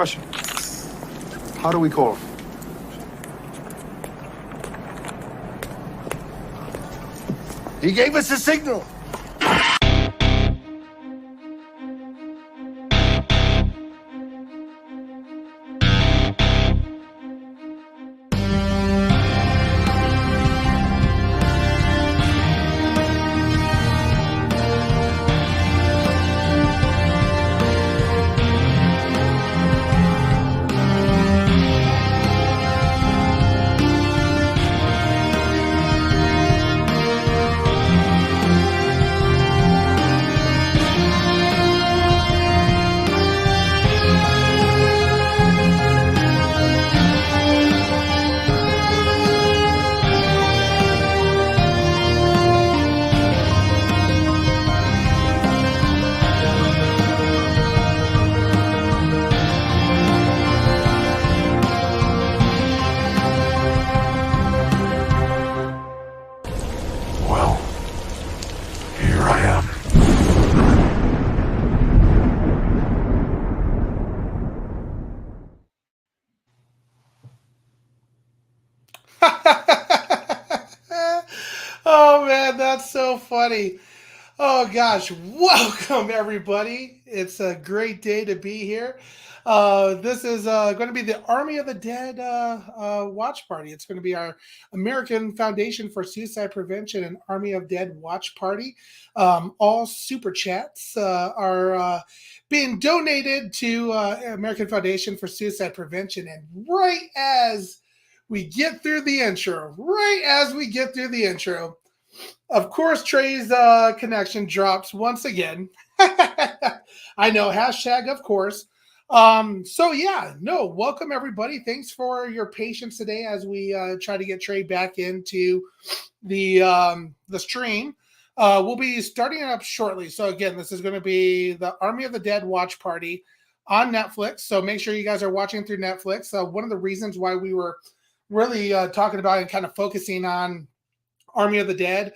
Question. How do we call him? He gave us a signal. Oh man, that's so funny. Oh gosh, welcome everybody. It's a great day to be here. This is going to be the Army of the Dead watch party. It's going to be our American Foundation for Suicide Prevention and Army of Dead watch party. All super chats are being donated to American Foundation for Suicide Prevention. And right as we get through the intro, of course, Trey's connection drops once again. I know, hashtag of course. Welcome everybody. Thanks for your patience today as we try to get Trey back into the stream. We'll be starting it up shortly. So again, this is going to be the Army of the Dead watch party on Netflix. So make sure you guys are watching through Netflix. One of the reasons why we were really talking about and kind of focusing on Army of the Dead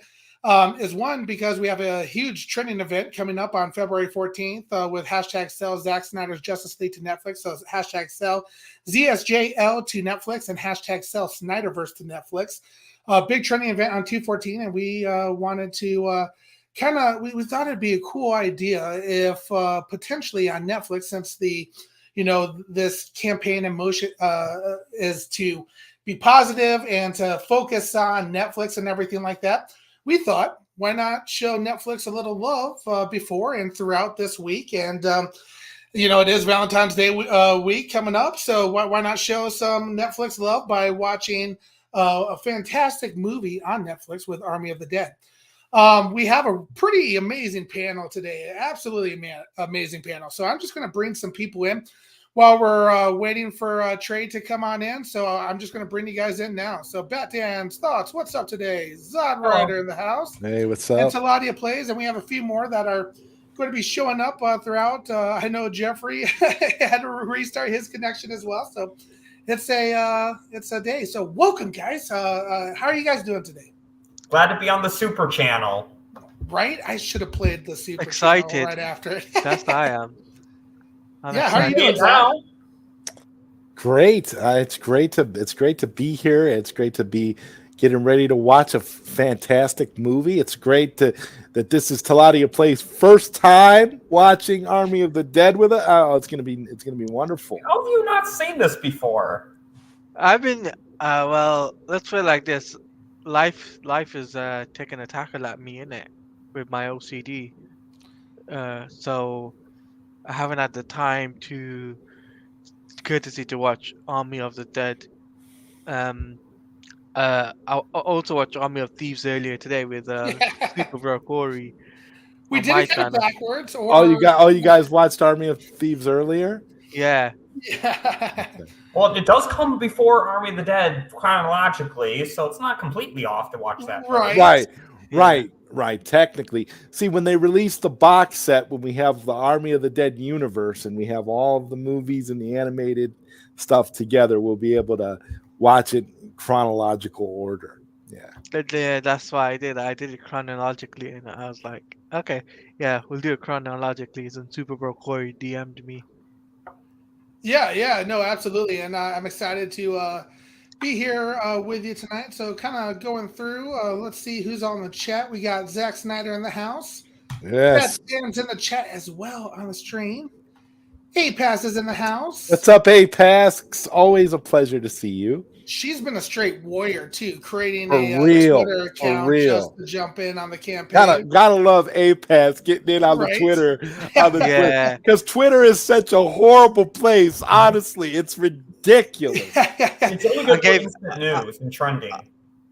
is one, because we have a huge trending event coming up on February 14th with hashtag sell Zack Snyder's Justice League to Netflix. So hashtag sell ZSJL to Netflix and hashtag sell Snyderverse to Netflix. Big trending event on 2/14, and we wanted to we thought it'd be a cool idea if potentially on Netflix, since this campaign in motion is to be positive and to focus on Netflix and everything like that. We thought, why not show Netflix a little love before and throughout this week? And, it is Valentine's Day week coming up. So why not show some Netflix love by watching a fantastic movie on Netflix with Army of the Dead? We have a pretty amazing panel today. Absolutely amazing panel. So I'm just going to bring some people in while we're waiting for Trey to come on in. So I'm just going to bring you guys in now. So Batman's Thoughts, what's up today? Zod Rider in the house. Hey, what's up? And Taladia Plays, and we have a few more that are going to be showing up throughout. I know Jeffrey had to restart his connection as well. So it's a day. So welcome, guys. How are you guys doing today? Glad to be on the Super Channel. Right? I should have played the Super Excited. Channel right after it. That's what I am. How are you doing, Zach? Great. It's great to be here. It's great to be getting ready to watch a fantastic movie. It's great that this is Taladia Play's first time watching Army of the Dead with it. Oh, it's gonna be wonderful. How have you not seen this before? I've been let's put it like this. Life is taking a tackle at me, innit, with my OCD. So I haven't had the time to courtesy to watch Army of the Dead. I also watched Army of Thieves earlier today with Super Bro Corey. We did it kind of backwards. Or... Oh, you guys watched Army of Thieves earlier? Yeah. Yeah. Well, it does come before Army of the Dead chronologically, so it's not completely off to watch that. Right. Technically. See, when they release the box set, when we have the Army of the Dead universe and we have all of the movies and the animated stuff together, we'll be able to watch it in chronological order. Yeah. That's why I did. I did it chronologically, and I was like, okay, yeah, we'll do it chronologically. And Super Bro Corey DM'd me. Yeah, no, absolutely, and I'm excited to be here with you tonight. So, kind of going through, let's see who's on the chat. We got Zack Snyder in the house. Yes. Pat Dan's in the chat as well on the stream. A-Pass is in the house. What's up, A-Pass? It's always a pleasure to see you. She's been a straight warrior too, creating For a real, Twitter for account real. just to jump in on the campaign. Gotta love A-Pass getting in on the Right. Twitter. Yeah. Because Twitter is such a horrible place. Honestly, it's ridiculous. It's only good for instant news and trending.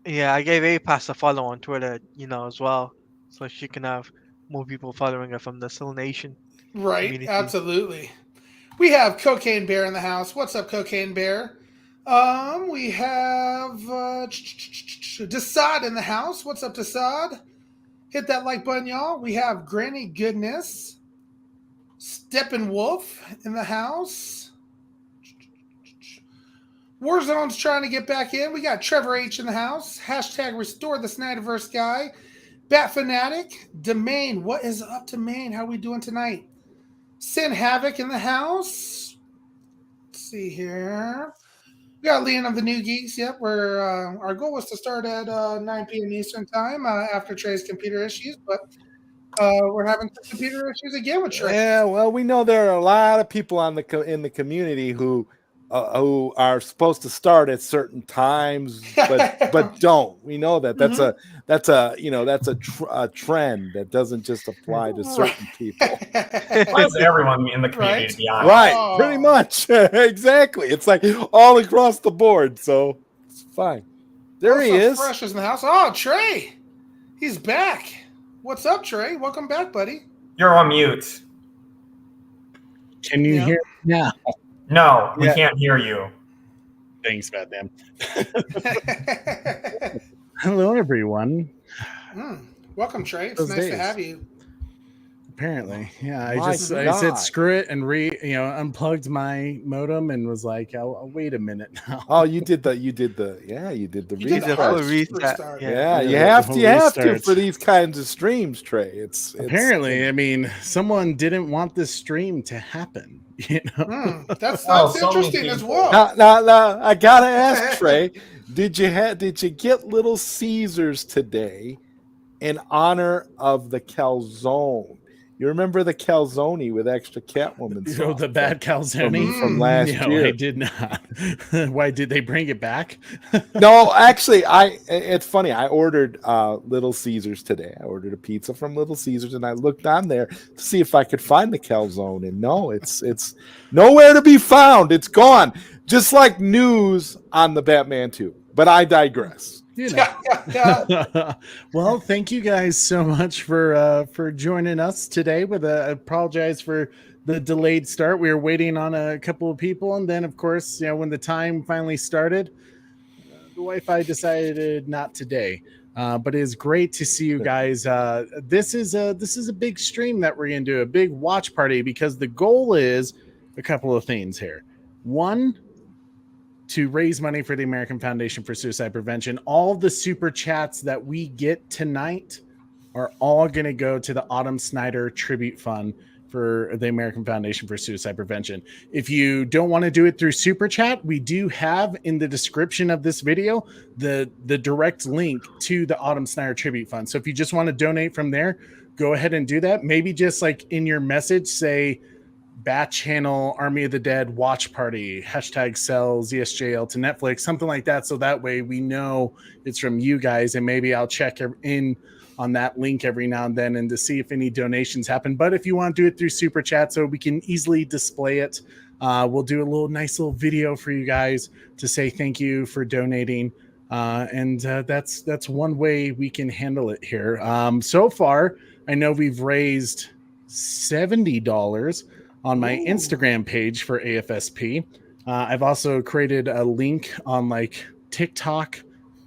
Yeah, I gave APAS a follow on Twitter, as well, so she can have more people following her from the Soul Nation. Right, community. absolutely. We have Cocaine Bear in the house. What's up, Cocaine Bear? We have Desad in the house. What's up, Desad? Hit that like button, y'all. We have Granny Goodness, Steppenwolf in the house. Warzone's trying to get back in. We got Trevor H in the house. Hashtag restore the Snyderverse guy. Bat Fanatic. Domain. What is up, Domain? How we doing tonight? Sin Havoc in the house. Let's see here. We got Leon of the New Geeks. Yep, we're our goal was to start at 9 p.m. Eastern time after Trey's computer issues, but we're having some computer issues again with Trey. Yeah, well, we know there are a lot of people in the community who are supposed to start at certain times, but don't. We know that that's a trend that doesn't just apply to certain people. Why is everyone in the community to be honest? Right, pretty much. Exactly. It's like all across the board, so it's fine. There he is. Fresh is in the house. Oh, Trey. He's back. What's up, Trey? Welcome back, buddy. You're on mute. Can you hear me now? No, we can't hear you. Thanks, Batman. Hello, everyone. Welcome, Trey. It's nice to have you. Apparently, yeah. I said screw it and unplugged my modem and was like, I'll wait a minute now. Oh, you did the restart. Yeah, you have to for these kinds of streams, Trey. It's apparently, I mean, someone didn't want this stream to happen. That's interesting as well. Now, I gotta ask, Trey, did you get Little Caesars today in honor of the calzone? You remember the calzone with extra Catwoman sauce? Oh, the bad calzone from last year. I did not. Why did they bring it back? No, actually, it's funny. I ordered Little Caesars today. I ordered a pizza from Little Caesars, and I looked on there to see if I could find the calzone, and no, it's nowhere to be found. It's gone, just like news on the Batman 2. But I digress. Well, thank you guys so much for joining us today. I apologize for the delayed start. We were waiting on a couple of people, and then, of course, when the time finally started, the Wi-Fi decided not today. But it is great to see you guys. This is a big stream that we're going to do, a big watch party, because the goal is a couple of things here. One, to raise money for the American Foundation for Suicide Prevention. All the super chats that we get tonight are all going to go to the Autumn Snyder Tribute Fund for the American Foundation for Suicide Prevention. If you don't want to do it through super chat, we do have in the description of this video the direct link to the Autumn Snyder Tribute Fund. So if you just want to donate from there, go ahead and do that. Maybe just like in your message, say Bat Channel, Army of the Dead watch party, hashtag sell ZSJL to Netflix, something like that. So that way we know it's from you guys, and maybe I'll check in on that link every now and then and to see if any donations happen. But if you want to do it through super chat so we can easily display it, we'll do a nice little video for you guys to say thank you for donating. And that's one way we can handle it here. So far, I know we've raised $70 on my Instagram page for AFSP. I've also created a link on like TikTok,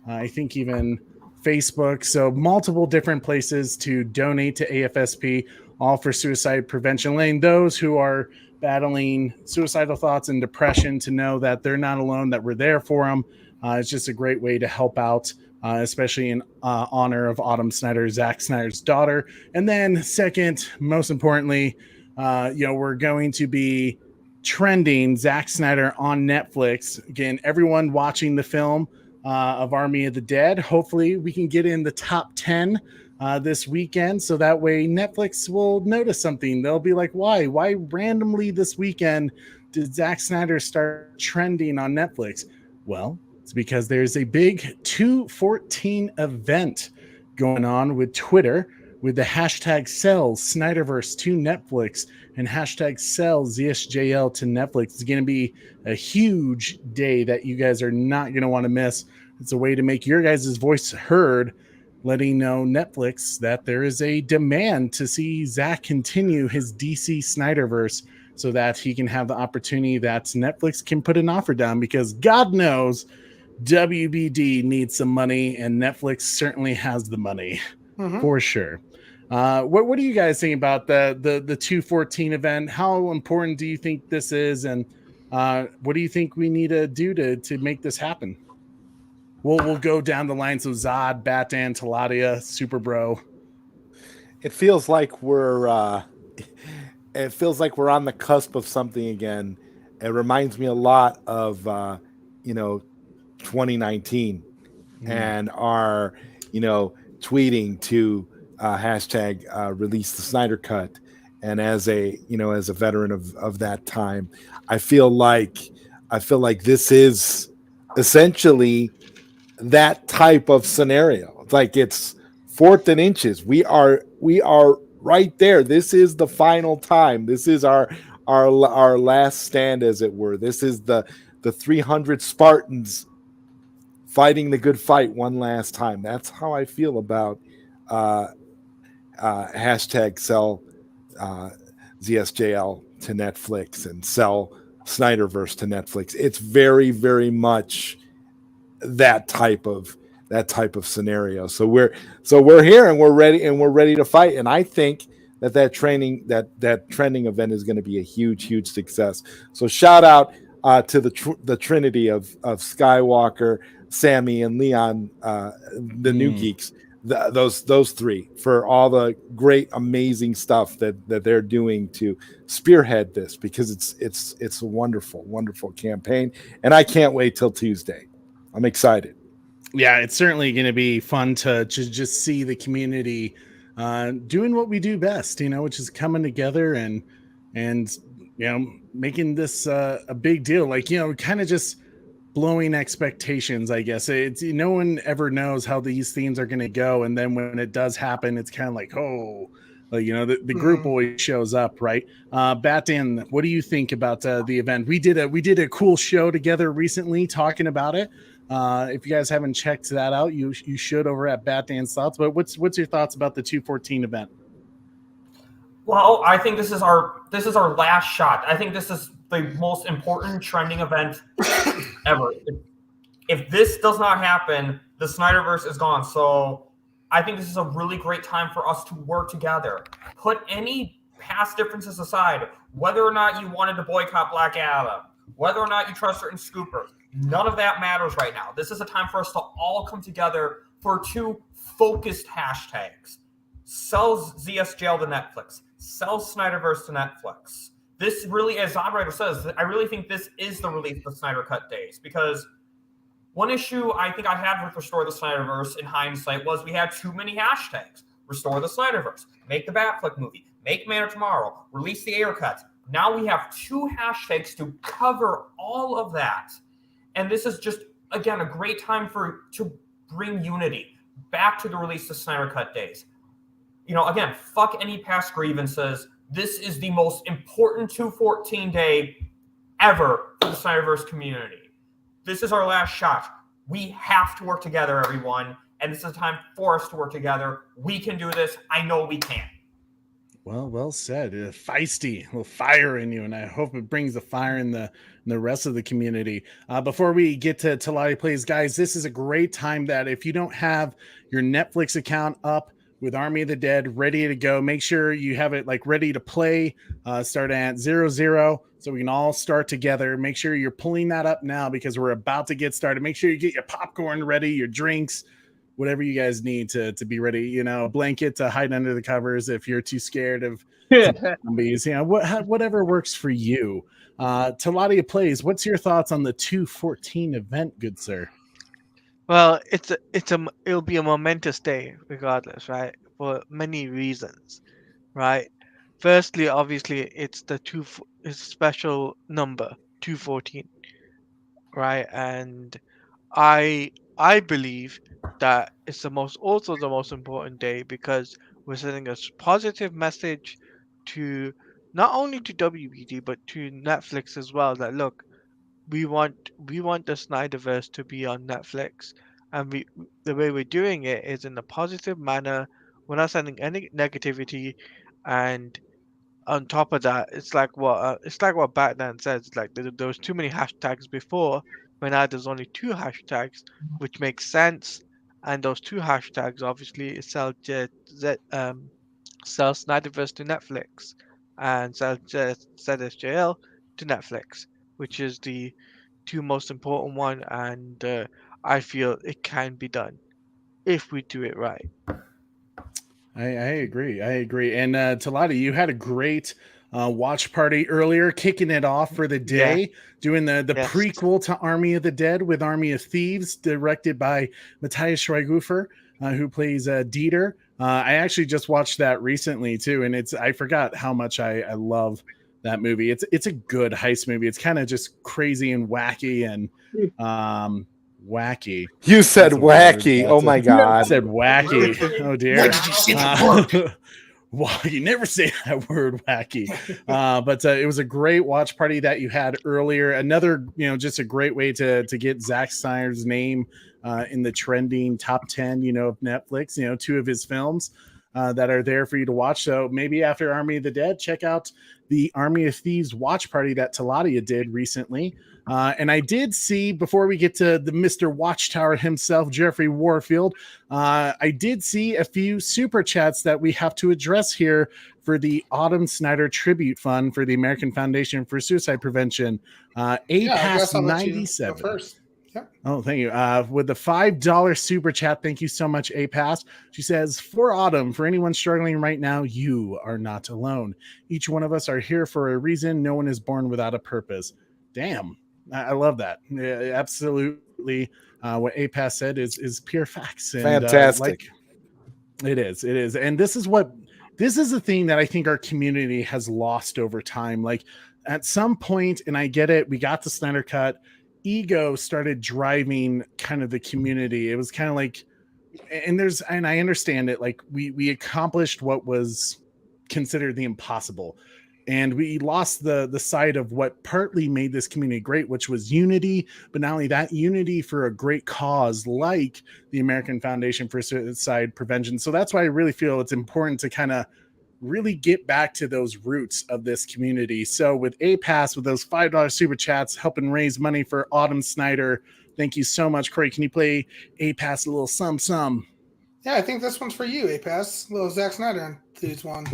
I think even Facebook. So multiple different places to donate to AFSP, all for suicide prevention, letting those who are battling suicidal thoughts and depression to know that they're not alone, that we're there for them. It's just a great way to help out, especially in honor of Autumn Snyder, Zack Snyder's daughter. And then second, most importantly, we're going to be trending Zack Snyder on Netflix. Again, everyone watching the film of Army of the Dead. Hopefully, we can get in the top 10 this weekend, so that way Netflix will notice something. They'll be like, "Why? Why randomly this weekend did Zack Snyder start trending on Netflix?" Well, it's because there's a big 214 event going on with Twitter with the hashtag sells Snyderverse to Netflix and hashtag sells ZSJL to Netflix. It's going to be a huge day that you guys are not going to want to miss. It's a way to make your guys' voice heard, letting know Netflix that there is a demand to see Zack continue his DC Snyderverse so that he can have the opportunity that Netflix can put an offer down, because God knows WBD needs some money and Netflix certainly has the money for sure. What do you guys think about the 214 event? How important do you think this is, and what do you think we need to do to make this happen? We'll go down the lines of Zod, Batan, Taladia, Super Bro. It feels like we're on the cusp of something again. It reminds me a lot of 2019 and our tweeting to hashtag release the Snyder Cut. And as a veteran of that time, I feel like this is essentially that type of scenario. It's like it's 4th and inches. We are right there. This is the final time. This is our last stand, as it were. This is the 300 Spartans fighting the good fight one last time. That's how I feel about hashtag sell ZSJL to Netflix and sell Snyderverse to Netflix. It's very, very much that type of scenario. So we're here and we're ready to fight. And I think that trending event is going to be a huge success. So shout out to the trinity of Skywalker, Sammy, and Leon, the new geeks. Those three, for all the great, amazing stuff that they're doing to spearhead this, because it's a wonderful campaign, and I can't wait till Tuesday. I'm excited. Yeah, it's certainly going to be fun to just see the community doing what we do best, which is coming together and making this a big deal. Like, kind of just blowing expectations, I guess. It's no one ever knows how these themes are going to go, and then when it does happen, it's kind of like, the group always shows up, right? Batan, what do you think about the event? We did a cool show together recently talking about it. If you guys haven't checked that out, you should over at Batan's Thoughts. But what's your thoughts about the 214 event? Well, I think this is our last shot. I think this is the most important trending event ever. If this does not happen, the Snyderverse is gone. So I think this is a really great time for us to work together. Put any past differences aside, whether or not you wanted to boycott Black Adam, whether or not you trust certain scoopers, none of that matters right now. This is a time for us to all come together for 2 focused hashtags. Sell ZSJL to Netflix. Sell Snyderverse to Netflix. This really, as Zodwriter says, I really think this is the release of the Snyder Cut days, because one issue I think I had with Restore the Snyderverse in hindsight was we had too many hashtags. Restore the Snyderverse, make the Batfleck movie, make Man of Tomorrow, release the Ayer Cut. Now we have 2 hashtags to cover all of that. And this is just, again, a great time to bring unity back to the release of Snyder Cut days. Again, fuck any past grievances. This is the most important 214 day ever for the Snyderverse community. This is our last shot. We have to work together, everyone. And this is a time for us to work together. We can do this. I know we can. Well said. Feisty, a little fire in you, and I hope it brings the fire in the rest of the community. Before we get to Talati Plays, guys, this is a great time that if you don't have your Netflix account up with Army of the Dead ready to go, make sure you have it ready to play, start at 00, so we can all start together. Make sure you're pulling that up now, because we're about to get started. Make sure you get your popcorn ready, your drinks, whatever you guys need to be ready. You know, a blanket to hide under the covers if you're too scared of zombies. You know, whatever works for you. Taladia Plays, what's your thoughts on the 214 event, good sir? Well, it'll be a momentous day regardless, right? For many reasons, right? Firstly, obviously, it's it's a special number, 214, right? And I believe that it's also the most important day because we're sending a positive message to not only to WBD but to Netflix as well. That look, we want the Snyderverse to be on Netflix, and the way we're doing it is in a positive manner. We're not sending any negativity, and on top of that, it's like what Batman says. Like there was too many hashtags before, but now there's only two hashtags, which makes sense. And those two hashtags obviously sell Snyderverse to Netflix, and sell ZSJL to Netflix, which is the two most important one. And I feel it can be done if we do it right. I agree. I agree. And Talati, you had a great watch party earlier, kicking it off for the day, doing the Yes. prequel to Army of the Dead with Army of Thieves, directed by Matthias Schweighöfer, who plays Dieter. I actually just watched that recently too, and I forgot how much I love that movie. It's a good heist movie. It's kind of just crazy and wacky and wacky. You said That's a word. wacky. That's Oh my God. I said wacky. Oh dear. Why did you say that word? Well, you never say that word, wacky. But it was a great watch party that you had earlier. Another, just a great way to get Zack Snyder's name in the trending top 10, of Netflix. Two of his films that are there for you to watch. So maybe after Army of the Dead, check out the Army of Thieves watch party that Taladia did recently. And I did see, before we get to the Mr. Watchtower himself, Jeffrey Warfield, I did see a few super chats that we have to address here for the Autumn Snyder Tribute Fund for the American Foundation for Suicide Prevention. APAS 97. First. Yep. Oh, thank you. With the $5 super chat, thank you so much, APAS. She says, for Autumn, for anyone struggling right now, you are not alone. Each one of us are here for a reason. No one is born without a purpose. Damn. I love that. Yeah, absolutely. What APAS said is pure facts. And, fantastic. It is. And this is the thing that I think our community has lost over time. Like at some point, and I get it, we got the Snyder Cut, ego started driving kind of the community. It was kind of like, and I understand it. Like we accomplished what was considered the impossible. And we lost the sight of what partly made this community great, which was unity, but not only that, unity for a great cause like the American Foundation for Suicide Prevention. So that's why I really feel it's important to kind of really get back to those roots of this community. So with APAS, with those $5 super chats, helping raise money for Autumn Snyder, thank you so much. Corey, can you play APAS a little some? Yeah, I think this one's for you, APAS. Little Zack Snyder on this one.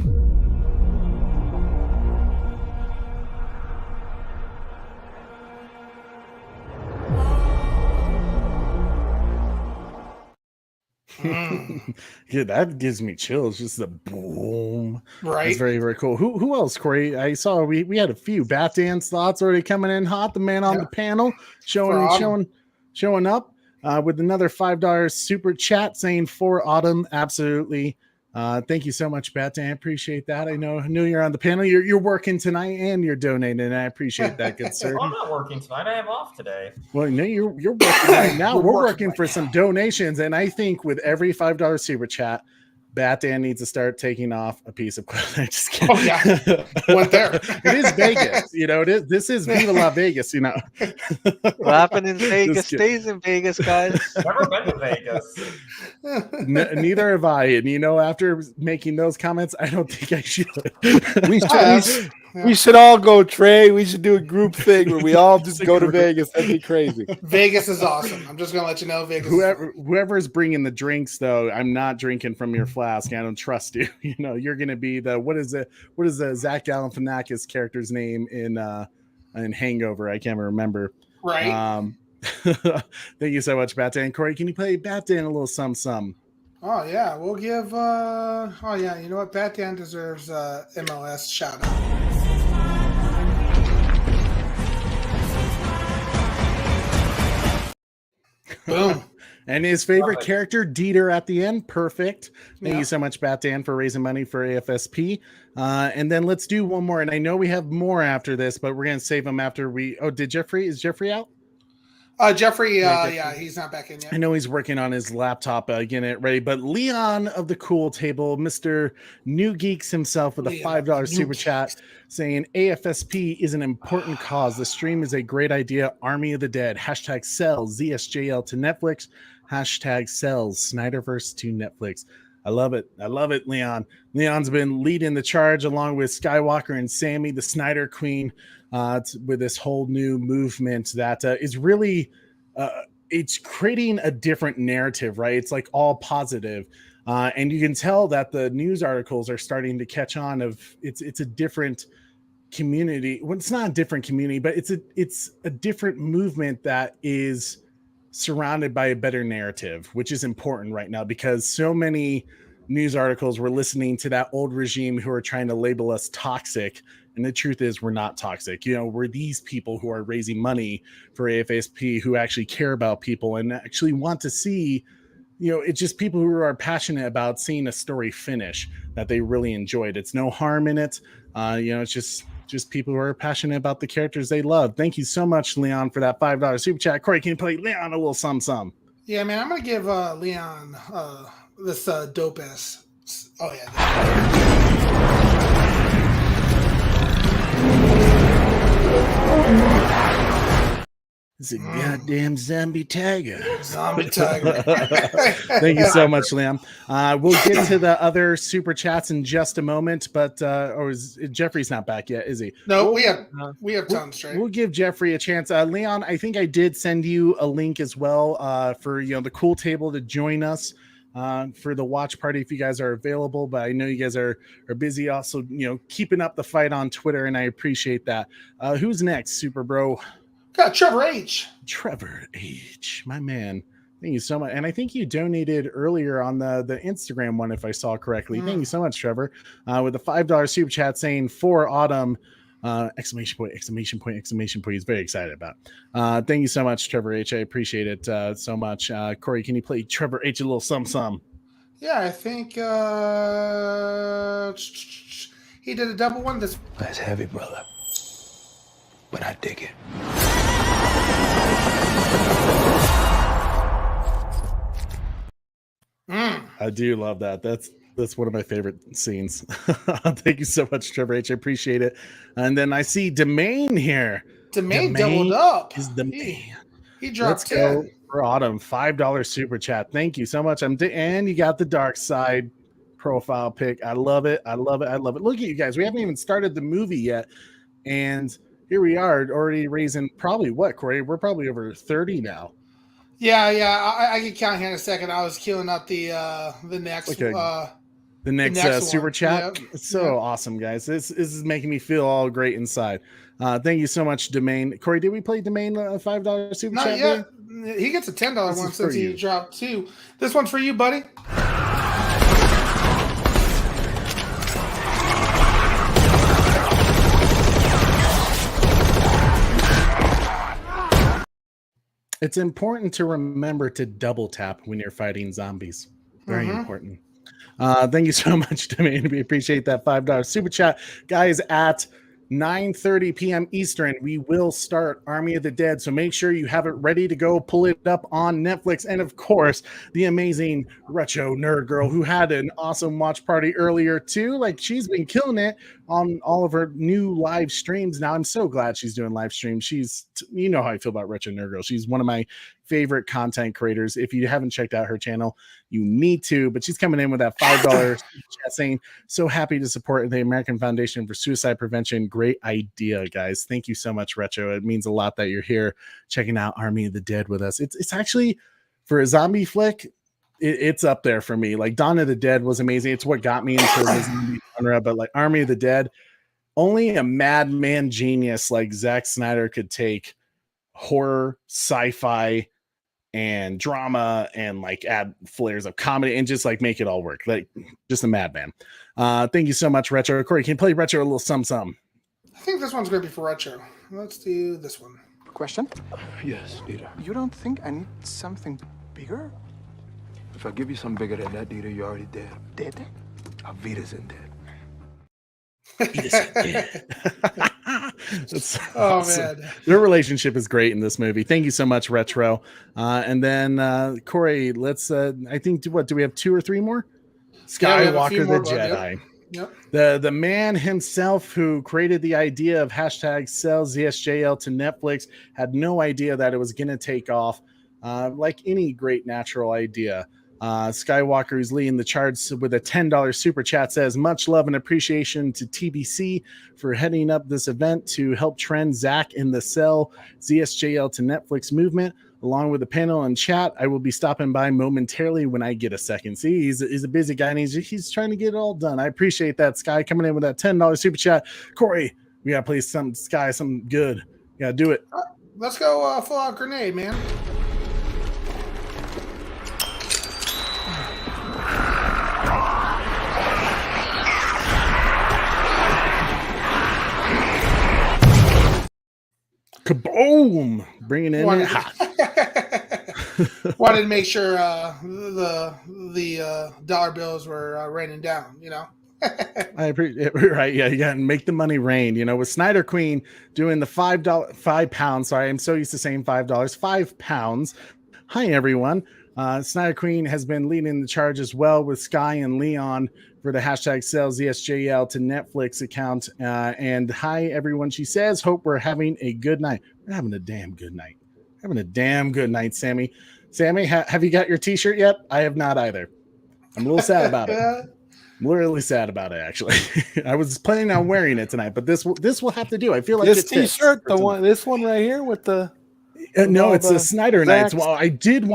Yeah, that gives me chills. Just the boom. Right. That's very, very cool. Who else, Corey? I saw we had a few. Bat Dan's thoughts already coming in hot. The man on the panel showing up with another $5 super chat saying for Autumn. Absolutely. Thank you so much, Bat Dan. I appreciate that. I know you're on the panel. You're working tonight and you're donating, and I appreciate that, good sir. I'm not working tonight. I have off today. Well, no, you're working right now. We're working for some donations, and I think with every $5 super chat, Bat Dan needs to start taking off a piece of clothing. Just kidding. Oh yeah, went there. It is Vegas, This is Viva La Vegas, What happened in Vegas stays in Vegas, guys. Never been to Vegas. Neither have I, and after making those comments, I don't think I should. We should all go, Trey. We should do a group thing where we all just go to Vegas. That'd be crazy. Vegas is awesome. I'm just gonna let you know, Vegas. Whoever's bringing the drinks, though, I'm not drinking from your flask. I don't trust you. You're gonna be what is the Zach Galifianakis character's name in Hangover? I can't remember. Right. Thank you so much, Batman. Corey, can you play Batman a little some? Oh yeah, we'll give. Oh yeah, you know what? Batman deserves MLS shout out. Boom. And his favorite character, Dieter, at the end. Perfect. Thank Yeah. you so much, Batman, for raising money for AFSP. And then let's do one more. And I know we have more after this, but we're going to save them after we. Oh, is Jeffrey out? Jeffrey, yeah, he's not back in yet. I know he's working on his laptop getting it ready, but Leon of the Cool Table, Mr. New Geeks himself, with a $5 super chat saying AFSP is an important cause. The stream is a great idea. Army of the Dead. # sells ZSJL to Netflix. # sells Snyderverse to Netflix. I love it. I love it, Leon. Leon's been leading the charge along with Skywalker and Sammy, the Snyder Queen, with this whole new movement that is really it's creating a different narrative, right? It's like all positive. And you can tell that the news articles are starting to catch on of it's a different community. Well, it's not a different community, but it's a different movement that is surrounded by a better narrative, which is important right now because so many news articles were listening to that old regime who are trying to label us toxic. And the truth is we're not toxic. You know, we're these people who are raising money for AFSP who actually care about people and actually want to see, you know, it's just people who are passionate about seeing a story finish that they really enjoyed. It's no harm in it. You know, it's just people who are passionate about the characters they love. Thank you so much, Leon, for that $5 super chat. Corey, can you play Leon a little some? Yeah, man, I'm gonna give Leon this dope ass. Oh yeah. It's a goddamn zombie tiger. Zombie tiger. Thank you so much, Liam. We'll get to the other super chats in just a moment, but Jeffrey's not back yet, is he? No, we have tons, right? We'll give Jeffrey a chance. Leon, I think I did send you a link as well for the cool table to join us for the watch party if you guys are available. But I know you guys are busy also, keeping up the fight on Twitter, and I appreciate that. Who's next, Super Bro? Got Trevor H. Trevor H, my man. Thank you so much. And I think you donated earlier on the Instagram one, if I saw correctly. Thank you so much, Trevor. With a $5 super chat saying for autumn, ! Exclamation point. He's very excited about it. Thank you so much, Trevor H. I appreciate it so much. Corey, can you play Trevor H a little some? Yeah, I think he did a double one. That's heavy, brother. But I dig it. I do love that. That's one of my favorite scenes. Thank you so much, Trevor H. I appreciate it. And then I see Domain here. Domain doubled up. Is the man. He dropped 10. Go for Autumn. $5 super chat. Thank you so much. And you got the dark side profile pic. I love it. Look at you guys. We haven't even started the movie yet. And here we are already raising probably what, Corey? We're probably over 30 now. Yeah. I can count here in a second. I was queuing up the next the next super one. chat. Yep. It's so awesome, guys. This is making me feel all great inside. Thank you so much, Domain. Corey, did we play Domain a $5 super chat? Not yet. He gets a $10 one since he dropped 2. This one's for you, buddy. It's important to remember to double tap when you're fighting zombies. Very important. Thank you so much, Domain. We appreciate that $5 super chat. Guys, at 9:30 p.m. Eastern, we will start Army of the Dead. So make sure you have it ready to go. Pull it up on Netflix. And of course, the amazing Retro Nerd Girl, who had an awesome watch party earlier too. Like, she's been killing it on all of her new live streams. Now, I'm so glad she's doing live streams. You know how I feel about Retro Nerd Girl. She's one of my favorite content creators. If you haven't checked out her channel, you need to. But she's coming in with that $5 chat saying, so happy to support the American Foundation for Suicide Prevention. Great idea, guys. Thank you so much, Retro. It means a lot that you're here checking out Army of the Dead with us. It's actually, for a zombie flick, it's up there for me. Like, Dawn of the Dead was amazing. It's what got me into the zombie genre. But like Army of the Dead, only a madman genius like Zack Snyder could take horror, sci-fi, and drama, and like add flares of comedy and just like make it all work. Like just a madman. Thank you so much, Retro. Corey, can you play Retro a little some? I think this one's going to be for Retro. Let's do this one. Question? Yes, Dieter. You don't think I need something bigger? If I give you something bigger than that, Dieter, you're already dead. Dead? Alvida's in dead. Man, their relationship is great in this movie. Thank you so much, Retro. And then Corey, let's I think do we have 2 or 3 more? Skywalker the Jedi. Yep. The man himself who created the idea of hashtag sell ZSJL to Netflix had no idea that it was going to take off, like any great natural idea. Skywalker, who's leading the charge with a $10 super chat, says, much love and appreciation to TBC for heading up this event to help trend Zack in the sell ZSJL to Netflix movement. Along with the panel and chat, I will be stopping by momentarily when I get a second. See, he's a busy guy and he's trying to get it all done. I appreciate that, Sky, coming in with that $10 super chat. Corey, we gotta play some Sky, something good. You gotta do it. Let's go full out grenade, man. Kaboom! Bringing in it hot. Wanted to make sure the dollar bills were raining down, you know. I appreciate it. Right. Yeah, you gotta make the money rain. You know, with Snyder Queen doing the £5. Sorry, I'm so used to saying $5. £5. Hi, everyone. Snyder Queen has been leading the charge as well with Sky and Leon for the hashtag sales ZSJL to Netflix account. And hi, everyone. She says, hope we're having a good night. We're having a damn good night. Having a damn good night, Sammy. Sammy, have you got your t-shirt yet? I have not either. I'm a little sad about it. I'm really sad about it, actually. I was planning on wearing it tonight, but this will have to do. I feel like this t-shirt, this one right here with the no, it's a Snyder Nights. Well, I did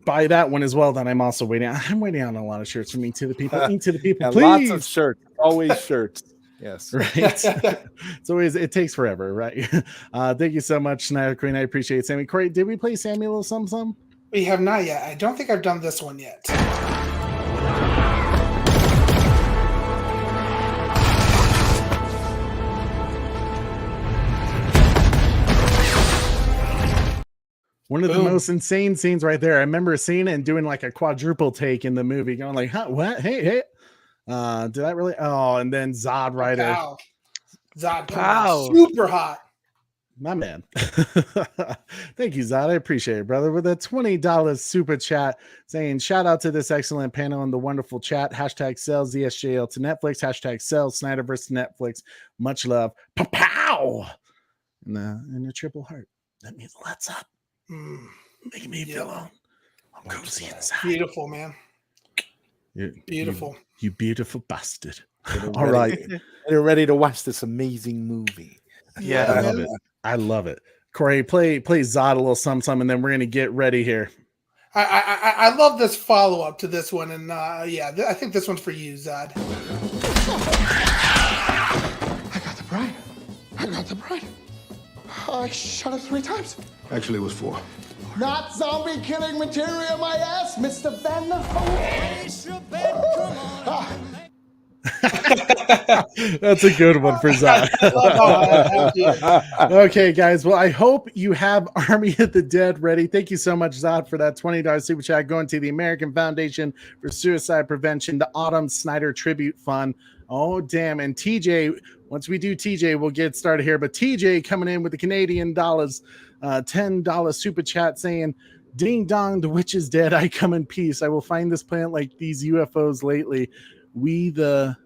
buy that one as well. That I'm also waiting on. I'm waiting on a lot of shirts from Ink to the People. Ink to the People, please. Lots of shirts. Always shirts. Yes. Right. It's always, it takes forever, right? Thank you so much, Snyder Queen. I appreciate it. Sammy. Corey, did we play Sammy a little something? We have not yet. I don't think I've done this one yet. One of the most insane scenes right there. I remember seeing it and doing like a quadruple take in the movie, going like, huh, what? Hey. Did I really? Oh, and then Zod right there. Zod super hot. My man. Thank you, Zod. I appreciate it, brother. With a $20 super chat saying, shout out to this excellent panel and the wonderful chat. Hashtag sell ZSJL to Netflix. Hashtag sell Snyderverse to Netflix. Much love. Pow! And a triple heart. That means let's up. Making me feel alone. I'm cozy inside. Beautiful, man. Beautiful. You beautiful bastard. All right. They're ready to watch this amazing movie. Yeah, I love it. I love it. Corey, play Zod a little some, and then we're gonna get ready here. I love this follow up to this one, and I think this one's for you, Zod. I got the bride. I shot it 3 times. Actually, it was 4. Not zombie killing material, my ass, Mr. Van der That's a good one for Zod. Okay, guys. Well, I hope you have Army of the Dead ready. Thank you so much, Zod, for that $20 super chat going to the American Foundation for Suicide Prevention, the Autumn Snyder Tribute Fund. Oh, damn. And TJ, once we do TJ, we'll get started here. But TJ coming in with the Canadian dollars, $10 super chat saying, ding dong, the witch is dead. I come in peace. I will find this planet like these UFOs lately. We the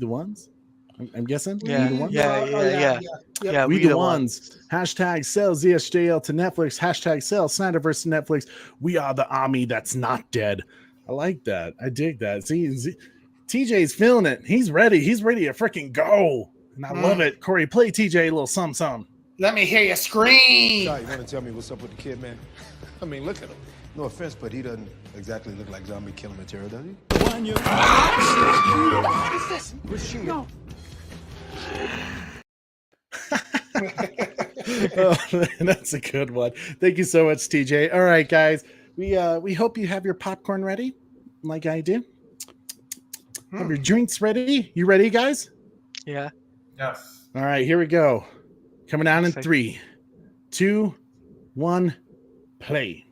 ones? I'm guessing. Yeah, we the ones? Yeah. We the ones. Hashtag sell ZSJL to Netflix. Hashtag sell Snyderverse to Netflix. We are the army that's not dead. I like that. I dig that. See, TJ's feeling it. He's ready. He's ready to freaking go. And I love it. Corey, play TJ a little some. Let me hear you scream. You want to tell me what's up with the kid, man? I mean, look at him. No offense, but he doesn't exactly look like zombie killing material, does he? What is this? Where's she? No. Oh, that's a good one. Thank you so much, TJ. All right, guys. We hope you have your popcorn ready, like I do. Have your drinks ready. You ready, guys? Yeah. Yes. All right, here we go. Coming down in Looks like- 3, 2, 1, play.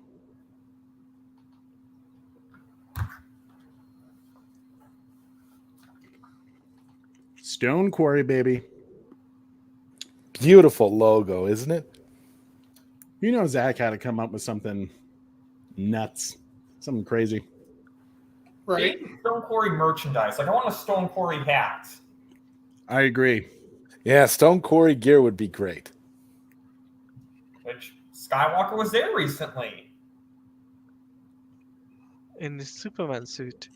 Stone Quarry, baby. Beautiful logo, isn't it? You know Zach had to come up with something nuts, something crazy. Right. Stone Quarry merchandise. Like I want a Stone Quarry hat. I agree. Yeah, Stone Quarry gear would be great. Which Skywalker was there recently. In the Superman suit.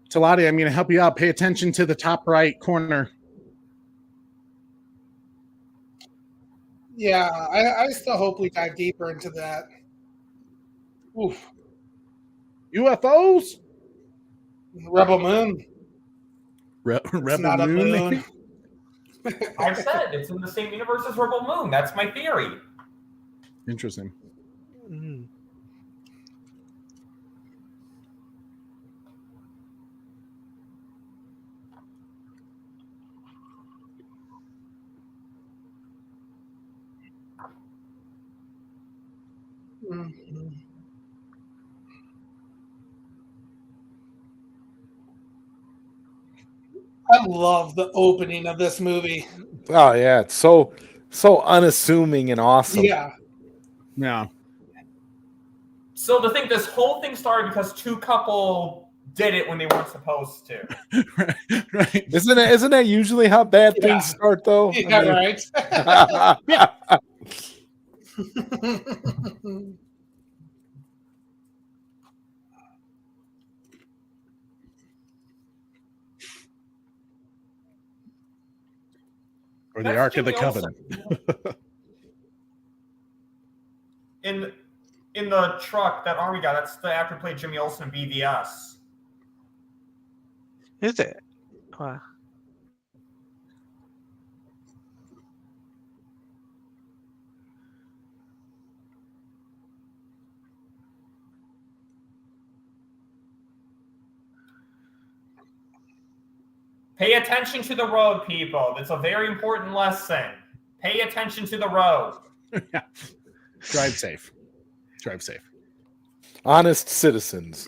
Talati, I'm going to help you out. Pay attention to the top right corner. Yeah, I still hope we dive deeper into that. Oof. UFOs? Rebel Moon. It's Rebel not a Moon, moon. maybe? I said it's in the same universe as Rebel Moon. That's my theory. Interesting. Mm. Mhm. I love the opening of this movie. Oh yeah, it's so unassuming and awesome. Yeah. Yeah. So to think this whole thing started because two couple did it when they weren't supposed to. Right. Isn't that usually how bad Yeah. things start though? Yeah, right. Yeah. Or the That's Ark of the Jimmy Covenant. In the truck, that army guy, that's the actor who played Jimmy Olsen in BVS. Is it? Wow. Pay attention to the road, people. That's a very important lesson. Pay attention to the road. Yeah. Drive safe. Drive safe. Honest citizens.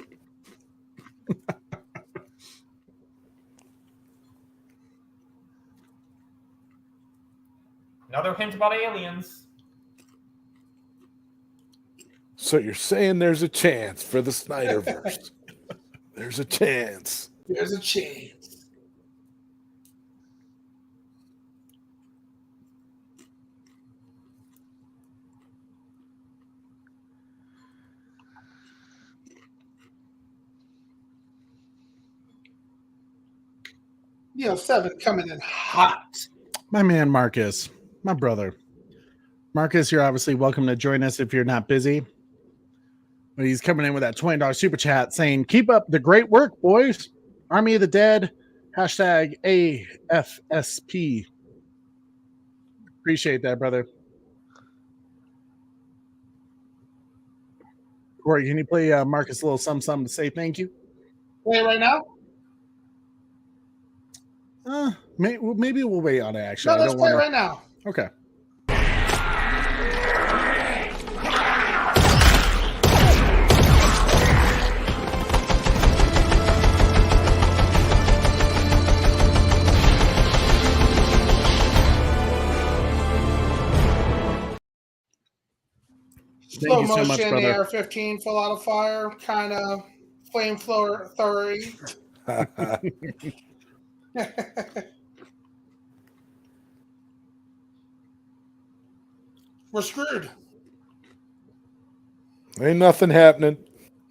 Another hint about aliens. So you're saying there's a chance for the Snyderverse? There's a chance. There's a chance. You know, 7 coming in hot. My man Marcus, my brother. Marcus, you're obviously welcome to join us if you're not busy. But he's coming in with that $20 super chat saying, "Keep up the great work, boys. Army of the Dead, hashtag AFSP." Appreciate that, brother. Corey, can you play Marcus a little something to say thank you? Play it right now? Maybe we'll wait on it, actually. No, let's play it right now. Okay. Slow you so much, motion brother. AR-15 full out of fire, kind of flamethrower. We're screwed. Ain't nothing happening.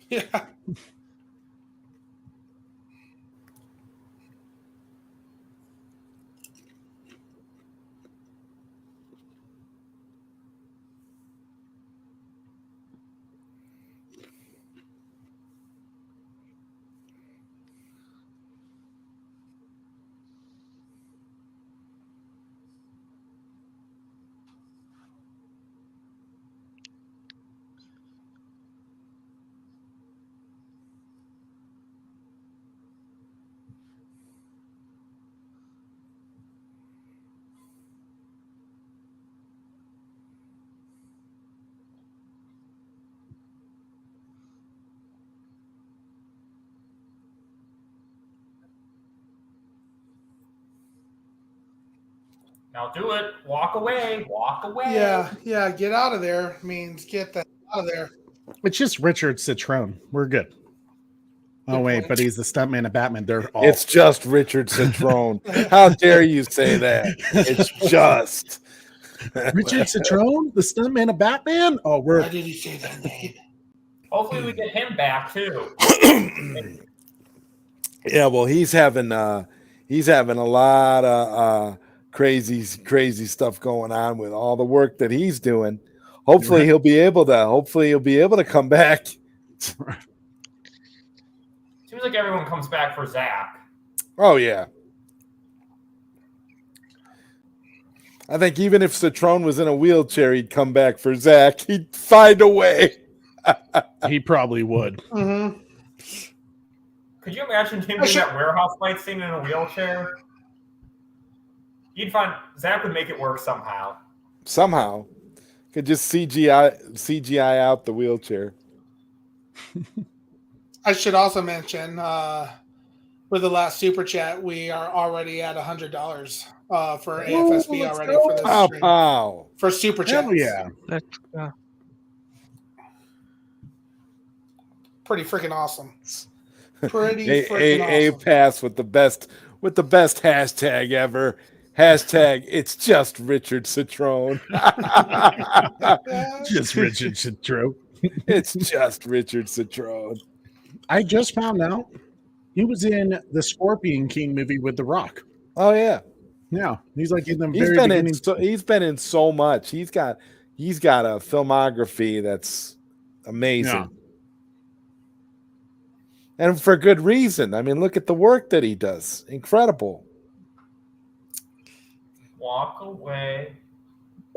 Yeah. Now do it. Walk away. Walk away. Yeah. Get out of there means get the hell out of there. It's just Richard Citrone. We're good. Oh, Good wait, point. but he's the stuntman of Batman. They're all. It's just Richard Citrone. How dare you say that? It's just Richard Citrone, the stuntman of Batman? Oh, we're. Why did he say that name? Hopefully we get him back too. Yeah, well, he's having a lot of crazy stuff going on with all the work that he's doing. Hopefully he'll be able to come back. Seems like everyone comes back for Zack. Oh yeah. I think even if Citrone was in a wheelchair, he'd come back for Zack. He'd find a way. He probably would. Mm-hmm. Could you imagine him doing that warehouse fight scene in a wheelchair? You'd find Zack would make it work somehow. Somehow. Could just CGI out the wheelchair. I should also mention, with the last super chat, we are already at $100 for AFSP already for this stream. Pow. For super chats. Hell yeah. Let's go. Pretty freaking awesome. Pretty A freaking awesome. pass with the best hashtag ever. Hashtag it's just Richard Citrone. Just Richard Citrone. It's just Richard Citrone. I just found out he was in the Scorpion King movie with The Rock. Oh yeah. Yeah. He's like in the He's very been beginning. he's been in so much. He's got a filmography that's amazing. Yeah. And for good reason. I mean, look at the work that he does. Incredible. Walk away.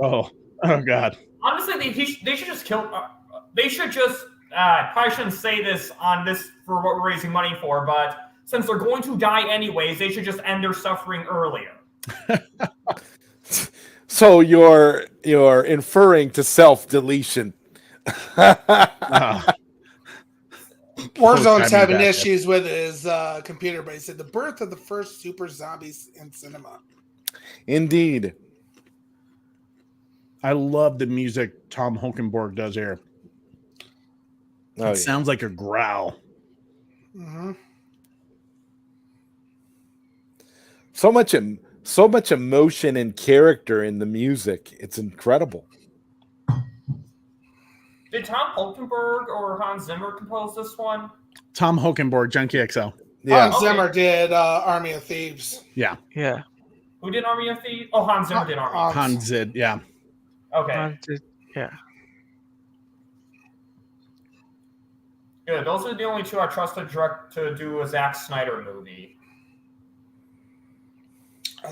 Oh God. Honestly, they should just kill. They should just. Probably shouldn't say this on this for what we're raising money for, but since they're going to die anyways, they should just end their suffering earlier. So you're inferring to self-deletion. Warzone's having issues with his computer, but he said the birth of the first super zombies in cinema. Indeed. I love the music Tom Holkenborg does here. Oh, It sounds like a growl. Mm-hmm. So much emotion and character in the music. It's incredible. Did Tom Holkenborg or Hans Zimmer compose this one? Tom Holkenborg, Junkie XL. Yeah. Hans Zimmer did Army of Thieves. Yeah. Yeah. Who did Army of Thieves? Oh, Hans Zimmer did Army of Hans Zid, yeah. Thieves. Okay. Yeah. Good. Those are the only two I trust to do a Zack Snyder movie.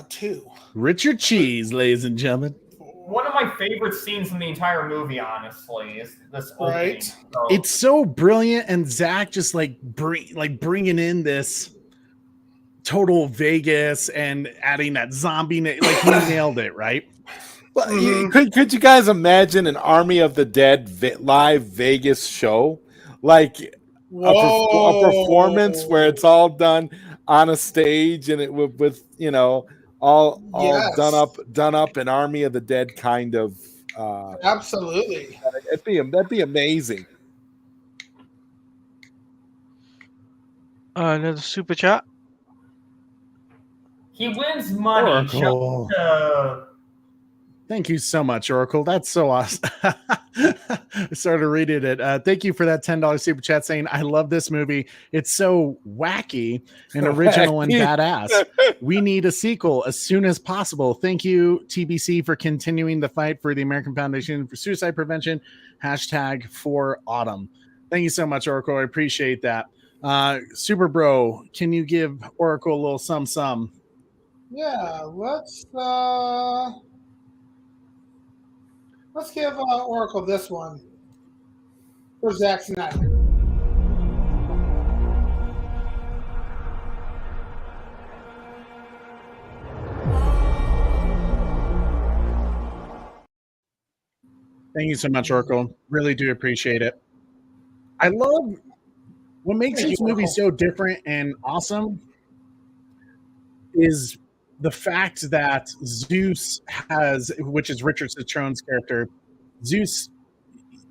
Two. Richard Cheese, ladies and gentlemen. One of my favorite scenes in the entire movie, honestly, is this opening. Right. So, It's so brilliant, and Zach just bringing in this total Vegas and adding that zombie. Like he nailed it, right? Well, could you guys imagine an Army of the Dead live Vegas show? Like a performance where it's all done on a stage and it with all Yes. done up an Army of the Dead kind of Absolutely. that'd be amazing. Another super chat. he wins money. Oracle. Thank you so much, Oracle. That's so awesome. I started reading it. Thank you for that $10 super chat saying, I love this movie. It's so wacky and original and badass. We need a sequel as soon as possible. Thank you, TBC, for continuing the fight for the American Foundation for Suicide Prevention. #4Autumn. Thank you so much, Oracle. I appreciate that. Super Bro, can you give Oracle a little some? Yeah, let's give Oracle this one for Zack Snyder. Thank you so much, Oracle. Really do appreciate it. I love what makes this movie so different and awesome is the fact that Zeus has, which is Richard Citrone's character, Zeus,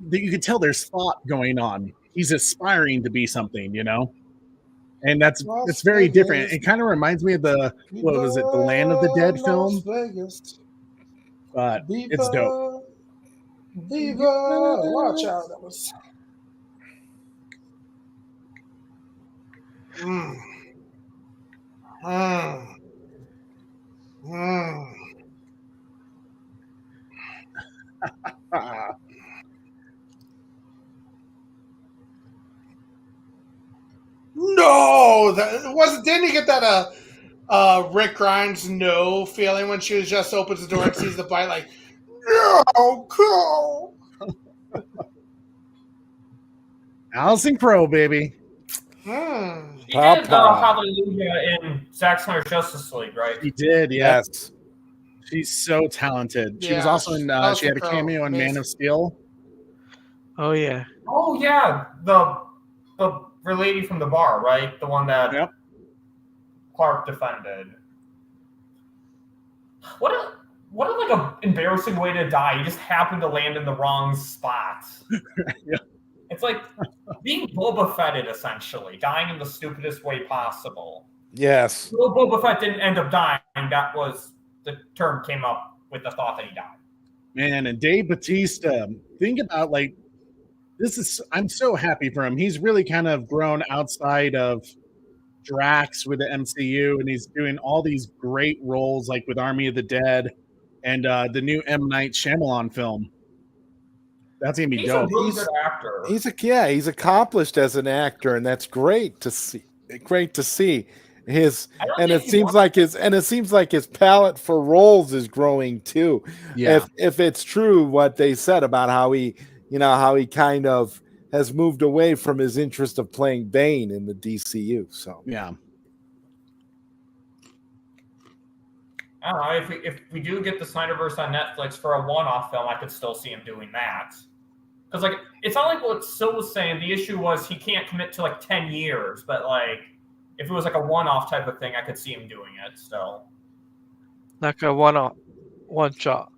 that you can tell there's thought going on. He's aspiring to be something, you know, and it's very different. It kind of reminds me of the what was it, the Land of the Dead film, Vegas. but it's dope. Viva! Watch out! That was. Mm. Mm. Mm. No, that wasn't. Didn't you get that? Rick Grimes no feeling when she was just opens the door and sees the bite, like, no, go. Allison Crowe, baby. She did Hallelujah in Zack Snyder's Justice League, right? She did, yeah. Yes. She's so talented. She was Yeah, also in. She had a cameo in Man of Steel. Oh yeah. Oh yeah, the lady from the bar, right? The one that Clark defended. What a like a embarrassing way to die. You just happen to land in the wrong spot. Yeah. It's like being Boba Fetted, essentially, dying in the stupidest way possible. Yes. Well, Boba Fett didn't end up dying. That was the term came up with the thought that he died. Man, and Dave Bautista, think about like this is. I'm so happy for him. He's really kind of grown outside of Drax with the MCU, and he's doing all these great roles, like with Army of the Dead and the new M. Night Shyamalan film. That's gonna be He's dope. a really good actor. He's accomplished as an actor, and that's great to see. Great to see it seems like his palette for roles is growing too. Yeah. If it's true what they said about how he kind of has moved away from his interest of playing Bane in the DCU. So yeah. I don't know, if we do get the Snyderverse on Netflix for a one-off film, I could still see him doing that. Because like it's not like what Sil was saying. The issue was he can't commit to like 10 years, but like if it was like a one-off type of thing, I could see him doing it still. Like a one shot.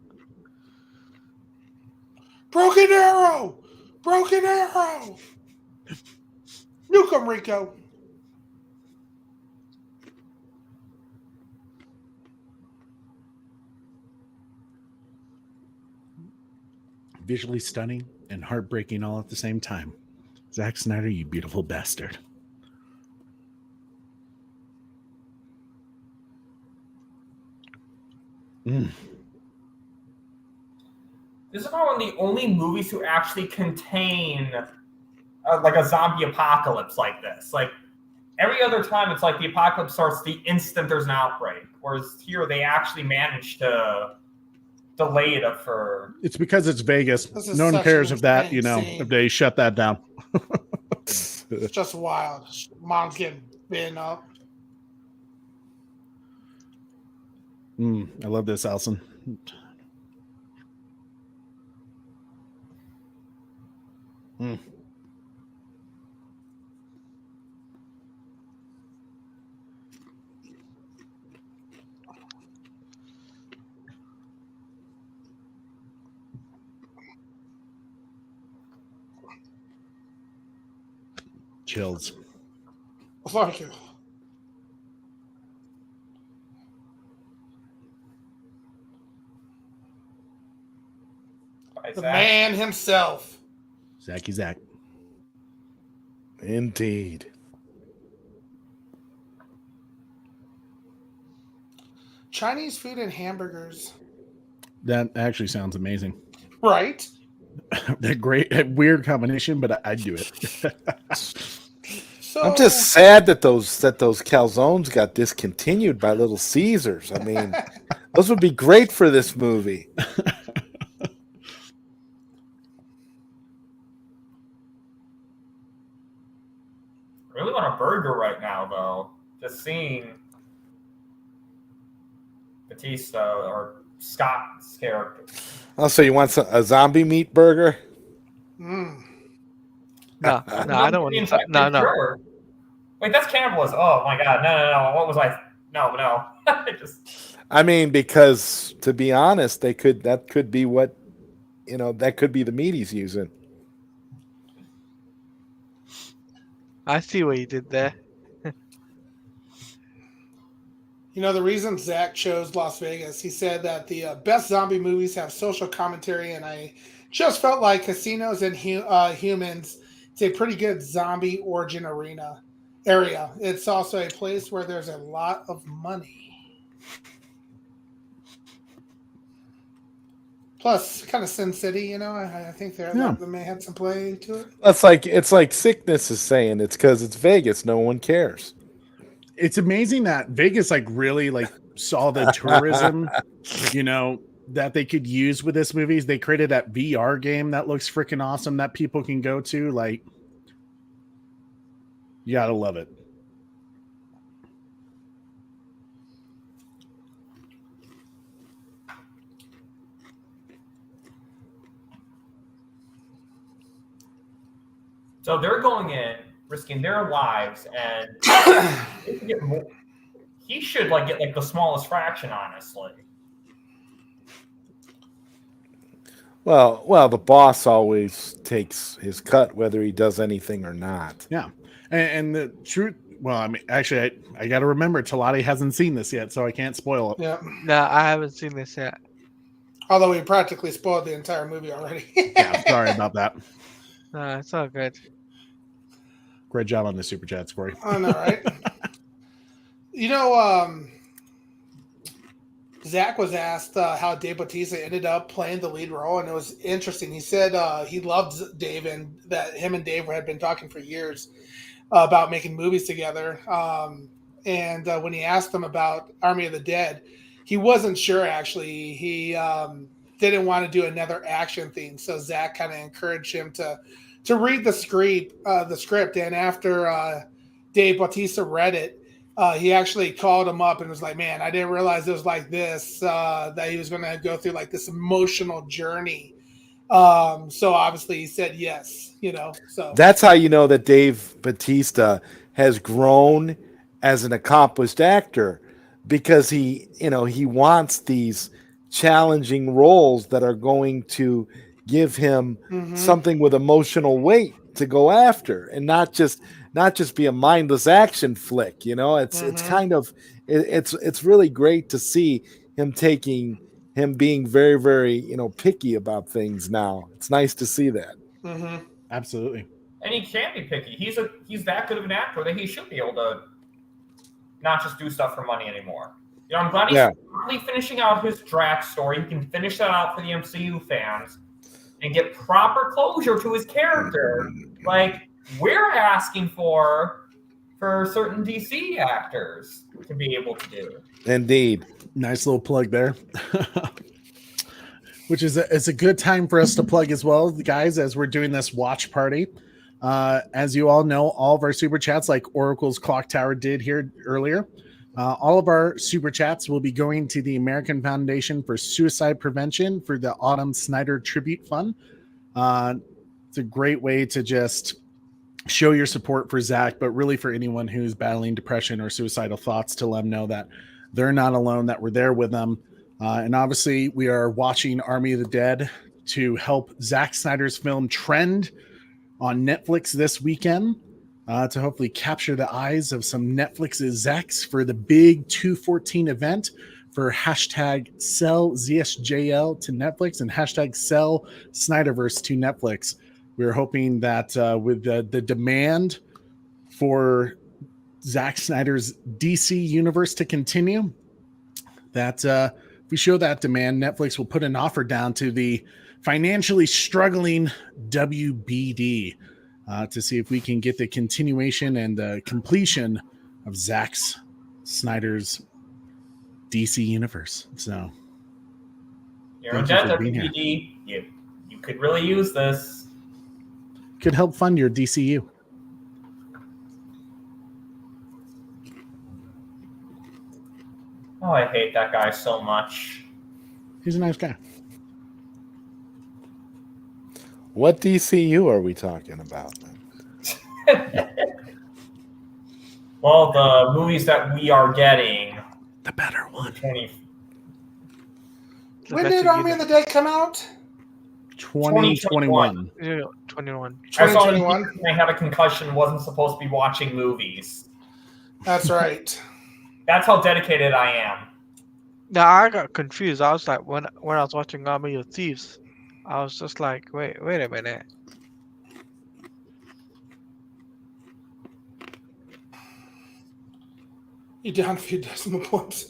Broken Arrow! Broken Arrow! Nuke 'em, Rico. Visually stunning and heartbreaking all at the same time. Zack Snyder, you beautiful bastard. This is probably one of the only movies to actually contain like a zombie apocalypse like this. Like every other time, it's like the apocalypse starts the instant there's an outbreak. Whereas here, they actually managed to delay it for. It's because it's Vegas. No one cares if that, if they shut that down. It's just wild. Mom's getting bitten up. I love this, Allison. Chills. Thank you. The man himself. Zacky Zack. Indeed. Chinese food and hamburgers. That actually sounds amazing. Right? A weird combination, but I'd do it. So, I'm just sad that those calzones got discontinued by Little Caesars. I mean, those would be great for this movie. I really want a burger right now, though. Just seeing Batista or Scott's character. Oh, so you want a zombie meat burger? No, I don't want. No. Wait, that's cannibalism. Oh my god, no. What was I No. I mean, because to be honest, that could be what, that could be the meat he's using. I see what you did there. The reason Zach chose Las Vegas, he said that the best zombie movies have social commentary, and I just felt like Casinos and Humans, it's a pretty good zombie origin area. It's also a place where there's a lot of money. Plus, kind of Sin City, I think they may have some play to it. It's like Sickness is saying it's because it's Vegas. No one cares. It's amazing that Vegas really saw the tourism, that they could use with this movie. They created that VR game that looks freaking awesome that people can go to. Like, you gotta love it. So they're going in, risking their lives, and he should get the smallest fraction, honestly. Well, the boss always takes his cut, whether he does anything or not. Yeah, and the truth. Well, I mean, actually, I got to remember, Talati hasn't seen this yet, so I can't spoil it. Yeah. No, I haven't seen this yet. Although we practically spoiled the entire movie already. Yeah, sorry about that. No, it's all good. Great job on the super chats, Corey. I know, right? Zach was asked how Dave Bautista ended up playing the lead role, and it was interesting. He said he loved Dave, and that him and Dave had been talking for years about making movies together. And when he asked him about Army of the Dead, he wasn't sure, actually. He didn't want to do another action theme, so Zach kind of encouraged him to read the script. And after Dave Bautista read it, he actually called him up and was like, man, I didn't realize it was like this, that he was going to go through this emotional journey. So obviously he said yes, so that's how you know that Dave Bautista has grown as an accomplished actor, because he wants these challenging roles that are going to give him something with emotional weight to go after, and not just be a mindless action flick. It's kind of it's really great to see him being very, very picky about things now. It's nice to see that. Absolutely. And he can be picky. He's that good of an actor that he should be able to not just do stuff for money anymore. I'm glad he's finally finishing out his Drax story. He can finish that out for the MCU fans and get proper closure to his character, like we're asking for certain DC actors to be able to do. Indeed. Nice little plug there. Which is it's a good time for us to plug as well, guys, as we're doing this watch party. As you all know, all of our super chats, like Oracle's Clock Tower did here earlier, all of our super chats will be going to the American Foundation for Suicide Prevention for the Autumn Snyder Tribute Fund. It's a great way to just show your support for Zach, but really for anyone who's battling depression or suicidal thoughts, to let them know that they're not alone, that we're there with them. And obviously, we are watching Army of the Dead to help Zack Snyder's film trend on Netflix this weekend, to hopefully capture the eyes of some Netflix's Zacks for the big 2/14 event for hashtag sell ZSJL to Netflix and hashtag sell Snyderverse to Netflix. We're hoping that with the demand for Zack Snyder's DC universe to continue, that if we show that demand, Netflix will put an offer down to the financially struggling WBD to see if we can get the continuation and the completion of Zack Snyder's DC universe. So, you're in debt, WBD. You could really use this. Could help fund your DCU. Oh, I hate that guy so much. He's a nice guy. What DCU are we talking about? Well, the movies that we are getting 20, When did Army of the Dead come out? 2021. 21. I saw in 2021. theaters when I had a concussion, wasn't supposed to be watching movies. That's right. That's how dedicated I am. Now I got confused. I was like, when I was watching Army of Thieves, I was just like, wait a minute. You down a few decimal points.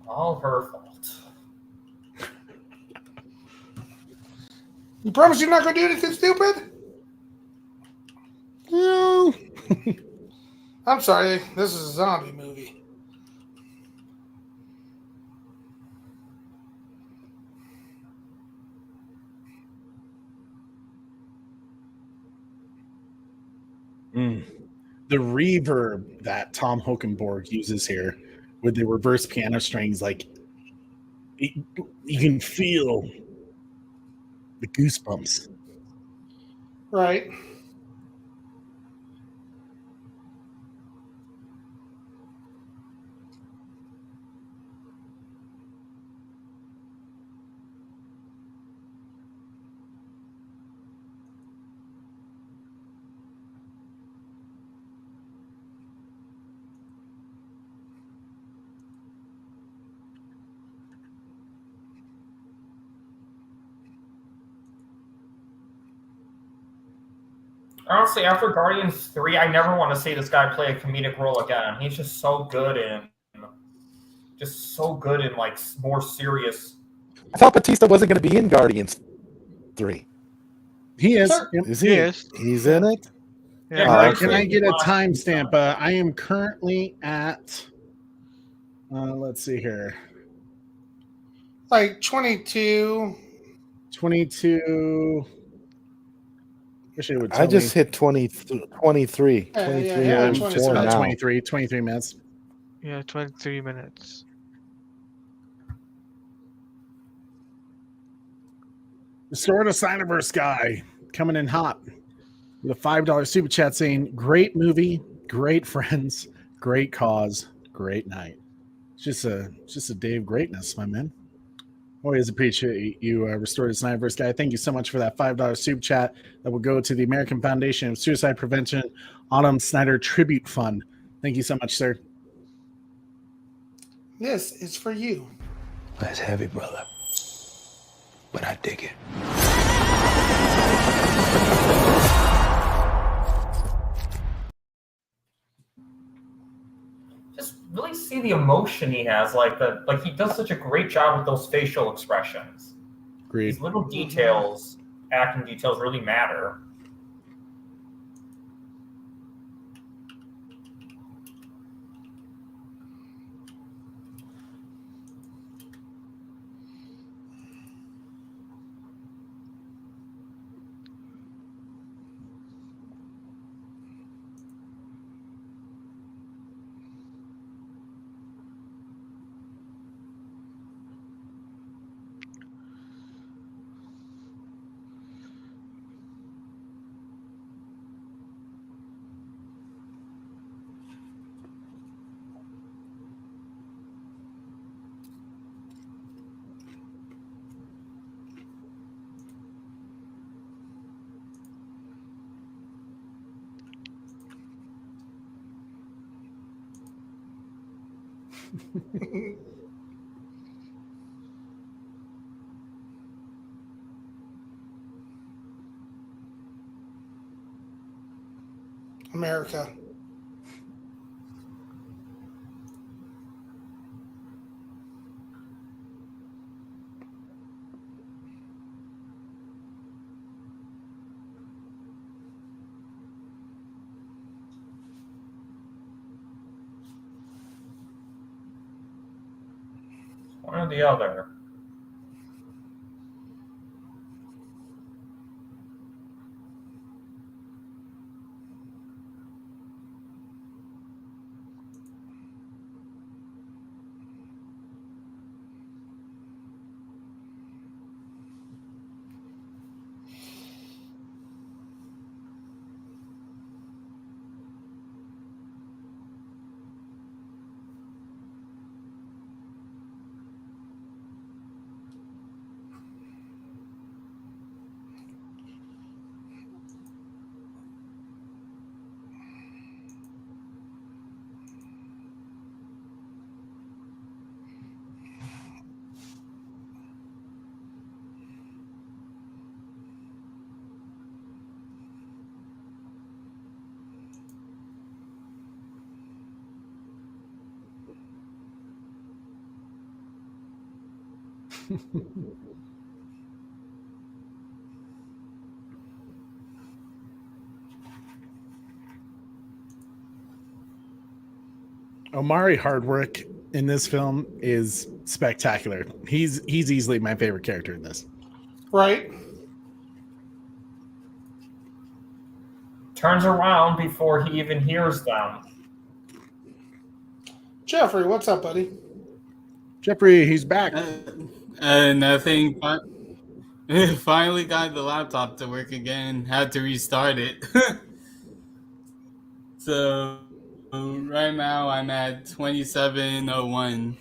All her fault. You promise you're not going to do anything stupid? No. I'm sorry. This is a zombie movie. The reverb that Tom Hokenborg uses here with the reverse piano strings, like you can feel the goosebumps. Right. Honestly, after Guardians 3, I never want to see this guy play a comedic role again. He's just so good in like more serious. I thought Batista wasn't going to be in Guardians 3. He is. Sure. Yep. Is he? Yes. He's in it? Yeah, Oh, Guardians Can 3 I get a was- timestamp? I am currently at, let's see here, Like 22. 22. Wish it would I tell just me. hit 23. Yeah, 23 yeah, I'm hours 20, just more about now. 23 minutes. Yeah, 23 minutes. The Sword of Snyderverse guy coming in hot with a $5 super chat saying, great movie, great friends, great cause, great night. It's just a day of greatness, my man. Always appreciate you, Restored Snyderverse guy. Thank you so much for that $5 super chat that will go to the American Foundation of Suicide Prevention Autumn Snyder Tribute Fund. Thank you so much, sir. This is for you. That's heavy, brother. But I dig it. Just really see the emotion he has. Like he does such a great job with those facial expressions. Agreed. These little details, acting details, really matter. America. One or the other. Omari Hardwick in this film is spectacular. He's easily my favorite character in this. Right. Turns around before he even hears them. Jeffrey, what's up, buddy? Jeffrey, he's back. Nothing. Finally got the laptop to work again. Had to restart it. So right now I'm at 2701.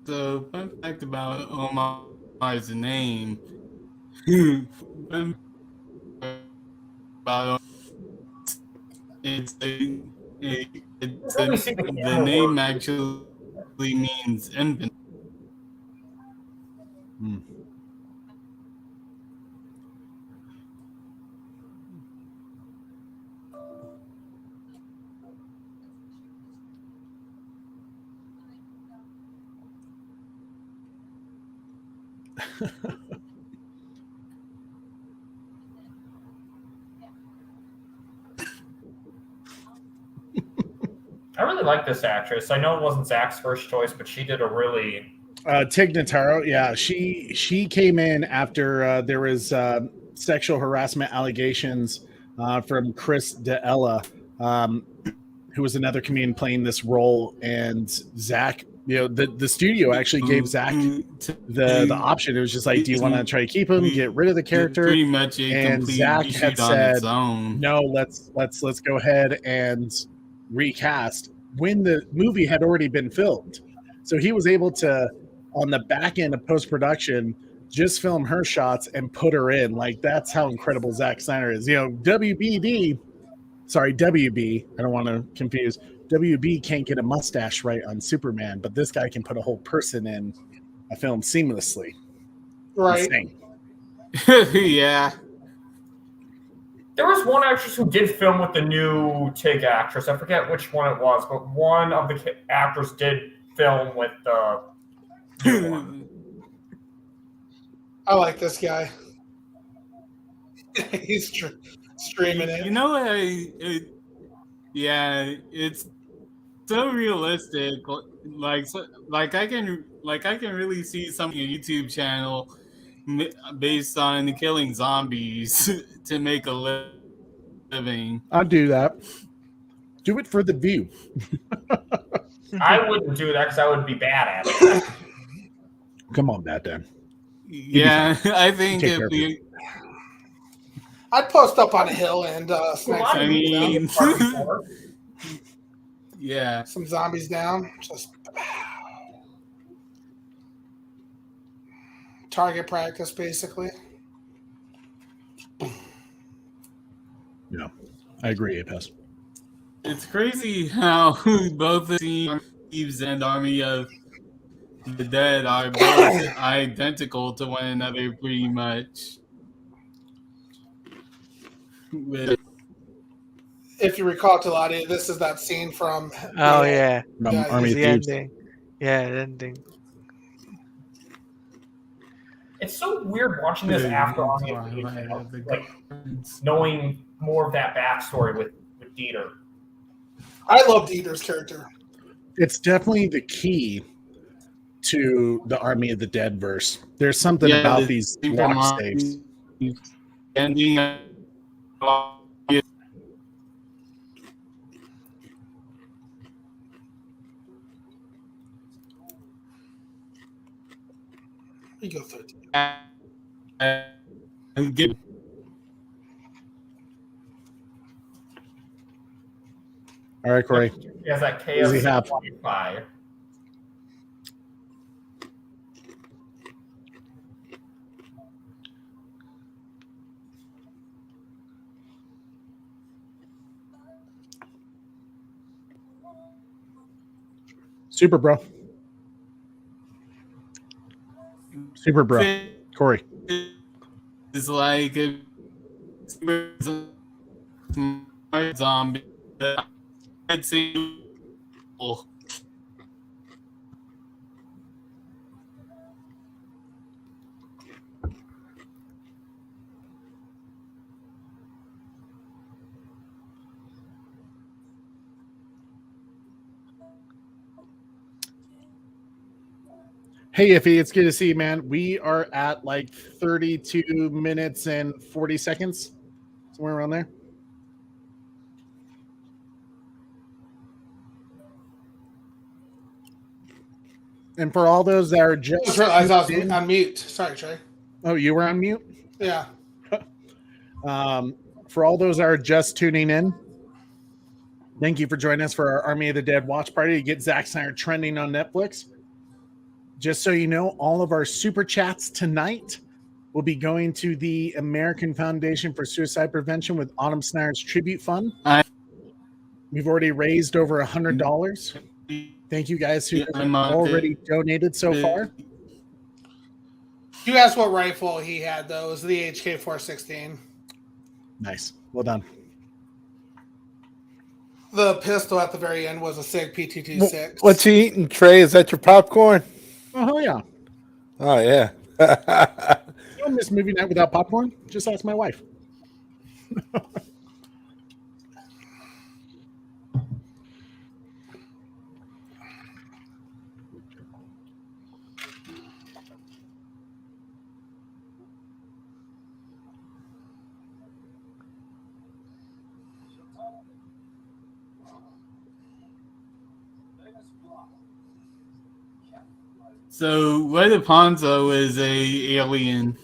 So fun fact about Omar's name. Fun fact about it's a, it's Let me a, see the the camera name work. actually means infant. I really like this actress. I know it wasn't Zach's first choice, but she did a really Tig Notaro, yeah, she came in after there was sexual harassment allegations from Chris D'Ella, who was another comedian playing this role, and Zach, the studio actually gave Zach the option. It was just like, do you want to try to keep him, get rid of the character? Pretty much a And complete Zach reshoot had on said, its own. no, let's go ahead and recast when the movie had already been filmed. So he was able to, on the back end of post-production, just film her shots and put her in. Like, that's how incredible Zack Snyder is. WB, I don't want to confuse. WB can't get a mustache right on Superman, but this guy can put a whole person in a film seamlessly. Right. Insane. Yeah. There was one actress who did film with the new Tig actress. I forget which one it was, but one of the actors did film with the new one. I like this guy. He's streaming it. You know what? Yeah, it's so realistic. Like I can really see something on a YouTube channel based on killing zombies to make a living. I'll do that. Do it for the view. I wouldn't do that because I would be bad at it. Come on, Batman. Yeah, I think Take if care of we, I'd post up on a hill and snipe Well, some, I mean, yeah. some zombies down. Just target practice, basically. I agree, Apes. It's crazy how both the Sea Thieves and Army of the Dead are both identical to one another, pretty much. With If you recall, Talati, this is that scene from. Oh yeah, Army it's of the Thieves. ending. Yeah, the ending. It's so weird watching this after Army of Thieves, you know, like knowing more of that backstory with Dieter. I love Dieter's character. It's definitely the key to the Army of the Dead verse. There's something about these lock saves. Ending. You go 13. All right, Corey. He has that What does he have? KS-25. Super bro. Super bro. Corey. It's like a zombie. I'd say. Hey, Iffy, it's good to see you, man. We are at like 32 minutes and 40 seconds, somewhere around there. And for all those that are just... I just realized I was on mute. Sorry, Trey. Oh, you were on mute? Yeah. For all those that are just tuning in, thank you for joining us for our Army of the Dead watch party to get Zack Snyder trending on Netflix. Just so you know, all of our super chats tonight will be going to the American Foundation for Suicide Prevention with Autumn Snyder's Tribute Fund. We've already raised over $100. Thank you guys who have already donated so far. You asked what rifle he had, though. It was the HK-416. Nice. Well done. The pistol at the very end was a SIG PT-26. What you eating, Trey? Is that your popcorn? Oh, yeah. Oh, yeah. You don't miss movie night without popcorn? Just ask my wife. So, what if Hanzo is a alien?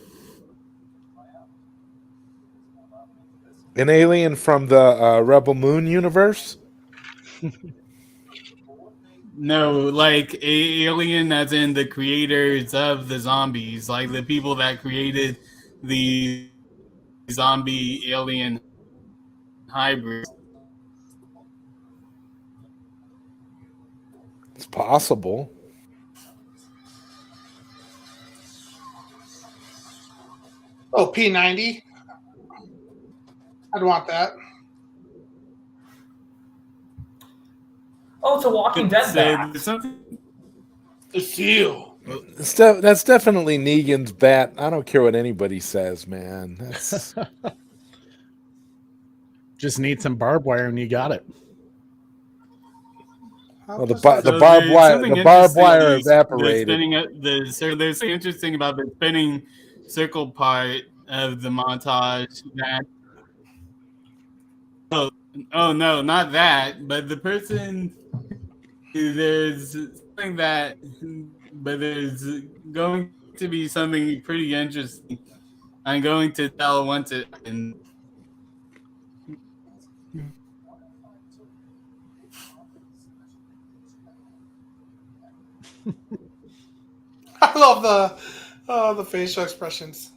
An alien from the Rebel Moon universe? No, like a alien as in the creators of the zombies, like the people that created the zombie alien hybrid. It's possible. Oh, P90? I'd want that. Oh, it's a Walking Dead bat. The seal. That's definitely Negan's bat. I don't care what anybody says, man. That's... Just need some barbed wire and you got it. Well, the barbed wire evaporated. There's something interesting about the spinning circle part of the montage. That oh no, not that, but the person. There's something that, but there's going to be something pretty interesting. I'm going to tell once it. And I love the facial expressions.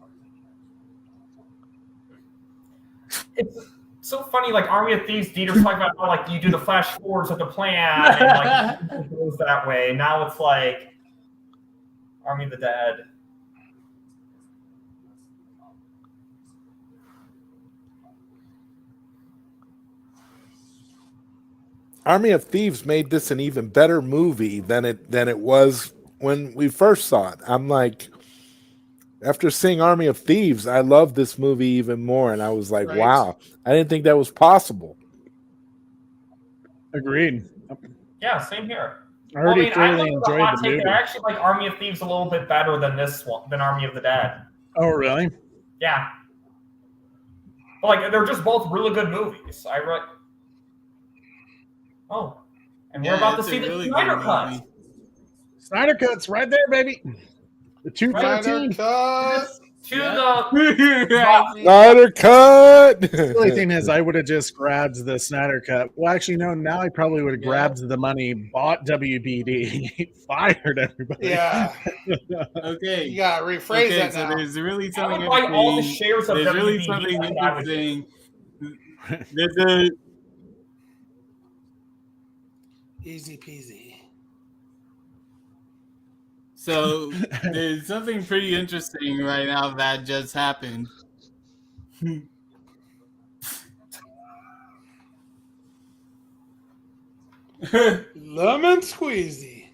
so funny, like Army of Thieves, Dieter's talking about how like you do the flash forwards of the plan and like it goes that way. Now it's like Army of the Dead. Army of Thieves made this an even better movie than it was when we first saw it. I'm like, after seeing Army of Thieves, I love this movie even more, and I was like, Right. wow, I didn't think that was possible. Agreed. Yeah, same here. I already I thoroughly love enjoyed hot the take. movie. I actually like Army of Thieves a little bit better than this one, than Army of the Dead. Oh, really? Yeah. But like they're just both really good movies. Oh. And we're about to it's a see the really Snyder good Cut. movie. Snyder Cut's right there, baby. The 213. Cut. To Right. Snyder Cut! The only thing is, I would have just grabbed the Snyder Cut. Well, actually, no. Now I probably would have grabbed the money, bought WBD, fired everybody. Yeah. Okay. You gotta rephrase Okay, that so now. there's really I something would buy all the interesting. shares of There's really WBD, something that's what I would do. interesting. There's a Easy peasy. So there's something pretty interesting right now that just happened. Lemon squeezy.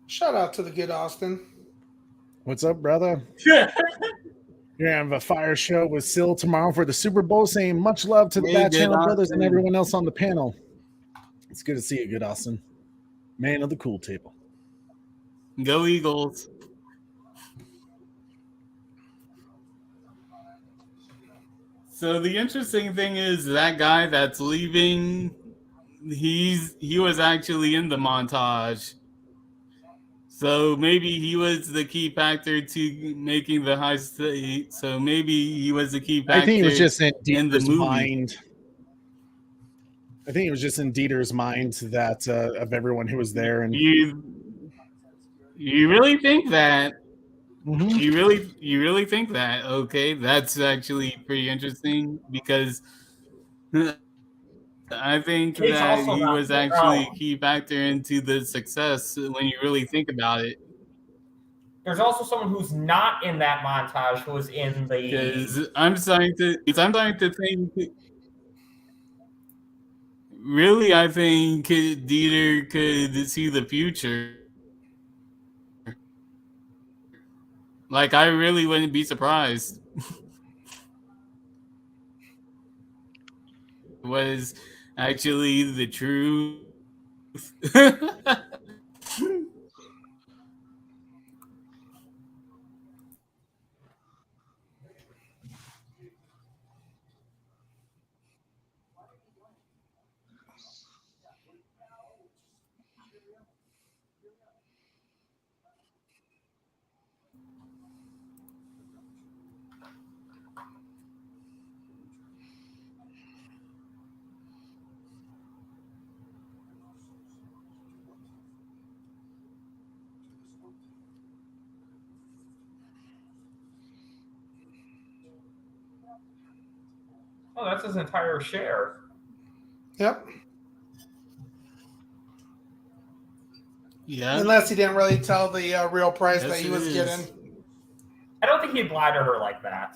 Shout out to the good Austin. What's up, brother? You're gonna have a fire show with Syl tomorrow for the Super Bowl, saying much love to the Hey, Bad good Channel brothers and Austin. everyone else on the panel. It's good to see you, good Austin. Man of the cool table. Go Eagles. So the interesting thing is that guy that's leaving, he was actually in the montage. So maybe he was the key factor to making the high state. So maybe he was the key factor. I think it was just in in the Dieter's movie. mind. I think it was just in Dieter's mind that of everyone who was there, and You really think that? Mhm. You really think that? Okay, that's actually pretty interesting because I think He's that also he not was there. actually a key factor into the success when you really think about it. There's also someone who's not in that montage who was in the. Because I'm starting to think. Really, I think Dieter could see the future. Like, I really wouldn't be surprised. Was actually the truth. Oh, that's his entire share. Yep. Yeah. Unless he didn't really tell the real price Yes, that he it was is. getting. I don't think he'd lie to her like that.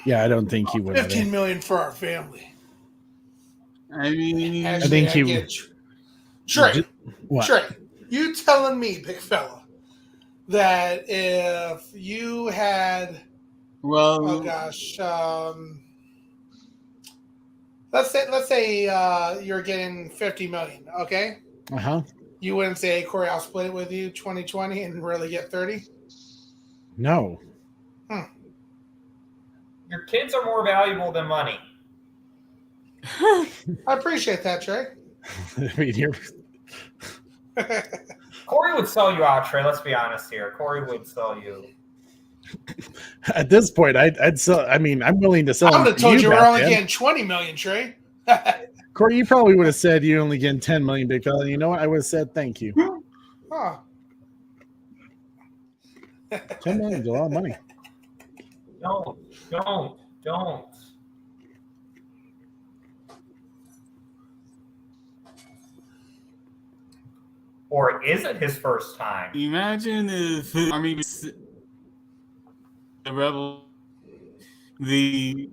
yeah, I don't think he would. 15 million for our family. I mean, Actually, think he- get Trey, What? Trey, you telling me, big fella, that if you had, well, oh gosh, let's say you're getting 50 million, okay? Uh-huh. You wouldn't say, hey, Corey, I'll split it with you 20-20 and really get 30? No. Your kids are more valuable than money. I appreciate that, Trey. I mean, you're Corey would sell you out, Trey. Let's be honest here. Corey would sell you. at this point, I'd sell. I mean, I'm willing to sell. I would have to told you we're only Batman. getting 20 million, Trey. Corey, you probably would have said you only getting 10 million, big fella. You know what? I would have said thank you. Huh. $10 million is a lot of money. Don't. Or is it his first time? Imagine if Army the rebel the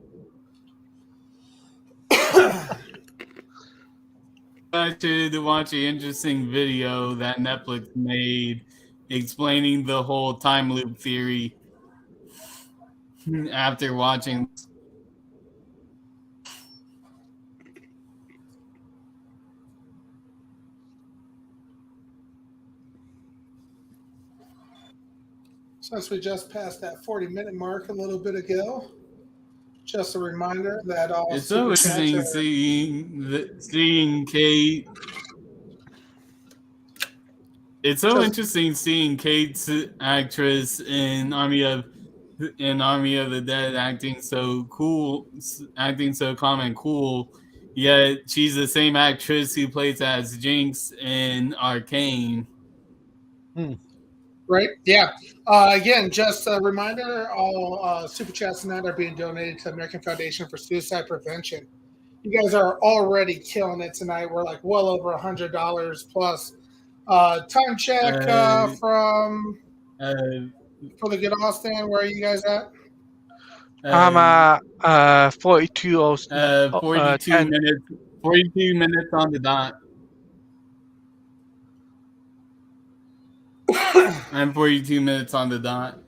I should watch an interesting video that Netflix made explaining the whole time loop theory after watching. Since we just passed that 40-minute mark a little bit ago, just a reminder that all It's so interesting seeing Kate. It's so interesting seeing Kate's actress in Army of the Dead acting so cool, acting so calm and cool. Yet she's the same actress who plays as Jinx in Arcane. Right? Yeah. Again, just a reminder, all super chats tonight are being donated to the American Foundation for Suicide Prevention. You guys are already killing it tonight. We're like well over $100 plus. Time check from for the Good Austin. Where are you guys at? I'm at 42 42 minutes. 42 minutes on the dot. I'm 42 minutes on the dot.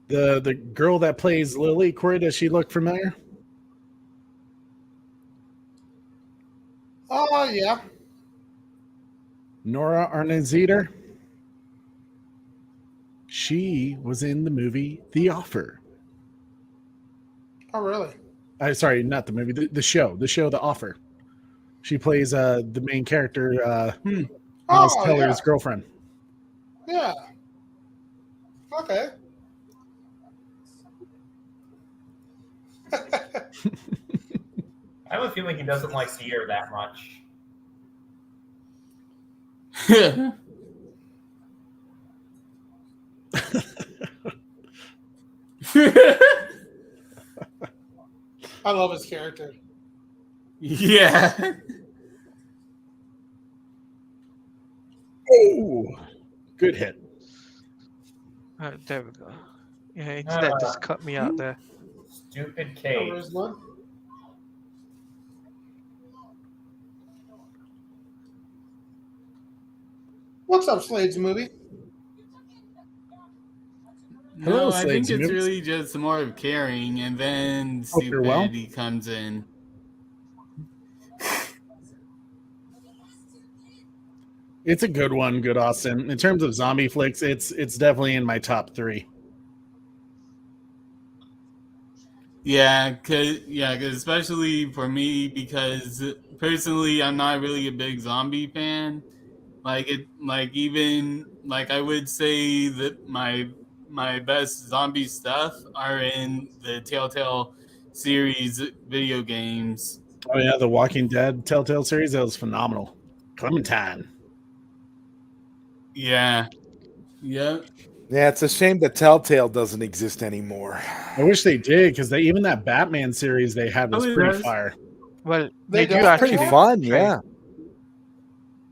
The girl that plays Lily, Corey, does she look familiar? Oh, yeah. Nora Arnazeder. She was in the movie The Offer. Oh, really? Sorry, not the movie, the show. The show The Offer. She plays the main character, Miles Teller's girlfriend. Yeah. Okay. I have a feeling he doesn't like Sierra that much. I love his character. Yeah. Oh, good hit. There we go. Yeah, internet just cut me out there. Stupid Kate. There's one. What's up, Slade's movie? No, I think Slade's it's movies. really just more of caring, and then Hope you're well. stupidity comes in. It's a good one, Good Austin. In terms of zombie flicks, it's definitely in my top 3. Yeah, cause especially for me, because personally, I'm not really a big zombie fan. I would say that my best zombie stuff are in the Telltale series video games. Oh yeah, the Walking Dead Telltale series, that was phenomenal. Clementine. Yeah. Yep. Yeah, it's a shame that Telltale doesn't exist anymore. I wish they did, because even that Batman series they had was Oh, it pretty does. fire. Well, They they do don't- actually. Pretty fun, Right. yeah.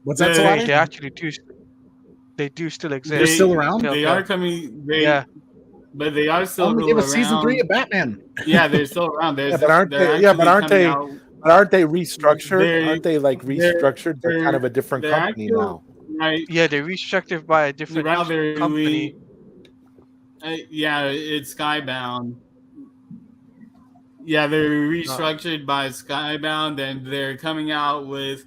What's that, They- Salati? They actually do. They do still exist. They're still around? They are coming. Yeah. But they are still I'm gonna give us season around. 3 of Batman. Yeah, they're still around. Yeah, but aren't they? Yeah, but aren't they? But aren't they restructured? They're- Aren't they like restructured? They're kind of a different they're company actual- now. Right. Yeah, they're restructured by a different Rather, company. yeah, it's Skybound. Yeah, they're restructured by Skybound, and they're coming out with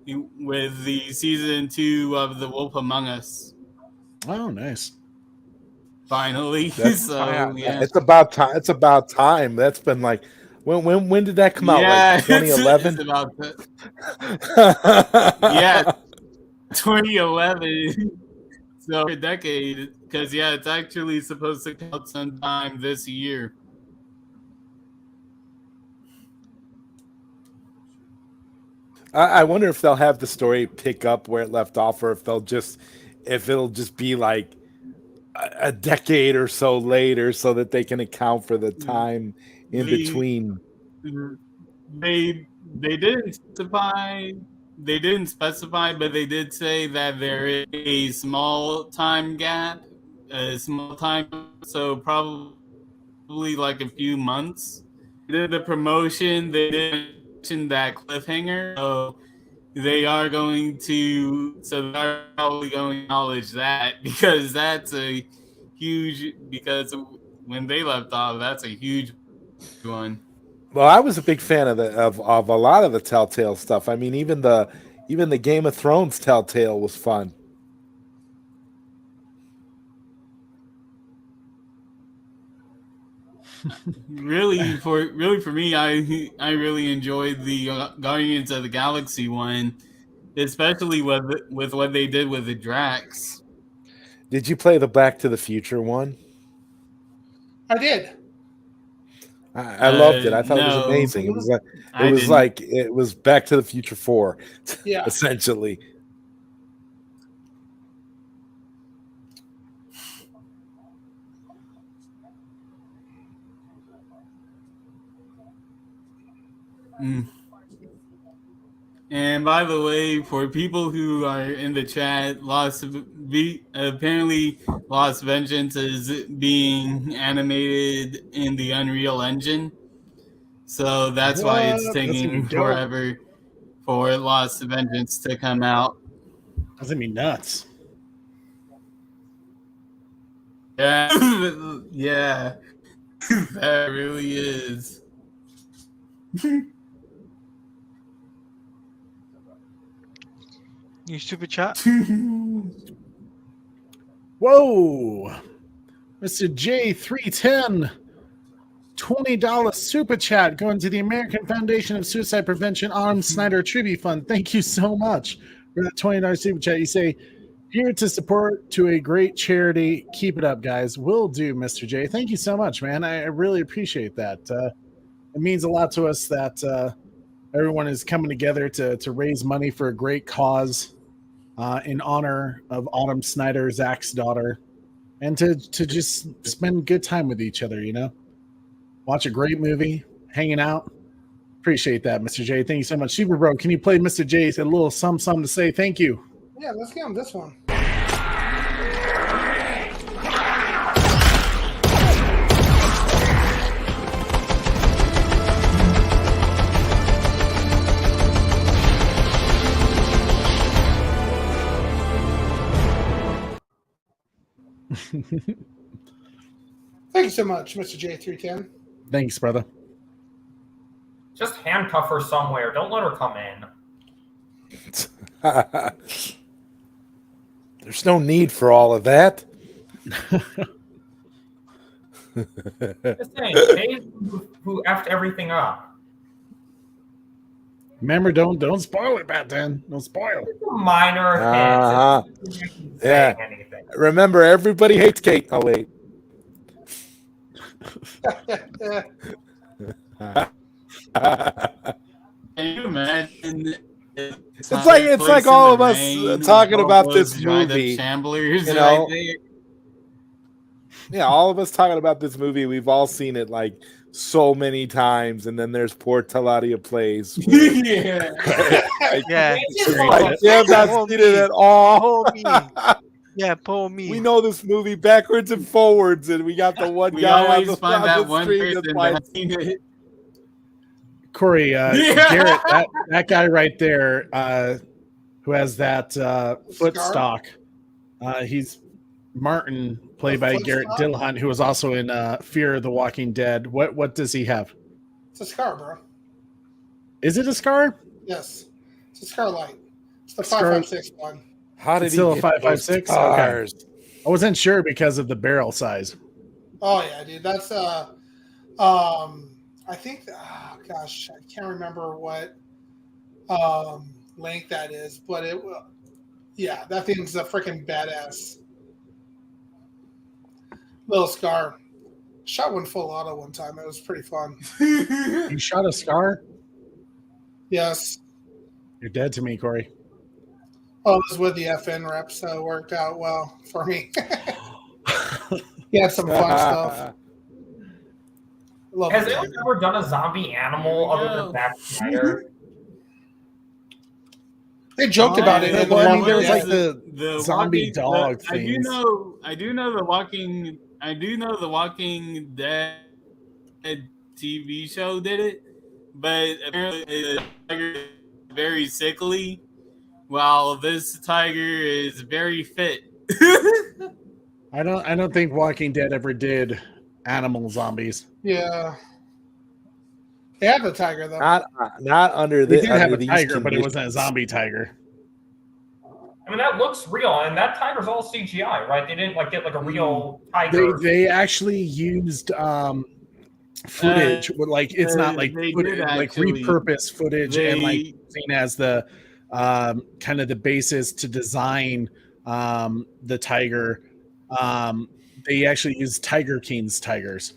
the season 2 of The Wolf Among Us. Oh, nice. Finally, That's- so yeah, It's about time. It's about time. That's been like when did that come out? yeah, Like 2011. It's about yeah, 2011. So a decade, because yeah, it's actually supposed to come out sometime this year. I wonder if they'll have the story pick up where it left off, or if it'll just be like a decade or so later, so that they can account for the time in between. They didn't specify. They didn't specify, but they did say that there is a small time gap, so probably like a few months. They did the promotion. They did mention that cliffhanger, so they are probably going to acknowledge that, because that's a huge. Because when they left off, that's a huge one. Well, I was a big fan of of a lot of the Telltale stuff. I mean, even the Game of Thrones Telltale was fun. Really for me, I really enjoyed the Guardians of the Galaxy one, especially with what they did with the Drax. Did you play the Back to the Future one? I did. I loved it. I thought it was no. amazing. It was like I didn't. it was Back to the Future 4, Yeah. essentially. And by the way, for people who are in the chat, apparently Lost Vengeance is being animated in the Unreal Engine. So that's why it's What? That's gonna taking be dope. forever for Lost Vengeance to come out. That's gonna be nuts. Yeah, yeah, that really is. New super chat. Whoa, Mr. J310, $20 super chat going to the American Foundation of Suicide Prevention Arm Snyder Tribute Fund. Thank you so much for that $20 super chat. You say, here to support to a great charity. Keep it up, guys. Will do, Mr. J. Thank you so much, man. I really appreciate that. It means a lot to us that everyone is coming together to raise money for a great cause in honor of Autumn Snyder, Zack's daughter, and to just spend good time with each other, you know? Watch a great movie, hanging out. Appreciate that, Mr. J. Thank you so much. Super Bro, can you play Mr. J's a little something to say thank you? Yeah, let's get on this one. Thank you so much, Mr. J310. Thanks, brother. Just handcuff her somewhere. Don't let her come in. There's no need for all of that. Just saying, Dave, who effed everything up. Remember, don't spoil it, Batman. Don't spoil. It's a minor Uh-huh. hint. It's not Yeah. saying anything. Remember, everybody hates Kate. Oh wait. Can you imagine? It's like all of us talking about this movie. Shamblers, You know? right there. Yeah, all of us talking about this movie. We've all seen it like so many times, and then there's poor Taladia Plays. Yeah. Yeah. I have not Poor seen it me. at all. Poor me. Yeah, poor me. We know this movie backwards and forwards, and we got the one We guy on always the, find on that the one stream person that finds. behind it. Corey, Yeah. Garrett, that guy right there, who has that foot Scar? stock. He's Martin, played by foot Garrett stock? Dillahunt, who was also in Fear of the Walking Dead. What does he have? It's a scar, bro. Is it a scar? Yes. It's a scar light. It's the Scar- 556 one. How did It's he still a get 556? those Okay. scars? I wasn't sure because of the barrel size. Oh yeah, dude. That's I think gosh, I can't remember what length that is, but yeah, that thing's a freaking badass. Little scar. Shot one full auto one time. It was pretty fun. You shot a scar? Yes. You're dead to me, Corey. Oh, it was with the FN rep, so it worked out well for me. He had some fun stuff. Love Has it. anyone ever done a zombie animal other than Zack Snyder? They joked about it in the well, I one. mean, there was Yeah. like the zombie dog I do things. know the Walking Dead TV show did it, but apparently the tiger is very sickly, while this tiger is very fit. I don't think Walking Dead ever did animal zombies. Yeah. They had the tiger though. Not under They the did have under a these tiger, but it conditions. wasn't a zombie tiger. I mean, that looks real, and that tiger's all CGI, right? They didn't get a real tiger. They actually used footage, like it's not like they footage, did like actually. repurposed footage and like They- seen as the kind of the basis to design the tiger. They actually used Tiger King's tigers.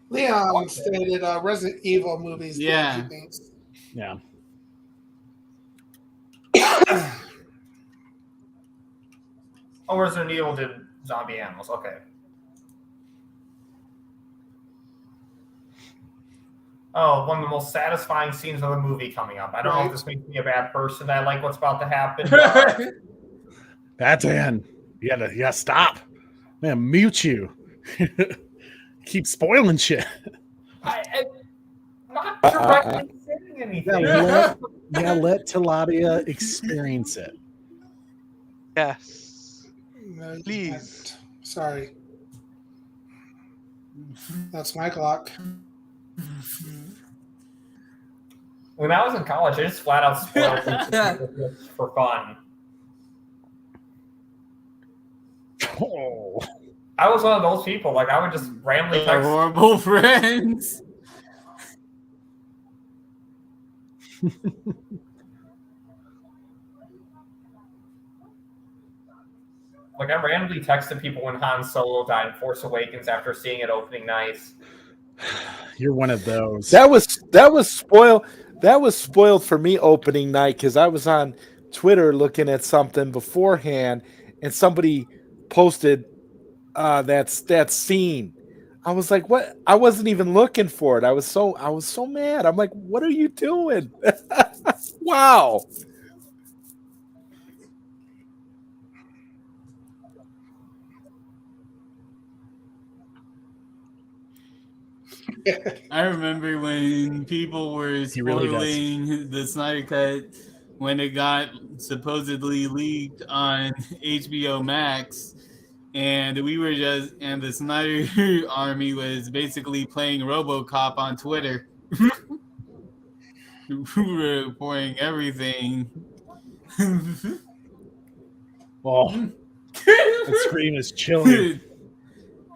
Leon stated Resident Evil movies. did Yeah. a few things. Yeah. Oh, Resident Evil did zombie animals. Okay. Oh, one of the most satisfying scenes of the movie coming up. I don't know if this makes me a bad person. I like what's about to happen. That's in. You gotta stop. Man, mute you. Keep spoiling shit. I'm not directly saying anything. Let Taladia experience it. Yes. No, you Please. can't. Sorry. That's my clock. When I was in college, I just flat out spoiled things for fun. Oh. I was one of those people. Like, I would just randomly They're text. horrible friends. Like, I randomly texted people when Han Solo died in Force Awakens after seeing it opening night. You're one of those. That was spoiled. That was spoiled for me opening night because I was on Twitter looking at something beforehand, and somebody posted that scene. I was like, "What?" I wasn't even looking for it. I was so mad. I'm like, "What are you doing?" Wow. I remember when people were He really does. spoiling the Snyder Cut when it got supposedly leaked on HBO Max, and the Snyder Army was basically playing RoboCop on Twitter. We were reporting everything. Well, the screen is chilling.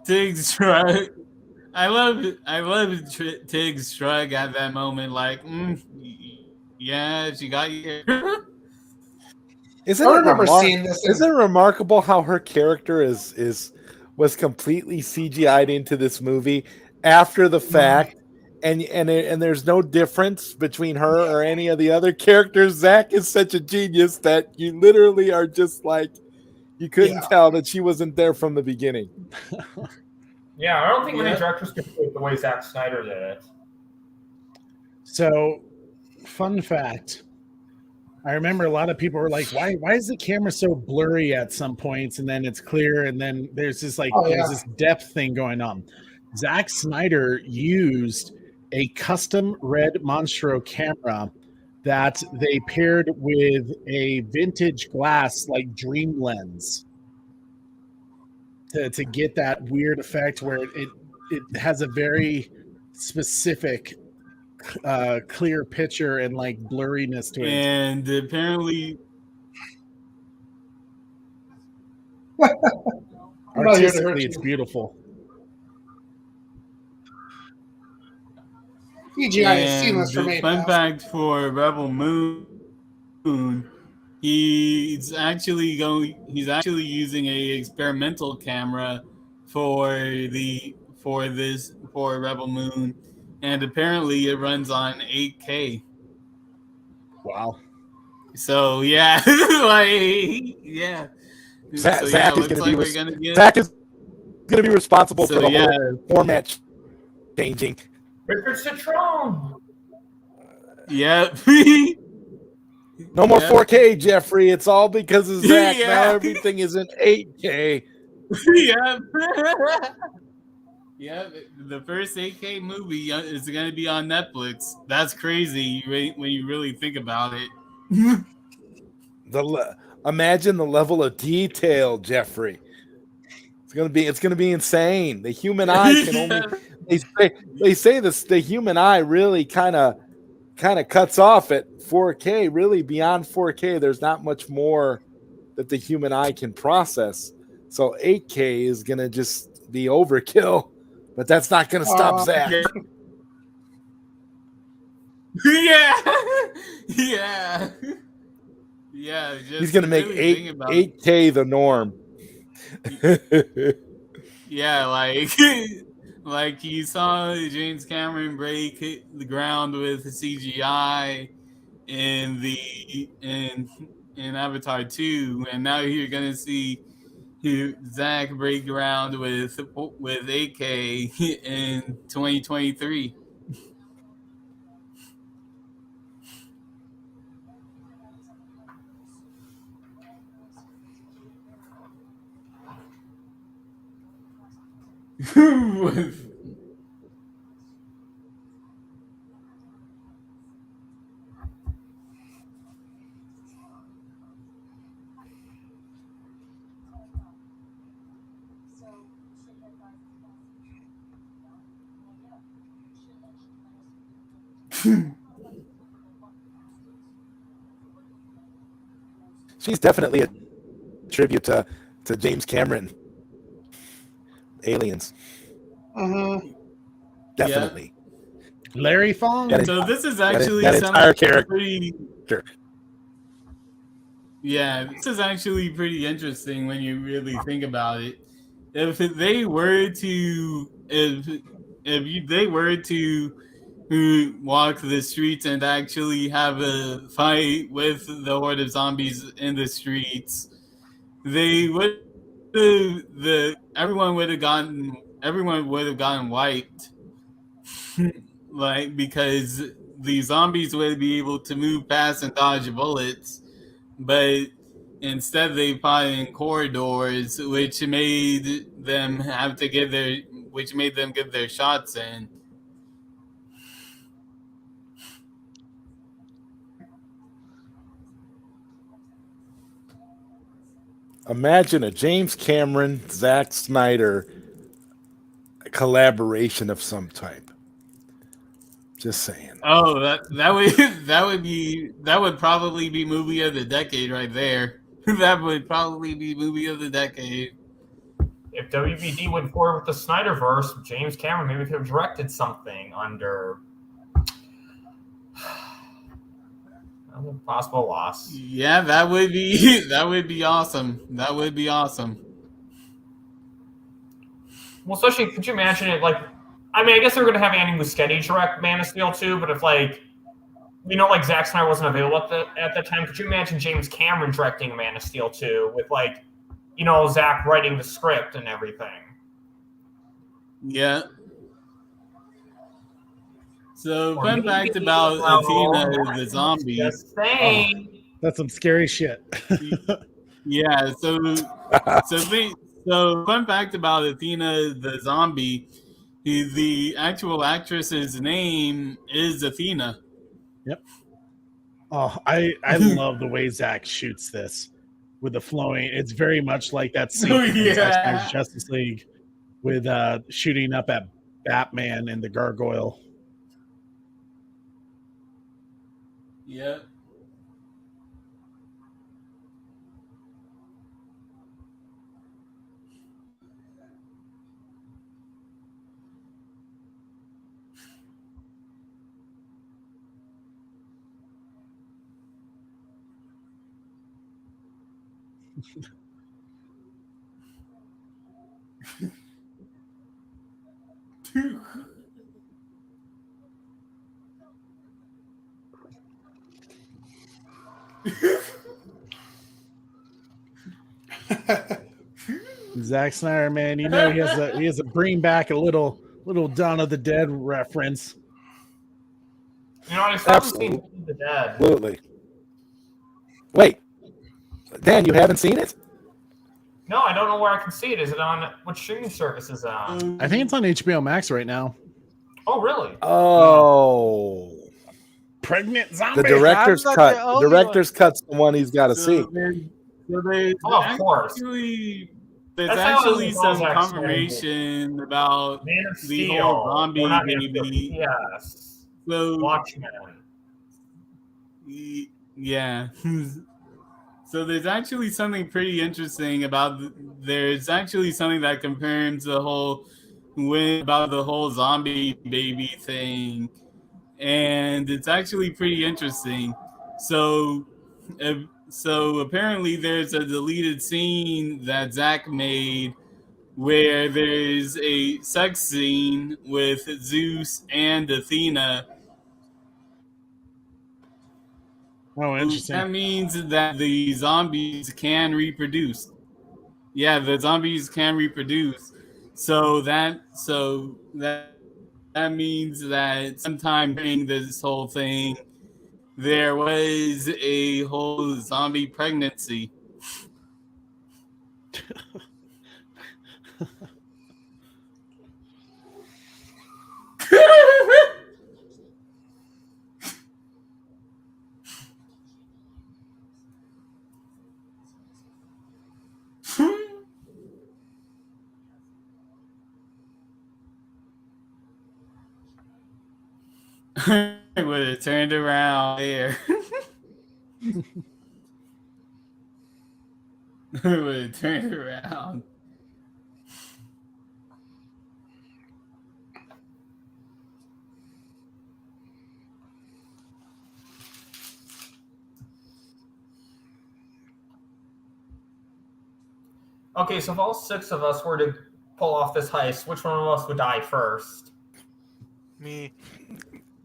Tig's shrug. I love Tig's shrug at that moment. Like, yeah, she got you. Isn't I it remember seeing this in- Isn't it remarkable how her character was completely CGI'd into this movie after the fact, and there's no difference between her or any of the other characters. Zack is such a genius that you literally are just like, you couldn't tell that she wasn't there from the beginning. Yeah, I don't think many Yep. directors can do it the way Zack Snyder did it. So, fun fact. I remember a lot of people were like, why is the camera so blurry at some points and then it's clear and then there's this there's this depth thing going on. Zack Snyder used a custom red Monstro camera that they paired with a vintage glass like Dream Lens to get that weird effect where it has a very specific clear picture and like blurriness to it. And apparently, artistically, it's beautiful. CGI is seamless for the me. fun fact for Rebel Moon, he's actually using a experimental camera for Rebel Moon, and apparently it runs on 8K. Wow. So yeah, like yeah. Zach is going to be responsible for the whole format changing. Richard Citron. Yeah. No more 4K, Jeffrey. It's all because of Zach. Now everything is in 8K. Yeah. Yeah, the first 8K movie is going to be on Netflix. That's crazy when you really think about it. Imagine the level of detail, Jeffrey. It's gonna be insane. The human eye can only they say this. The human eye really kind of cuts off at 4K. Really, beyond 4K, there's not much more that the human eye can process. So 8K is gonna just be overkill. But that's not gonna stop Zach. Yeah. He's gonna make 8K the norm. Yeah, like you saw James Cameron break the ground with CGI in Avatar 2, and now you're gonna see Zach break ground with 8K in 2023. She's definitely a tribute to James Cameron. Aliens. Definitely. Yeah. Larry Fong. So this is actually that entire character. Pretty, yeah, this is actually pretty interesting when you really think about it. If they were to walk the streets and actually have a fight with the horde of zombies in the streets, everyone would have gotten wiped. Like, because the zombies would be able to move past and dodge bullets, but instead they fought in corridors, which made them get their shots in. Imagine a James Cameron, Zack Snyder collaboration of some type. Just saying. Oh, that would probably be movie of the decade right there. That would probably be movie of the decade. If WBD went forward with the Snyderverse, James Cameron maybe could have directed something under a possible loss. Yeah, that would be awesome. That would be awesome. Well, especially, could you imagine it? Like, I mean, I guess they're going to have Andy Muschietti direct Man of Steel too. But if like Zack Snyder wasn't available at that time, could you imagine James Cameron directing Man of Steel 2 with Zack writing the script and everything? Yeah. So, Or fun maybe fact about Athena the zombie. Just saying. That's some scary shit. Yeah. So fun fact about Athena the zombie. The actual actress's name is Athena. Yep. Oh, I love the way Zach shoots this with the flowing. It's very much like that scene Oh, in Zack yeah. Snyder's Justice League with shooting up at Batman and the gargoyle. Yep. Zack Snyder, man, you know he has a bring back a little Dawn of the Dead reference. You know, I still haven't seen the Dead. Absolutely. Wait, Dan, you haven't seen it? No, I don't know where I can see it. Is it on what streaming service is it on? I think it's on HBO Max right now. Oh, really? Oh, Pregnant zombie. the director's I'm not cut. the The only director's cut's the one he's got to see. Of course. There's That's how actually it was some Zack confirmation about Man of the Steel. whole zombie Or not Man of Steel, baby. Yes. So Watchmen. yeah. So there's actually something pretty interesting about. There's actually something that confirms the whole about the whole zombie baby thing, and it's actually pretty interesting. So apparently there's a deleted scene that Zack made where there's a sex scene with Zeus and Athena. Oh, interesting. That means that the zombies can reproduce. Yeah, the zombies can reproduce. So that means that sometime during this whole thing, there was a whole zombie pregnancy. I would have turned around there. I would have turned around. Okay, so if all 6 of us were to pull off this heist, which one of us would die first? Me.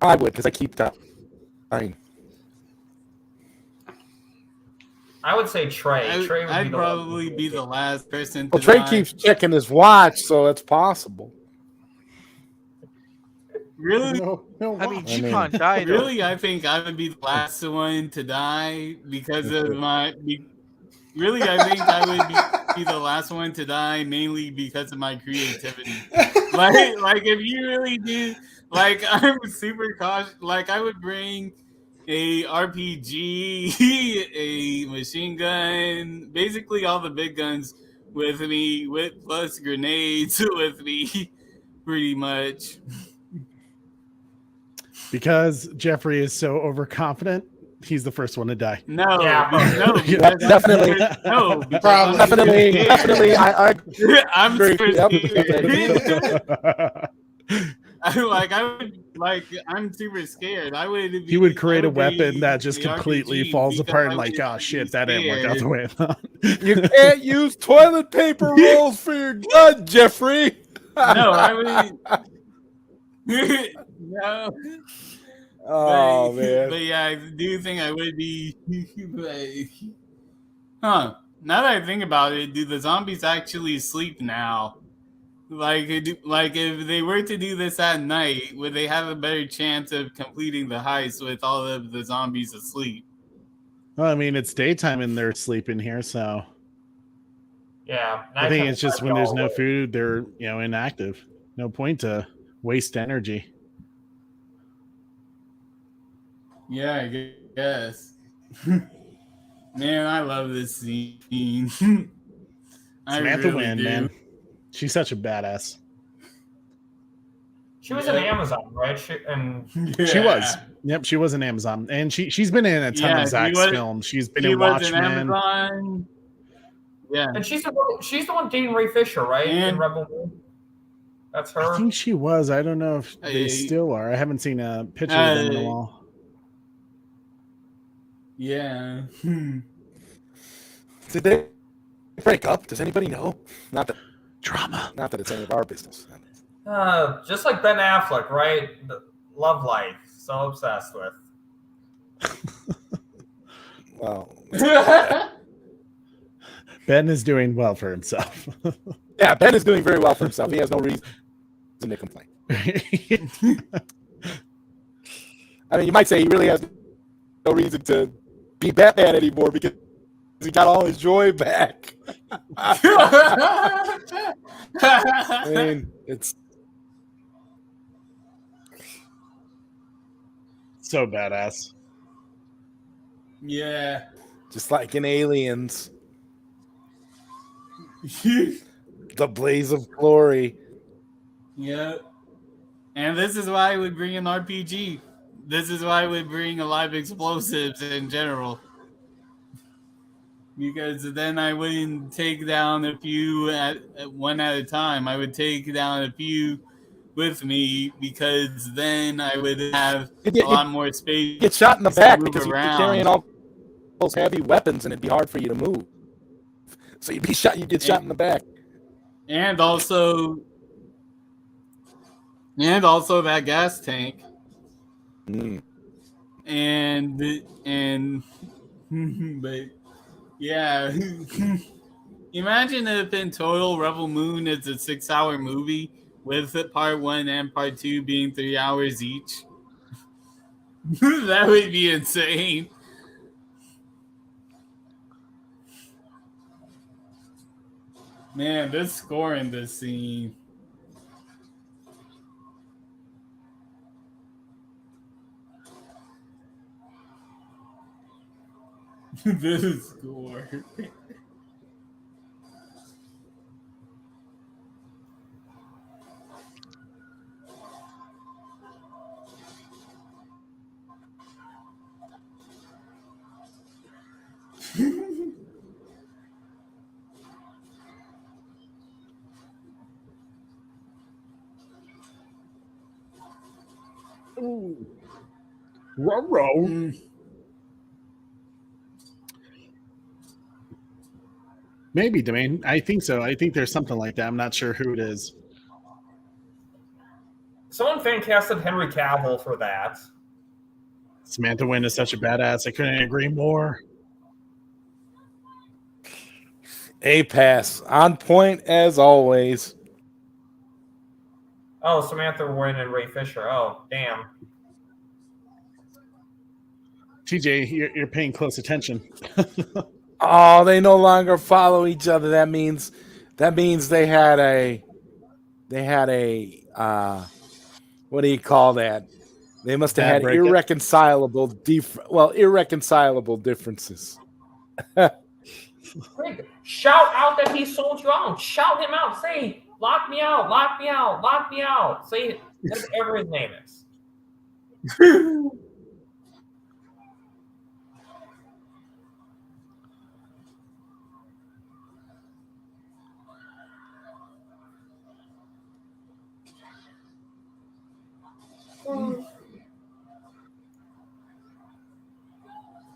I would, because I keep dying. I would say Trey. Trey would I'd probably be the last person to Well, Trey die. keeps checking his watch, so it's possible. Really? No, I mean, you can't die. though. Really, I think I would be the last one to die because of my. Really, I think I would be the last one to die mainly because of my creativity. Like if you really do, like I'm super cautious. Like I would bring a RPG, a machine gun, basically all the big guns with me, with plus grenades with me, pretty much. Because Jeffrey is so overconfident, he's the first one to die. No, Yeah. no, Yep, definitely. no, because Probably. Definitely. I'm agree. super Yep. scared. I'm super scared. He would create a weapon that just completely falls apart and like, oh shit, that didn't work out the way I thought. You can't use toilet paper rolls for your gun, Jeffrey. No, I would. No. Oh, man. But yeah, I do think I would be. Huh. Now that I think about it, do the zombies actually sleep now? like if they were to do this at night, would they have a better chance of completing the heist with all of the zombies asleep? Well, I mean, it's daytime and they're sleeping here, so Yeah, I think nighttime it's just might be when there's all no awake. food, they're inactive. No point to waste energy. Yeah, I guess. Man, I love this scene. I Samantha really Wynn, do. man, she's such a badass. She was in Amazon, right? She was. Yep, she was in Amazon, and she's been in a ton of Zack's films. She's been in Watchmen. Amazon. Yeah, And she's the one dating Ray Fisher, right? In Rebel Moon. That's her. I think she was. I don't know if they still are. I haven't seen a picture of them in a while. Yeah. Did they break up? Does anybody know? Not that drama. Not that it's any of our business. Just like Ben Affleck, right? The love life. So obsessed with. Well, Ben is doing well for himself. Yeah, Ben is doing very well for himself. He has no reason to complain. I mean, you might say he really has no reason to be Batman anymore because he got all his joy back. I mean, it's so badass. Yeah. Just like in Aliens. The blaze of glory. Yep. And this is why I would bring an RPG. This is why I would bring live explosives in general. Because then I wouldn't take down a few one at a time. I would take down a few with me because then I would have a lot more space. Get shot in the back to move because you're around. carrying all those heavy weapons and it'd be hard for you to move. So you'd get shot in the back. And also that gas tank. Mm. And but yeah. Imagine if in total Rebel Moon is a 6-hour movie with part 1 and part 2 being 3 hours each. That would be insane. Man, this score in this scene. This score. Ooh. Ruh-roh. Maybe, Domain. I think so. I think there's something like that. I'm not sure who it is. Someone fan casted Henry Cavill for that. Samantha Wynn is such a badass. I couldn't agree more. A pass. On point as always. Oh, Samantha Wynn and Ray Fisher. Oh, damn. TJ, you're paying close attention. Oh, they no longer follow each other. That means they had a what do you call that? They must have had irreconcilable differences. Shout out that he sold you out. Shout him out. Say, lock me out, lock me out, lock me out. Say whatever his name is.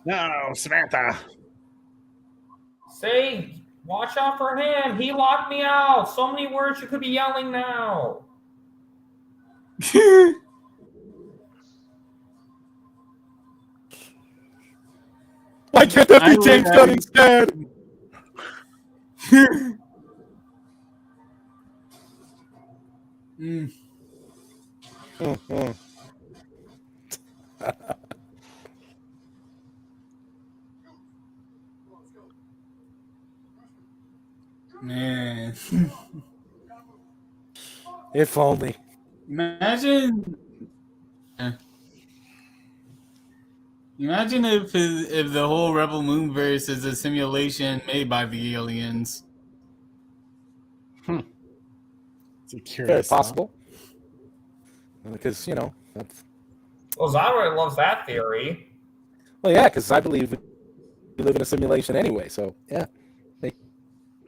No, Samantha. Say, watch out for him. He locked me out. So many words you could be yelling now. Why can't that be James Gunn instead? Mm. Man, If only. imagine. Imagine if the whole Rebel Moonverse is a simulation made by the aliens. It's a Very curious thought. possible. Because, that's, Well, Zyra loves that theory. well, yeah, because I believe we live in a simulation anyway. So, yeah, makes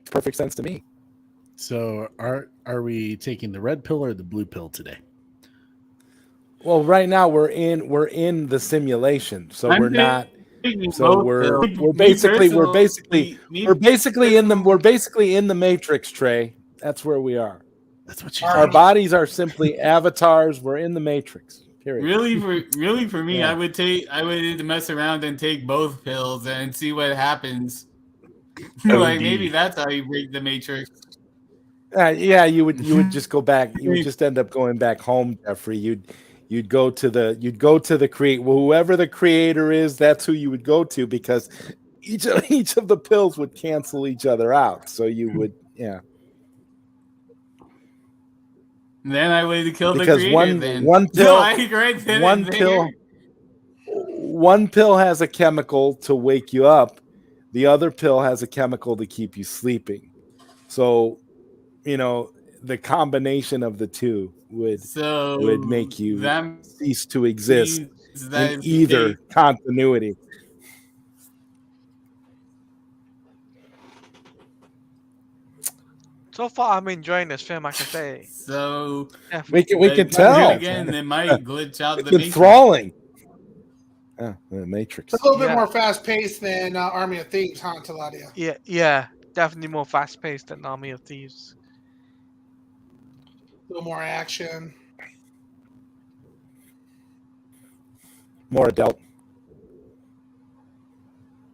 perfect sense to me. So are we taking the red pill or the blue pill today? Well, right now we're in the simulation, so I'm we're not. taking So both we're pills. basically Me we're basically in the Matrix, Trey. That's where we are. That's what you Our think. bodies are simply avatars. We're in the Matrix. Period. really for me, Yeah. I would mess around and take both pills and see what happens. Like maybe that's how you break the Matrix. Yeah, you would just go back. You would just end up going back home, Jeffrey. You'd go to the create. Well, whoever the creator is, that's who you would go to, because each of the pills would cancel each other out. So you would, yeah. Then I would kill the Because creator. Then one pill like right then one and pill there. one pill has a chemical to wake you up. The other pill has a chemical to keep you sleeping. So, the combination of the two would make you cease to exist in either continuity. So far, I'm enjoying this film. I can say. So We can tell. Again, it might glitch out It's the Matrix. enthralling. The Matrix. It's a little bit more fast paced than Army of Thieves, huh, Taladia? Yeah, definitely more fast paced than Army of Thieves. A little more action. More adult.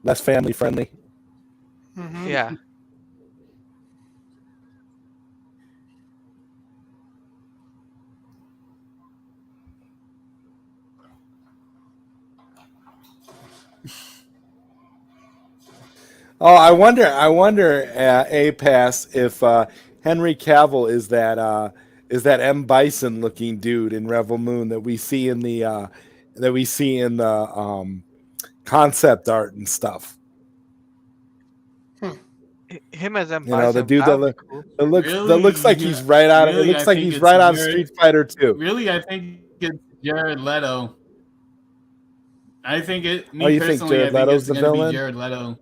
Less family friendly. Mm-hmm. Yeah. Oh, I wonder, APAS, if Henry Cavill is that M. Bison looking dude in Rebel Moon that we see in the concept art and stuff. Him as M. Bison, the dude that looks like he's Really, right out. It looks like he's right out of Street Fighter 2. Really, I think it's Jared Leto. I think it. Me you personally, think Jared I think Leto's it's the gonna villain? be Jared Leto.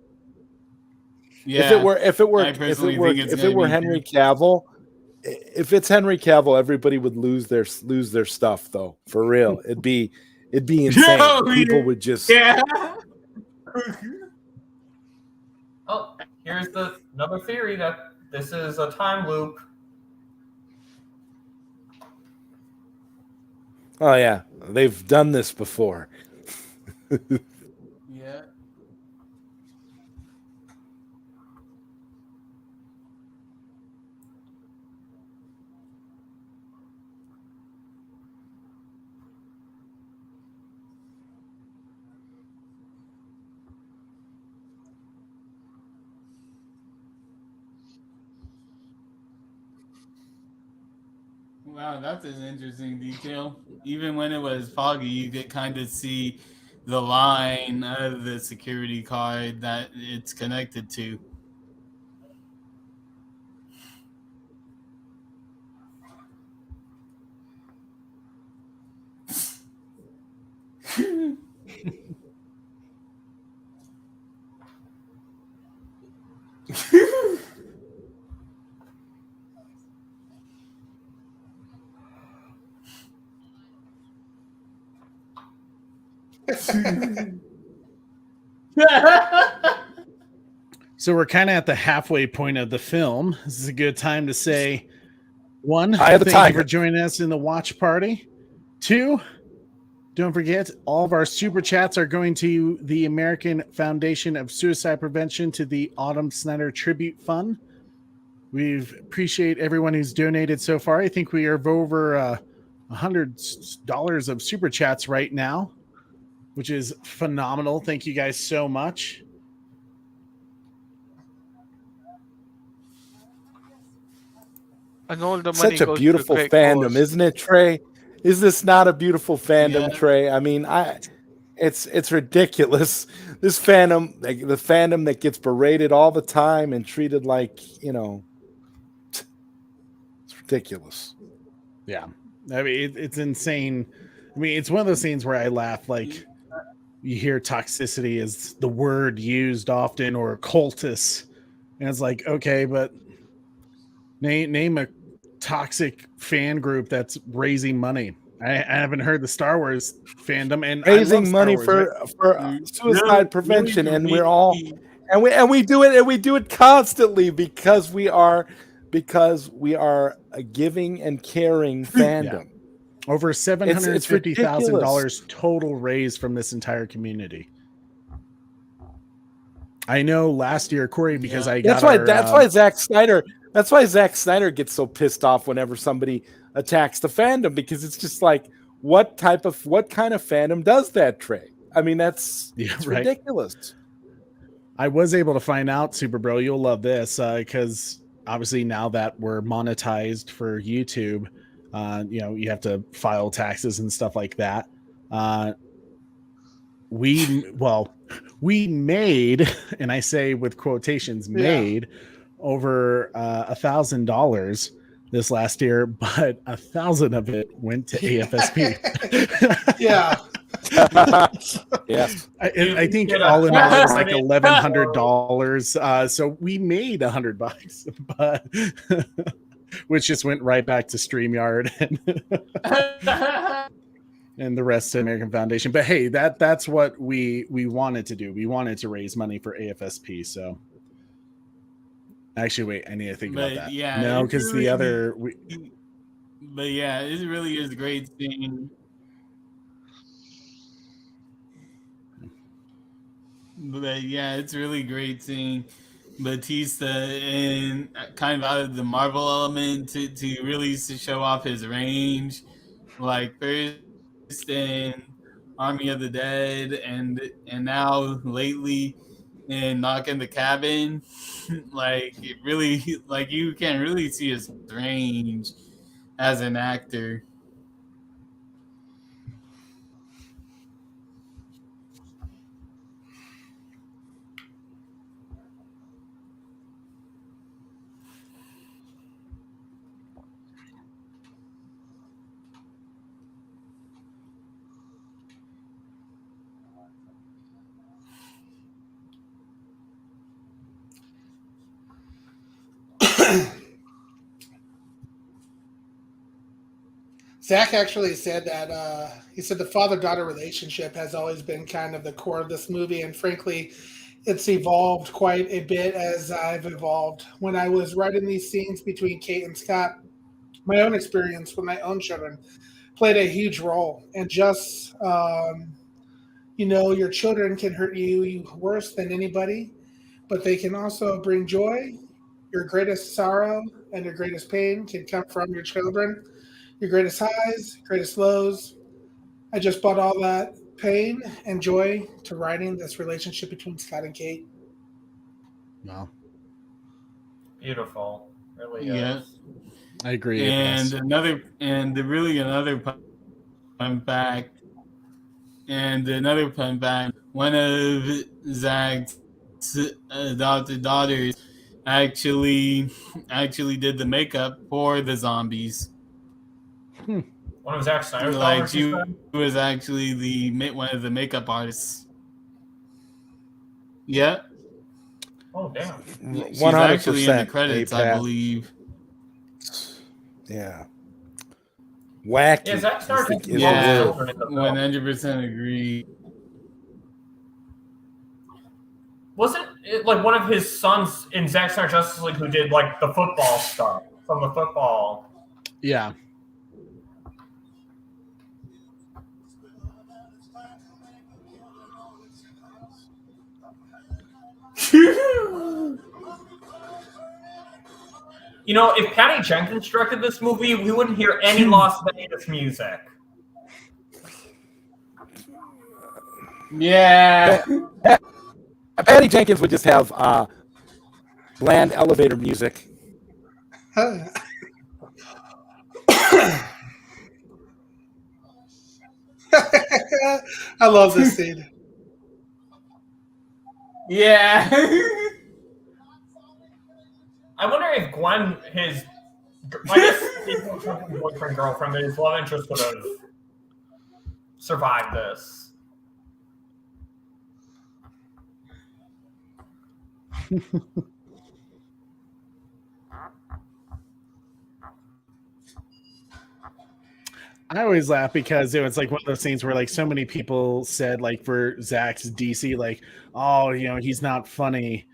Yeah. If it were Henry Cavill, if it's Henry Cavill, everybody would lose their stuff though. For real, it'd be insane. People would just Oh, here's another theory that this is a time loop. Oh yeah, they've done this before. Yeah. Wow, that's an interesting detail. Even when it was foggy, you could kind of see the line of the security card that it's connected to. So we're kind of at the halfway point of the film. This is a good time to say, one, Eye of the thank tiger. you for joining us in the watch party. Two, don't forget, all of our super chats are going to the American Foundation of Suicide Prevention, to the Autumn Snyder Tribute Fund. We appreciate everyone who's donated so far. I think we are over $100 of super chats right now, which is phenomenal. Thank you guys so much. And all the money Such a goes to beautiful great fandom, cause. isn't it, Trey? Is this not a beautiful fandom, Yeah. Trey? I mean, it's ridiculous. This fandom, like the fandom that gets berated all the time and treated like, it's ridiculous. Yeah. I mean, it's insane. I mean, it's one of those things where I laugh. Like, you hear toxicity as the word used often, or cultists. And it's like, okay, but name a toxic fan group that's raising money. I haven't heard the Star Wars fandom, and Raising I love money Star Wars, for suicide prevention, really and we're all and we do it constantly because we are a giving and caring fandom. Over It's $750,000 ridiculous. total raised from this entire community. I know last year, Corey, because I got That's why Zack Snyder gets so pissed off whenever somebody attacks the fandom, because it's just like, what kind of fandom does that, Trey? I mean, it's ridiculous. I was able to find out, Super Bro, you'll love this, because obviously now that we're monetized for YouTube, you have to file taxes and stuff like that. We made, and I say with quotations, made over $1,000 this last year, but 1,000 of it went to AFSP. Yeah. Yes. I think all in all it was like $1,100. So we made $100, but which just went right back to StreamYard and the rest to American Foundation. But hey, that's what we wanted to do. We wanted to raise money for AFSP. So actually, wait, I need to think about that. Yeah, no, because really, the other. But yeah, it really is great seeing. But yeah, it's really great seeing Batista in kind of out of the Marvel element to really show off his range, like first in Army of the Dead and now lately in Knock in the Cabin. Like it really, like you can really see his range as an actor. Zach actually said that he said the father-daughter relationship has always been kind of the core of this movie, and frankly, it's evolved quite a bit as I've evolved. When I was writing these scenes between Kate and Scott, my own experience with my own children played a huge role, and just your children can hurt you worse than anybody, but they can also bring joy. Your greatest sorrow and your greatest pain can come from your children. Your greatest highs, greatest lows. I just brought all that pain and joy to writing this relationship between Scott and Kate. Wow. Beautiful. Really Yeah. is. I agree. And another fun fact. One of Zach's adopted daughters actually did the makeup for the zombies. One of Zack Snyder's Like daughters, she was actually one of the makeup artists. Yeah. Oh damn. She's actually in the credits, I believe. Yeah. Wacky. Yeah, Zack Snyder is Yeah, the word. 100% agree. Wasn't it like one of his sons in Zack Snyder Justice League who did like the football stuff from the football? Yeah. You know, if Patty Jenkins directed this movie, we wouldn't hear any Las Vegas music. Yeah. Patty Jenkins would just have bland elevator music. I love this scene. Yeah. I wonder if Gwen, I guess his boyfriend, girlfriend, his love interest would have survived this. I always laugh because it was like one of those things where like so many people said like for Zack's DC, like, oh, you know, he's not funny,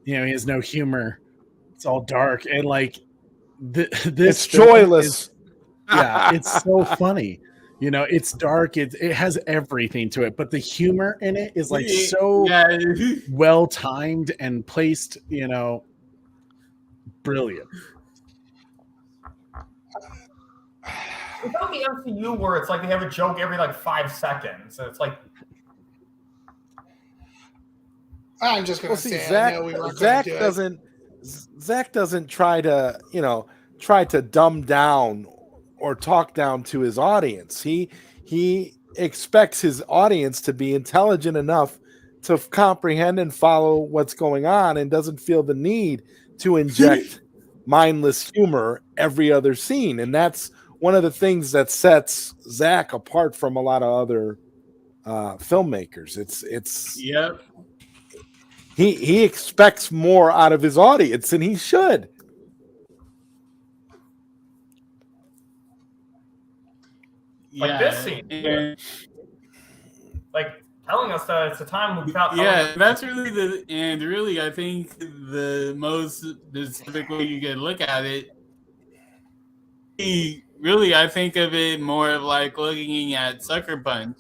you know, he has no humor, it's all dark, and like this It's joyless. Yeah, it's so funny. You know, it's dark. It has everything to it, but the humor in it is like so well timed and placed. You know, brilliant. It's not the MCU where it's like they have a joke every like 5 seconds. So it's like I'm just gonna say, Zack, I know we weren't Zack gonna do doesn't. Zack doesn't try to dumb down or talk down to his audience. He expects his audience to be intelligent enough to comprehend and follow what's going on, and doesn't feel the need to inject mindless humor every other scene. And that's one of the things that sets Zack apart from a lot of other filmmakers. It's Yep. He expects more out of his audience, and he should. like this scene, like telling us that it's a time without. Yeah, that's really I think the most specific way you can look at it. Really, I think of it more of like looking at Sucker Punch,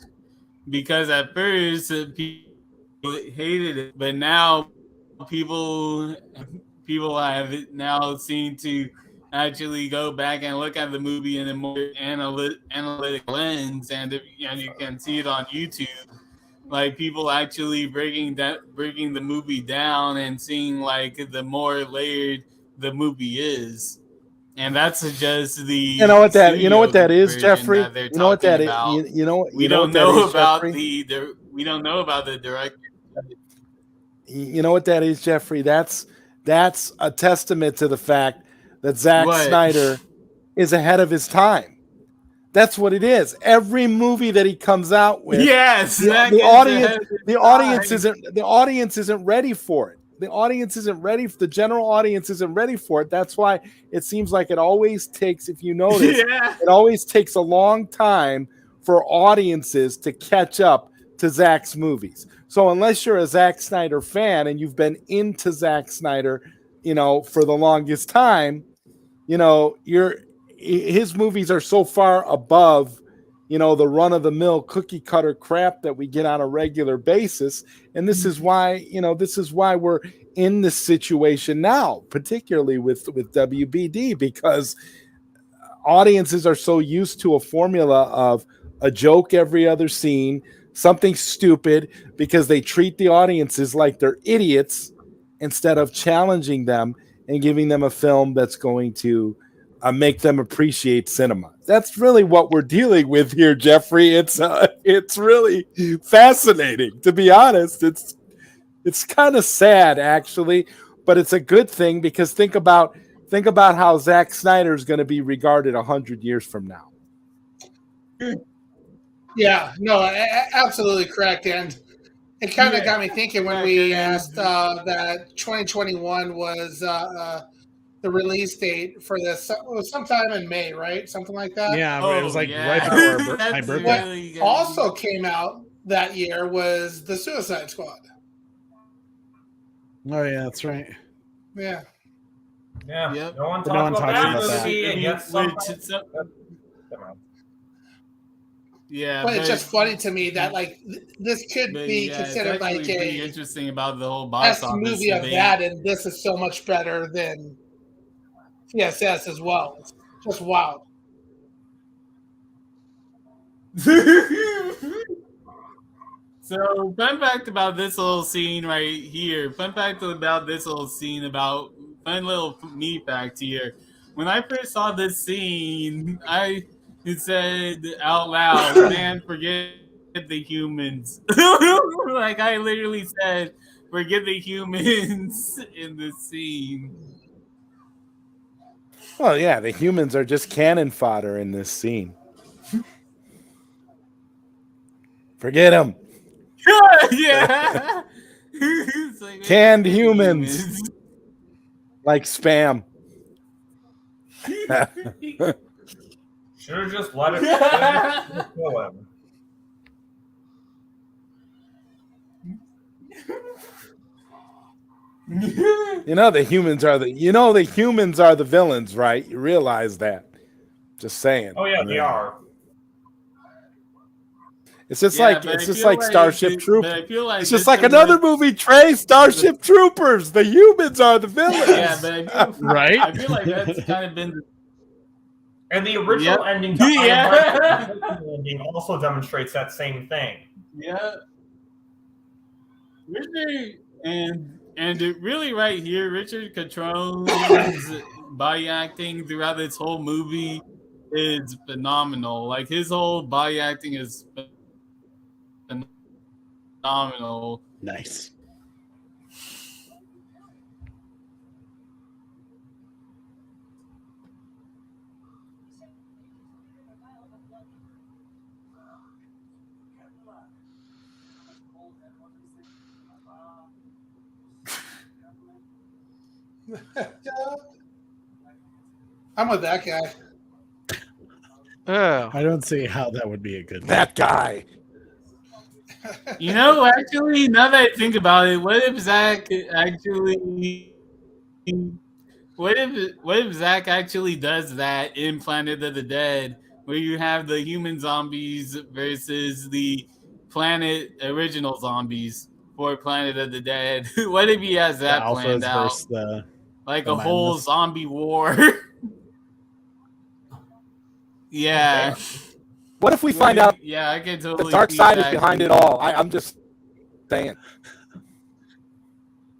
because at first people hated it, but now people have now seen to actually go back and look at the movie in a more analytic lens, and you can see it on YouTube. Like people actually breaking the movie down and seeing like the more layered the movie is, and that's just the You know what that is, Jeffrey. You know what that is. We don't know about the director. You know what that is, Jeffrey? That's a testament to the fact that Zack Snyder is ahead of his time. That's what it is. Every movie that he comes out with, yes, the audience isn't ready for it. The audience isn't ready. The general audience isn't ready for it. That's why it seems like it always takes, if you notice, it always takes a long time for audiences to catch up to Zack's movies. So unless you're a Zack Snyder fan and you've been into Zack Snyder, for the longest time, his movies are so far above, the run-of-the-mill cookie-cutter crap that we get on a regular basis. And this is why, we're in this situation now, particularly with WBD, because audiences are so used to a formula of a joke every other scene, something stupid, because they treat the audiences like they're idiots instead of challenging them and giving them a film that's going to make them appreciate cinema. That's really what we're dealing with here, Jeffrey. It's really fascinating, to be honest. It's kind of sad, actually, but it's a good thing, because think about how Zack Snyder is going to be regarded 100 years from now. Yeah, no, absolutely correct. And it kind of got me thinking when we asked that 2021 was the release date for this. It was sometime in May, right? Something like that. Yeah, it was like right before my birthday. What also came out that year was the Suicide Squad. Oh yeah, that's right. Yeah. Yeah. Yep. No one But no one talks talks about about that that. movie, and yet Yeah, but it's just funny to me that like this could be considered like pretty a interesting about the whole box best office movie of debate. that, and this is so much better than CSS as well. It's just wild. So, fun fact about this little scene right here. Fun fact about this little scene about fun little me fact here. When I first saw this scene, I said out loud, "Man, forget the humans." Like I literally said, "Forget the humans" in this scene. Well, yeah, the humans are just cannon fodder in this scene. Forget them. Yeah. It's like, Canned "Forget the humans. Like spam. Should have just let it just kill him. The humans are the villains, right? You realize that. Just saying. Oh yeah, they are. It's just Yeah, like Starship but Troopers. I feel like It's just this like is another what- movie, Trey, Starship Troopers. The humans are the villains. Yeah, but I feel, Right? I feel like that's kind of been. And the original Yep. ending to Yeah. Iron Man ending also demonstrates that same thing. Yeah. Richard and it really right here, Richard Catrone's body acting throughout this whole movie is phenomenal. Like his whole body acting is phenomenal. Nice. I'm with that guy. Oh, I don't see how that would be a good thing. That guy. You know, actually, now that I think about it, what if Zack actually does that in Planet of the Dead, where you have the human zombies versus the planet original zombies for Planet of the Dead? What if he has The that alphas planned out? versus the Like the a whole madness. zombie war. Yeah. What if we find out Yeah, I can totally the dark see side is that. behind it all? I'm just saying.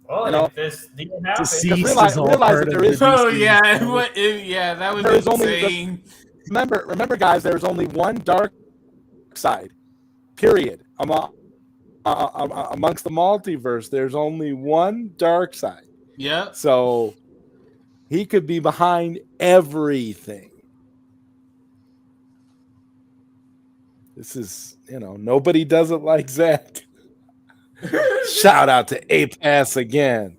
Well, You know, if this didn't happen, Deceased realize- is all realize part that of there the is- Oh DC yeah, story. yeah, that was There's only insane. Remember, guys, there's only one dark side. Period. Amongst the multiverse, there's only one dark side. Yep. So he could be behind everything. This is, nobody does it like Zack. Shout out to AFSP again.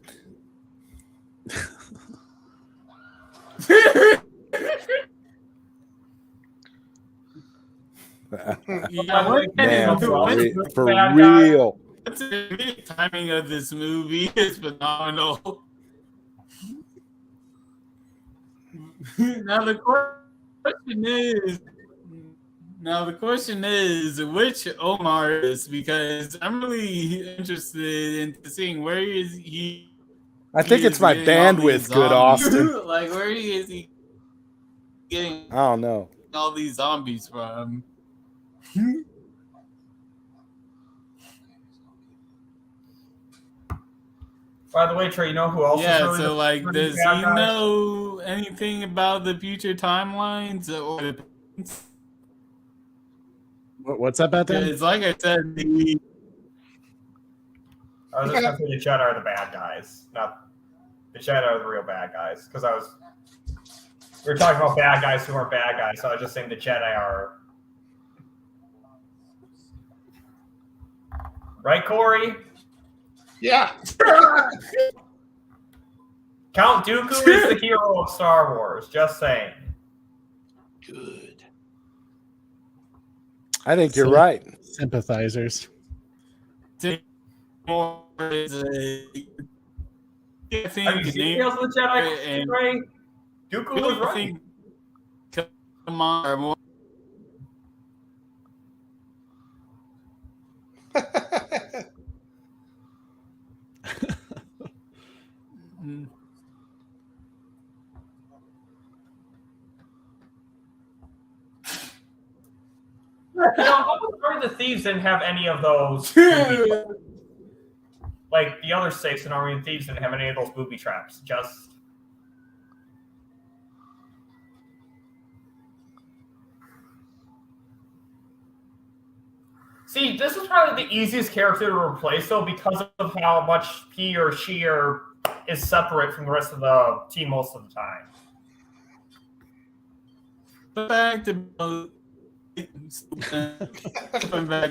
Yeah, what Man, What's for bad guy? real. the timing of this movie is phenomenal. Now the question is, which Omar is, because I'm really interested in seeing where is he. I think it's my getting all these bandwidth, good zombies. Austin. Like, where is he getting I don't know. all these zombies from? By the way, Trey, you know who else is Yeah, really so the like, pretty does bad he guy? know anything about the future timelines? Or What's that about then? because, like I said, the I was just going to say the Jedi are the bad guys, not the Jedi are the real bad guys. Because we were talking about bad guys who aren't bad guys, so I was just saying the Jedi are. Right, Corey? Yeah. Count Dooku is the hero of Star Wars. Just saying. Good. I think you're So- right. Sympathizers. more is a. I Have think you seen Tales of the Jedi, and- Trey? Dooku was right. think come on, are more How come Army of the Thieves didn't have any of those? Like the other six in Army of Thieves didn't have any of those booby traps. Just see, this is probably the easiest character to replace, though, because of how much he or she is separate from the rest of the team most of the time. The fact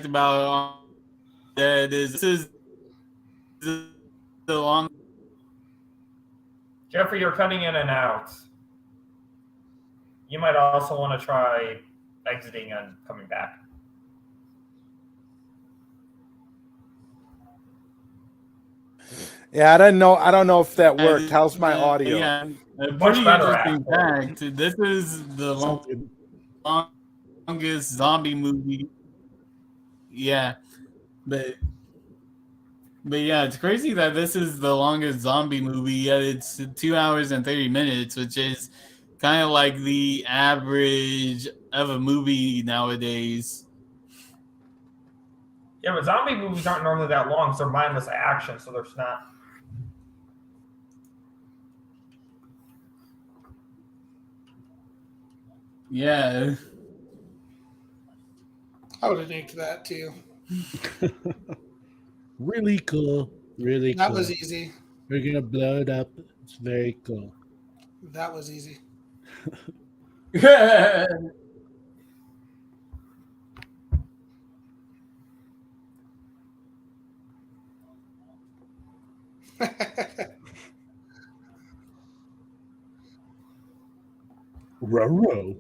about that is this is the long. Jeffrey, you're cutting in and out. You might also want to try exiting and coming back. Yeah, I don't know if that worked. How's my audio? Yeah, a Much pretty better, interesting fact. This is the longest zombie movie. Yeah, but yeah, it's crazy that this is the longest zombie movie. Yet it's 2 hours and 30 minutes, which is kind of like the average of a movie nowadays. Yeah, but zombie movies aren't normally that long, so they're mindless action, so there's not. Yeah. I would have nicked that too. Really cool. Really cool. That was easy. We're gonna blow it up. It's very cool. That was easy. Row.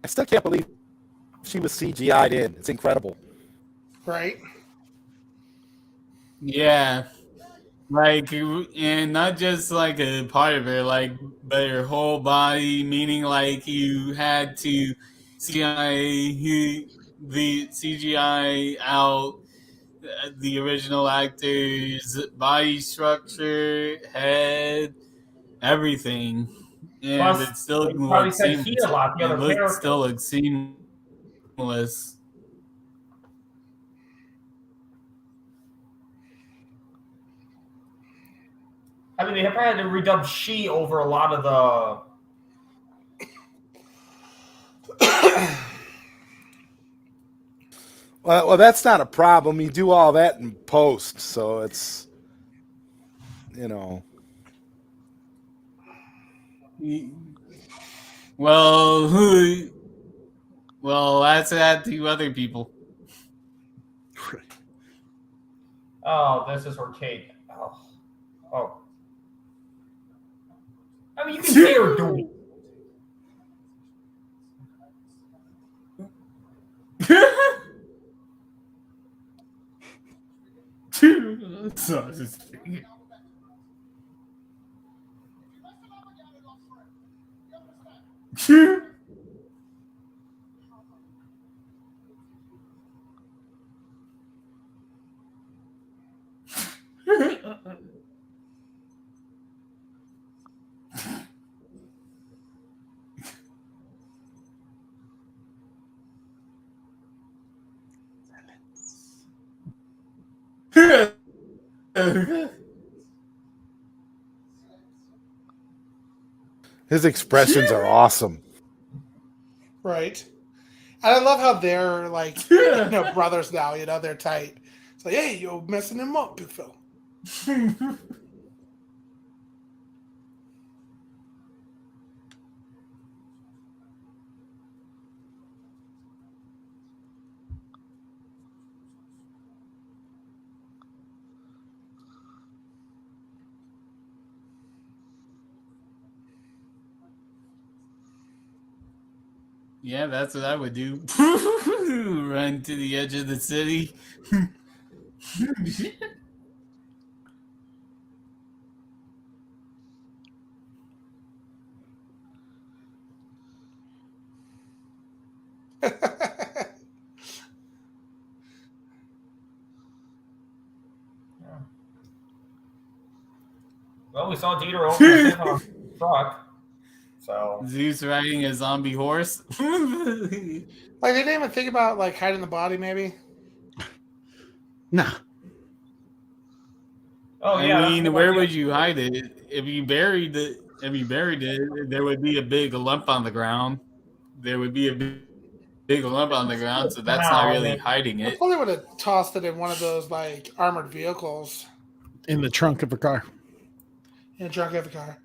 I still can't believe she was CGI'd in. It's incredible. Right? Yeah. Like, and not just like a part of her, like, but her whole body, meaning like you had to CGI out the original actor's body structure, head, everything. And Plus, it still they probably looks said seamless. he a lot. The It other character. still looks seamless. I mean, they probably had to redub she over a lot of the. Well, that's not a problem. You do all that in post, so it's, you know. Well, that's that to other people. Oh, this is where Kate. Oh. I mean, you can see her doing. His expressions are awesome. Right. And I love how they're like, brothers now, they're tight. It's like, hey, you're messing him up, big fella. Yeah, that's what I would do. Run to the edge of the city. Well, we saw Dieter open the fifth on a truck. So Zeus riding a zombie horse. Like they didn't even think about like hiding the body, maybe. Nah. oh yeah, I that's mean, a good where idea. would you hide it? If you buried it, there would be a big lump on the ground. There would be a big lump on the ground, so that's not really hiding I it. probably would have tossed it in one of those like armored vehicles In the trunk of a car. in the trunk of the car.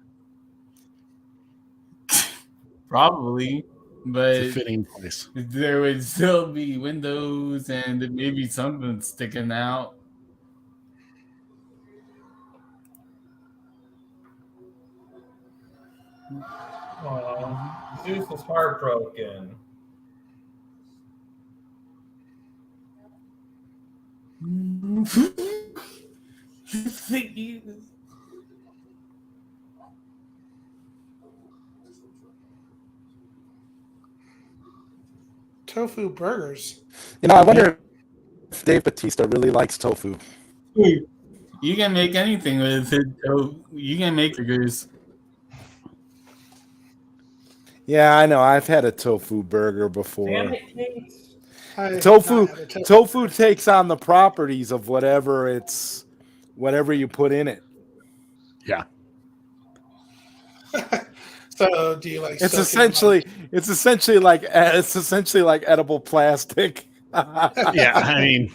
Probably, but It's a fitting place. there would still be windows and maybe something sticking out. Zeus is heartbroken. Tofu burgers. You know, I wonder if Dave Bautista really likes tofu. You can make anything with it. So you can make burgers. Yeah, I know. I've had a tofu burger before. Damn it, Kate. Tofu takes on the properties of whatever you put in it. Yeah. So do you like? It's essentially like edible plastic. Yeah, I mean,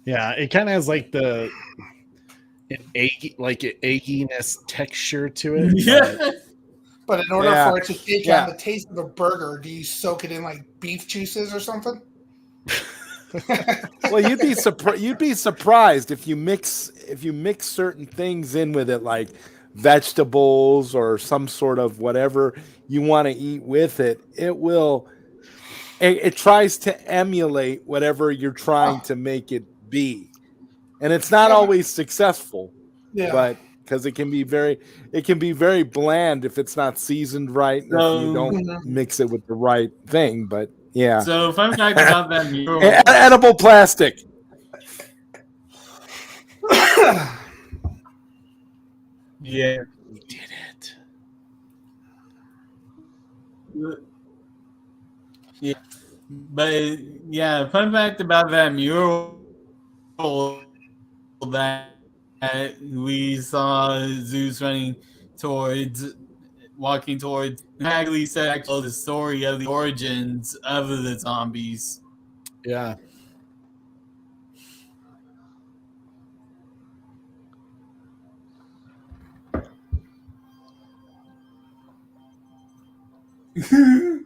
yeah, it kind of has like an egginess texture to it. Yeah. But in order Yeah. for it to take Yeah. on the taste of a burger, do you soak it in like beef juices or something? Well, you'd be surprised if you mix certain things in with it, like vegetables or some sort of whatever you want to eat with it. It tries to emulate whatever you're trying to make it be, and it's not always successful. Yeah. But because it can be very bland if it's not seasoned right, and if you don't mix it with the right thing. But yeah. So fun fact about that mural. Edible plastic. Yeah. We did it. Yeah. But yeah, fun fact about that mural that we saw Zeus walking towards actually said the story of the origins of the zombies. Yeah. You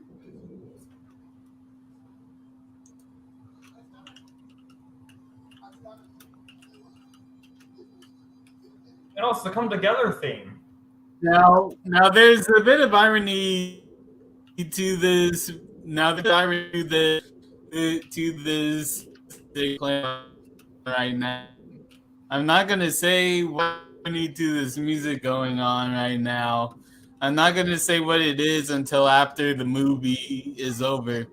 know, it's the come together theme. Now there's a bit of irony to this. Now the irony to this thing right now. I'm not gonna say what irony to this music going on right now. I'm not gonna say what it is until after the movie is over.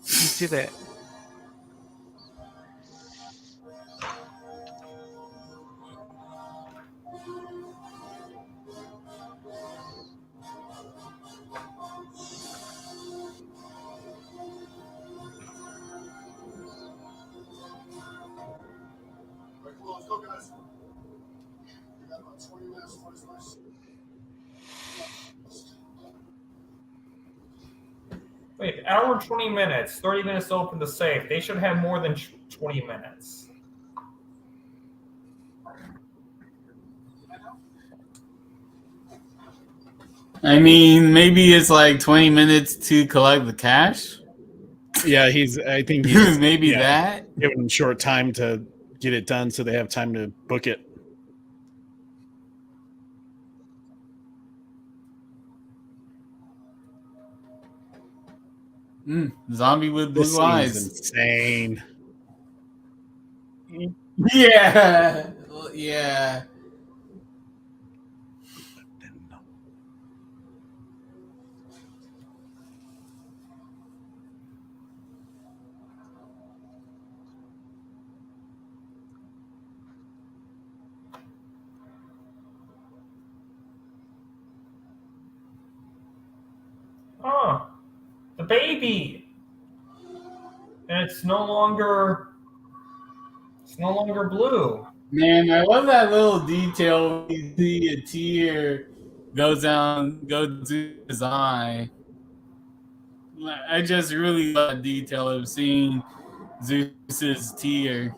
You did it. Wait, hour and 20 minutes, 30 minutes to open the safe. They should have more than 20 minutes. I mean, maybe it's like 20 minutes to collect the cash. Yeah, I think he's maybe that. giving them short time to get it done so they have time to book it. Zombie with This blue eyes. insane. Yeah. Yeah. Huh. The baby. And it's no longer blue. Man, I love that little detail. You see a tear go to his eye. I just really love that detail of seeing Zeus's tear.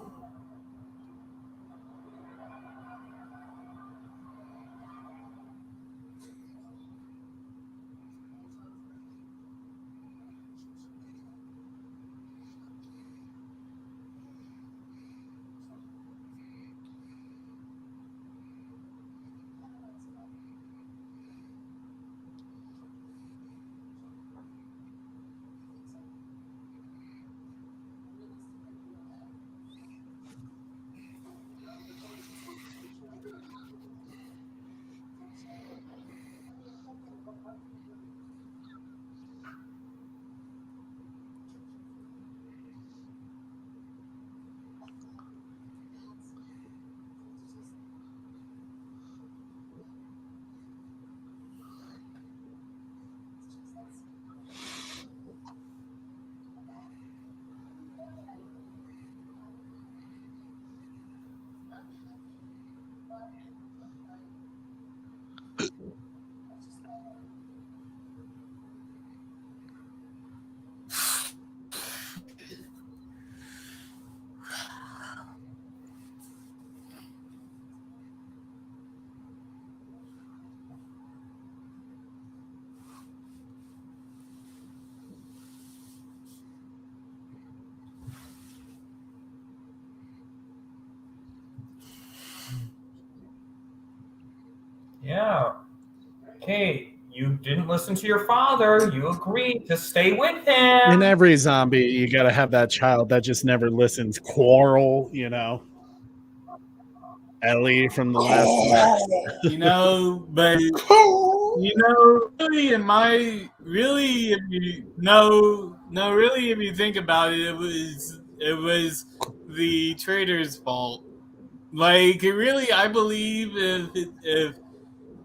Yeah. Okay, you didn't listen to your father. You agreed to stay with him. In every zombie, you got to have that child that just never listens. Quarrel, Ellie from the last one. But really, if you think about it, it was the traitor's fault. Like, really, I believe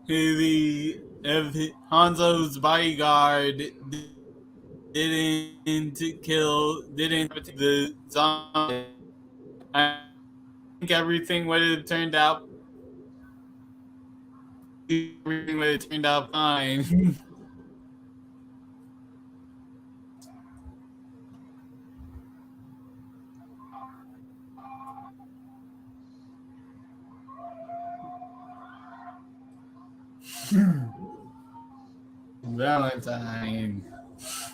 if Hanzo's bodyguard didn't the zombie, I think everything would have turned out. Everything would have turned out fine. Valentine.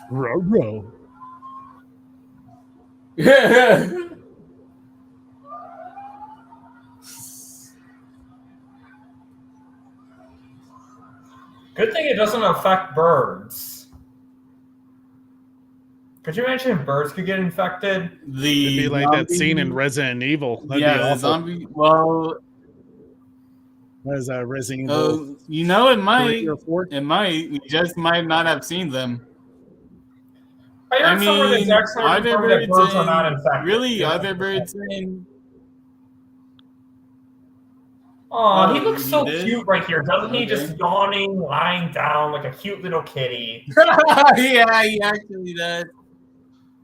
Row. Good thing it doesn't affect birds. Could you imagine if birds could get infected? It'd be like that scene in Resident Evil. That'd be the awful. zombie. Well, What is that, Resident Evil? it might. 3 or 4? It might. We just might not have seen them. I heard somewhere that Zack Snyder confirmed that birds are not infected. Really, other birds in. Oh, he looks so did? cute right here, doesn't he? Okay. Just yawning, lying down like a cute little kitty. Yeah, he actually does.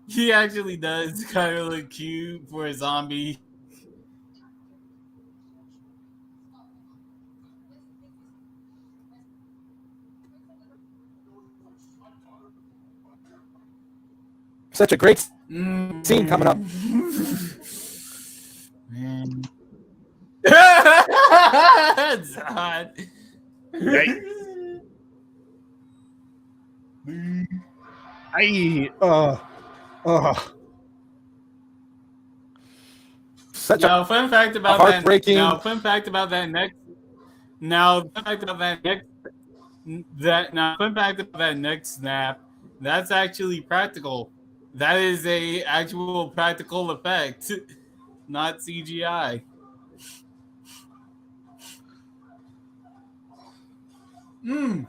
He actually does kind of look cute for a zombie. Such a great Mm. scene coming up. Man. It's hot. Such Now, fun fact a about that. heartbreaking. Now, fun fact about that next. Now, fun fact about that next. Fun fact about that next snap. That's actually practical. That is a actual practical effect, not CGI. Mm.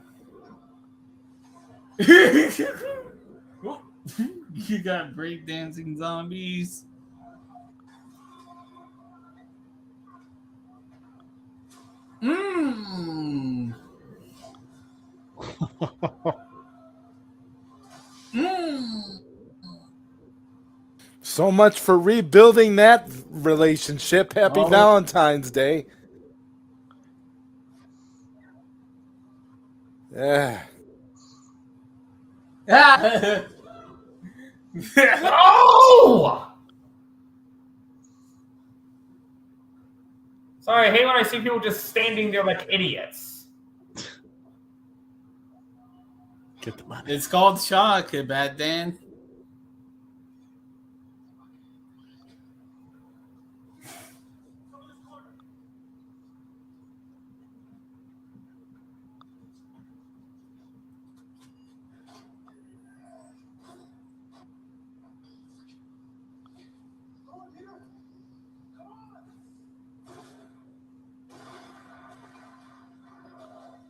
You got breakdancing zombies. Mmm. Mmm. So much for rebuilding that relationship. Happy Valentine's Day. Yeah. Oh! Sorry, I hate when I see people just standing there like idiots. Get the money. It's called shock, Bad Dan.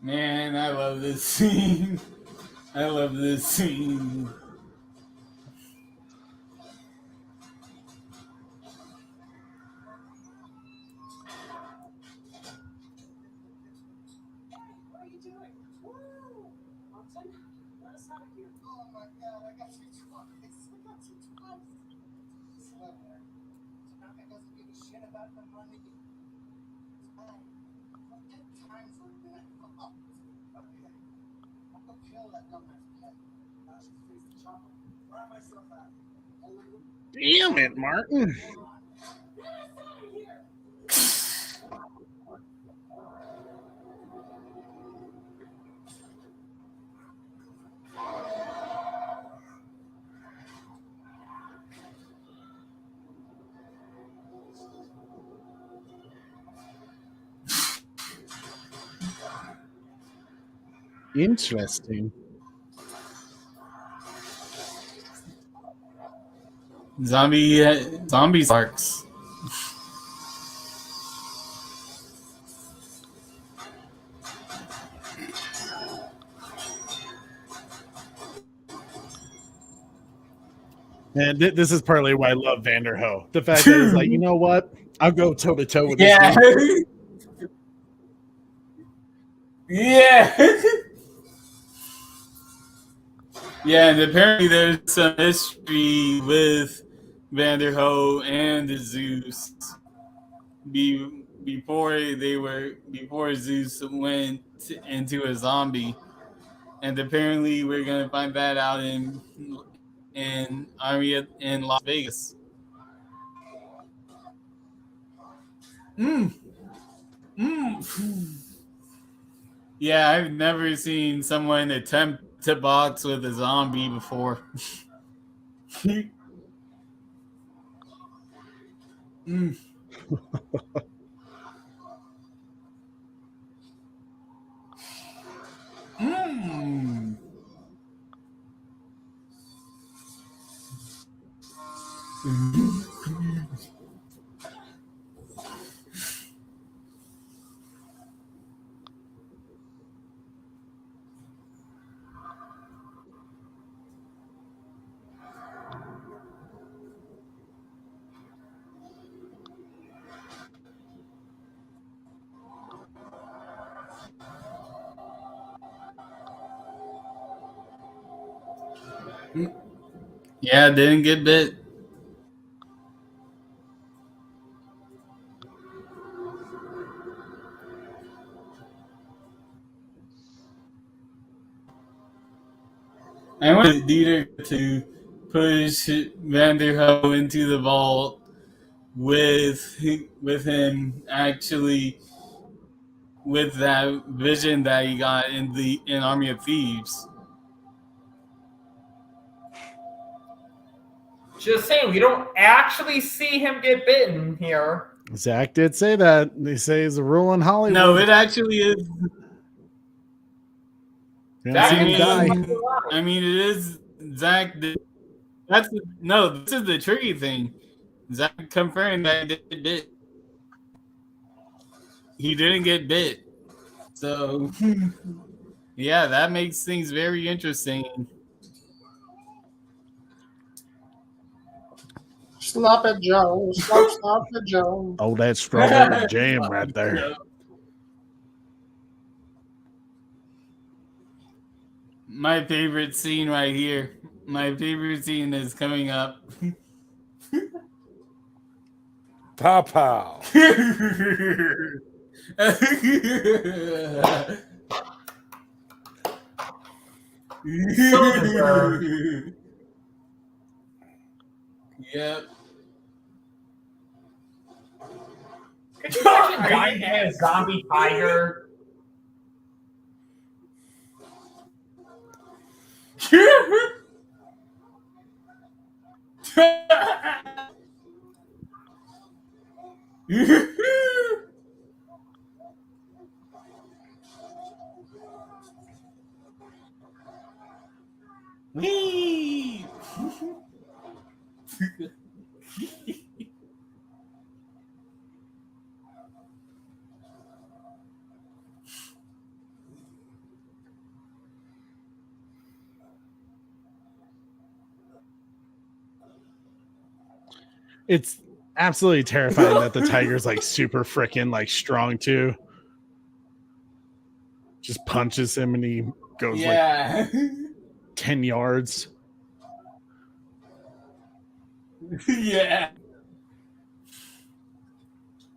Man, I love this scene. I love this scene. Damn it, Martin. Interesting. Zombie sparks. And this is partly why I love Vanderho. The fact that he's like, you know what? I'll go toe to toe with this Yeah. dude. Yeah. Yeah, and apparently there's some history with Vanderho and the Zeus before Zeus went into a zombie, and apparently we're gonna find that out in Army in Las Vegas. Yeah, I've never seen someone attempt to box with a zombie before. Mm. Mm. Yeah, didn't get bit. I want Dieter to push Vanderho into the vault with him actually with that vision that he got in Army of Thieves. Just saying, we don't actually see him get bitten here. Zach did say that. They say it's a rule in Hollywood. No, it actually is. I mean, it is Zach. This is the tricky thing. Zach confirmed that he didn't get bit. So, yeah, that makes things very interesting. Slap it, Joe. Slap it, Joe. Oh, that's strawberry jam right there. My favorite scene right here. My favorite scene is coming up. Pow pow. Yep. Could you imagine dying to a zombie tiger? Whee! It's absolutely terrifying that the tiger's like super freaking like strong too. Just punches him and he goes like 10 yards. Yeah.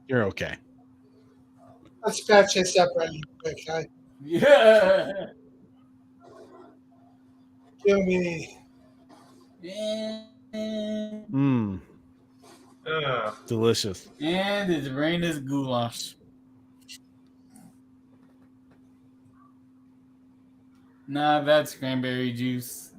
You're okay. Let's patch this up really quick, huh? Yeah. Kill me. Mmm. Delicious. And his brain is goulash. Nah, that's cranberry juice.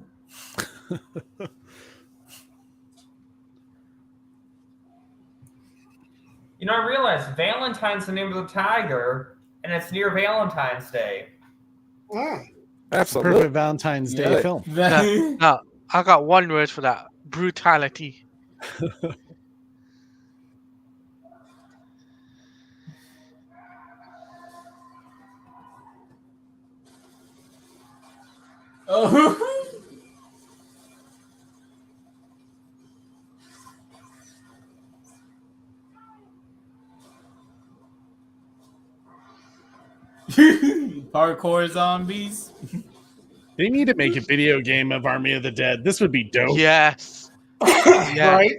You know, I realized Valentine's the name of the tiger, and it's near Valentine's Day. Absolutely. Perfect Valentine's Day film. No, I got one word for that: brutality. Oh. Parkour zombies. They need to make a video game of Army of the Dead. This would be dope. Yes. Yeah. Right?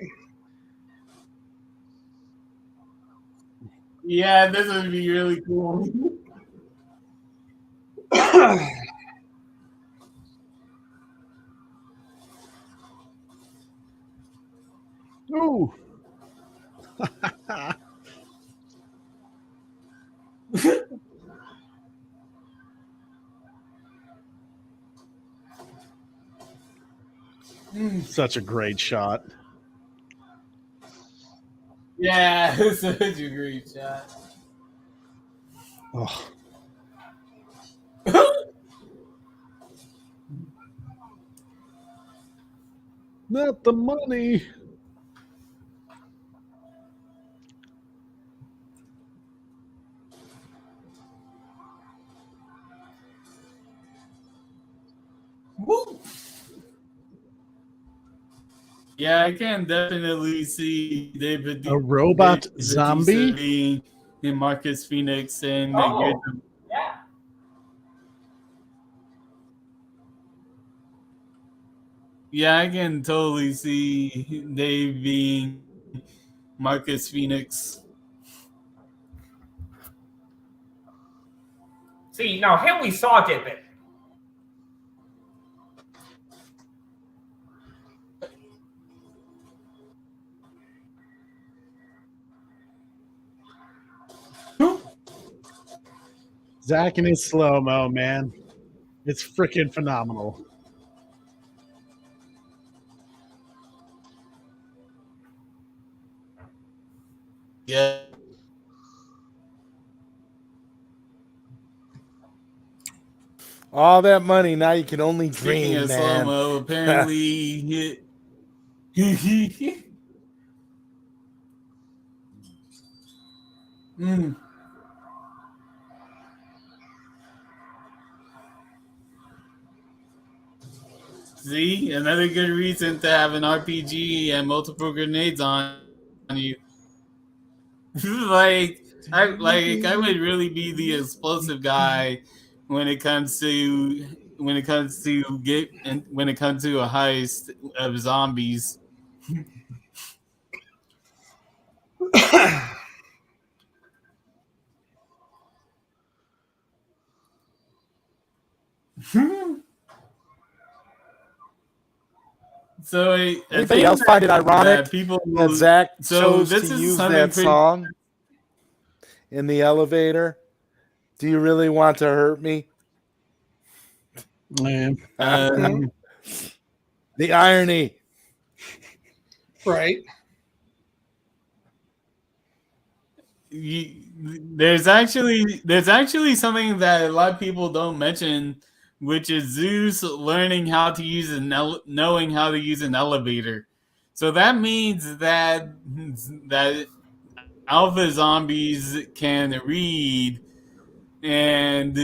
Yeah, this would be really cool. Ooh. Such a great shot. Yeah, such a great shot. Oh. Not the money. Woo. Yeah, I can definitely see David. A robot zombie? Being in Marcus Phoenix and Oh, yeah. yeah, I can totally see Dave being Marcus Phoenix. See, now him we saw get bit. Zach and his slow mo, man. It's freaking phenomenal. Yeah. All that money, now you can only Speaking dream, of man. slow-mo, apparently Mm. See, another good reason to have an RPG and multiple grenades on you. I would really be the explosive guy when it comes to when it comes to a heist of zombies. So Anybody else find it ironic people that Zach chose this to is use something that pretty song in the elevator? Do you really want to hurt me? Man. The irony. Right. There's actually something that a lot of people don't mention, which is Zeus learning how to use knowing how to use an elevator. So that means that alpha zombies can read and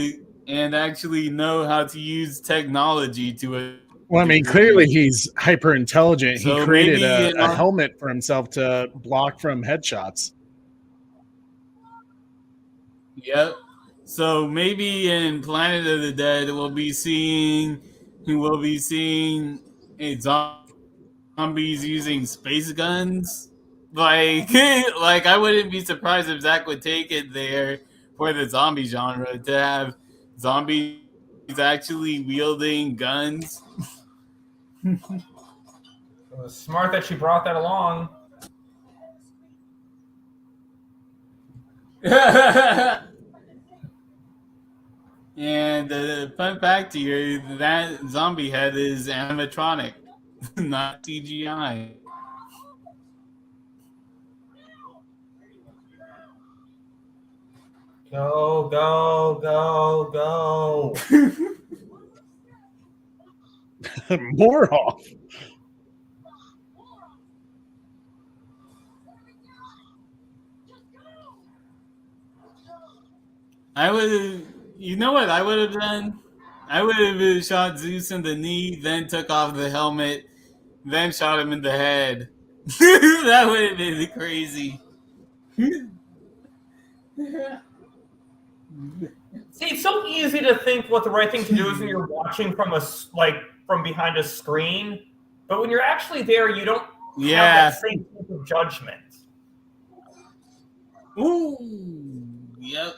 actually know how to use technology to a Well, I mean, degree. clearly he's hyper intelligent. He So created maybe a helmet for himself to block from headshots. Yep. So maybe in Planet of the Dead, we'll be seeing zombies using space guns. Like, like I wouldn't be surprised if Zach would take it there for the zombie genre to have zombies actually wielding guns. It was smart that she brought that along. And the fun fact here, that zombie head is animatronic, not CGI. Go, go, go, go. More off. I would have, you know what I would have done? I would have shot Zeus in the knee, then took off the helmet, then shot him in the head. That would have been crazy. See, it's so easy to think what the right thing to do is when you're watching from from behind a screen, but when you're actually there, you don't have that same sense of judgment. Ooh, yep.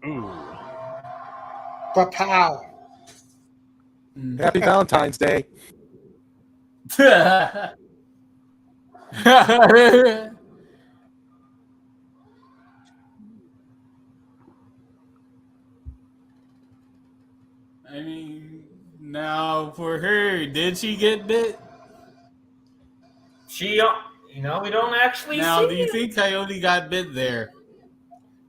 Ooh. Pow. Happy Valentine's Day. I mean, now for her, did she get bit? She, we don't actually Now, see do you it. think Coyote got bit there?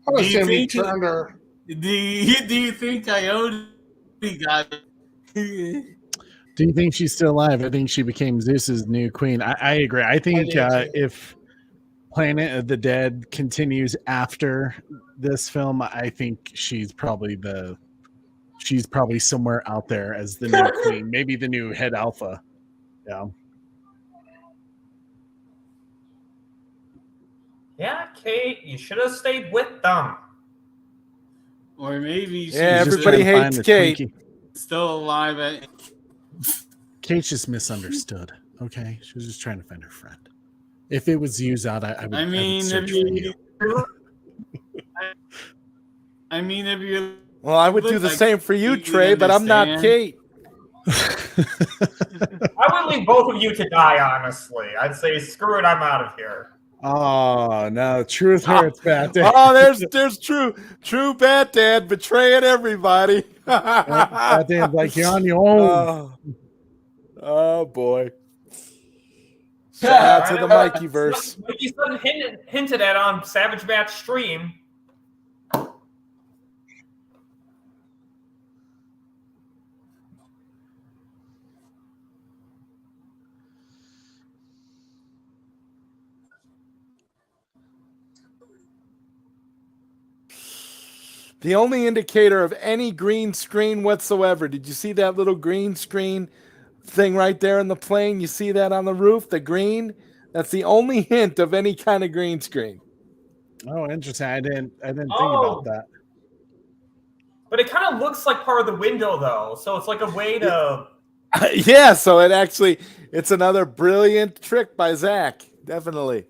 I was Do you saying we think turned her. Do you think Coyote got it? Do you think she's still alive? I think she became Zeus's new queen. I agree. I think if Planet of the Dead continues after this film, I think she's probably somewhere out there as the new queen, maybe the new head alpha. Yeah. Yeah, Kate, you should have stayed with them. Or maybe she's everybody hates Kate. Twinkie. Still alive. Kate's just misunderstood. Okay, she was just trying to find her friend. If it was used out, I would. I mean, I would search for you. I mean, if you Well, I would do the same for you, Trey, but I'm not Kate. I would leave both of you to die, honestly. I'd say, screw it, I'm out of here. Oh no, truth hurts, Bat Dad. Oh, there's true Bat Dad betraying everybody. Bat Dad's like, you're on your own. Oh boy. Shout out to the Mikeyverse. Mikey Sutton hinted at on Savage Bat's stream. The only indicator of any green screen whatsoever. Did you see that little green screen thing right there in the plane? You see that on the roof? The green? That's the only hint of any kind of green screen. Oh, interesting. I didn't think about that. But it kind of looks like part of the window, though. So it's like a way to. Yeah, so it's another brilliant trick by Zach. Definitely.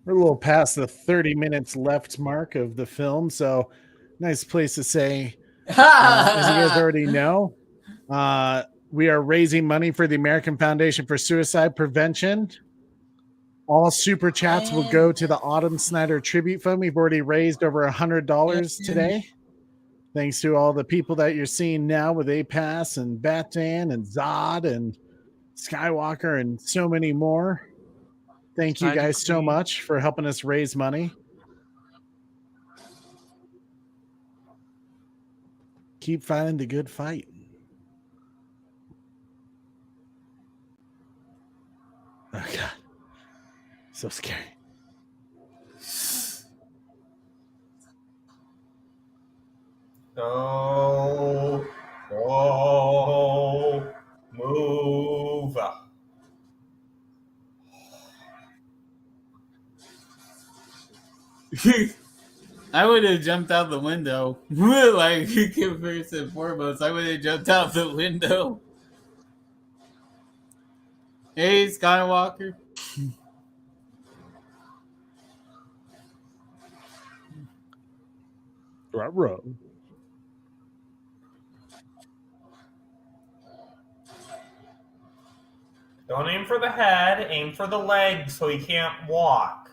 We're a little past the 30 minutes left mark of the film, so nice place to say, as you guys already know, we are raising money for the American Foundation for Suicide Prevention. All super chats will go to the Autumn Snyder Tribute Fund. We've already raised over $100 today. Thanks to all the people that you're seeing now with APAS and Batman and Zod and Skywalker and so many more. Thank you guys so much for helping us raise money. Keep fighting the good fight. Oh, God. So scary. Go, move. I would have jumped out the window. Like, first and foremost, I would have jumped out the window. Hey, Skywalker. Right. Don't aim for the head, aim for the leg so he can't walk.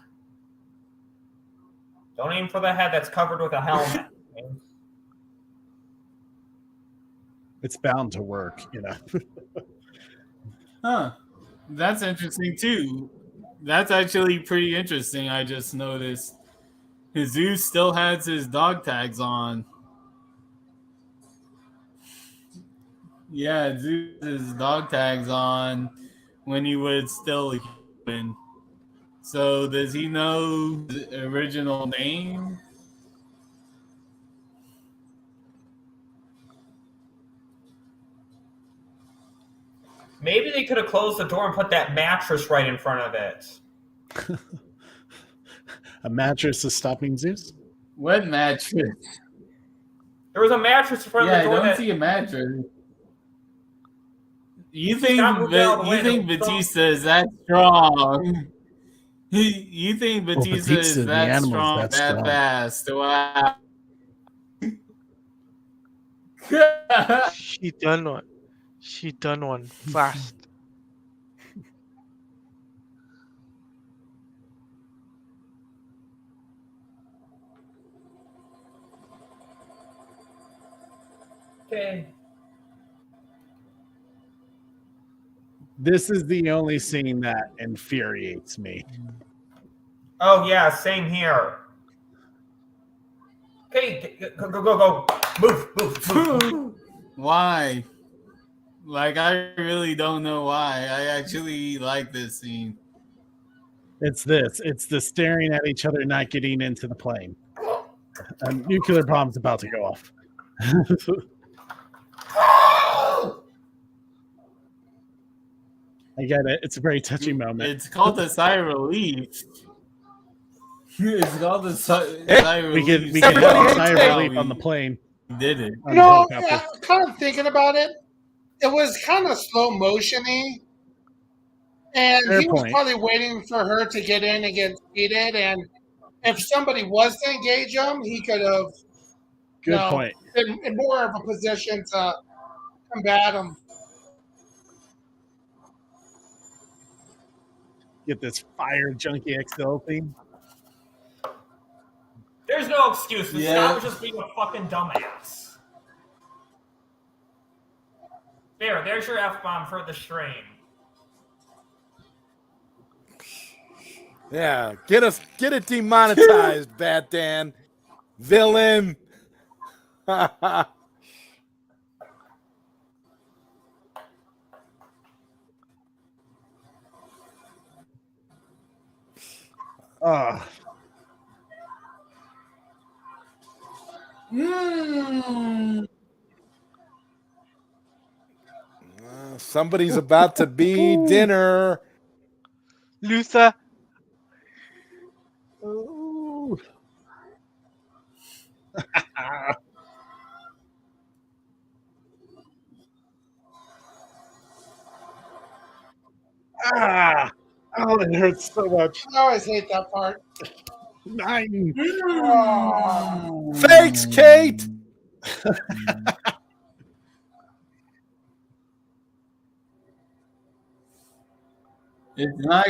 Don't aim for the head that's covered with a helmet. It's bound to work, you know. Huh. That's interesting, too. That's actually pretty interesting, I just noticed. Jesus still has his dog tags on. Yeah, Zeus has his dog tags on when he was still a human. So does he know the original name? Maybe they could have closed the door and put that mattress right in front of it. A mattress is stopping Zeus? What mattress? There was a mattress in front of the door. I don't see a mattress. You think Batista is that strong? You think Batista is that strong, that fast? Wow. She done one fast. Okay. This is the only scene that infuriates me. Oh, yeah, same here. Okay, go. Move. Why? Like, I really don't know why. I actually like this scene. It's the staring at each other, not getting into the plane. A nuclear bomb's about to go off. I get it. It's a very touching moment. It's called a sigh of relief. It's called the We can have a sigh of relief on the plane. Did it? On You the know, helicopter. kind of thinking about it, it was kind of slow motion-y. And Fair he was point. probably waiting for her to get in and get seated. And if somebody was to engage him, he could have Good point. been in more of a position to combat him. Get this fire junkie XL thing. There's no excuse. This Yeah. guy was just being a fucking dumbass. There's your F-bomb for the stream. Yeah, get it demonetized, Bat Dan. Villain. Ah, Somebody's about to be dinner. Luther. ooh. Ah, oh, it hurts so much. I always hate that part. 9. Oh. Thanks, Kate. It's not.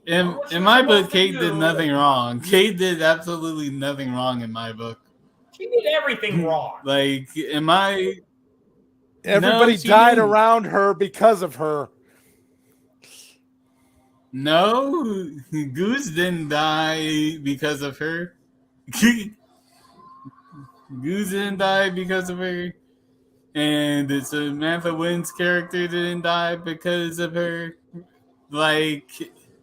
In my book, Kate did nothing wrong. Kate did absolutely nothing wrong in my book. She did everything wrong. Like, am I? Everybody No, she died didn't. around her because of her. No, Goose didn't die because of her. Goose didn't die because of her. And Samantha Wynn's character didn't die because of her. Like,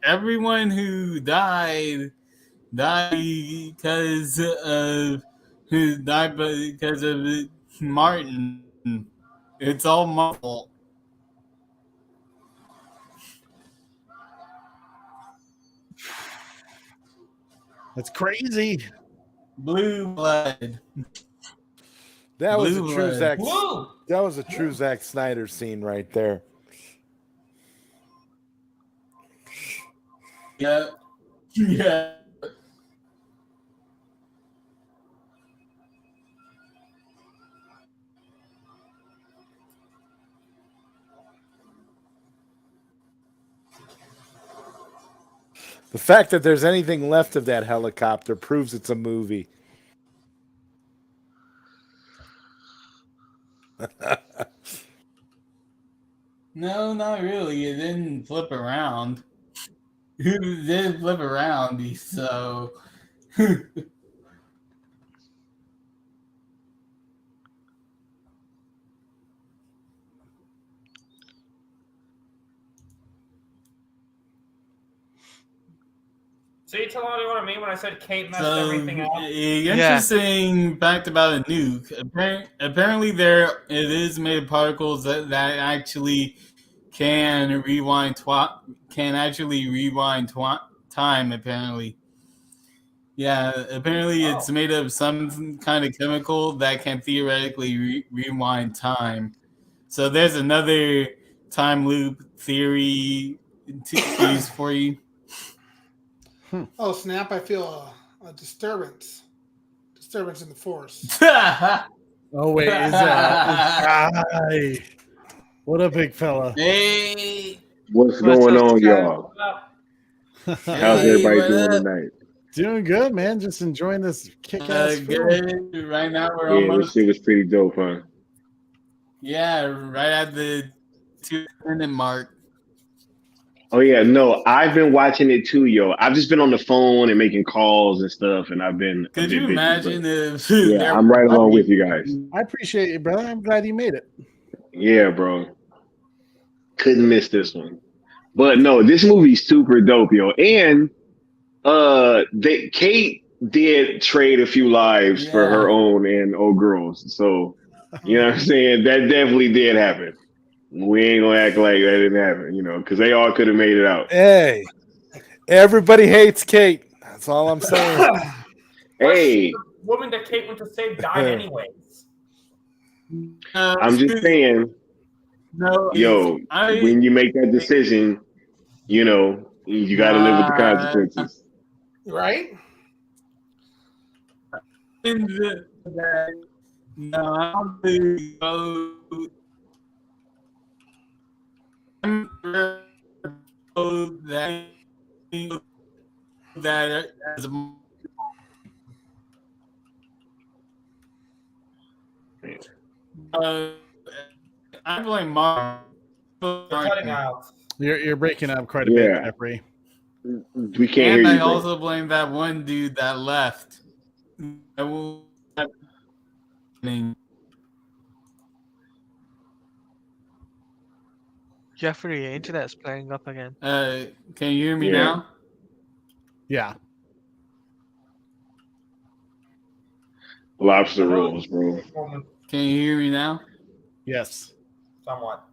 everyone who died because of Martin. It's all my fault. That's crazy. Blue blood. That was Blue a true blood. Zack. Blue. That was a true Zack Snyder scene right there. Yeah. Yeah. The fact that there's anything left of that helicopter proves it's a movie. No, not really. It didn't flip around. It did flip around, so. See, Talani, what I mean when I said Kate messed So, everything up? interesting fact about a nuke. Apparently, it is made of particles that actually can rewind time. Apparently, yeah. Apparently, it's made of some kind of chemical that can theoretically rewind time. So there's another time loop theory to use for you. Oh, snap. I feel a disturbance. Disturbance in the force. Oh, wait. Is that? Aye. What a big fella. Hey. What's going on, y'all? How's everybody what doing up? tonight? Doing good, man. Just enjoying this kick-ass film. Good. Right now we're Yeah, this almost. shit was pretty dope, huh? Yeah, right at the 2-minute mark. Oh yeah, no, I've been watching it too, yo. I've just been on the phone and making calls and stuff, and I've been. Could you imagine if? Yeah, I'm right along with you guys. I appreciate it, brother. I'm glad you made it. Yeah, bro. Couldn't miss this one. But no, this movie's super dope, yo. And Kate did trade a few lives for her own and old girls. So you know what I'm saying? That definitely did happen. We ain't gonna act like that didn't happen, because they all could have made it out. Hey, everybody hates Kate. That's all I'm saying. Hey, the woman that Kate went to save died anyways. I'm just saying, No, yo, when you make that decision, you know, you got to live with the consequences. Right? in that, no, I don't think so. That as I blame Mark. Cutting out. You're breaking up quite a bit, Yeah, Jeffrey. we can't hear And I you, bro. also blame that one dude that left. I will. Jeffrey, your internet's playing up again. Can you hear me Yeah. now? Yeah. Lobster rolls, bro. Can you hear me now? Yes. Somewhat.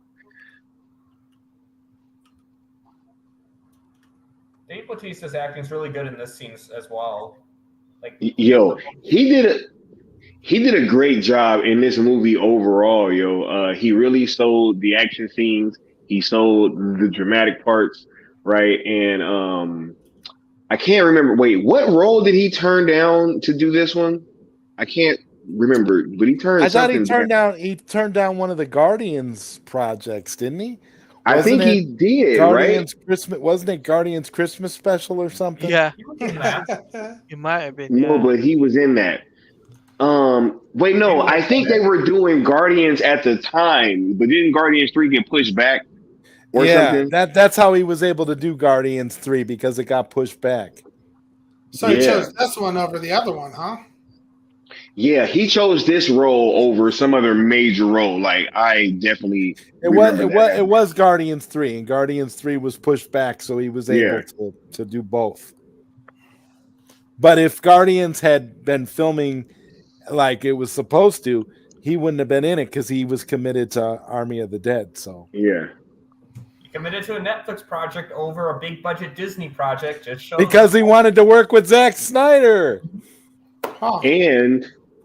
Dave Bautista's acting is really good in this scene as well. Like, Yo, he did a great job in this movie overall, yo. He really sold the action scenes. He sold the dramatic parts, right? And I can't remember. Wait, what role did he turn down to do this one? I can't remember, but he turned. I thought he something down. turned down one of the Guardians projects, didn't he? I think he did, Guardians right? Christmas, wasn't it Guardians Christmas special or something? Yeah, he was in that. it might have been. No, Yeah. but he was in that. Wait, no, I think they were doing Guardians at the time, but didn't Guardians 3 get pushed back or something? that's how he was able to do Guardians 3 because it got pushed back. So he chose this one over the other one, huh? Yeah, he chose this role over some other major role. Like I definitely It was Guardians 3, and Guardians 3 was pushed back, so he was able to do both. But if Guardians had been filming like it was supposed to, he wouldn't have been in it because he was committed to Army of the Dead. So yeah, He committed to a Netflix project over a big budget Disney project. Just shows because he wanted to work with Zack Snyder. Huh.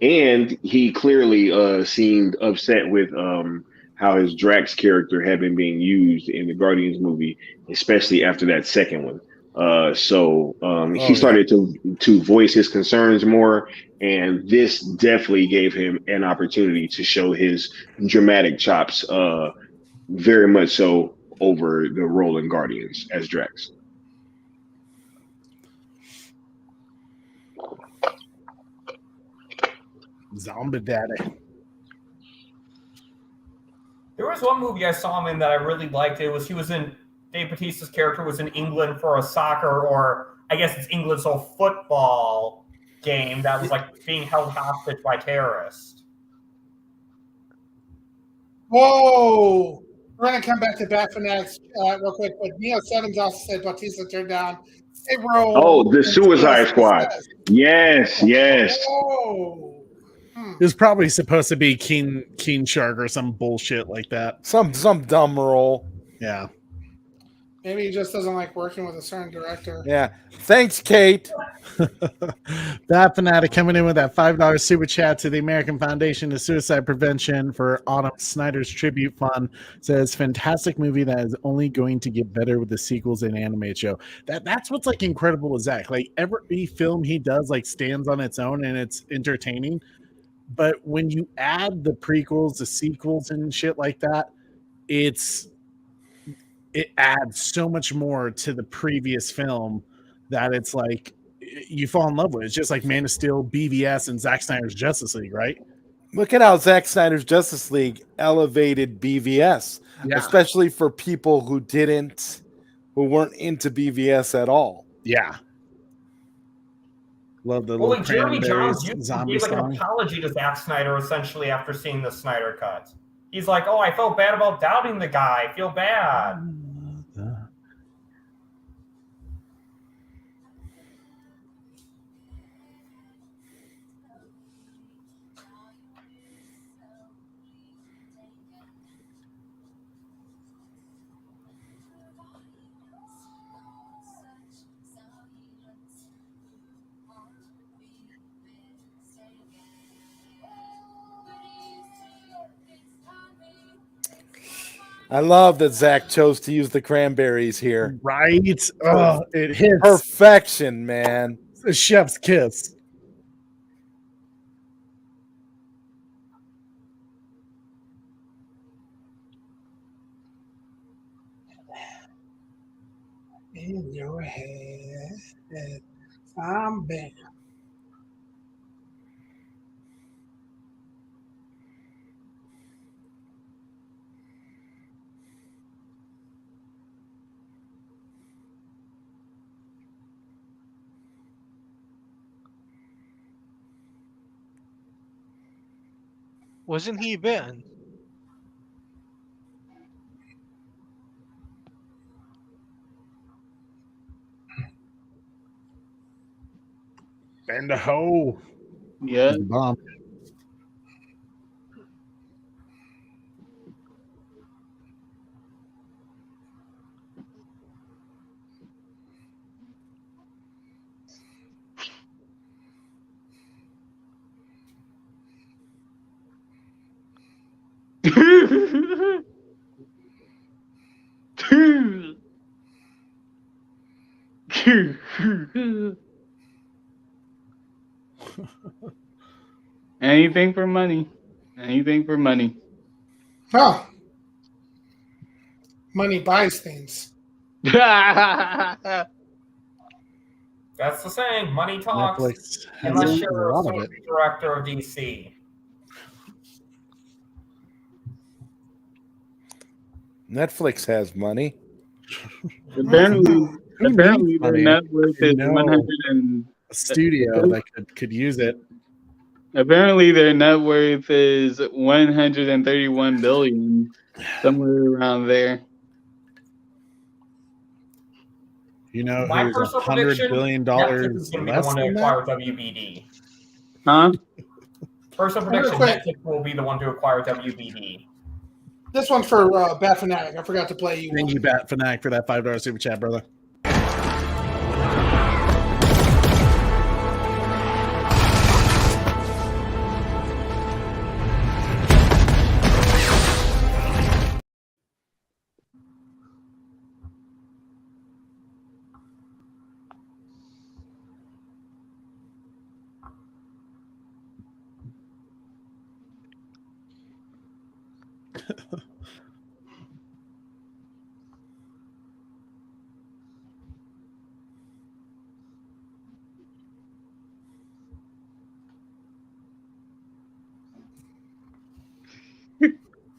and he clearly seemed upset with how his Drax character had been being used in the Guardians movie, especially after that second one. So he started to voice his concerns more, and this definitely gave him an opportunity to show his dramatic chops, very much so over the role in Guardians as Drax. Zombie Daddy. There was one movie I saw him in that I really liked. Dave Bautista's character was in England for a soccer, or I guess it's England, so football game that was like being held hostage by terrorists. Whoa! We're going to come back to Bat Fanatics real quick, but Neo Sevens also said Bautista turned down a role. Oh, the Suicide Squad. Yes. Oh. It was probably supposed to be King Shark or some bullshit like that. Some dumb role. Yeah. Maybe he just doesn't like working with a certain director. Yeah. Thanks, Kate. That Fanatic coming in with that $5 super chat to the American Foundation of Suicide Prevention for Autumn Snyder's Tribute Fund. Says fantastic movie that is only going to get better with the sequels and animated show. That's what's like incredible with Zack. Like every film he does like stands on its own and it's entertaining. But when you add the prequels, the sequels, and shit like that, it adds so much more to the previous film that it's like you fall in love with it. It's just like Man of Steel, BVS, and Zack Snyder's Justice League, right? Look at how Zack Snyder's Justice League elevated BVS, especially for people who weren't into BVS at all. Yeah. Love the Well, little like Jeremy Johns zombie gave like an song. apology to Zack Snyder essentially after seeing the Snyder cut. He's like, "Oh, I felt bad about doubting the guy. I feel bad." I love that Zach chose to use the cranberries here. Right? Oh, it hits. Perfection, man. It's a chef's kiss. In your head, I'm bad. Wasn't he bitten? And a hoe. Yeah. Bomb. Anything for money. Anything for money. Oh, money buys things. That's the saying. Money talks. Netflix has Unless a you're lot a of it. director of DC. Netflix has money. Apparently their money? net worth is No. 100 and A studio that could use it. apparently their net worth is 131 billion, somewhere around there. You know My who's personal $100 prediction: billion Netflix is going to be the less one to than acquire that? WBD. Huh? Personal Real prediction: quick. Netflix will be the one to acquire WBD. This one's for Bad Fanatic. I forgot to play you. Thank you, Bat Fanatic, for that $5 super chat, brother.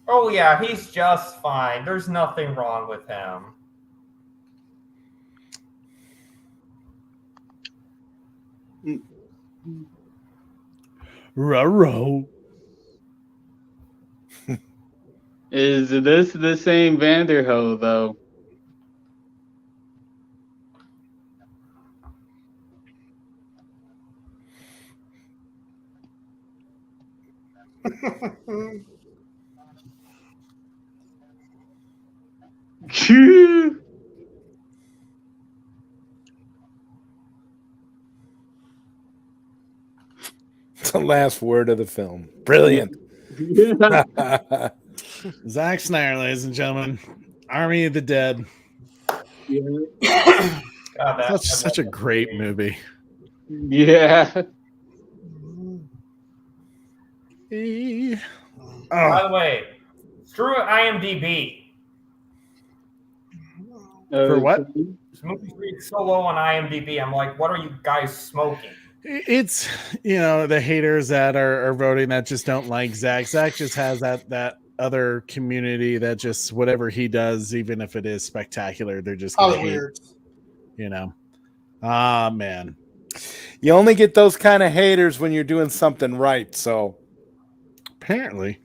Oh yeah, he's just fine. There's nothing wrong with him. Ruh-roh. Is this the same Vanderho though? It's the last word of the film. Brilliant. Zack Snyder, ladies and gentlemen. Army of the Dead. God, Such a great movie. Yeah. By the way, screw IMDb. For what? This movie's rated so low on IMDb. I'm like, what are you guys smoking? It's, the haters that are voting that just don't like Zach. Zach just has that other community that just whatever he does, even if it is spectacular, they're just gonna hate. Weird. Man. You only get those kind of haters when you're doing something right. So apparently.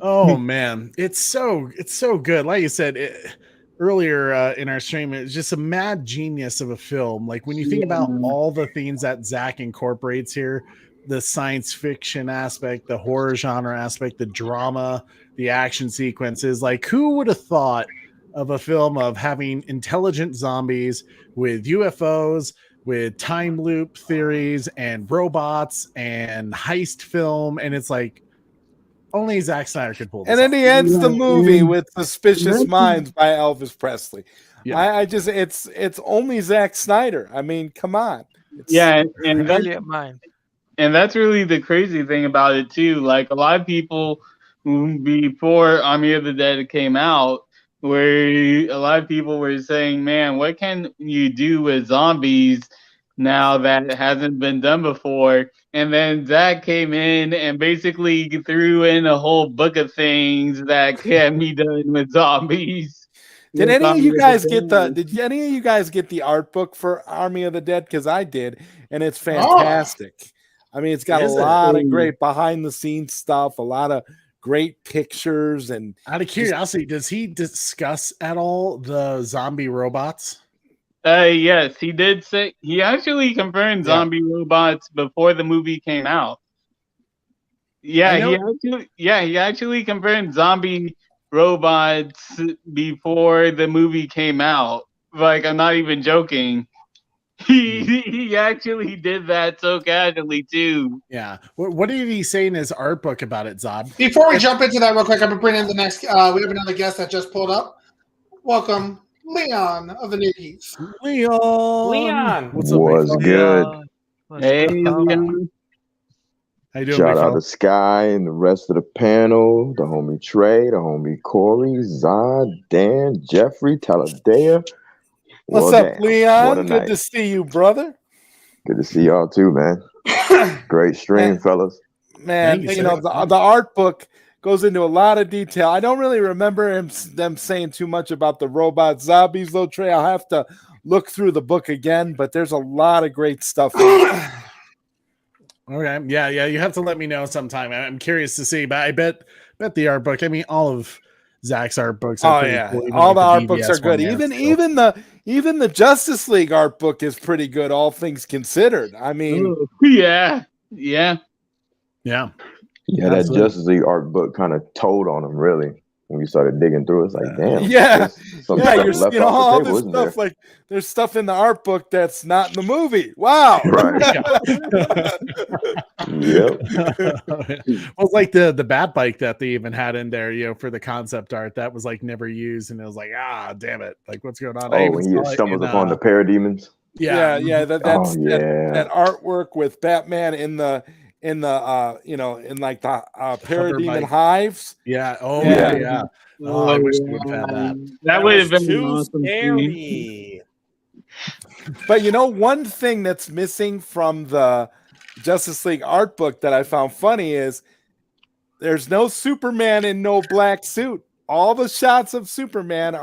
Oh man, it's so good. Like you said earlier in our stream, it's just a mad genius of a film. Like when you think about all the things that Zach incorporates here, the science fiction aspect, the horror genre aspect, the drama, the action sequences, like who would have thought of a film of having intelligent zombies with UFOs, with time loop theories and robots and heist film, and it's like Only Zack Snyder could pull this And then off. he ends the Yeah, movie and with "Suspicious Minds" by Elvis Presley. Yeah. I just it's only Zack Snyder. I mean, come on. yeah, and that's Brilliant mind. And that's really the crazy thing about it too. Like a lot of people before Army of the Dead came out, where a lot of people were saying, "Man, what can you do with zombies now that hasn't been done before?" And then Zach came in and basically threw in a whole book of things that can be done with zombies. Did With any of Army you of the guys get Dead. Did any of you guys get the art book for Army of the Dead? Because I did, and it's Oh. fantastic. I mean, it's got Is a it? lot of great behind the scenes stuff, a lot of great pictures, and Out of curiosity, does he discuss at all the zombie robots? Yes, he did say he actually confirmed Yeah. zombie robots before the movie came out. I know- He actually confirmed zombie robots before the movie came out. Like, I'm not even joking. He actually did that so casually too. Yeah. What did he say in his art book about it, Zob? Before we jump into that real quick, I'm going to bring in the next. We have another guest that just pulled up. Welcome, Leon of the New Geeks. Leon. What's up, Was big fella? good. Hey, Leon. How you doing, Shout big out fella? to Sky and the rest of the panel, the homie Trey, the homie Corey, Zod, Dan, Jeffrey, Talladega. what's Well, up, damn, Leon? what a Good night. to see you, brother. Good to see y'all too, man. Great stream, Man. fellas. Man, Thank you, you know sir. the art book goes into a lot of detail. I don't really remember them saying too much about the robot zombies, though, Trey. I'll have to look through the book again, but there's a lot of great stuff in it. Okay. Yeah. You have to let me know sometime. I'm curious to see, but I bet the art book. I mean, all of Zach's art books are Oh pretty yeah, cool. Even all like the art books BVS are good. one, Even the Justice League art book is pretty good, all things considered. I mean, Yeah. yeah. Yeah, Absolutely. that Justice League art book kind of told on him, really. When we started digging through, it's like, damn, yeah, there's some yeah, stuff you're left seeing off all the table, this isn't stuff. there? Like there's stuff in the art book that's not in the movie. Wow. Right. Yep. Well, it's like the bat bike that they even had in there, for the concept art that was like never used, and it was like, damn it, like what's going on? I Oh, even when he saw it stumbles in, upon the parademons. Yeah. mhm. That's Oh, yeah. that artwork with Batman in the in like the parademon bike. hives. Yeah. Oh Yeah. yeah. Oh, I wish they would have had that. That would have was been an too awesome scary. scene. But one thing that's missing from the Justice League art book that I found funny is there's no Superman in no black suit. All the shots of Superman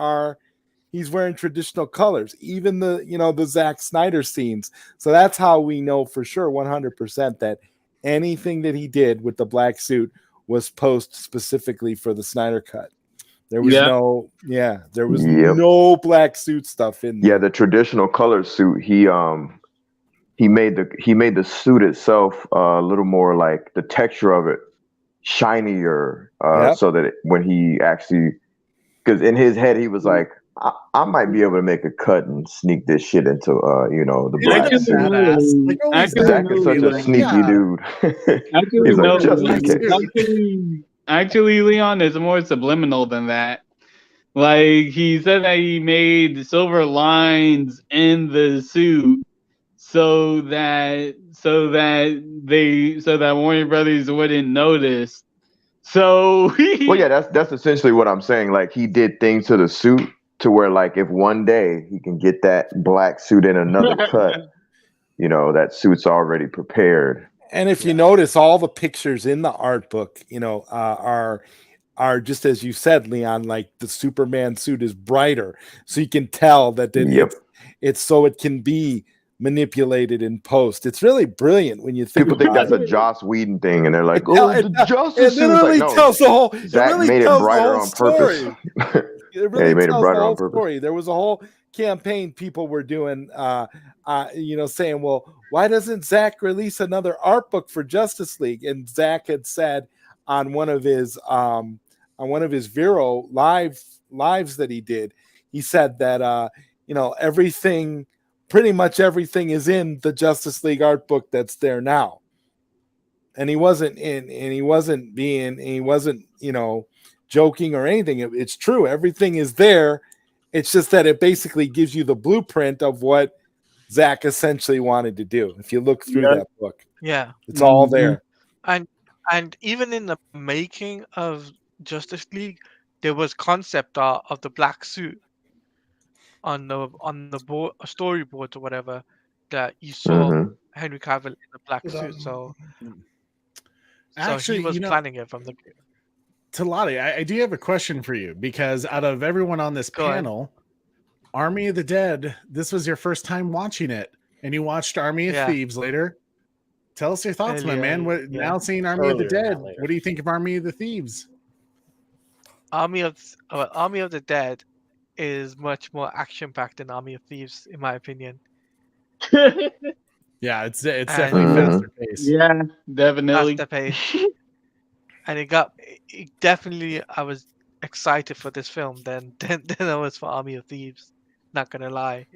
he's wearing traditional colors, even the Zack Snyder scenes. So that's how we know for sure 100% that anything that he did with the black suit was post specifically for the Snyder cut. There was Yep. no black suit stuff in there. Yeah, the traditional color suit. He made the suit itself a little more like the texture of it shinier, Yep. so that when he actually, because in his head he was like, I might be able to make a cut and sneak this shit into the black He's suit. badass. Like, always Zach is such a sneaky dude. Actually, He's no. like, just in case. Actually, Leon is more subliminal than that. Like he said that he made silver lines in the suit so that Warner Brothers wouldn't notice. So Well, yeah, that's essentially what I'm saying. Like he did things to the suit to where, like, if one day he can get that black suit in another cut, that suit's already prepared. And if you notice, all the pictures in the art book, are just as you said, Leon. Like the Superman suit is brighter, so you can tell that it's so it can be manipulated in post. It's really brilliant when you think. People think about that's it. a Joss Whedon thing, and they're like, the Justice It suit. literally Like, no, tells the whole. Zach it really made it tells the brighter whole on story. purpose. It really he made it tells brighter the whole on purpose. story. There was a whole campaign people were doing, saying, "Well, why doesn't Zach release another art book for Justice League?" And Zach had said on one of his Vero lives that he did, he said that pretty much everything is in the Justice League art book that's there now. and he wasn't joking or anything. It's true. Everything is there. It's just that it basically gives you the blueprint of what Zack essentially wanted to do. If you look through that book, Yeah, it's all there. and even in the making of Justice League, there was concept art of the black suit on the board, storyboards or whatever, that you saw Henry Cavill in the black suit. So Actually, he was planning it from the. Talati, I do have a question for you, because out of everyone on this Go ahead. panel, Army of the Dead, this was your first time watching it, and you watched Army of Thieves later. Tell us your thoughts, my man. Now seeing Army of the Dead, what do you think of Army of the Thieves? Army of the Dead is much more action packed than Army of Thieves, in my opinion. Yeah, it's definitely faster paced. Yeah, definitely. Faster paced. And it definitely, I was excited for this film than I was for Army of Thieves. Not gonna lie.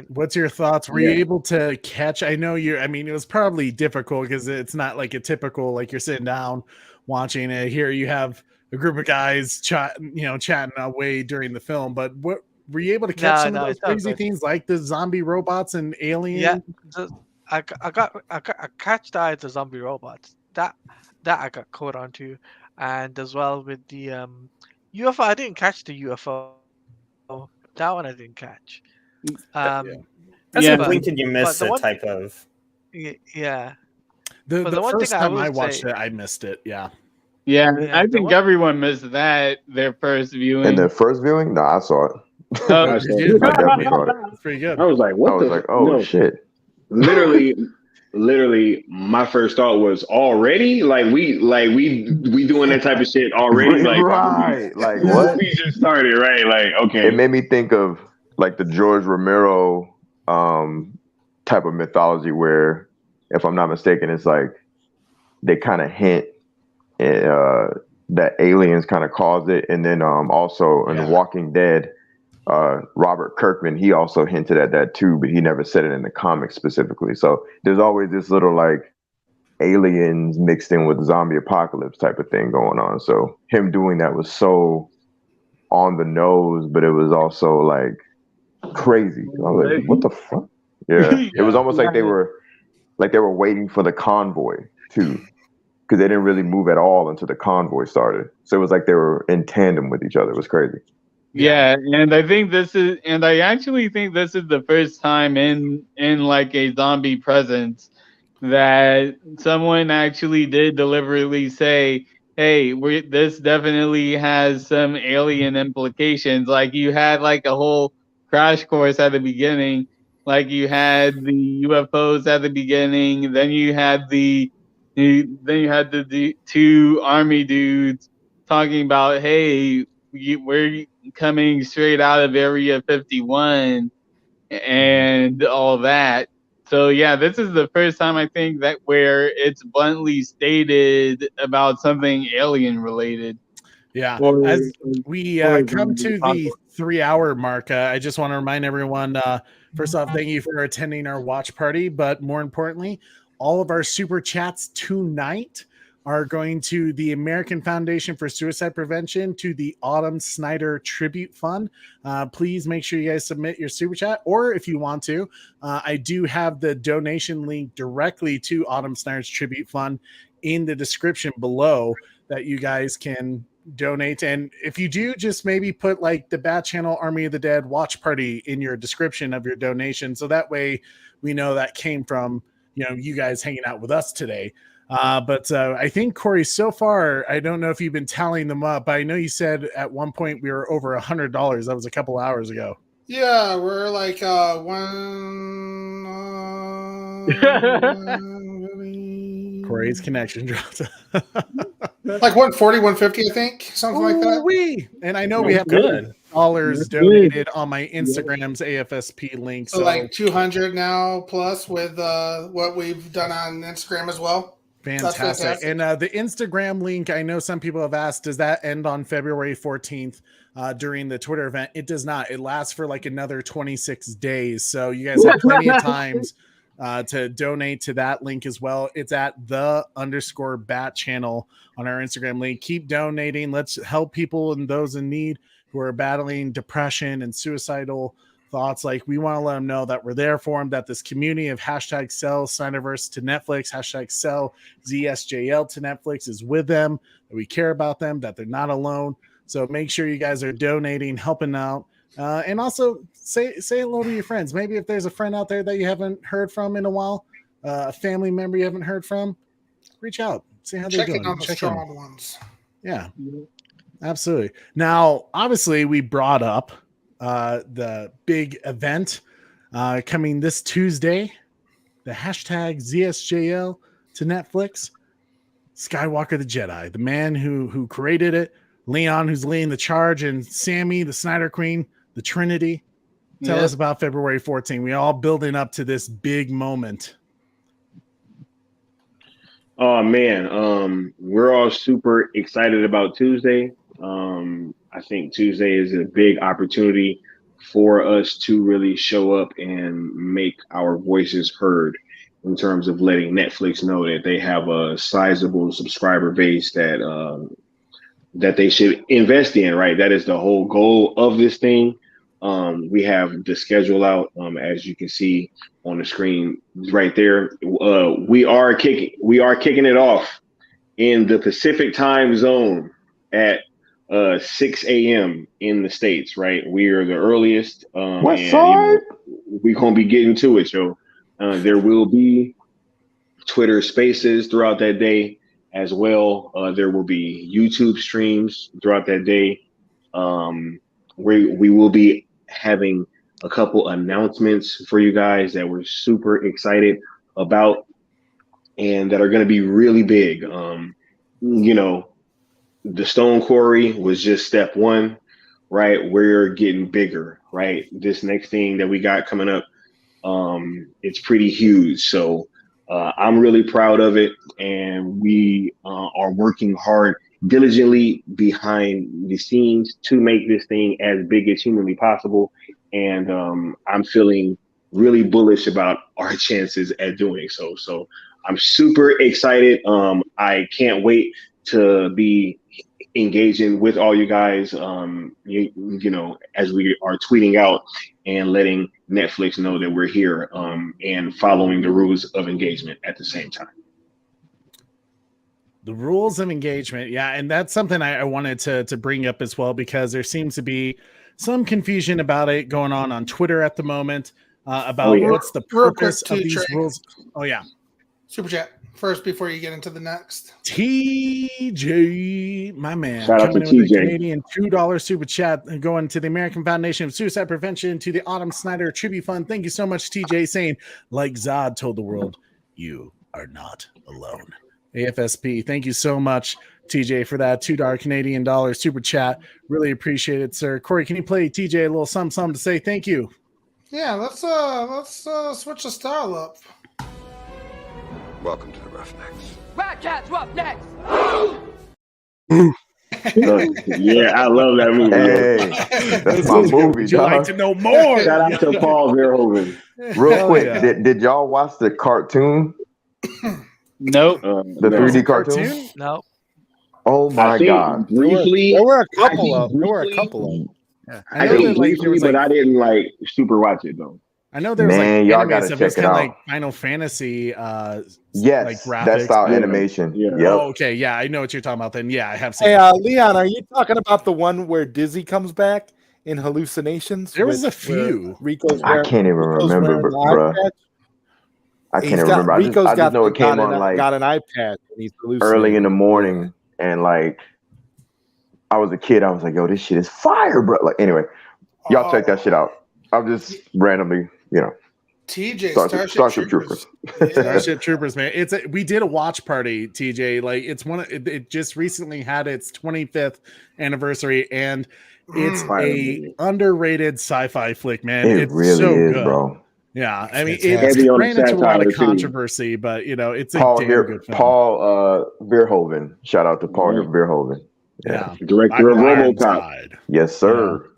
What's your thoughts? Were you able to catch? I know it was probably difficult because it's not like a typical, like you're sitting down watching it. Here you have a group of guys chatting away during the film. But what were you able to catch some of those crazy things like the zombie robots and aliens? Yeah, I catch that as the zombie robots. That I got caught onto, and as well with the UFO. I didn't catch the UFO. That one I didn't catch. That's a blink and you miss it type of. The first time I watched it, I missed it. Yeah, I think everyone missed that their first viewing. And the first viewing, no, I saw it. Oh, I definitely saw it. It's pretty good. I was like, shit. Literally, my first thought was already we doing that type of shit already. Right. Like what? We just started, right? Like, okay. It made me think of like the George Romero type of mythology where, if I'm not mistaken, it's like they kind of hint that aliens kind of caused it. And then also in The Walking Dead, Robert Kirkman, he also hinted at that too, but he never said it in the comics specifically. So there's always this little like aliens mixed in with zombie apocalypse type of thing going on. So him doing that was so on the nose, but it was also like crazy. I was like, what the fuck? Yeah. It was almost like they were waiting for the convoy too, because they didn't really move at all until the convoy started. So it was like they were in tandem with each other. It was crazy. Yeah, and I actually think this is the first time in like a zombie presence that someone actually did deliberately say, hey, this definitely has some alien implications. Like you had like a whole crash course at the beginning. Like you had the UFOs at the beginning, then you had the two army dudes talking about, hey, we're coming straight out of Area 51 and all that. So yeah, this is the first time I think that where it's bluntly stated about something alien related. Yeah. As we come to the 3-hour mark, I just want to remind everyone, first off, thank you for attending our watch party. But more importantly, all of our super chats tonight are going to the American Foundation for Suicide Prevention, to the Autumn Snyder Tribute Fund. Please make sure you guys submit your super chat, or if you want to, I do have the donation link directly to Autumn Snyder's Tribute Fund in the description below that you guys can donate. And if you do, just maybe put like the Bat Channel Army of the Dead watch party in your description of your donation, so that way we know that came from you guys hanging out with us today. But I think, Corey, so far, I don't know if you've been tallying them up, but I know you said at one point we were over $100. That was a couple hours ago. Yeah, we're like Corey's connection dropped. like 140, 150, I think, something like that. And I know we have dollars donated on my Instagram's AFSP link. So like 200 now plus with what we've done on Instagram as well. Fantastic. And the Instagram link, I know some people have asked, does that end on February 14th during the Twitter event? It does not. It lasts for like another 26 days. So you guys have plenty of times to donate to that link as well. It's at _bat channel on our Instagram link. Keep donating. Let's help people and those in need who are battling depression and suicidal thoughts. Like, we want to let them know that we're there for them, that this community of hashtag sell Snyderverse to Netflix, hashtag sell ZSJL to Netflix is with them, that we care about them, that they're not alone. So make sure you guys are donating, helping out. And also say hello to your friends. Maybe if there's a friend out there that you haven't heard from in a while, a family member you haven't heard from, reach out, see how they're doing. On the Check strong in. ones. Yeah, absolutely. Now, obviously, we brought up the big event coming this Tuesday, the hashtag ZSJL to Netflix, Skywalker the Jedi, the man who created it, Leon, who's leading the charge, and Sammy, the Snyder Queen, the Trinity. Tell us about February 14th. We all building up to this big moment. Oh man, we're all super excited about Tuesday. I think Tuesday is a big opportunity for us to really show up and make our voices heard in terms of letting Netflix know that they have a sizable subscriber base that they should invest in, right? That is the whole goal of this thing. We have the schedule out, as you can see on the screen right there. We are kicking it off in the Pacific time zone at 6 a.m. in the States, right? We are the earliest. What and side? We're gonna be getting to it, yo. There will be Twitter Spaces throughout that day as well. There will be YouTube streams throughout that day. We will be having a couple announcements for you guys that we're super excited about and that are going to be really big. The Stone Quarry was just step one, right? We're getting bigger, right? This next thing that we got coming up, it's pretty huge. So I'm really proud of it, and we are working hard, diligently behind the scenes to make this thing as big as humanly possible. And I'm feeling really bullish about our chances at doing so. So I'm super excited. I can't wait to be engaging with all you guys, you know, as we are tweeting out and letting Netflix know that we're here, and following the rules of engagement at the same time. The rules of engagement. Yeah. And that's something I wanted to bring up as well, because there seems to be some confusion about it going on Twitter at the moment, about what's the purpose of these rules. Oh yeah. Super chat first before you get into the next. TJ, my man, shout out to coming in with TJ. a Canadian $2 super chat and going to the American Foundation of Suicide Prevention, to the Autumn Snyder Tribute Fund. Thank you so much, TJ, saying, like Zod told the world, you are not alone. AFSP, thank you so much, TJ, for that $2 Canadian dollar super chat. Really appreciate it, sir. Corey, can you play TJ a little something to say thank you? Yeah, let's switch the style up. Welcome to the Roughnecks. Wildcats Roughnecks! Yeah, I love that movie. Hey, that's my movie. Would you like to know more? Shout out to Paul Verhoeven. Real quick, did y'all watch the cartoon? Nope. The 3D cartoon? No. Oh my god! Briefly, there were a couple of them. Yeah. I think briefly, but I didn't like super watch it though. I know there was y'all animes gotta of check this it kind of out. like Final Fantasy, Yes, like graphics. that style animation. Yeah. Yep. Oh, okay, yeah, I know what you're talking about. Then, yeah, I have seen. Hey, Leon, are you talking about the one where Dizzy comes back in hallucinations? There was a few. I can't even remember, bro. I can't remember. I just know it came on like got an iPad and he's early in the morning, and like I was a kid. I was like, "Yo, this shit is fire, bro!" Like, anyway, y'all check that shit out. I'm just randomly, you know. TJ, Starship Troopers. Starship Troopers, man. We did a watch party, TJ. Like, it's it just recently had its 25th anniversary, and it's a underrated sci-fi flick, man. It it's really so is, good. Bro. Yeah, I mean, It's it ran into a lot satire, of too. controversy, but you know, it's a Paul damn good film. Paul Verhoeven. Shout out to Paul Verhoeven. Yeah, Director of RoboCop. Yes, sir.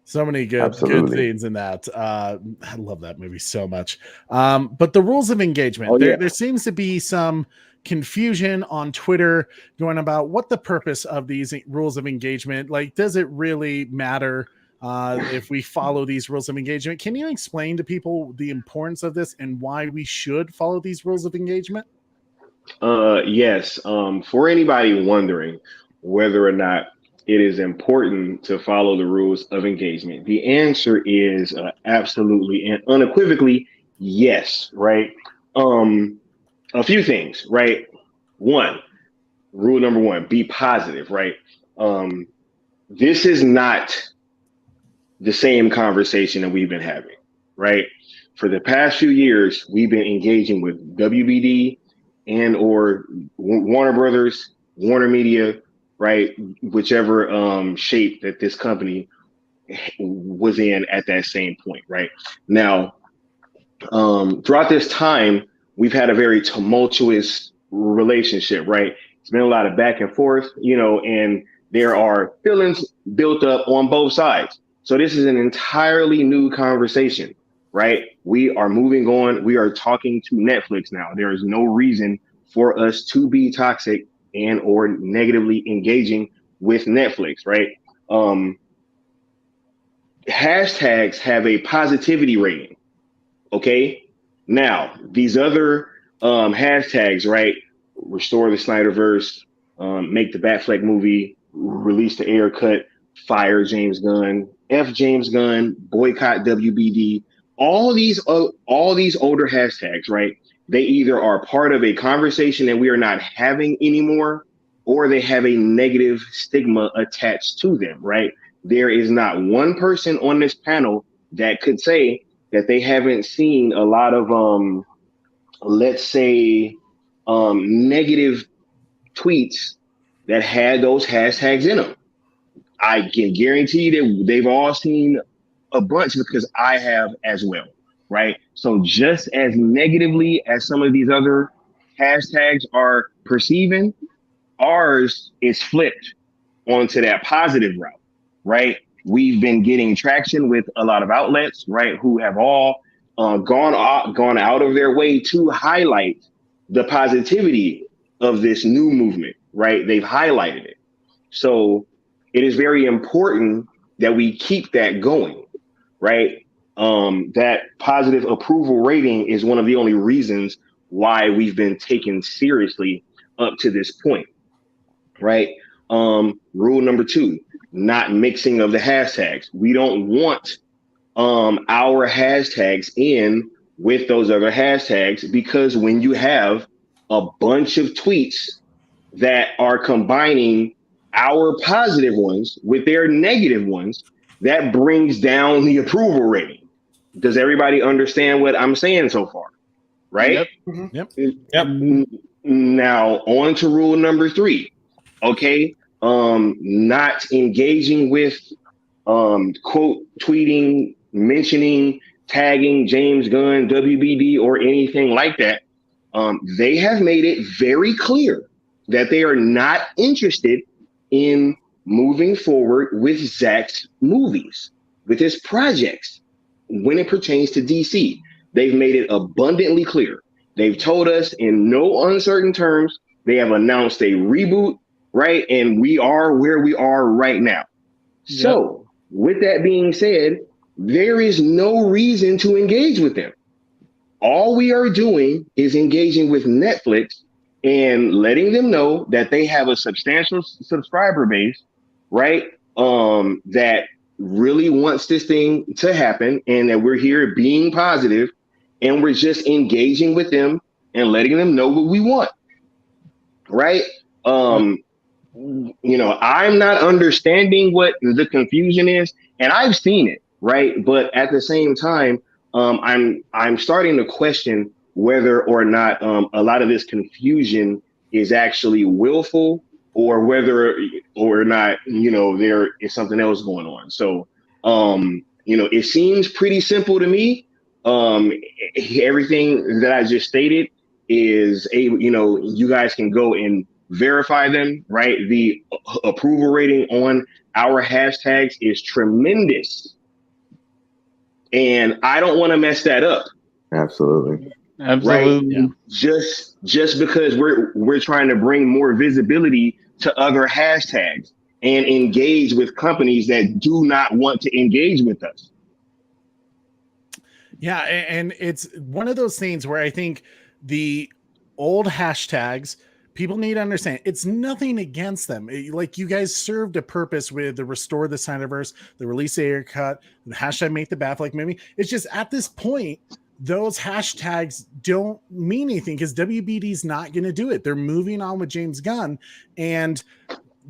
So many good Absolutely. scenes in that. I love that movie so much. But the rules of engagement, Oh, yeah. there seems to be some confusion on Twitter going about what the purpose of these rules of engagement. Like, does it really matter if we follow these rules of engagement? Can you explain to people the importance of this and why we should follow these rules of engagement? Yes. For anybody wondering whether or not it is important to follow the rules of engagement, the answer is absolutely and unequivocally yes. Right. A few things. Right. One, rule number one: be positive. Right. This is not the same conversation that we've been having. Right. For the past few years, we've been engaging with WBD and or Warner Brothers, Warner Media, right? Whichever shape that this company was in at that same point, right? Now, throughout this time, we've had a very tumultuous relationship, right? It's been a lot of back and forth, and there are feelings built up on both sides. So this is an entirely new conversation, right? We are moving on. We are talking to Netflix now. There is no reason for us to be toxic and or negatively engaging with Netflix, right? Hashtags have a positivity rating. Okay. Now, these other hashtags, right? Restore the Snyderverse, make the Batfleck movie, release the air cut, fire James Gunn, F James Gunn, boycott WBD. All these older hashtags, right? They either are part of a conversation that we are not having anymore, or they have a negative stigma attached to them, right? There is not one person on this panel that could say that they haven't seen a lot of, let's say, negative tweets that had those hashtags in them. I can guarantee that they've all seen a bunch because I have as well, right? So just as negatively as some of these other hashtags are perceiving, ours is flipped onto that positive route, right? We've been getting traction with a lot of outlets, right, who have all gone out of their way to highlight the positivity of this new movement, right? They've highlighted it. So it is very important that we keep that going, right? That positive approval rating is one of the only reasons why we've been taken seriously up to this point, right? Rule number 2, not mixing of the hashtags. We don't want our hashtags in with those other hashtags, because when you have a bunch of tweets that are combining our positive ones with their negative ones, that brings down the approval rating. Does everybody understand what I'm saying so far? Right? Yep. Now on to rule number 3. Okay. Not engaging with quote tweeting, mentioning, tagging James Gunn, WBD, or anything like that. They have made it very clear that they are not interested in moving forward with Zack's movies, with his projects when it pertains to DC. They've made it abundantly clear. They've told us in no uncertain terms. They have announced a reboot, right? And we are where we are right now. Yep. So with that being said, there is no reason to engage with them. All we are doing is engaging with Netflix and letting them know that they have a substantial subscriber base, right? That really wants this thing to happen, and that we're here being positive, and we're just engaging with them and letting them know what we want, right? I'm not understanding what the confusion is, and I've seen it, right? But at the same time, I'm starting to question whether or not a lot of this confusion is actually willful, or whether or not, there is something else going on. So, it seems pretty simple to me. Everything that I just stated is you guys can go and verify them, right? The approval rating on our hashtags is tremendous. And I don't want to mess that up. Absolutely. Absolutely. Right? Yeah. Just because we're trying to bring more visibility to other hashtags and engage with companies that do not want to engage with us. Yeah, and it's one of those things where I think the old hashtags, people need to understand it's nothing against them. Like, you guys served a purpose with the Restore the Snyderverse, the Release the Air Cut, the hashtag Make the Batfleck movie. It's just at this point, those hashtags don't mean anything because WBD's not going to do it. They're moving on with James Gunn. And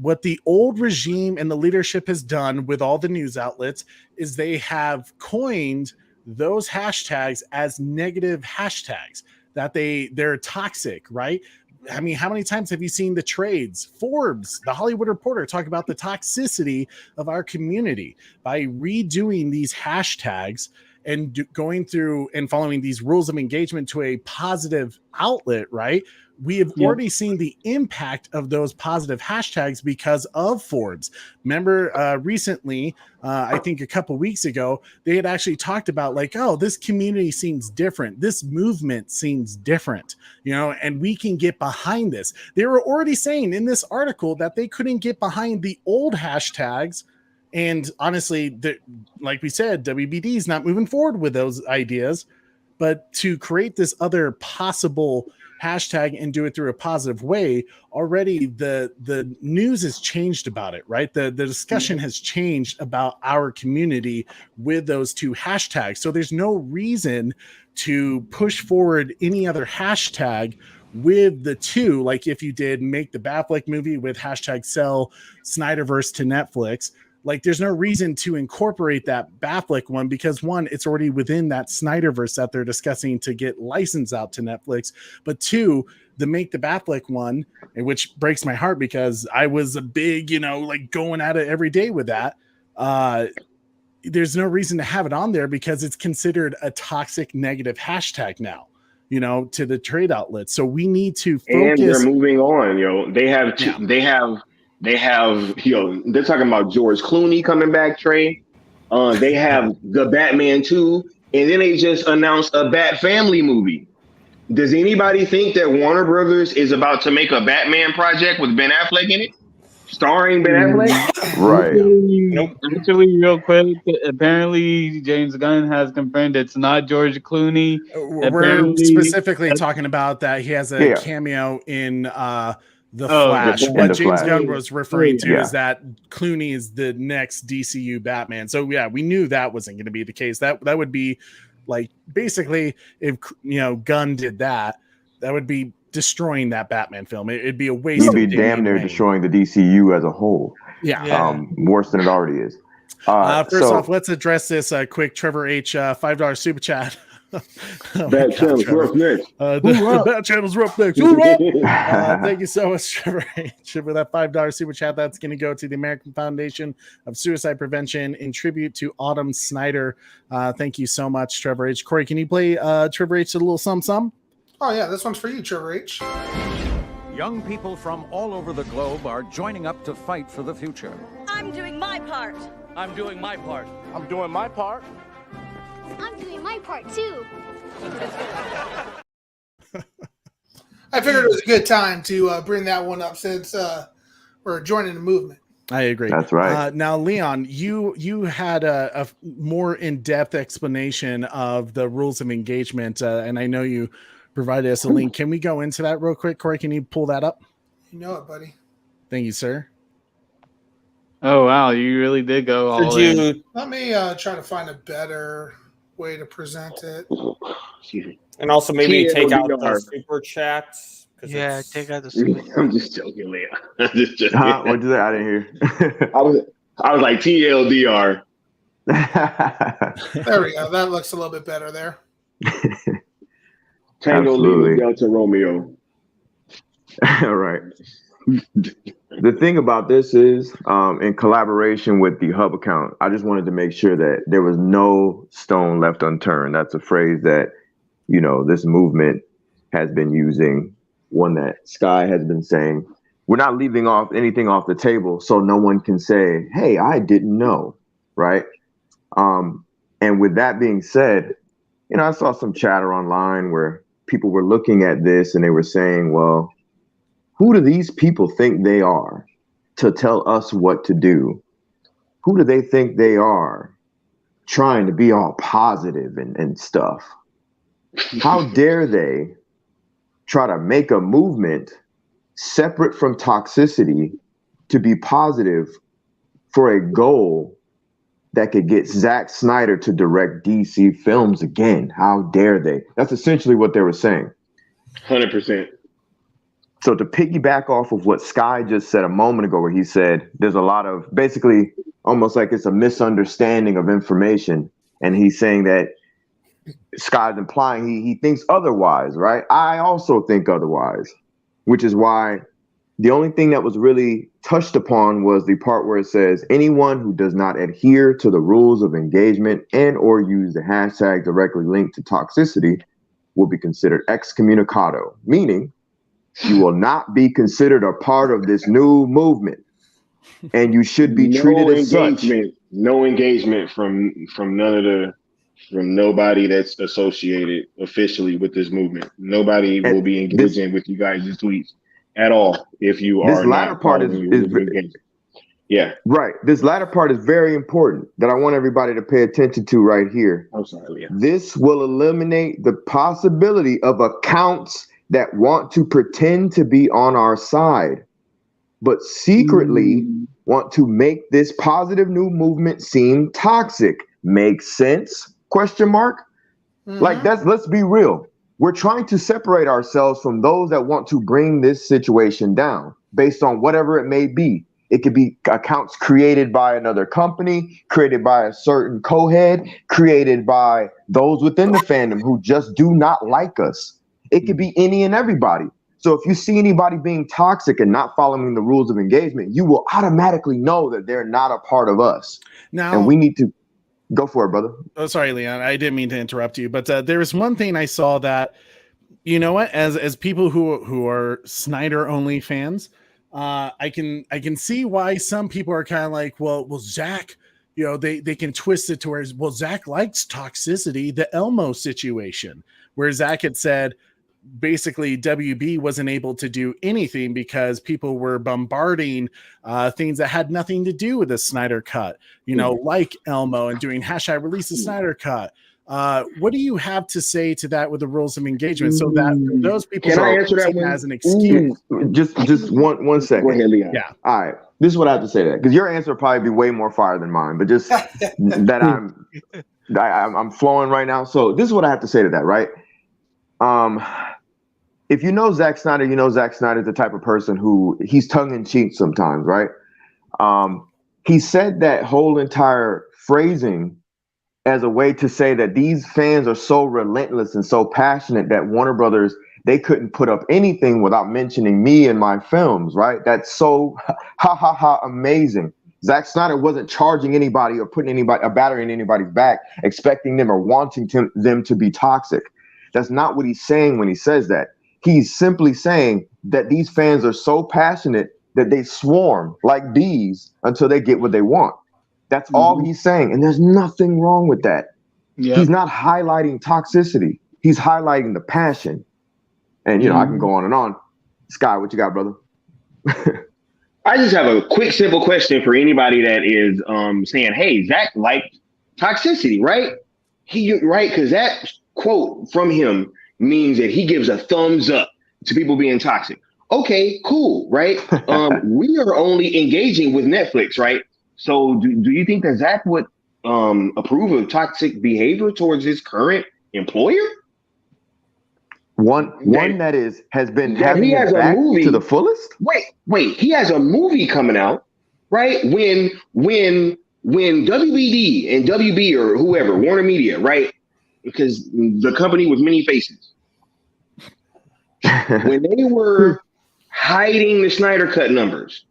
what the old regime and the leadership has done with all the news outlets is they have coined those hashtags as negative hashtags, that they're toxic, right? I mean, how many times have you seen the trades, Forbes, the Hollywood Reporter talk about the toxicity of our community? By redoing these hashtags and going through and following these rules of engagement to a positive outlet, right? We have already seen the impact of those positive hashtags because of Forbes. Remember, recently, I think a couple weeks ago, they had actually talked about like, oh, this community seems different. This movement seems different, you know, and we can get behind this. They were already saying in this article that they couldn't get behind the old hashtags. And honestly, like we said, WBD is not moving forward with those ideas, but to create this other possible hashtag and do it through a positive way, already the news has changed about it, right? The discussion has changed about our community with those two hashtags. So there's no reason to push forward any other hashtag with the two, like if you did Make the Batfleck movie with hashtag sell Snyderverse to Netflix. Like, there's no reason to incorporate that Batfleck one because, one, it's already within that Snyderverse that they're discussing to get licensed out to Netflix. But two, the Make the Batfleck one, which breaks my heart because I was a big, like going at it every day with that. There's no reason to have it on there because it's considered a toxic negative hashtag now, to the trade outlets. So we need to focus. And they're moving on, They have they're talking about George Clooney coming back, Trey. They have the Batman 2, and then they just announced a Bat Family movie. Does anybody think that Warner Brothers is about to make a Batman project with Ben Affleck in it? Starring Ben Affleck? Right. Nope. Actually, real quick, apparently James Gunn has confirmed it's not George Clooney. We're specifically talking about that he has a cameo in The Flash. What James Gunn was referring to is that Clooney is the next DCU Batman. So yeah, we knew that wasn't going to be the case. That would be like basically if Gunn did that, that would be destroying that Batman film. It'd be a waste. You'd be damn near destroying the DCU as a whole. Yeah. Worse than it already is. First off, let's address this quick. Trevor H, $5 super chat. Bat Channels were up next. The Bat Channels were up next. Thank you so much, Trevor H, for that $5 super chat. That's going to go to the American Foundation of Suicide Prevention in tribute to Autumn Snyder. Thank you so much, Trevor H. Corey, can you play Trevor H a little some? Oh yeah, this one's for you, Trevor H. Young people from all over the globe are joining up to fight for the future. I'm doing my part. I'm doing my part. I'm doing my part. I'm doing my part too. I figured it was a good time to bring that one up since we're joining the movement. I agree. That's right. Now, Leon, you had a more in-depth explanation of the rules of engagement, and I know you provided us a link. Can we go into that real quick? Corey, can you pull that up? You know it, buddy. Thank you, sir. Oh, wow. You really did go all in. Let me try to find a better way to present it. And also maybe take out the super chats. Yeah, take out the super chat. I'm just joking, Leah. I'm just joking. What'd you say? I didn't hear. I was like TLDR. There we go. That looks a little bit better there. Tango Lima Delta Romeo. All right. The thing about this is, in collaboration with the Hub account, I just wanted to make sure that there was no stone left unturned. That's a phrase that, this movement has been using, one that Sky has been saying. we're not leaving anything off the table, so no one can say, "Hey, I didn't know," right? And with that being said, I saw some chatter online where people were looking at this and they were saying, "Well, who do these people think they are to tell us what to do? Who do they think they are trying to be all positive and stuff? How dare they try to make a movement separate from toxicity to be positive for a goal that could get Zack Snyder to direct DC films again? How dare they?" That's essentially what they were saying. 100%. So to piggyback off of what Sky just said a moment ago, where he said there's a lot of, basically almost like it's a misunderstanding of information, and he's saying that Sky's implying he thinks otherwise, right? I also think otherwise, which is why the only thing that was really touched upon was the part where it says anyone who does not adhere to the rules of engagement and or use the hashtag directly linked to toxicity will be considered excommunicado, meaning you will not be considered a part of this new movement, and you should be treated as such. No engagement from nobody that's associated officially with this movement. Nobody will be engaging with you guys' tweets at all if you are not part of engagement. Yeah. Right. This latter part is very important that I want everybody to pay attention to right here. I'm sorry, Leah. This will eliminate the possibility of accounts that want to pretend to be on our side, but secretly want to make this positive new movement seem toxic. Makes sense? Question mark? Like let's be real. We're trying to separate ourselves from those that want to bring this situation down based on whatever it may be. It could be accounts created by another company, created by a certain co-head, created by those within the fandom who just do not like us. It could be any and everybody. So if you see anybody being toxic and not following the rules of engagement, you will automatically know that they're not a part of us. Now, and we need to go for it, brother. Oh, sorry, Leon. I didn't mean to interrupt you, but there's one thing I saw that, you know what, as people who are Snyder only fans, I can see why some people are kind of like, well, Zack, they can twist it to where, well, Zack likes toxicity, the Elmo situation, where Zack had said, basically WB wasn't able to do anything because people were bombarding things that had nothing to do with the Snyder cut, like Elmo and doing hashtag release the Snyder cut. What do you have to say to that with the rules of engagement so that for those people can I answer that one as an excuse? Just one second. Go ahead, Leon. Yeah. All right. This is what I have to say to that, because your answer will probably be way more fire than mine, but just that I'm flowing right now. So this is what I have to say to that, right? If you know Zack Snyder, Zack Snyder's the type of person who he's tongue-in-cheek sometimes, right? He said that whole entire phrasing as a way to say that these fans are so relentless and so passionate that Warner Brothers, they couldn't put up anything without mentioning me in my films, right? That's so amazing. Zack Snyder wasn't charging anybody or putting a battery in anybody's back, expecting them or wanting them to be toxic. That's not what he's saying when he says that. He's simply saying that these fans are so passionate that they swarm like bees until they get what they want. That's all he's saying. And there's nothing wrong with that. Yep. He's not highlighting toxicity. He's highlighting the passion. And, I can go on and on. Sky, what you got, brother? I just have a quick, simple question for anybody that is saying, hey, Zack liked toxicity, right? Right? Because that quote from him means that he gives a thumbs up to people being toxic. Okay, cool, right? We are only engaging with Netflix, right? So do you think that Zack would approve of toxic behavior towards his current employer? One that has been having his back to the fullest? Wait, he has a movie coming out, right? When WBD and WB or whoever, Warner Media, right? Because the company with many faces. When they were hiding the Snyder Cut numbers,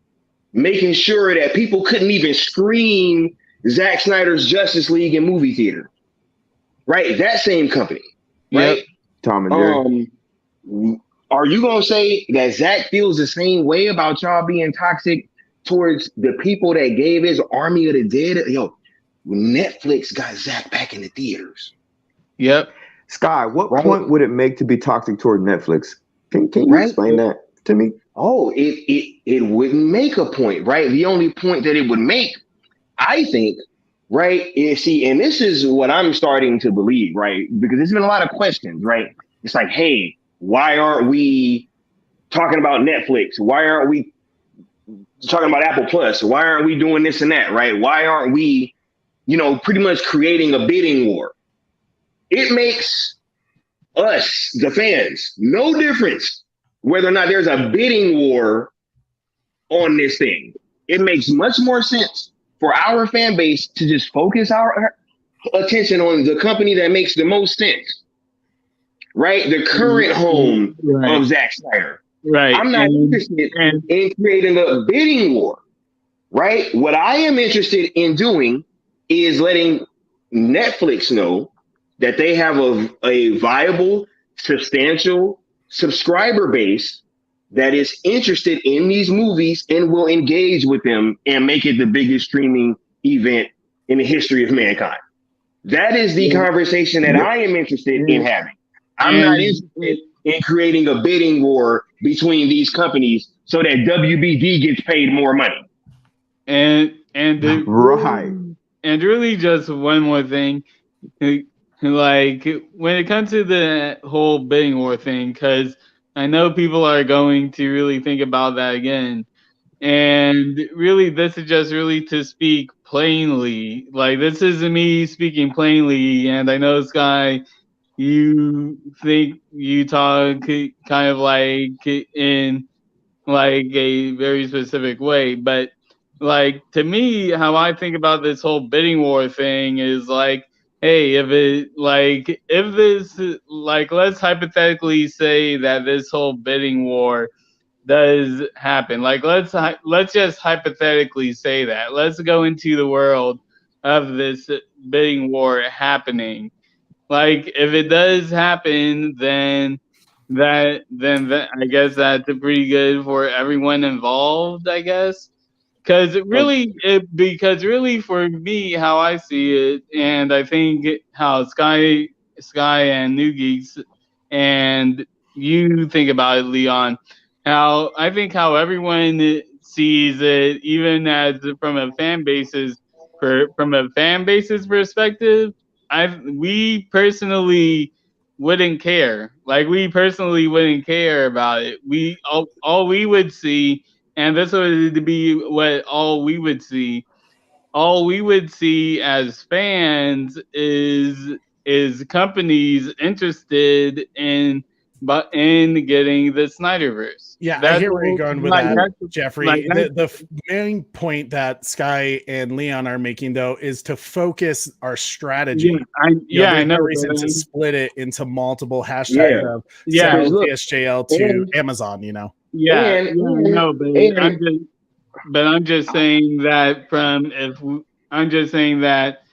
making sure that people couldn't even screen Zack Snyder's Justice League in movie theater, right? That same company, right? Yep. Tom and Jerry. are you gonna say that Zack feels the same way about y'all being toxic towards the people that gave his Army of the Dead? Yo, Netflix got Zack back in the theaters. Yep. Sky, what point would it make to be toxic toward Netflix? Can you explain that to me? Oh, it wouldn't make a point, right? The only point that it would make, I think, right, is and this is what I'm starting to believe, right? Because there's been a lot of questions, right? It's like, hey, why aren't we talking about Netflix? Why aren't we talking about Apple Plus? Why aren't we doing this and that, right? Why aren't we, pretty much creating a bidding war? It makes us, the fans, no difference whether or not there's a bidding war on this thing. It makes much more sense for our fan base to just focus our attention on the company that makes the most sense, right? The current home of Zack Snyder. Right. I'm not interested in creating a bidding war, right? What I am interested in doing is letting Netflix know that they have a viable, substantial subscriber base that is interested in these movies and will engage with them and make it the biggest streaming event in the history of mankind. That is the conversation that I am interested in having. I'm not interested in creating a bidding war between these companies so that WBD gets paid more money. And really just one more thing. Like, when it comes to the whole bidding war thing, because I know people are going to really think about that again. And really, this is just really to speak plainly. Like, this is me speaking plainly. And I know, Sky, you think you talk kind of like in like a very specific way. But like, to me, how I think about this whole bidding war thing is like, hey, if this, like, let's hypothetically say that this whole bidding war does happen. Like, let's just hypothetically say that. Let's go into the world of this bidding war happening. Like, if it does happen, then that I guess that's pretty good for everyone involved, I guess. Because really, for me, how I see it, and I think how Sky and New Geeks and you think about it, Leon, how everyone sees it, even as from a fan base's perspective, we personally wouldn't care. Like, we personally wouldn't care about it. All we would see. And this would be what all we would see. All we would see as fans is companies interested in getting the Snyderverse. Yeah, I hear where you're going with that, Jeffrey. The main point that Sky and Leon are making, though, is to focus our strategy. I know. No reason to split it into multiple hashtags of CSJL to Amazon. I'm just saying that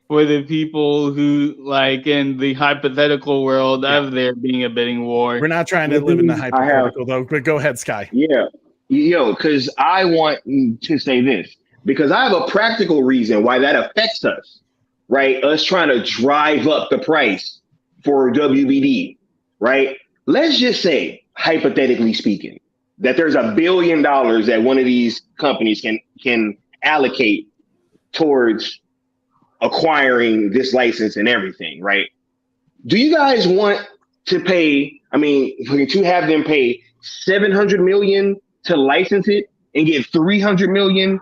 for the people who, like, in the hypothetical world of there being a bidding war. We're not trying to live in the hypothetical, though. But go ahead, Sky. Yeah. Because I want to say this. Because I have a practical reason why that affects us, right? Us trying to drive up the price for WBD, right? Let's just say, hypothetically speaking, that there's $1 billion that one of these companies can allocate towards acquiring this license and everything, right? Do you guys want to pay, to have them pay $700 million to license it and get $300 million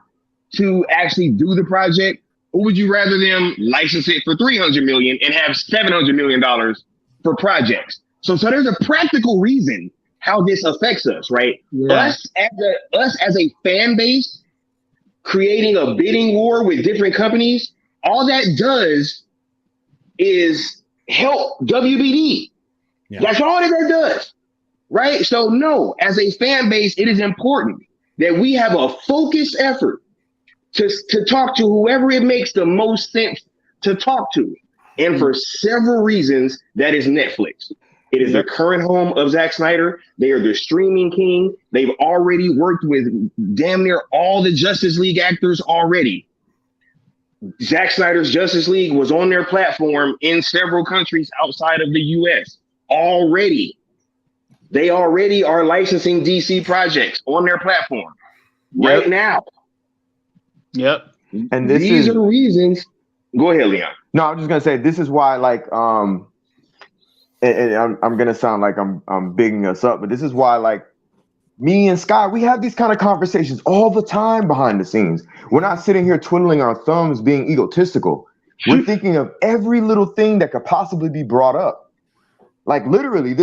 to actually do the project? Or would you rather them license it for $300 million and have $700 million for projects? So there's a practical reason how this affects us, right? Yeah. Us as a fan base creating a bidding war with different companies, all that does is help WBD. Yeah. That's all that does, right? So no, as a fan base, it is important that we have a focused effort to talk to whoever it makes the most sense to talk to. And for several reasons, that is Netflix. It is the current home of Zack Snyder. They are the streaming king. They've already worked with damn near all the Justice League actors already. Zack Snyder's Justice League was on their platform in several countries outside of the US already. They already are licensing DC projects on their platform right now. Yep. And these are reasons. Go ahead, Leon. No, I'm just gonna say this is why, like, and I'm gonna sound like I'm bigging us up, but this is why, like, me and Sky, we have these kind of conversations all the time behind the scenes. We're not sitting here twiddling our thumbs, being egotistical. We're thinking of every little thing that could possibly be brought up. Like, literally,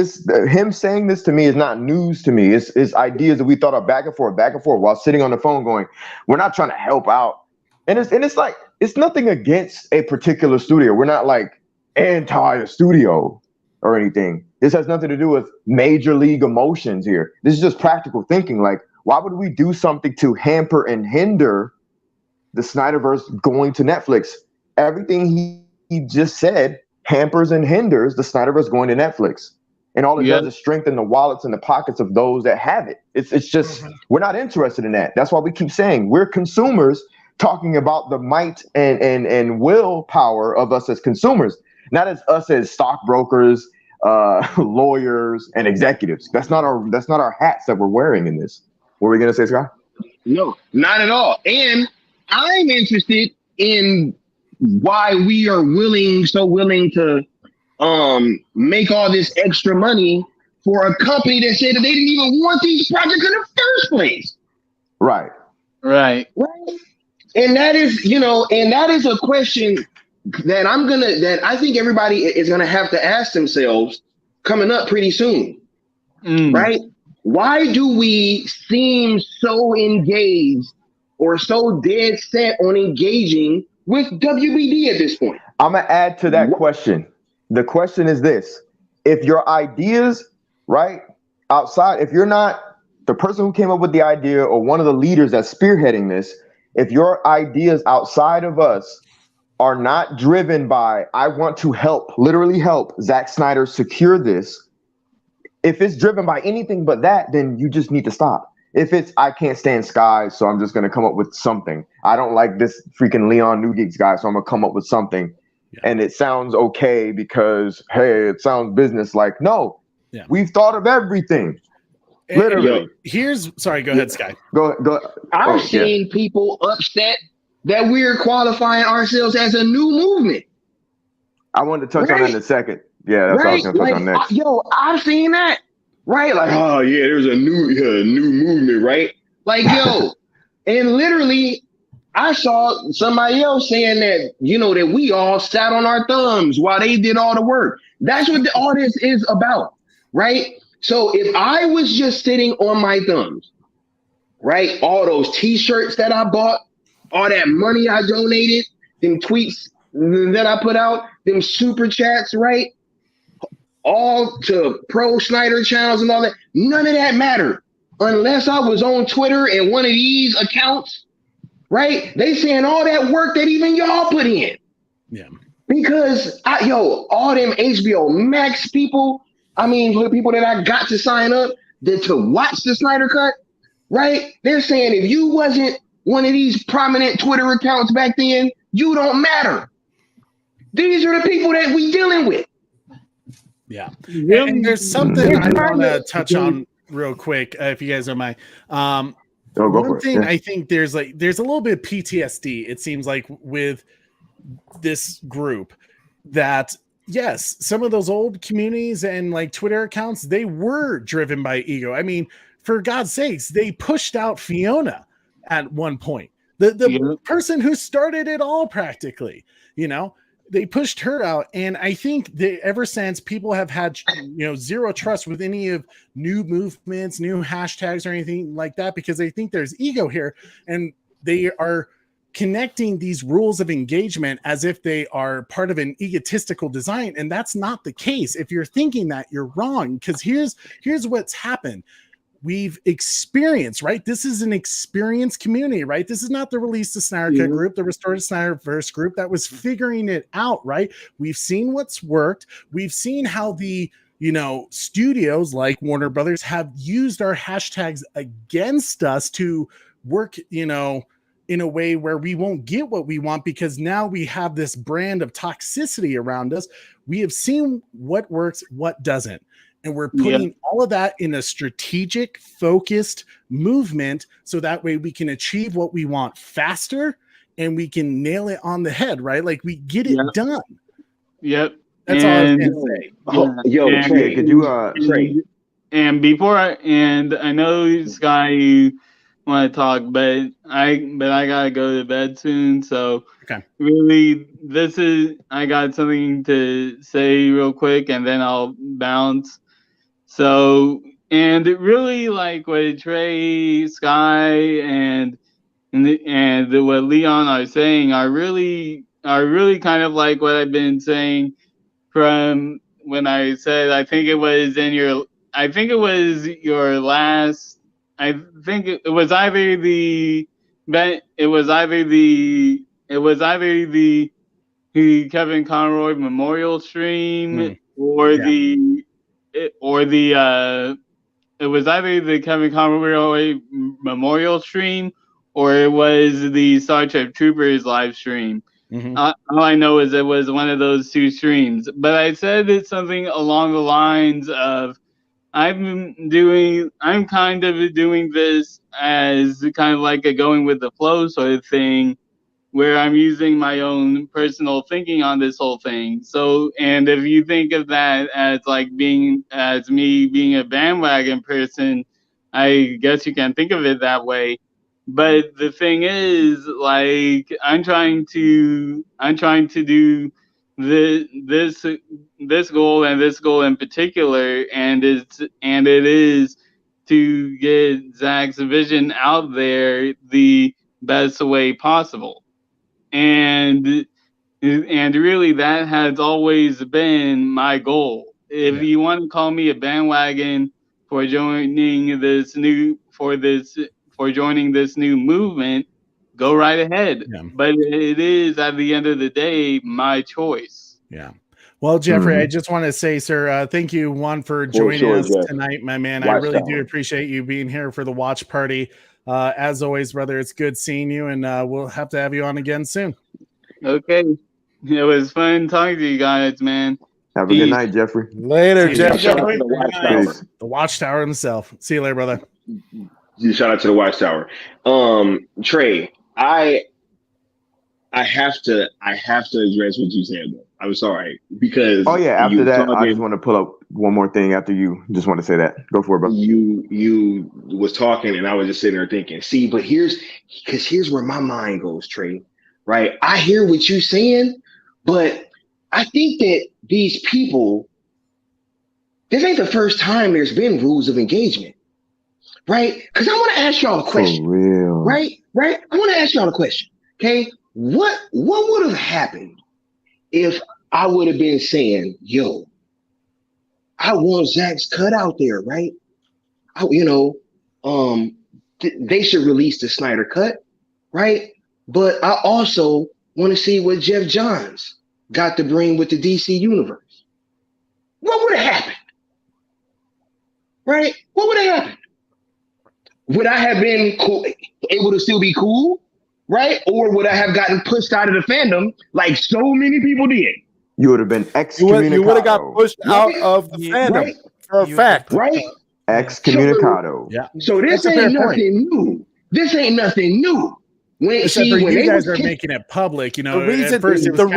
him saying this to me is not news to me. It's ideas that we thought of back and forth while sitting on the phone going, we're not trying to help out. And it's like, it's nothing against a particular studio. We're not like anti a studio or anything. This has nothing to do with major league emotions here. This is just practical thinking. Like, why would we do something to hamper and hinder the Snyderverse going to Netflix? Everything he just said hampers and hinders the Snyderverse going to Netflix. And all it does is strengthen the wallets and the pockets of those that have it. It's just, we're not interested in that. That's why we keep saying we're consumers talking about the might and willpower of us as consumers, not as us as stockbrokers, lawyers, and executives. That's not our hats that we're wearing in this. What were we gonna say, Scott? No, not at all. And I'm interested in why we are so willing to make all this extra money for a company that said that they didn't even want these projects in the first place. Right. And that is, and that is a question that I think everybody is gonna have to ask themselves coming up pretty soon. Right? Why do we seem so engaged or so dead set on engaging with WBD at this point? I'm gonna add to that question. The question is this: if your ideas, right, outside, if you're not the person who came up with the idea or one of the leaders that's spearheading this, if your ideas outside of us are not driven by, I want to help, literally help Zack Snyder secure this, if it's driven by anything but that, then you just need to stop. If it's, I can't stand Sky, so I'm just going to come up with something. I don't like this freaking Leon Newgeeks guy, so I'm going to come up with something. And it sounds okay because, hey, it sounds business-like. No, we've thought of everything. Literally. Sorry, go ahead, Sky. Go. I've seen people upset that we're qualifying ourselves as a new movement. I wanted to touch on that in a second. Yeah, that's what I was going to touch on next. I've seen that. Right? Like, oh yeah, there's a new movement, right? Like, and literally, I saw somebody else saying that, that we all sat on our thumbs while they did all the work. That's what all this is about, right? So if I was just sitting on my thumbs, right, all those t-shirts that I bought, all that money I donated, them tweets that I put out, them super chats, right, all to pro Snyder channels and all that, none of that mattered unless I was on Twitter and one of these accounts, right? They saying all that work that even y'all put in. Yeah. Because all them HBO Max people, for the people that I got to sign up to watch the Snyder Cut, right? They're saying if you wasn't one of these prominent Twitter accounts back then, you don't matter. These are the people that we dealing with. Yeah. And there's something I want to touch on real quick, if you guys don't mind. One thing I think there's a little bit of PTSD, it seems like, with this group, that yes, some of those old communities and like Twitter accounts, they were driven by ego. For God's sakes, they pushed out Fiona at one point. The person who started it all, practically, they pushed her out. And I think that ever since, people have had, zero trust with any of new movements, new hashtags, or anything like that, because they think there's ego here, and they are connecting these rules of engagement as if they are part of an egotistical design. And that's not the case. If you're thinking that, you're wrong, because here's what's happened. We've experienced, right? This is an experienced community, right? This is not the Release the Snyder Cut group, the Restore the Snyderverse group that was figuring it out, right? We've seen what's worked. We've seen how the studios like Warner Brothers have used our hashtags against us to work, in a way where we won't get what we want, because now we have this brand of toxicity around us. We have seen what works, what doesn't. And we're putting all of that in a strategic, focused movement so that way we can achieve what we want faster and we can nail it on the head, right? Like we get it done. Yep. That's all I was going to say. Yo, Trey, could you Trey? And before I know Sky, you want to talk, but I gotta go to bed soon. So really, I got something to say real quick, and then I'll bounce. So, and it really like what Trey, Sky, and what Leon are saying are really kind of like what I've been saying from when I said I think it was your last. I think it was either the Kevin Conroy memorial stream or it was either the Kevin Conroy memorial stream or it was the Star Trek Troopers live stream. All I know is it was one of those two streams. But I said it's something along the lines of I'm kind of doing this as kind of like a going with the flow sort of thing, where I'm using my own personal thinking on this whole thing. So, and if you think of that as like me being a bandwagon person, I guess you can think of it that way. But the thing is, like, I'm trying to do this goal and this goal in particular, and it is to get Zack's vision out there the best way possible. And really that has always been my goal. If you want to call me a bandwagon for joining this new movement, go right ahead. But it is at the end of the day my choice. Well, Jeffrey, I just want to say, sir, thank you, Juan, for joining us tonight, my man. I really do appreciate you being here for the watch party. As always, brother, it's good seeing you, and we'll have to have you on again soon. Okay. It was fun talking to you guys, man. Have a good night, Jeffrey. Later, Jeffrey. The Watchtower himself. See you later, brother. Shout out to the Watchtower. Trey, I have to address what you said though. I'm sorry because after that I just want to pull up one more thing after you. Just want to say that. Go for it, bro. You was talking and I was just sitting there thinking, see, but here's where my mind goes, Trey. Right? I hear what you're saying, but I think that these people, this ain't the first time there's been rules of engagement. Right? Because I want to ask y'all a question. For real. Right? I want to ask y'all a question. Okay? What would have happened if I would have been saying, yo, I want Zack's cut out there, right? They should release the Snyder cut, right? But I also want to see what Jeff Johns got to bring with the DC universe. What would have happened? Right? What would have happened? Would I have been able to still be cool? Right? Or would I have gotten pushed out of the fandom like so many people did? You would have been excommunicado. You would have got pushed out of the fandom for a fact. Right? Excommunicado. So this ain't nothing new. This ain't nothing new. You guys are making it public, the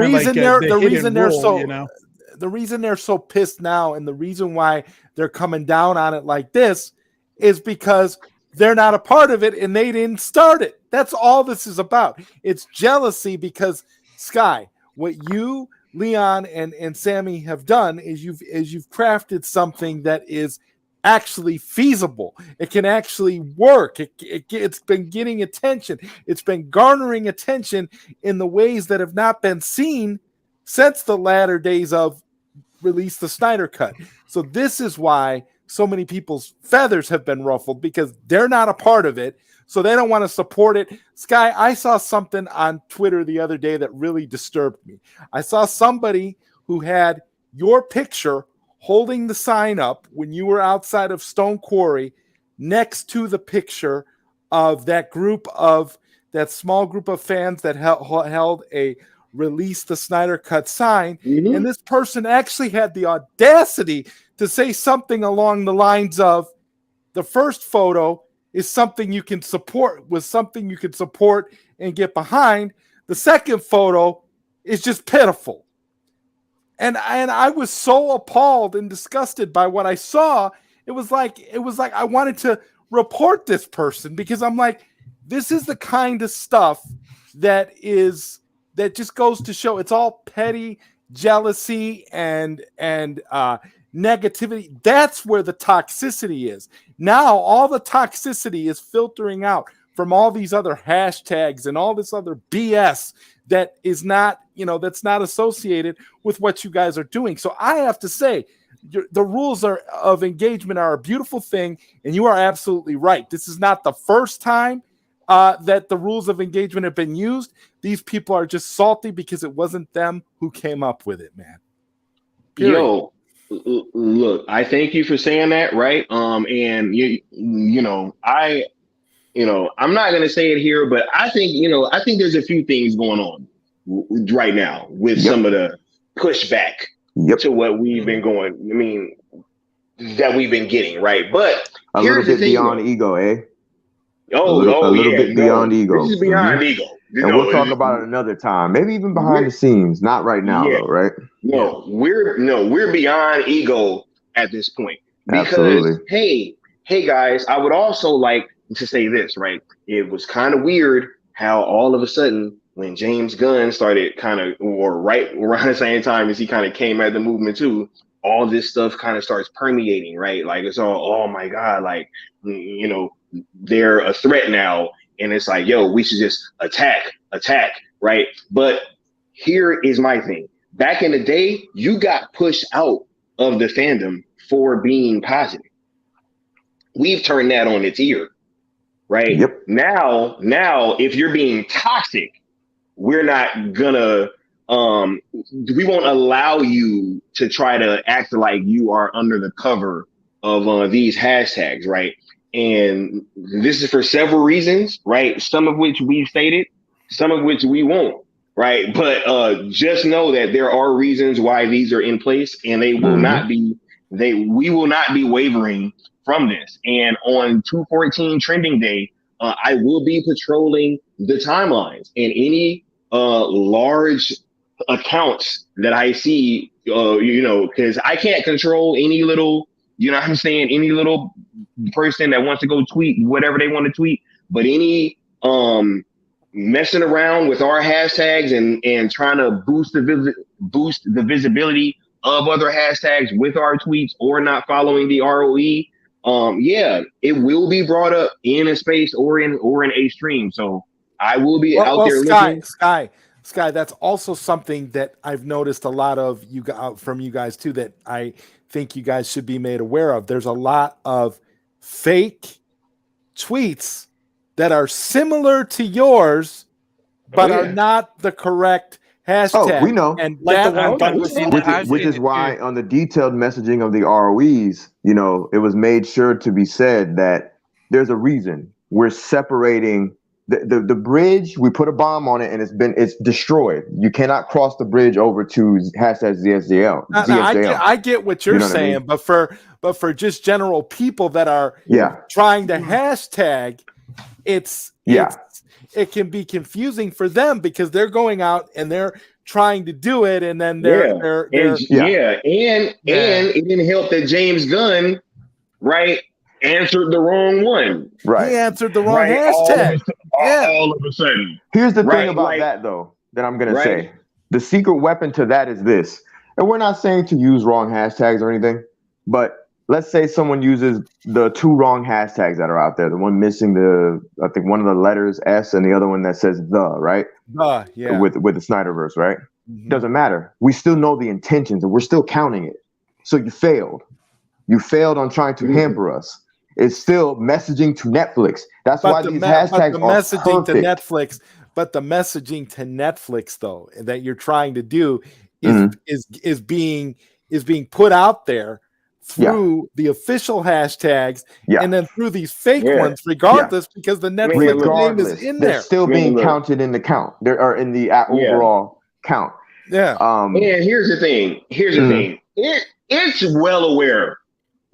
reason they're so pissed now, and the reason why they're coming down on it like this is because they're not a part of it and they didn't start it. That's all this is about. It's jealousy because Sky, what you, Leon, and Sammy have done is you've crafted something that is actually feasible. It can actually work. It's been getting attention. It's been garnering attention in the ways that have not been seen since the latter days of release the Snyder Cut. So this is why so many people's feathers have been ruffled, because they're not a part of it. So they don't want to support it. Sky, I saw something on Twitter the other day that really disturbed me. I saw somebody who had your picture holding the sign up when you were outside of Stone Quarry next to the picture of that small group of fans that held a release the Snyder Cut sign. Mm-hmm. And this person actually had the audacity to say something along the lines of, the first photo is something you can support, and get behind. The second photo is just pitiful. And I was so appalled and disgusted by what I saw. It was like I wanted to report this person, because I'm like, this is the kind of stuff that just goes to show it's all petty jealousy and negativity. That's where the toxicity is. Now all the toxicity is filtering out from all these other hashtags and all this other BS that is not, that's not associated with what you guys are doing. So I have to say, the rules of engagement are a beautiful thing, and you are absolutely right. This is not the first time that the rules of engagement have been used. These people are just salty because it wasn't them who came up with it, man. Period. Yo, look, I thank you for saying that, right? And I'm not gonna say it here, but I think there's a few things going on right now with some of the pushback to what we've been that we've been getting, right? But a little bit beyond ego, eh? A little bit beyond ego. This is beyond ego. And we'll talk about it another time. Maybe even behind the scenes. Not right now, though, right? We're beyond ego at this point. Because Absolutely. hey guys, I would also like to say this, right? It was kind of weird how all of a sudden when James Gunn started right around the same time as he kind of came at the movement too, all this stuff kind of starts permeating, right? Like it's all, oh my God, like, they're a threat now. And it's like, yo, we should just attack, right? But here is my thing. Back in the day, you got pushed out of the fandom for being positive. We've turned that on its ear, right? Yep. Now, if you're being toxic, we're not gonna, we won't allow you to try to act like you are under the cover of these hashtags, right? And this is for several reasons, right? Some of which we've stated, some of which we won't, right? But just know that there are reasons why these are in place, and they will not be. We will not be wavering from this. And on 214 Trending Day, I will be patrolling the timelines, and any large accounts that I see, because I can't control any little, any little person that wants to go tweet whatever they want to tweet, but any messing around with our hashtags and trying to boost the visibility of other hashtags with our tweets or not following the ROE, it will be brought up in a space or in a stream. So I will be out there looking. Sky, that's also something that I've noticed a lot of from you guys too, that I think you guys should be made aware of. There's a lot of fake tweets that are similar to yours, but are not the correct hashtag. Oh, we know. And which is why on the detailed messaging of the ROEs, it was made sure to be said that there's a reason we're separating the bridge. We put a bomb on it and it's destroyed. You cannot cross the bridge over to hashtag ZSJL. I get what you're saying, what I mean? but for just general people that are trying to hashtag, it can be confusing for them because they're going out and they're trying to do it, and then and it didn't help that James Gunn, right, answered the wrong one. Right, he answered the wrong hashtag. All of a sudden. Here's the thing about that, though, that I'm gonna say. The secret weapon to that is this, and we're not saying to use wrong hashtags or anything, but let's say someone uses the two wrong hashtags that are out there. The one missing I think one of the letters S, and the other one that says the, right? With the Snyderverse, right? Mm-hmm. Doesn't matter. We still know the intentions, and we're still counting it. So you failed. You failed on trying to hamper us. It's still messaging to Netflix. That's why these hashtags are messaging perfect. to Netflix. But the messaging to Netflix, though, that you're trying to do is is being put out there through the official hashtags and then through these fake ones, regardless, because the Netflix name is in they're there. still being counted in the count. There are in the overall count. Yeah. And here's the thing. It's well aware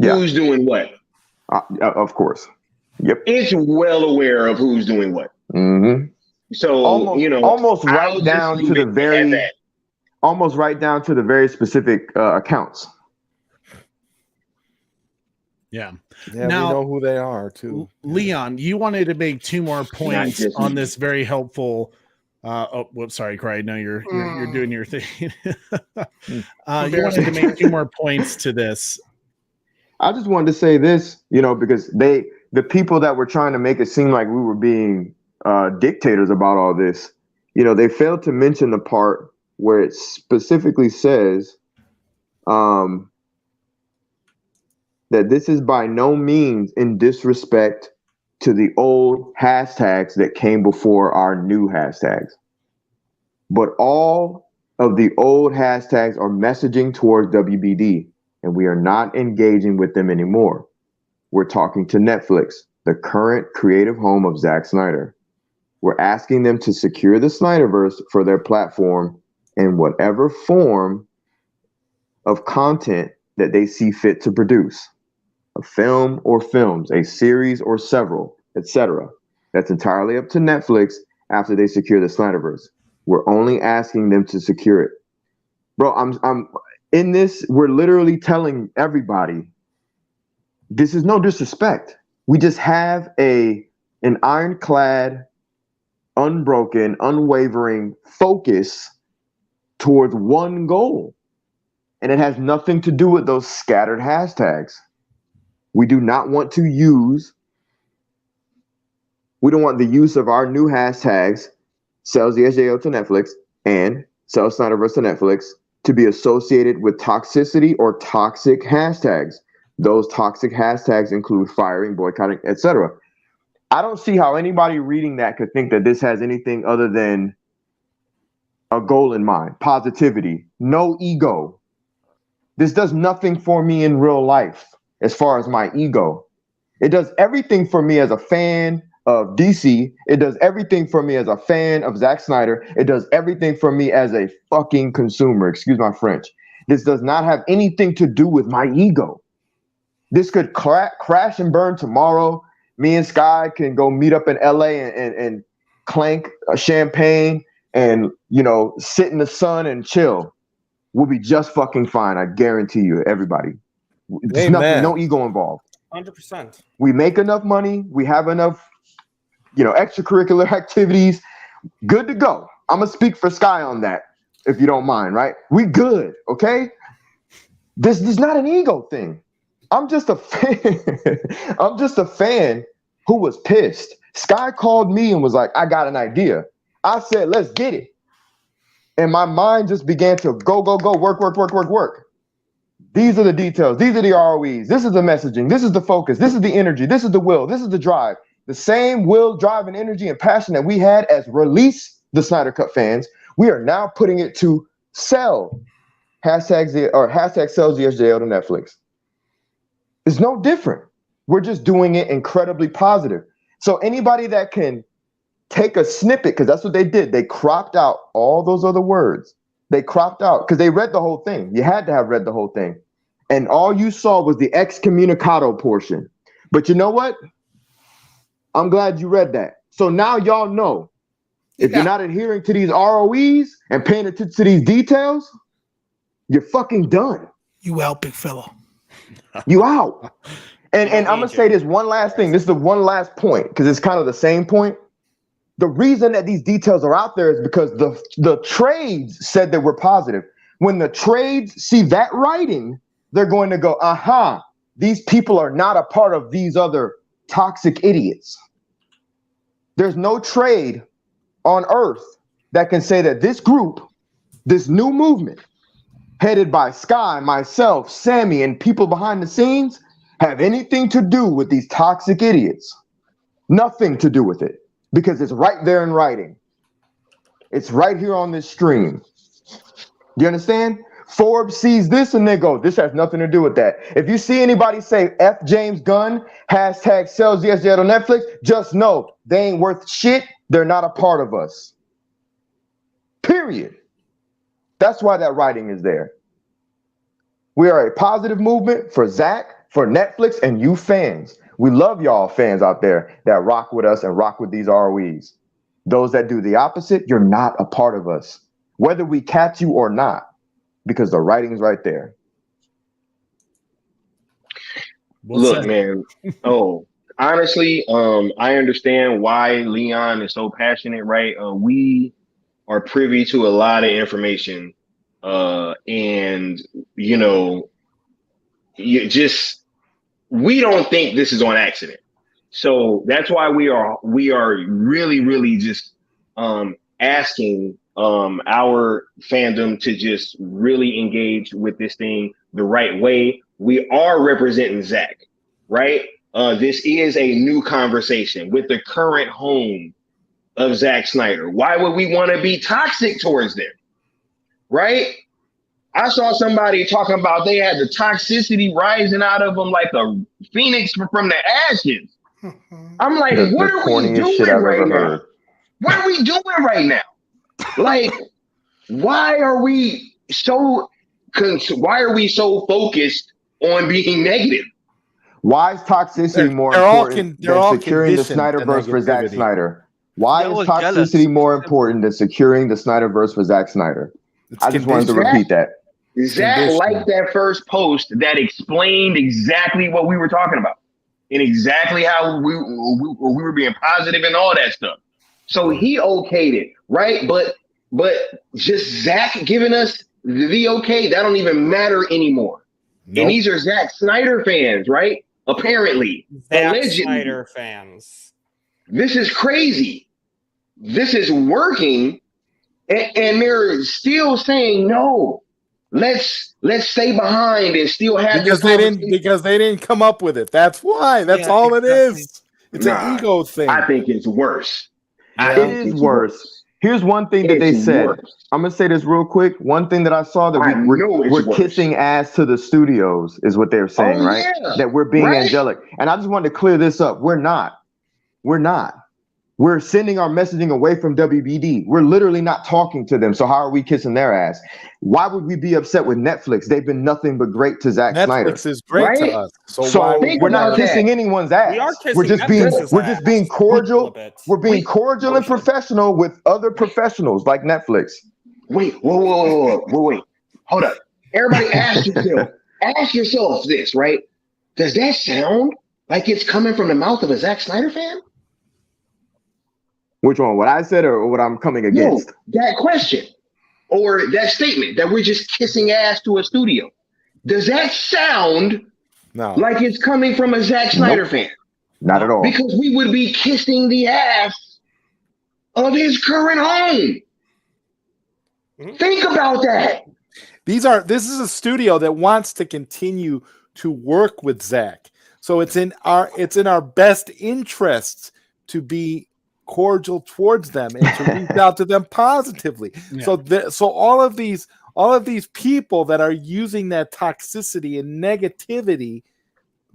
who's doing what. Of course. Yep. It's well aware of who's doing what. Mm-hmm. So almost right down to the very specific accounts. Yeah. Yeah, now, we know who they are too. Leon, you wanted to make 2 more points on this very helpful. Sorry, Craig. No, you're doing your thing. You wanted to make 2 more points to this. I just wanted to say this, because the people that were trying to make it seem like we were being dictators about all this, they failed to mention the part where it specifically says that this is by no means in disrespect to the old hashtags that came before our new hashtags. But all of the old hashtags are messaging towards WBD, and we are not engaging with them anymore. We're talking to Netflix, the current creative home of Zack Snyder. We're asking them to secure the Snyderverse for their platform in whatever form of content that they see fit to produce. A film or films, a series or several, etc. That's entirely up to Netflix after they secure the Snyderverse. We're only asking them to secure it. Bro, I'm in this, we're literally telling everybody, this is no disrespect. We just have an ironclad, unbroken, unwavering focus towards one goal. And it has nothing to do with those scattered hashtags. We do not want the use of our new hashtags, sells the SJO to Netflix and sells Snyderverse to Netflix, to be associated with toxicity or toxic hashtags. Those toxic hashtags include firing, boycotting, etc. I don't see how anybody reading that could think that this has anything other than a goal in mind, positivity, no ego. This does nothing for me in real life. As far as my ego, it does everything for me as a fan of DC. It does everything for me as a fan of Zack Snyder. It does everything for me as a fucking consumer. Excuse my French. This does not have anything to do with my ego. This could crash and burn tomorrow. Me and Sky can go meet up in LA and clank a champagne and, sit in the sun and chill. We'll be just fucking fine. I guarantee you, everybody. There's nothing, no ego involved. 100%. We make enough money. We have enough, extracurricular activities. Good to go. I'm going to speak for Sky on that, if you don't mind, right? We good, okay? This is not an ego thing. I'm just a fan. I'm just a fan who was pissed. Sky called me and was like, I got an idea. I said, let's get it. And my mind just began to go, work. These are the details. These are the ROEs. This is the messaging. This is the focus. This is the energy. This is the will. This is the drive. The same will, drive, and energy and passion that we had as release the Snyder Cut fans, we are now putting it to sell hashtag sells the SJL to Netflix. It's no different. We're just doing it incredibly positive. So anybody that can take a snippet, because that's what they did. They cropped out all those other words. They cropped out because they read the whole thing. You had to have read the whole thing. And all you saw was the excommunicado portion. But you know what? I'm glad you read that. So now y'all know, if you're not adhering to these ROEs and paying attention to these details, you're fucking done. You out, big fella. You out. And I'm going to say this one last thing. This is the one last point because it's kind of the same point. The reason that these details are out there is because the trades said that we're positive. When the trades see that writing, they're going to go, aha, these people are not a part of these other toxic idiots. There's no trade on earth that can say that this group, this new movement, headed by Sky, myself, Sammy, and people behind the scenes, have anything to do with these toxic idiots. Nothing to do with it. Because it's right there in writing. It's right here on this stream. Do you understand? Forbes sees this and they go, this has nothing to do with that. If you see anybody say F James Gunn, hashtag sells YesJet on Netflix, just know they ain't worth shit. They're not a part of us. Period. That's why that writing is there. We are a positive movement for Zack, for Netflix, and you fans. We love y'all fans out there that rock with us and rock with these ROEs. Those that do the opposite, you're not a part of us. Whether we catch you or not. Because the writing's right there. Look, man. Honestly, I understand why Leon is so passionate, right? We are privy to a lot of information, and we don't think this is on accident. So that's why we are really, really just asking our fandom to just really engage with this thing the right way. We are representing Zack, right? This is a new conversation with the current home of Zack Snyder. Why would we want to be toxic towards them, right? I saw somebody talking about they had the toxicity rising out of them like a phoenix from the ashes. I'm like, what are we doing right now? What are we doing right now? Like, why are we so focused on being negative? Why is toxicity more important than securing the Snyderverse for Zack Snyder? Why is toxicity more important than securing the Snyderverse for Zack Snyder? I just wanted to repeat that. Zack liked that first post that explained exactly what we were talking about and exactly how we were being positive and all that stuff. So he okayed it, right? But just Zack giving us the okay, that don't even matter anymore. Nope. And these are Zack Snyder fans, right? Apparently. Zack Snyder fans. This is crazy. This is working. And they're still saying no. Let's stay behind and still have because they didn't come up with it. That's why. That's all it is. It's an ego thing. I think it's worse. It is worse. Here's one thing that they said. I'm gonna say this real quick. One thing that I saw that we're kissing ass to the studios is what they're saying, right? Yeah. That we're being angelic. And I just wanted to clear this up. We're not. We're sending our messaging away from WBD. We're literally not talking to them. So how are we kissing their ass? Why would we be upset with Netflix? They've been nothing but great to Zack Snyder. Netflix is great to us. So we're not kissing anyone's ass. We're just being cordial. We're being cordial and professional with other professionals like Netflix. Wait. Hold up. Everybody ask yourself this, right? Does that sound like it's coming from the mouth of a Zack Snyder fan? Which one? What I said or what I'm coming against? No, that question or that statement that we're just kissing ass to a studio. Does that sound like it's coming from a Zack Snyder fan? Not at all. Because we would be kissing the ass of his current home. Think about that. This is a studio that wants to continue to work with Zack. So it's in our best interests to be cordial towards them and to reach out to them positively. Yeah. So all of these people that are using that toxicity and negativity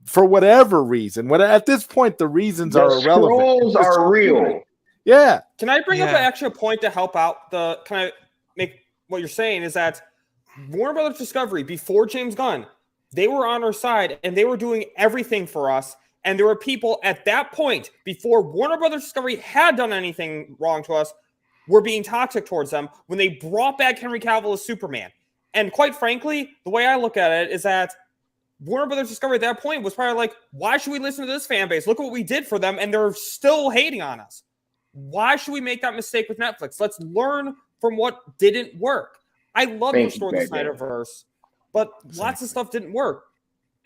for whatever reason, at this point the reasons are irrelevant. Trolls are real. Yeah. Can I bring up an extra point to help out can I make what you're saying is that Warner Brothers Discovery before James Gunn, they were on our side and they were doing everything for us. And there were people at that point, before Warner Brothers Discovery had done anything wrong to us, were being toxic towards them when they brought back Henry Cavill as Superman. And quite frankly, the way I look at it is that Warner Brothers Discovery at that point was probably like, why should we listen to this fan base? Look at what we did for them, and they're still hating on us. Why should we make that mistake with Netflix? Let's learn from what didn't work. I love restoring the Snyderverse, but lots of stuff didn't work.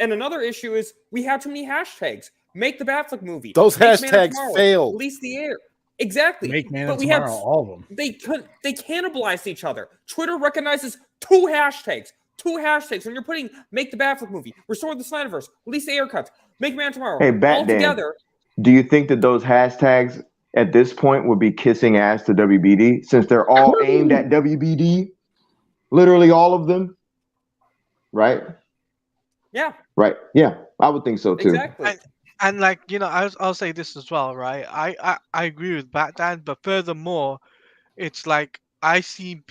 And another issue is we had too many hashtags. Make the Batfleck movie. Those hashtags failed. Release the air. Exactly. Make Man of Tomorrow, all of them. They cannibalized each other. Twitter recognizes two hashtags. When you're putting make the Batfleck movie, restore the Snyderverse, release the air cuts, make Man of Tomorrow. Hey, Bat all together. Do you think that those hashtags at this point would be kissing ass to WBD since they're all aimed at WBD? Literally all of them. right? Yeah. Right. Yeah, I would think so too. Exactly. And like I'll say this as well, right? I agree with Batman, but furthermore, it's like I've seen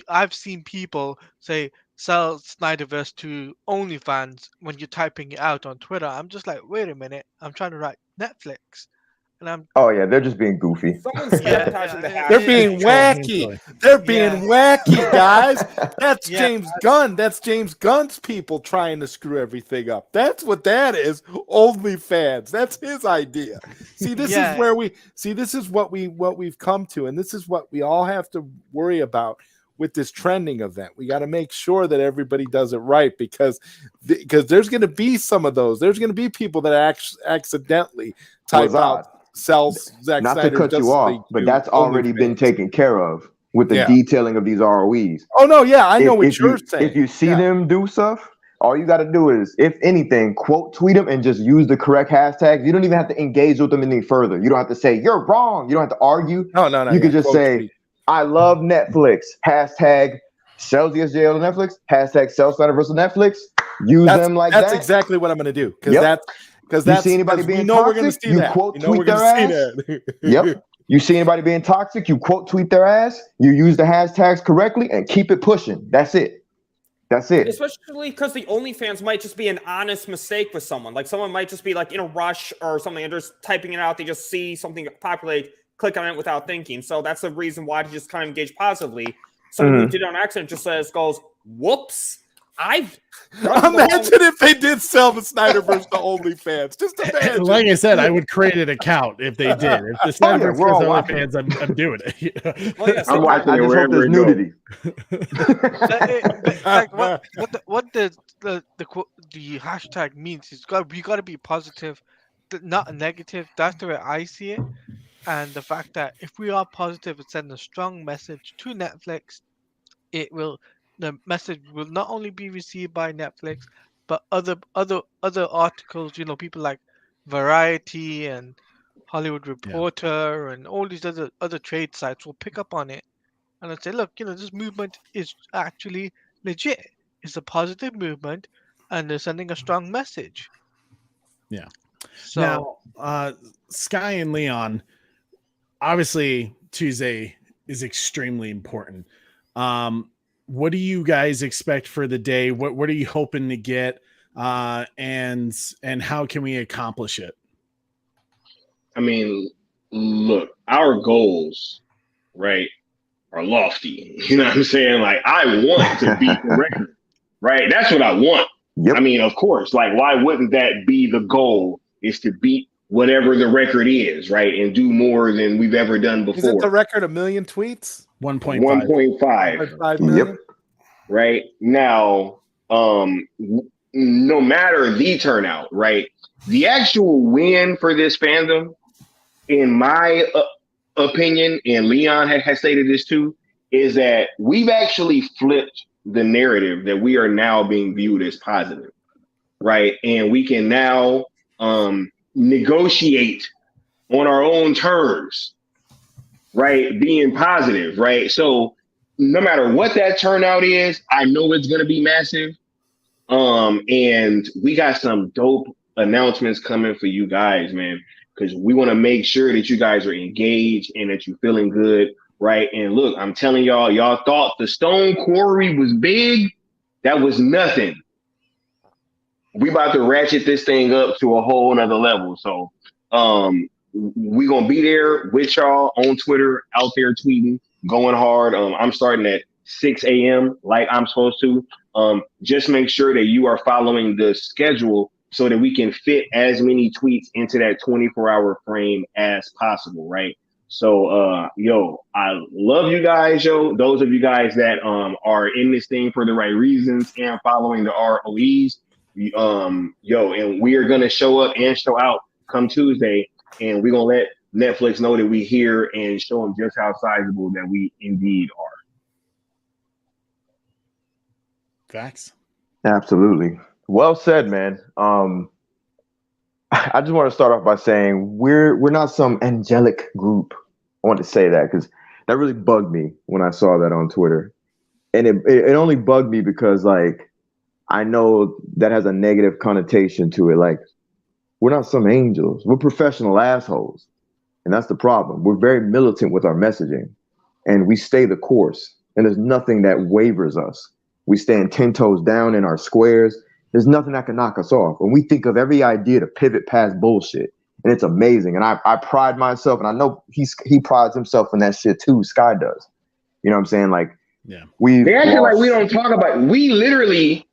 people say sell Snyderverse to OnlyFans when you're typing it out on Twitter. I'm just like, wait a minute, I'm trying to write Netflix, and I'm Oh yeah, they're just being goofy. Someone's sabotaging the They're being wacky. They're being wacky, guys. That's James Gunn. That's James Gunn's people trying to screw everything up. That's what that is. OnlyFans. That's his idea. See, this is where this is what we've come to, and this is what we all have to worry about with this trending event. We got to make sure that everybody does it right because there's going to be some of those. There's going to be people that accidentally type out sells Zack Not Snyder to cut you off, but that's already been taken care of with the detailing of these ROEs. Oh no, yeah, I know what you're saying. If you see them do stuff, all you got to do is, if anything, quote tweet them and just use the correct hashtags. You don't even have to engage with them any further. You don't have to say you're wrong. You don't have to argue. No. You can just say, I love Netflix. Hashtag sells ESJL to Netflix. Hashtag sells Snyder versus Netflix. Use them like that. That's exactly what I'm going to do because you see anybody being toxic, you quote tweet their ass. Yep. You see anybody being toxic, you quote tweet their ass. You use the hashtags correctly and keep it pushing. That's it. That's it. Especially because the OnlyFans might just be an honest mistake with someone. Like someone might just be like in a rush or something and just typing it out. They just see something populate, click on it without thinking. So that's the reason why to just kind of engage positively. Someone who did it on accident just goes, whoops. Imagine if they did sell the Snyderverse to OnlyFans. Just imagine. Like I said, I would create an account if they did. If the Snyderverse was OnlyFans, I'm doing it. Well, yeah, I'm watching it wherever there's nudity. Like what the hashtag means is we got to be positive, not negative. That's the way I see it. And the fact that if we are positive and send a strong message to Netflix, the message will not only be received by Netflix, but other articles, people like Variety and Hollywood Reporter and all these other trade sites will pick up on it and they'll say, look, this movement is actually legit. It's a positive movement and they're sending a strong message. Yeah. So now, Sky and Leon, obviously Tuesday is extremely important. What do you guys expect for the day? What are you hoping to get? And how can we accomplish it? I mean, look, our goals, right, are lofty. You know what I'm saying? Like, I want to beat the record, right? That's what I want. Yep. I mean, of course, like, why wouldn't that be the goal, is to beat whatever the record is, right? And do more than we've ever done before. Isn't the record 1 million tweets? 1.5. 1.5 million. Yep. Right now, no matter the turnout, right, the actual win for this fandom, in my opinion, and Leon has stated this too, is that we've actually flipped the narrative that we are now being viewed as positive, right? And we can now negotiate on our own terms, right? Being positive, right? So no matter what that turnout is, I know it's going to be massive. And we got some dope announcements coming for you guys, man, because we want to make sure that you guys are engaged and that you're feeling good, right? And look, I'm telling y'all thought the Stone Quarry was big. That was nothing. We about to ratchet this thing up to a whole nother level. So we going to be there with y'all on Twitter, out there tweeting, going hard. I'm starting at 6 a.m. like I'm supposed to. Just make sure that you are following the schedule so that we can fit as many tweets into that 24-hour frame as possible, right? So, I love you guys, those of you guys that are in this thing for the right reasons and following the ROEs, and we are going to show up and show out come Tuesday, and we're going to let Netflix know that we here and show them just how sizable that we indeed are. Facts. Absolutely. Well said, man. I just want to start off by saying we're not some angelic group. I want to say that because that really bugged me when I saw that on Twitter. And it only bugged me because, like, I know that has a negative connotation to it. Like, we're not some angels. We're professional assholes. And that's the problem. We're very militant with our messaging, and we stay the course. And there's nothing that wavers us. We stand 10 toes down in our squares. There's nothing that can knock us off. And we think of every idea to pivot past bullshit. And it's amazing. And I pride myself, and I know he prides himself in that shit too. Sky does. You know what I'm saying? Like, yeah, they acting like we don't talk about it. We literally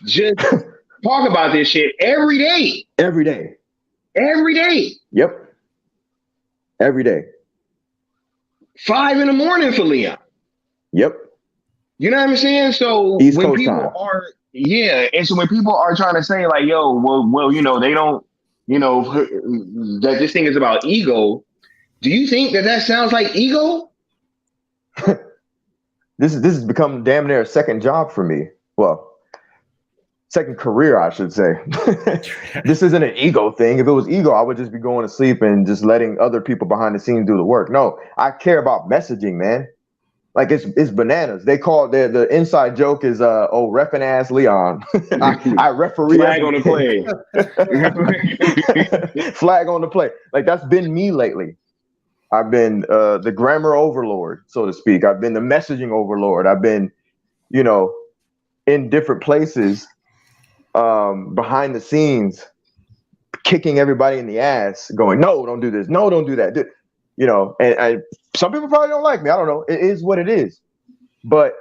just talk about this shit every day. Every day. Every day. Yep. Every day. 5 a.m. for Leon. Yep. You know what I'm saying? So East when Coast people time. are, and so when people are trying to say like, yo, well, you know, they don't, you know, that this thing is about ego. Do you think that sounds like ego? This has become damn near a second job for me. Well, second career, I should say. This isn't an ego thing. If it was ego, I would just be going to sleep and just letting other people behind the scenes do the work. No, I care about messaging, man. Like, it's bananas. They call the inside joke is reffing ass Leon. I referee flag on the play. Flag on the play. Like, that's been me lately. I've been the grammar overlord, so to speak. I've been the messaging overlord. I've been, you know, in different places behind the scenes, kicking everybody in the ass, going, no, don't do this. No, don't do that. You know, and some people probably don't like me. I don't know. It is what it is. But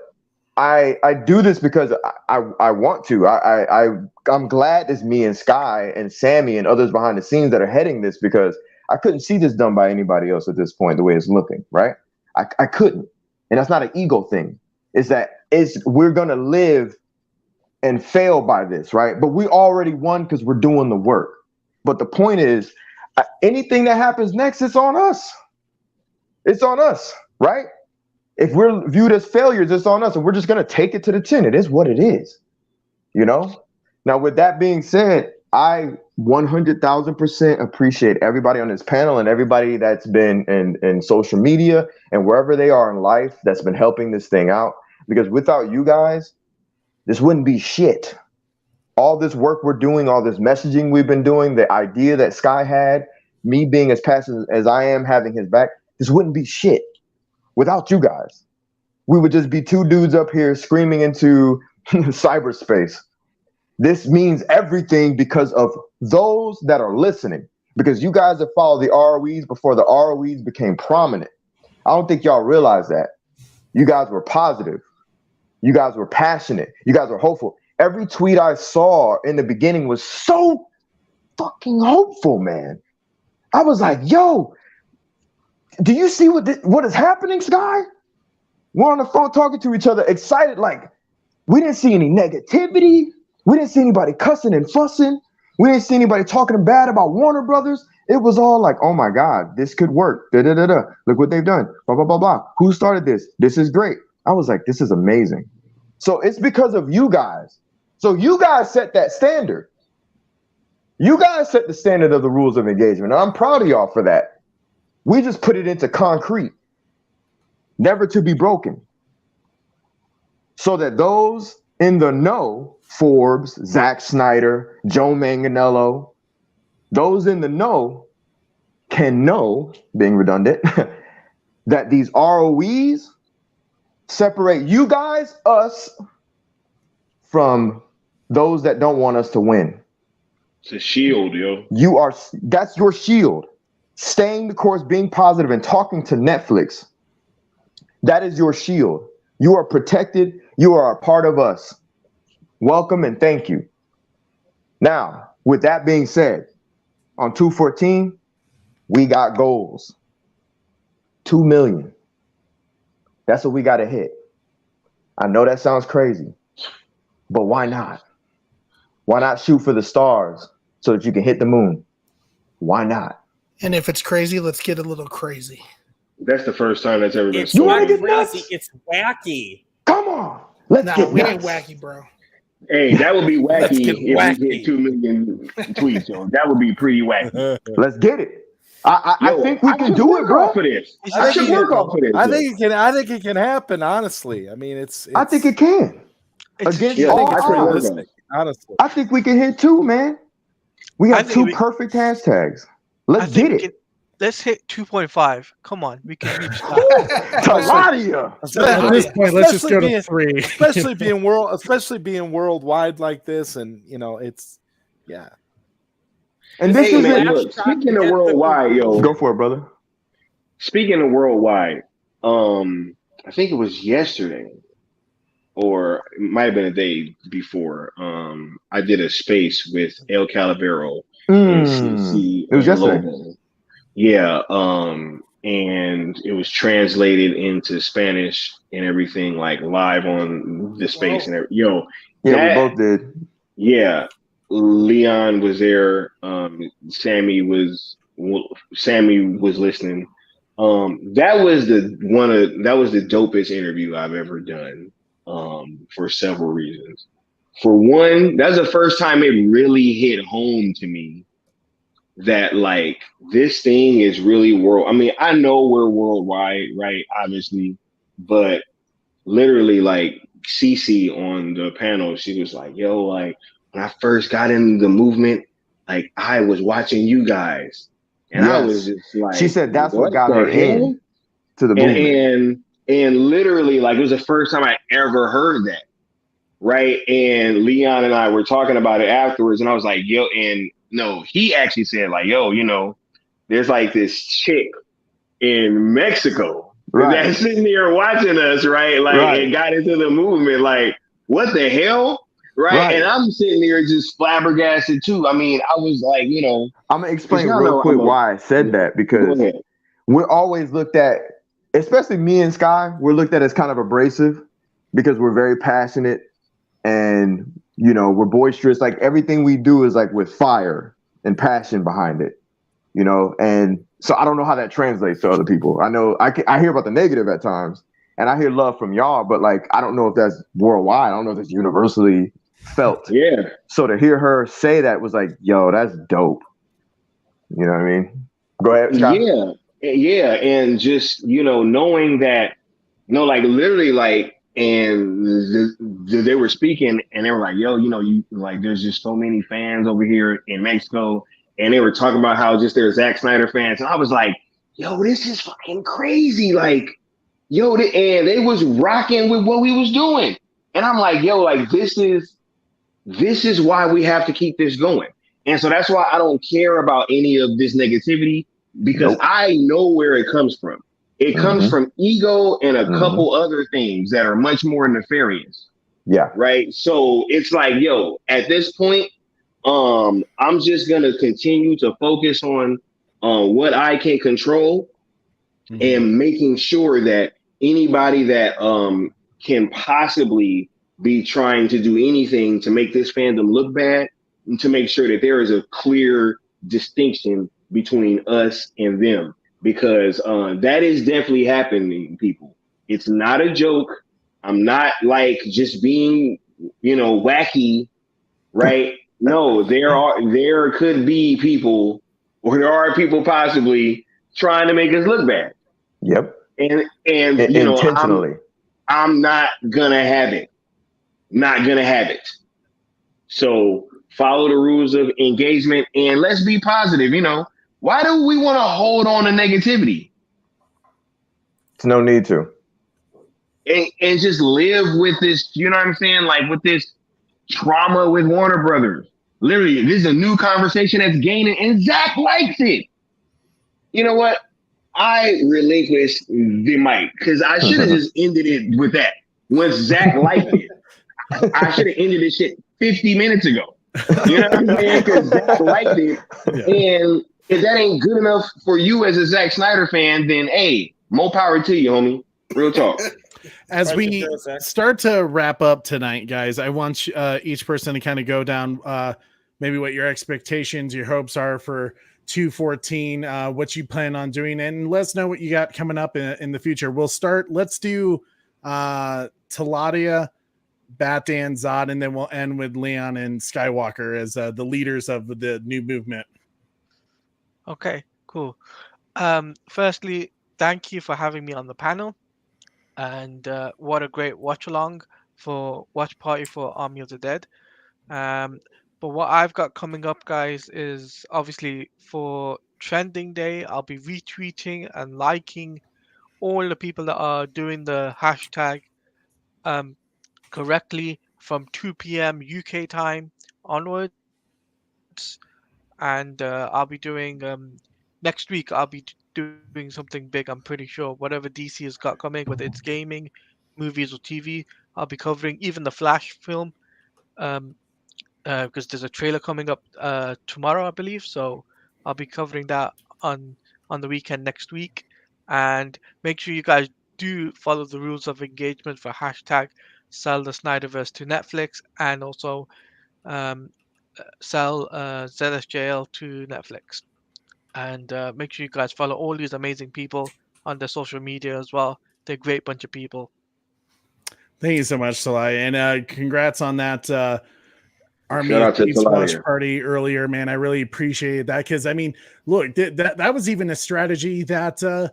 I do this because I want to. I'm glad it's me and Sky and Sammy and others behind the scenes that are heading this, because I couldn't see this done by anybody else at this point, the way it's looking, right? I couldn't. And that's not an ego thing. It's that we're going to live and fail by this, right? But we already won because we're doing the work. But the point is, anything that happens next, it's on us. It's on us, right? If we're viewed as failures, it's on us, and we're just going to take it to the chin. It is what it is, you know? Now, with that being said, I 100,000% appreciate everybody on this panel and everybody that's been in social media and wherever they are in life that's been helping this thing out, because without you guys, this wouldn't be shit. All this work we're doing, all this messaging we've been doing, the idea that Sky had, me being as passive as I am, having his back, this wouldn't be shit without you guys. We would just be two dudes up here screaming into cyberspace. This means everything because of those that are listening, because you guys have followed the ROEs before the ROEs became prominent. I don't think y'all realize that. You guys were positive. You guys were passionate. You guys were hopeful. Every tweet I saw in the beginning was so fucking hopeful, man. I was like, yo, do you see what is happening, Sky? We're on the phone talking to each other, excited. Like, we didn't see any negativity. We didn't see anybody cussing and fussing. We didn't see anybody talking bad about Warner Brothers. It was all like, oh my God, this could work. Da, da, da, da. Look what they've done. Blah, blah, blah, blah. Who started this? This is great. I was like, this is amazing. So it's because of you guys. So you guys set that standard. You guys set the standard of the rules of engagement. And I'm proud of y'all for that. We just put it into concrete, never to be broken. So that those in the know, Forbes, Zack Snyder, Joe Manganiello, those in the know can know, being redundant, that these ROEs separate you guys, us, from those that don't want us to win. It's a shield, yo. That's your shield. Staying the course, being positive, and talking to Netflix. That is your shield. You are protected. You are a part of us. Welcome and thank you. Now, with that being said, on 214, we got goals. 2 million. That's what we got to hit. I know that sounds crazy, but why not? Why not shoot for the stars so that you can hit the moon? Why not? And if it's crazy, let's get a little crazy. That's the first time that's ever been It's stolen. not crazy. It's wacky. Come on. Let's get we nuts. ain't wacky, bro. Hey, that would be wacky if wacky. we get 2 million tweets, yo. That would be pretty wacky. Let's get it. I think we can do it, bro. For this. I should work off for this. I think it can happen. Honestly, I mean, it's I think it can. It's against Yeah, all I couldn't work odds. on it. Honestly, I think we can hit 2, man. We I have think 2 we- perfect hashtags. I Let's think get we it. can. Let's hit 2.5. Come on, we can reach that. Taladia. At this point, let's just go to 3. especially being worldwide like this, and it's And This this is is the Hey, it. last look, shot to speaking of get the worldwide, yo, Go for it, brother. speaking of worldwide, I think it was yesterday, or it might have been a day before. I did a space with El Calavero and CC It was and yesterday. Lobo. Yeah, and it was translated into Spanish and everything, like live on the space and everything. Yo, Yeah, we that both did. yeah, Leon was there. Sammy was listening. That was the dopest interview I've ever done. For several reasons. For one, that's the first time it really hit home to me that like this thing is really world. I mean, I know we're worldwide, right? Obviously, but literally, like Cece on the panel, she was like, "Yo, like when I first got into the movement, like I was watching you guys, and I was Yes. just like, She said that's what what got the her hell?" in to the movement. And literally, like it was the first time I ever heard that, right? And Leon and I were talking about it afterwards, and I was like, "Yo," and no, he actually said like, "Yo, there's like this chick in Mexico Right. that's sitting there watching us, right? Like, Right. and got into the movement. Like, what the hell? Right? Right. And I'm sitting there just flabbergasted too. I mean, I was like, I'm gonna explain y'all real know quick I'm a- why I said that, go because ahead. we're always looked at, especially me and Sky, we're looked at as kind of abrasive because we're very passionate and we're boisterous. Like everything we do is like with fire and passion behind it, and so I don't know how that translates to other people. I know I hear about the negative at times, and I hear love from y'all, but like I don't know if that's worldwide. I don't know if that's universally felt. Yeah. So to hear her say that was like, yo, that's dope. You know what I mean? Go ahead, Scott. Yeah. And just, knowing that, like literally like, and they were speaking and they were like, yo, you like, there's just so many fans over here in Mexico. And they were talking about how just they're Zack Snyder fans. And I was like, yo, this is fucking crazy. Like, yo, and they was rocking with what we was doing. And I'm like, yo, like, this is why we have to keep this going. And so that's why I don't care about any of this negativity, because I know where it comes from. It comes from ego and a couple other things that are much more nefarious. Yeah. Right. So it's like, yo, at this point, I'm just going to continue to focus on what I can control and making sure that anybody that can possibly be trying to do anything to make this fandom look bad, and to make sure that there is a clear distinction between us and them, because that is definitely happening, people. It's not a joke. I'm not like just being, wacky, right? No, there could be people, or there are people possibly trying to make us look bad. Yep. And intentionally. I'm not gonna have it. Not gonna have it. So follow the rules of engagement and let's be positive. Why do we want to hold on to negativity? It's no need to. And just live with this, you know what I'm saying? Like with this trauma with Warner Brothers. Literally, this is a new conversation that's gaining, and Zach likes it. You know what? I relinquished the mic because I should have just ended it with that. Once Zach liked it, I should have ended this shit 50 minutes ago. You know what I'm saying? Because Zach liked it. Yeah. And if that ain't good enough for you as a Zack Snyder fan, then hey, more power to you, homie. Real talk. As we start to wrap up tonight, guys, I want each person to kind of go down maybe what your expectations, your hopes are for 214, what you plan on doing, and let us know what you got coming up in the future. Let's do Taladia, Batdan, Zod, and then we'll end with Leon and Skywalker as the leaders of the new movement. Okay, cool. Firstly, thank you for having me on the panel. And what a great watch along. for watch party for Army of the Dead. But what I've got coming up, guys, is obviously for trending day, I'll be retweeting and liking all the people that are doing the hashtag um, correctly from 2 p.m. UK time onwards. And I'll be doing next week. I'll be doing something big. I'm pretty sure whatever DC has got coming, whether it's gaming, movies, or TV, I'll be covering even the Flash film. Um, because there's a trailer coming up tomorrow, I believe. So I'll be covering that on the weekend next week. And make sure you guys do follow the rules of engagement for hashtag sell the Snyderverse to Netflix and also um, sell ZSJL to Netflix. And make sure you guys follow all these amazing people on their social media as well. They're a great bunch of people. Thank you so much, Salai, and congrats on that Army Shout of out to Thieves watch Taladia. party earlier, man. I really appreciate that because I mean, look, that was even a strategy that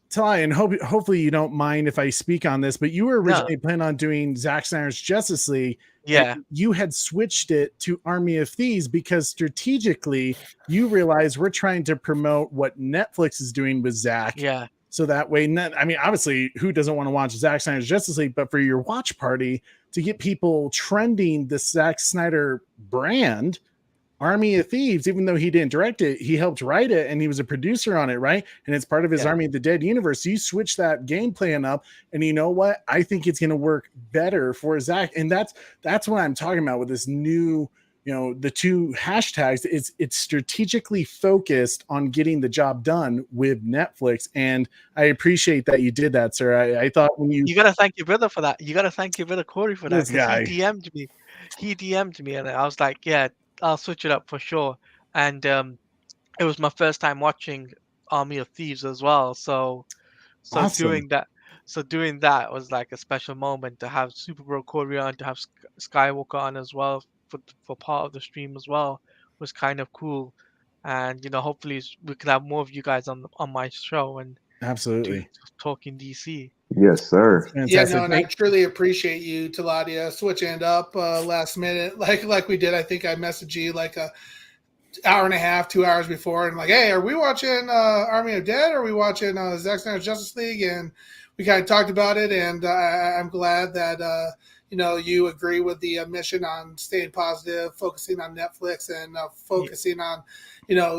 Ty, and hopefully you don't mind if I speak on this, but you were originally planning on doing Zack Snyder's Justice League. Yeah. You had switched it to Army of Thieves because strategically you realize we're trying to promote what Netflix is doing with Zack. Yeah. So that way, I mean, obviously, who doesn't want to watch Zack Snyder's Justice League? But for your watch party to get people trending the Zack Snyder brand, Army of Thieves, even though he didn't direct it, he helped write it and he was a producer on it, right? And it's part of his Army of the Dead universe. You switch that game plan up, and you know what? I think it's going to work better for Zack. And that's what I'm talking about with this new, the two hashtags. It's strategically focused on getting the job done with Netflix. And I appreciate that you did that, sir. I thought when you got to thank your brother for that. You got to thank your brother Corey for that. This guy. He DM'd me, and I was like, yeah, I'll switch it up for sure. And it was my first time watching Army of Thieves as well. So Awesome. doing that was like a special moment to have Super Bro Corey on, to have Skywalker on as well for part of the stream as well was kind of cool. And hopefully we can have more of you guys on my show and absolutely talking DC. Yes, sir. Yeah, no, and I truly appreciate you, Taladia, switching it up last minute, like we did. I think I messaged you like a hour and a half, 2 hours before, and like, hey, are we watching Army of Dead? Or are we watching Zack Snyder's Justice League? And we kind of talked about it, and I'm glad that you agree with the mission on staying positive, focusing on Netflix, and focusing on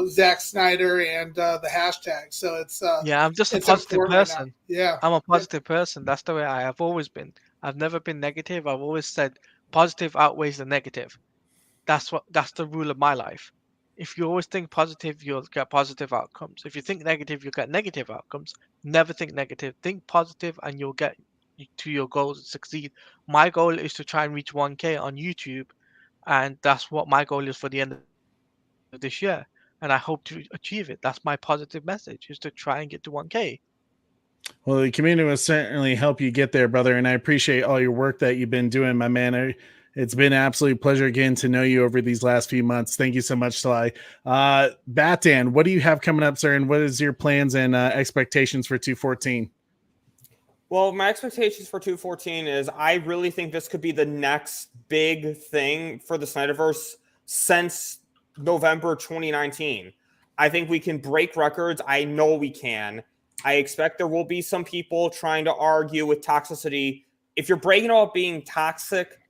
Zack Snyder and the hashtag. So it's I'm just a positive person. Right, yeah, I'm a positive person. That's the way I have always been. I've never been negative. I've always said positive outweighs the negative. That's the rule of my life. If you always think positive, you'll get positive outcomes. If you think negative, you'll get negative outcomes. Never think negative. Think positive, and you'll get to your goals and succeed. My goal is to try and reach 1K on YouTube, and that's what my goal is for the end of this year. And I hope to achieve it. That's my positive message, is to try and get to 1K. Well, the community will certainly help you get there, brother. And I appreciate all your work that you've been doing, my man. It's been an absolute pleasure again to know you over these last few months. Thank you so much, Sly. Batan, what do you have coming up, sir? And what is your plans and expectations for 214? Well, my expectations for 214 is I really think this could be the next big thing for the Snyderverse since November 2019. I think we can break records. I know we can. I expect there will be some people trying to argue with toxicity. If you're breaking out being toxic,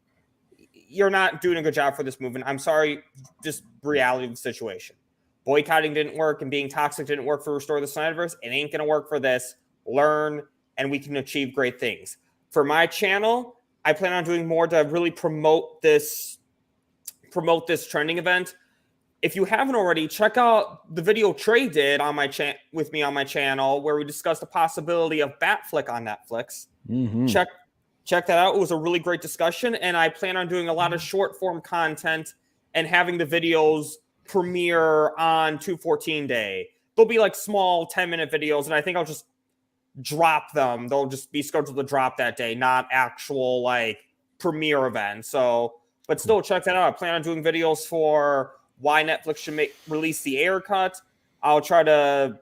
you're not doing a good job for this movement. I'm sorry, just reality of the situation. Boycotting didn't work and being toxic didn't work for Restore the Snyderverse. It ain't going to work for this. Learn, and we can achieve great things. For my channel, I plan on doing more to really promote this trending event. If you haven't already, check out the video Trey did on my with me on my channel, where we discussed the possibility of Batflick on Netflix. Mm-hmm. Check that out. It was a really great discussion, and I plan on doing a lot of short form content and having the videos premiere on 214 day. They'll be like small 10-minute videos, and I think I'll just drop them. They'll just be scheduled to drop that day, not actual like premiere events. So, but still check that out. I plan on doing videos for why Netflix should release the Air Cut. I'll try to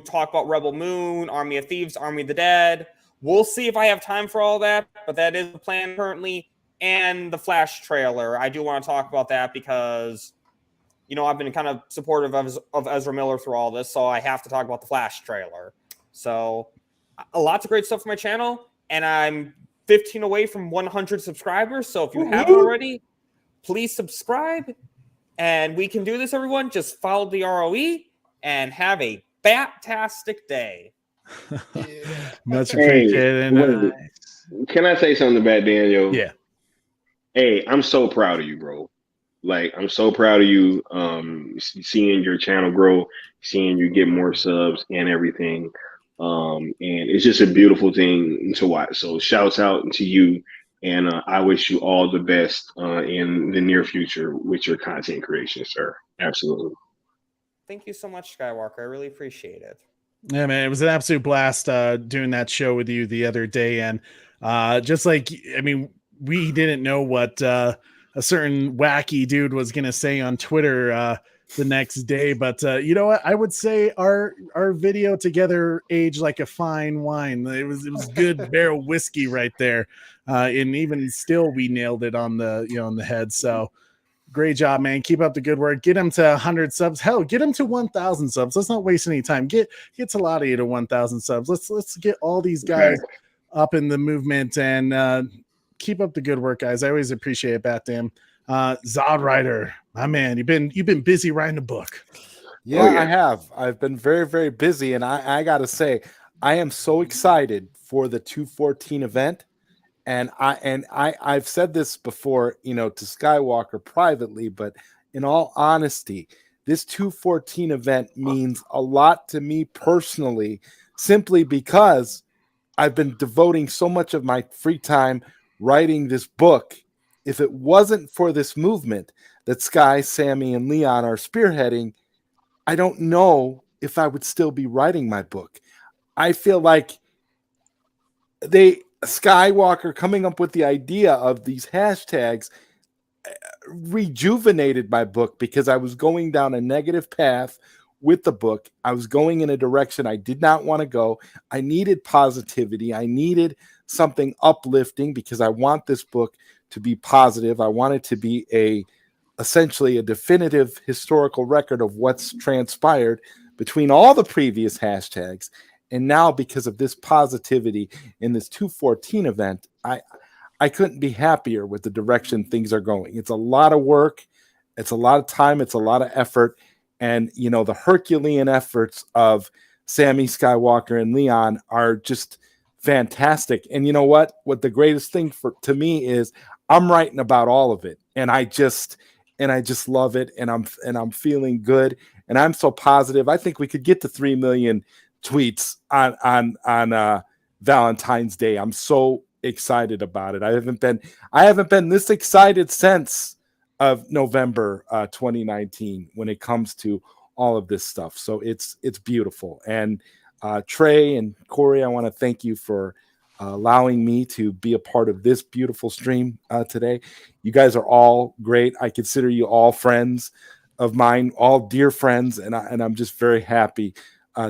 talk about Rebel Moon, Army of Thieves, Army of the Dead, We'll see if I have time for all that, but that is the plan currently. And the Flash trailer, I do want to talk about that because, you know, I've been kind of supportive of Ezra Miller through all this, so I have to talk about the Flash trailer. So, lots of great stuff for my channel, and I'm 15 away from 100 subscribers. So if you haven't already, please subscribe, and we can do this, everyone. Just follow the ROE and have a bat-tastic day. Much appreciated. Can I say something about Daniel? Yeah. Hey, I'm so proud of you, bro. Like, I'm so proud of you. Seeing your channel grow, seeing you get more subs and everything. And it's just a beautiful thing to watch. So shouts out to you. And I wish you all the best in the near future with your content creation, sir. Absolutely. Thank you so much, Skywalker. I really appreciate it. Yeah, man, it was an absolute blast doing that show with you the other day. And just like, I mean, we didn't know what a certain wacky dude was going to say on Twitter the next day. But you know what? I would say our video together aged like a fine wine. It was good barrel whiskey right there. And even still, we nailed it on the, you know, on the head. So great job, man. Keep up the good work. Get him to 100 subs. Hell, get him to 1,000 subs. Let's not waste any time. Get Talati to 1,000 subs. Let's get all these guys up in the movement and keep up the good work, guys. I always appreciate it, Bat Damn. Zod Rider, my man, you've been busy writing a book. Yeah, I have. I've been very, very busy, and I gotta say, I am so excited for the 214 event. And I've said this before, you know, to Skywalker privately, but in all honesty, this 214 event means a lot to me personally, simply because I've been devoting so much of my free time writing this book. If it wasn't for this movement that Sky, Sammy, and Leon are spearheading, I don't know if I would still be writing my book. I feel like Skywalker coming up with the idea of these hashtags rejuvenated my book, because I was going down a negative path with the book. I was going in a direction I did not want to go. I needed positivity. I needed something uplifting because I want this book to be positive. I want it to be essentially a definitive historical record of what's transpired between all the previous hashtags. And now, because of this positivity in this 214 event, I couldn't be happier with the direction things are going. It's a lot of work. It's a lot of time. It's a lot of effort. And, you know, the Herculean efforts of Sammy, Skywalker, and Leon are just fantastic. And you know what? What the greatest thing to me is I'm writing about all of it. And I just love it. And I'm feeling good. And I'm so positive. I think we could get to 3 million tweets on Valentine's Day. I'm so excited about it. I haven't been this excited since of November 2019 when it comes to all of this stuff. So it's beautiful. And Trey and Corey, I want to thank you for allowing me to be a part of this beautiful stream today. You guys are all great. I consider you all friends of mine, all dear friends, and I'm just very happy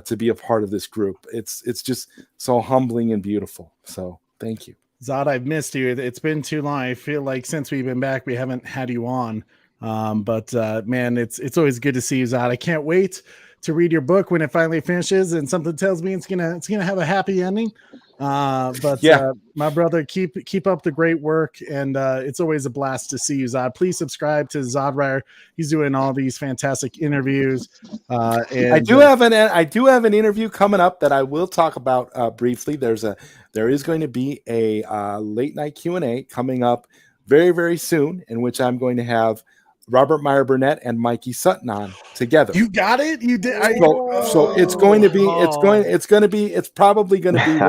to be a part of this group. It's just so humbling and beautiful. So thank you. Zod, I've missed you. It's been too long. I feel like since we've been back, we haven't had you on. But man, it's always good to see you, Zod. I can't wait to read your book when it finally finishes, and something tells me it's gonna have a happy ending. But yeah, my brother, keep up the great work, and it's always a blast to see you, Zod. Please subscribe to Zod Rider. He's doing all these fantastic interviews. And I do have an interview coming up that I will talk about briefly. There is going to be a late night Q&A coming up very, very soon, in which I'm going to have Robert Meyer Burnett and Mikey Sutton on together. You got it. You did. So it's going to be. It's probably going to be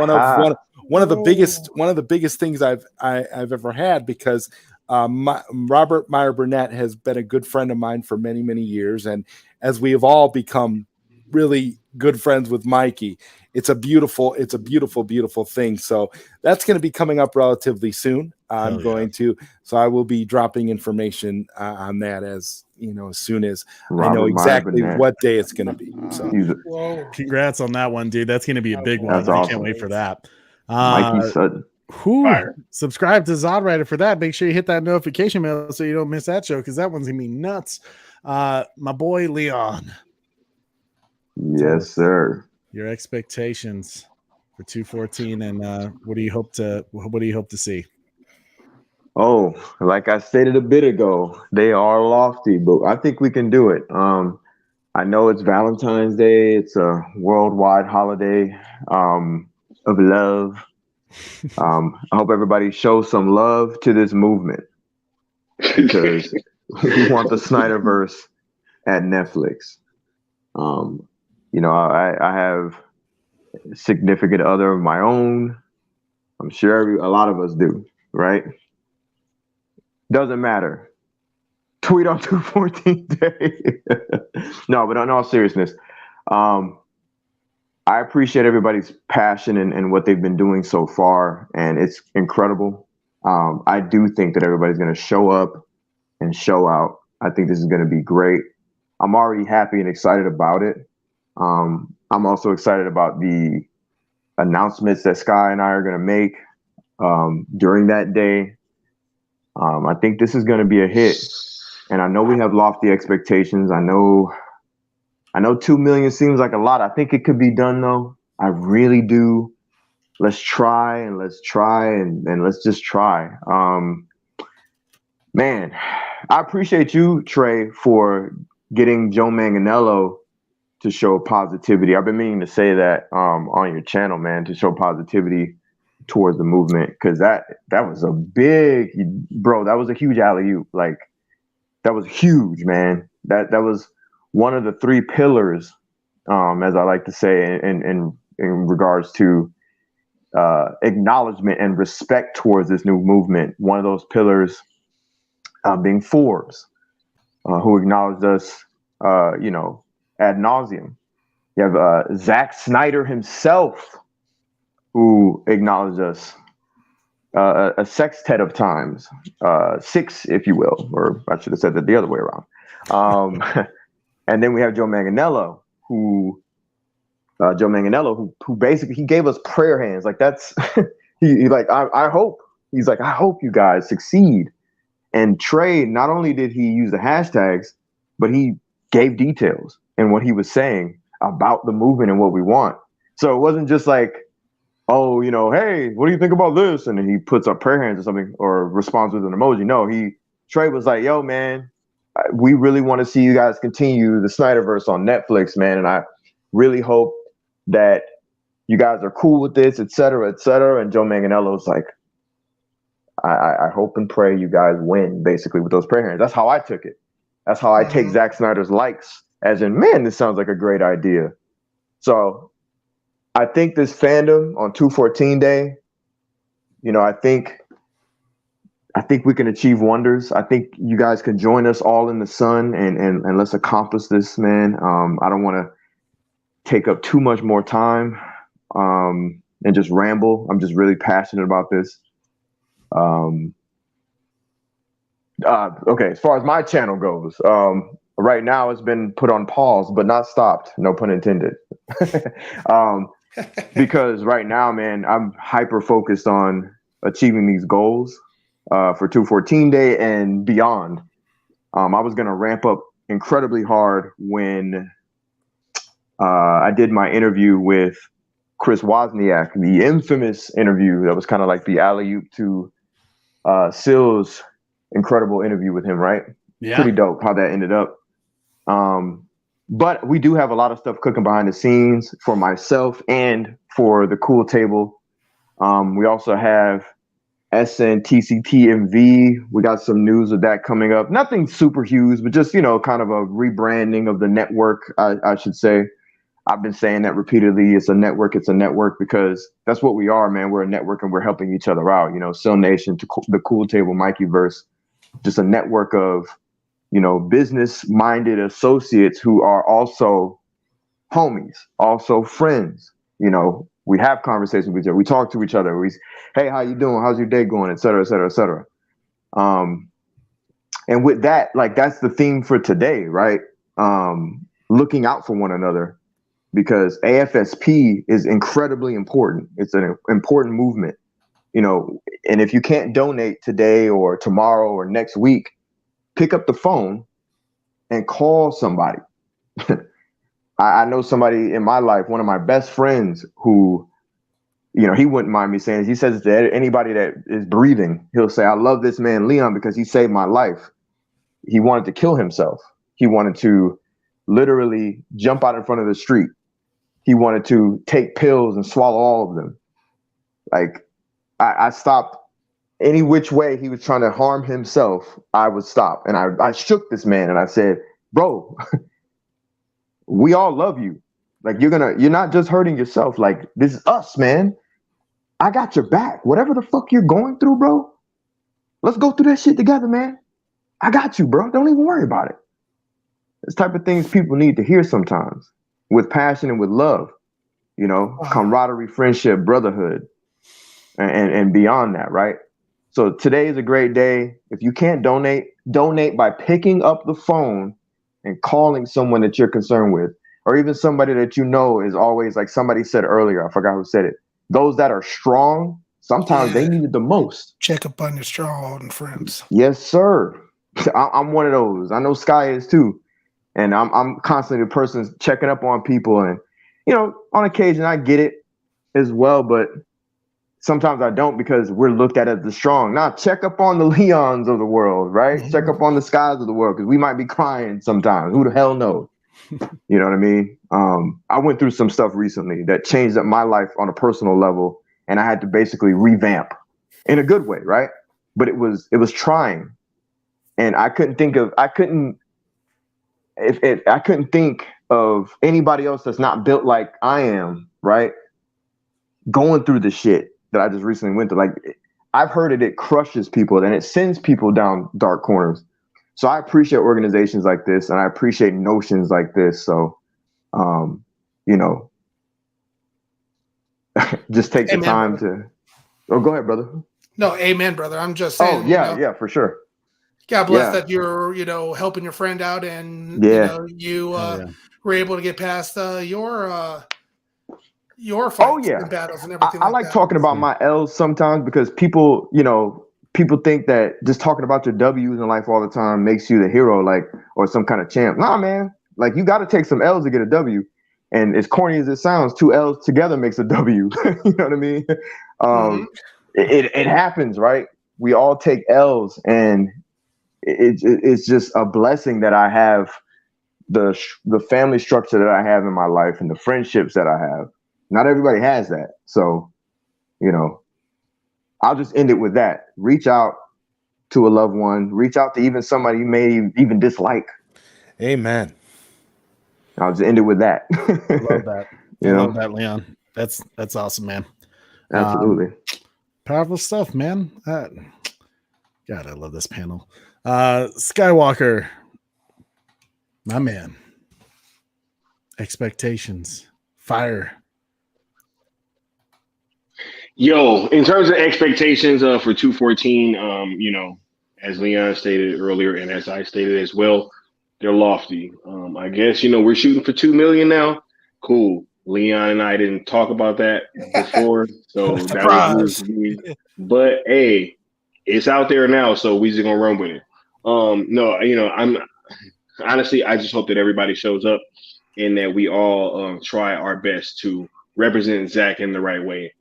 one of the biggest things I've ever had, because Robert Meyer Burnett has been a good friend of mine for many, many years, and as we have all become really good friends with Mikey, it's a beautiful thing. So that's going to be coming up relatively soon. So I will be dropping information on that as soon as I know exactly what day it's going to be. So congrats on that one, dude. That's going to be a big one. That's I awesome. can't wait for that. Mikey Sutton. Subscribe to Zod Rider for that. Make sure you hit that notification bell so you don't miss that show, because that one's gonna be nuts. My boy Leon. Yes, sir. Your expectations for 214, and what do you hope to see? Oh, like I stated a bit ago, they are lofty, but I think we can do it. I know it's Valentine's Day. It's a worldwide holiday of love. I hope everybody shows some love to this movement, because we want the Snyderverse at Netflix. I have a significant other of my own. I'm sure a lot of us do, right? Doesn't matter. Tweet on 214 day. No, but in all seriousness, I appreciate everybody's passion and what they've been doing so far, and it's incredible. I do think that everybody's going to show up and show out. I think this is going to be great. I'm already happy and excited about it. I'm also excited about the announcements that Sky and I are going to make during that day. I think this is going to be a hit, and I know we have lofty expectations. I know 2 million seems like a lot. I think it could be done though. I really do. Let's try and let's just try. Man, I appreciate you, Trey, for getting Joe Manganiello to show positivity. I've been meaning to say that on your channel, man, to show positivity towards the movement, because that was a big, bro. That was a huge alley-oop. Like, that was huge, man. That was one of the 3 pillars, as I like to say, in regards to acknowledgement and respect towards this new movement. One of those pillars being Forbes, who acknowledged us, ad nauseum. You have Zack Snyder himself, who acknowledged us a sextet of times, 6, if you will, or I should have said that the other way around. And then we have Joe Manganiello, who basically, he gave us prayer hands. Like, that's I hope you guys succeed. And Trey, not only did he use the hashtags, but he gave details and what he was saying about the movement and what we want. So it wasn't just like, oh, hey, what do you think about this? And then he puts up prayer hands or something, or responds with an emoji. No, Trey was like, yo, man, we really want to see you guys continue the Snyderverse on Netflix, man. And I really hope that you guys are cool with this, et cetera, et cetera. And Joe Manganiello's like, I hope and pray you guys win, basically, with those prayer hands. That's how I took it. That's how I take Zack Snyder's likes, as in, man, this sounds like a great idea. So I think this fandom on 214 day, I think we can achieve wonders. I think you guys can join us all in the sun and let's accomplish this, man. I don't want to take up too much more time and just ramble. I'm just really passionate about this. Okay, as far as my channel goes, right now it's been put on pause, but not stopped. No pun intended. Because right now, man, I'm hyper focused on achieving these goals for 214 day and beyond. I was going to ramp up incredibly hard when I did my interview with Chris Wozniak, the infamous interview that was kind of like the alley-oop to Sill's incredible interview with him, right? Yeah. Pretty dope how that ended up. But we do have a lot of stuff cooking behind the scenes for myself and for the Cool Table. We also have SNTCTMV. We got some news of that coming up. Nothing super huge, but just, kind of a rebranding of the network, I should say. I've been saying that repeatedly. It's a network, because that's what we are, man. We're a network and we're helping each other out. Sill Nation, to the Cool Table, Mikeyverse, just a network of, business-minded associates who are also homies, also friends. We have conversations with each other. We talk to each other. Hey, how you doing? How's your day going? Et cetera, et cetera, et cetera. And with that, that's the theme for today, right? Looking out for one another. because AFSP is incredibly important. It's an important movement, you know, and if you can't donate today or tomorrow or next week, pick up the phone and call somebody. I know somebody in my life, one of my best friends who, you know, he wouldn't mind me saying, he says to anybody that is breathing, he'll say, I love this man, Leon, because he saved my life. He wanted to kill himself. He wanted to literally jump out in front of the street. He wanted to take pills and swallow all of them. Like, I stopped any which way he was trying to harm himself. I would stop. And I shook this man and I said, bro, we all love you. Like, you're not just hurting yourself. Like, this is us, man. I got your back. Whatever the fuck you're going through, bro, let's go through that shit together, man. I got you, bro. Don't even worry about it. This type of things people need to hear sometimes, with passion and with love, you know, camaraderie, friendship, brotherhood, and beyond that, right? So today is a great day. If you can't donate by picking up the phone and calling someone that you're concerned with, or even somebody that you know is always, like somebody said earlier, I forgot who said it, those that are strong, sometimes they need it the most. Check up on your stronghold friends. Yes, sir. I'm one of those. I know Sky is too. And I'm constantly the person checking up on people. And, you know, on occasion I get it as well, but sometimes I don't, because we're looked at as the strong. Now check up on the Leons of the world, right? Mm-hmm. Check up on the Skies of the world, because we might be crying sometimes. Who the hell knows? You know what I mean? I went through some stuff recently that changed up my life on a personal level, and I had to basically revamp in a good way, right? But it was trying, and I couldn't think of anybody else that's not built like I am, right? Going through the shit that I just recently went through. Like, I've heard it crushes people and it sends people down dark corners. So I appreciate organizations like this, and I appreciate notions like this. So, you know, just take the time to. Oh, go ahead, brother. No, amen, brother. I'm just saying. Oh, yeah, yeah, for sure. God bless that you're, you know, helping your friend out, and you were able to get past your fights and battles and everything. I like talking about my L's sometimes, because people, you know, people think that just talking about your W's in life all the time makes you the hero, like, or some kind of champ. Nah, man. Like, you got to take some L's to get a W. And as corny as it sounds, 2 L's together makes a W. You know what I mean? It happens, right? We all take L's, and it's just a blessing that I have the family structure that I have in my life and the friendships that I have. Not everybody has that. So, you know, I'll just end it with that. Reach out to a loved one. Reach out to even somebody you may even dislike. Amen. I'll just end it with that. Love that. Love that, Leon. That's awesome, man. Absolutely. Powerful stuff, man. God, I love this panel. Skywalker, my man. Expectations. Fire. Yo, in terms of expectations for 214, you know, as Leon stated earlier, and as I stated as well, they're lofty. I guess, you know, we're shooting for 2 million now. Cool. Leon and I didn't talk about that before, so that was news to me. But hey, it's out there now, so we just gonna run with it. No, you know, I'm honestly, I just hope that everybody shows up and that we all try our best to represent Zack in the right way,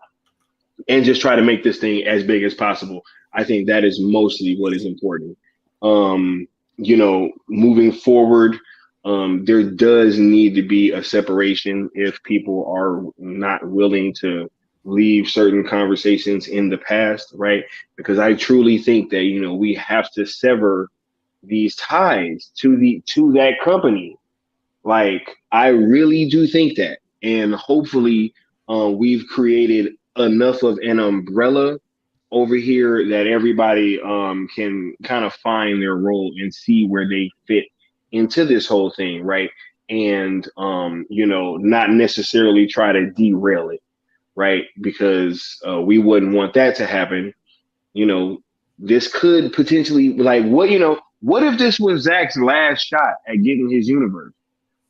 and just try to make this thing as big as possible. I think that is mostly what is important. You know, moving forward, there does need to be a separation if people are not willing to leave certain conversations in the past, right? Because I truly think that, you know, we have to sever these ties to that company. Like, I really do think that, and hopefully we've created enough of an umbrella over here that everybody can kind of find their role and see where they fit into this whole thing, right? And you know, not necessarily try to derail it, right? Because we wouldn't want that to happen. You know, this could potentially, like, what if this was Zack's last shot at getting his universe?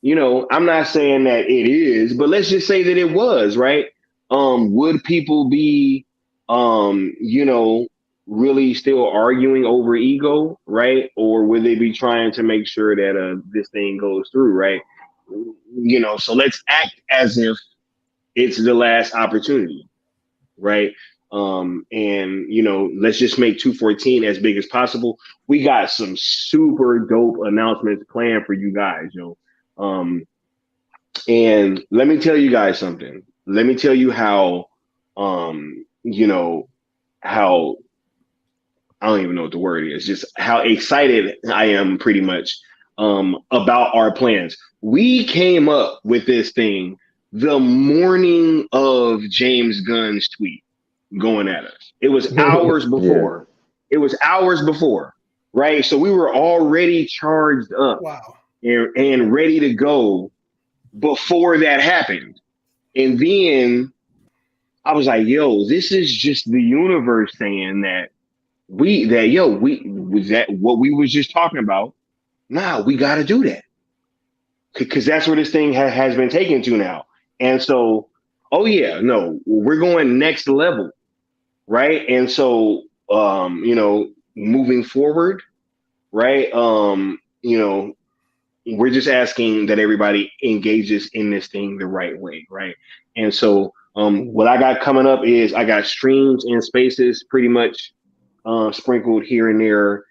I'm not saying that it is, but let's just say that it was, right? Would people be, really still arguing over ego, right? Or would they be trying to make sure that this thing goes through, right? So let's act as if it's the last opportunity, right? Let's just make 214 as big as possible. We got some super dope announcements planned for you guys, and let me tell you guys something. Let me tell you how, how I don't even know what the word is, just how excited I am pretty much about our plans. We came up with this thing the morning of James Gunn's tweet going at us. It was hours before. It was hours before, right? So we were already charged up and ready to go before that happened. And then I was like, yo, this is just the universe saying that what we was just talking about. Nah, we got to do that. Because that's where this thing has been taken to now. And so, we're going next level. Right. And so, moving forward, right. We're just asking that everybody engages in this thing the right way. Right. And so, what I got coming up is I got streams and spaces pretty much sprinkled here and there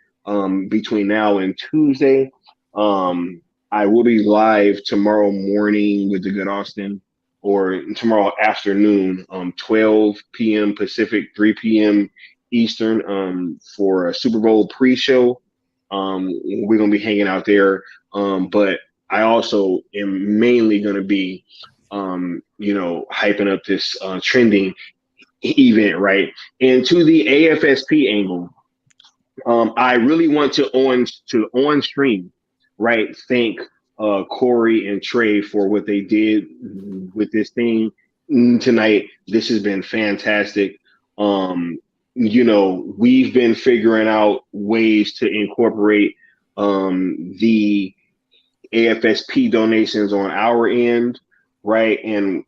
between now and Tuesday. I will be live tomorrow morning with the good Austin, or tomorrow afternoon, 12 p.m. Pacific, 3 p.m. Eastern, for a Super Bowl pre-show. We're going to be hanging out there. But I also am mainly going to be, hyping up this trending event, right? And to the AFSP angle, I really want to on stream, right, thank Corey and Trey for what they did with this thing tonight. This has been fantastic. We've been figuring out ways to incorporate the AFSP donations on our end, right? And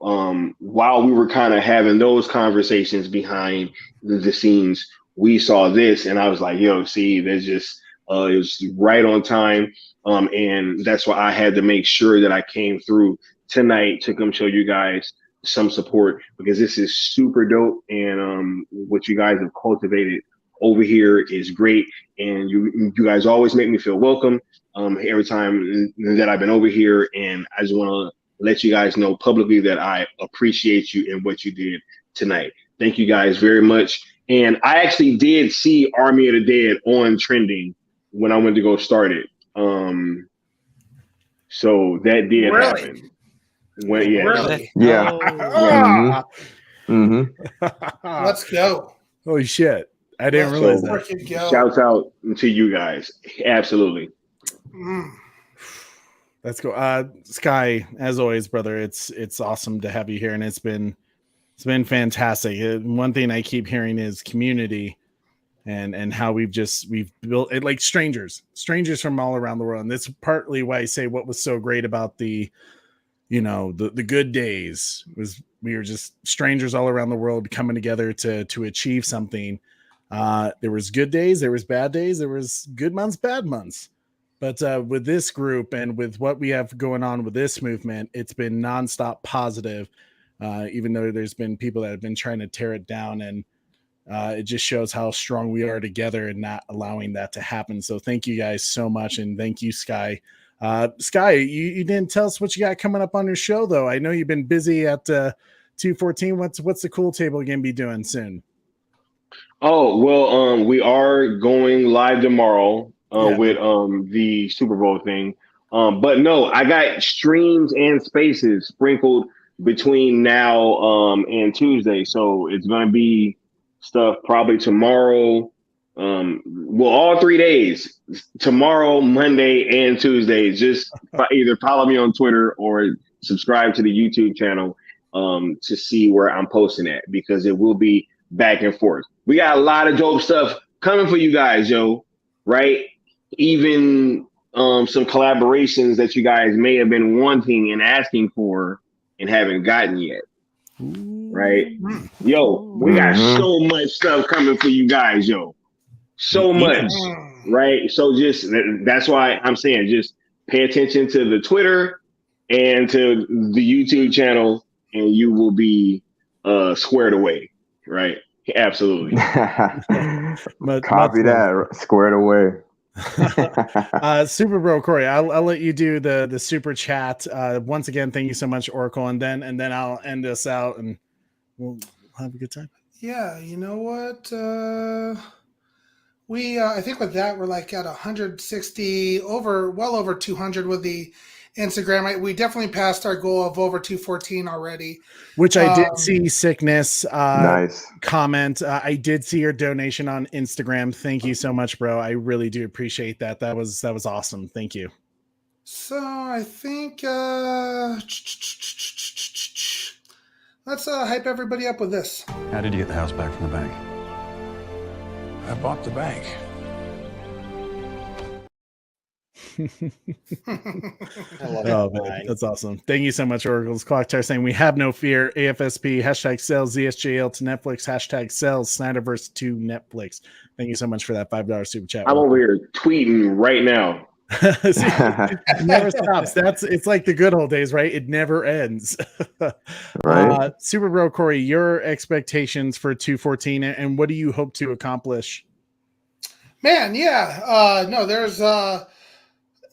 while we were kind of having those conversations behind the scenes, we saw this, and I was like, yo, see, there's just it was right on time. And that's why I had to make sure that I came through tonight to come show you guys some support, because this is super dope. And what you guys have cultivated over here is great. And you guys always make me feel welcome every time that I've been over here. And I just want to let you guys know publicly that I appreciate you and what you did tonight. Thank you guys very much. And I actually did see Army of the Dead on trending when I went to go start it. So that did happen. Really? Yeah. Let's go. Holy shit. I didn't realize that. Shouts out to you guys. Absolutely. Let's go. Sky, as always, brother, it's awesome to have you here, and it's been fantastic. One thing I keep hearing is community, and how we've built it like strangers from all around the world. And that's partly why I say what was so great about the good days was we were just strangers all around the world coming together to achieve something. There was good days, there was bad days, there was good months, bad months. But with this group and with what we have going on with this movement, it's been nonstop positive, even though there's been people that have been trying to tear it down. And it just shows how strong we are together and not allowing that to happen. So thank you guys so much. And thank you, Sky. Sky, you didn't tell us what you got coming up on your show, though. I know you've been busy at 214. What's the cool table going to be doing soon? Oh, well, we are going live tomorrow with the Super Bowl thing. But no, I got streams and spaces sprinkled between now and Tuesday. So it's going to be stuff probably tomorrow. All 3 days, tomorrow, Monday, and Tuesday. Just either follow me on Twitter or subscribe to the YouTube channel to see where I'm posting at, because it will be back and forth. We got a lot of dope stuff coming for you guys, yo. Right? Even some collaborations that you guys may have been wanting and asking for and haven't gotten yet. Right? Yo, we got so much stuff coming for you guys, yo. So much. Right? So just that's why I'm saying just pay attention to the Twitter and to the YouTube channel, and you will be squared away. Right? Absolutely. Copy that. Squared away. Super Bro Corey, I'll let you do the super chat. Once again, thank you so much, Oracle, and then I'll end us out and we'll have a good time. Yeah, you know what? We I think with that we're like at 160 well over 200 with the Instagram. We definitely passed our goal of over 214 already. Which I did see Sickness nice comment. I did see your donation on Instagram. Thank you so much, bro. I really do appreciate that. That was awesome. Thank you. So I think let's hype everybody up with this. How did you get the house back from the bank? I bought the bank. Oh man, that's awesome. Thank you so much, Oracle's Clock Tower saying we have no fear. AFSP #sells ZSJL to Netflix #sells Snyderverse to Netflix. Thank you so much for that $5 super chat. I'm over here tweeting right now. See, it never stops. It's like the good old days, right? It never ends. Right. Super Bro Corey, your expectations for 214 and what do you hope to accomplish? Man, yeah. No, there's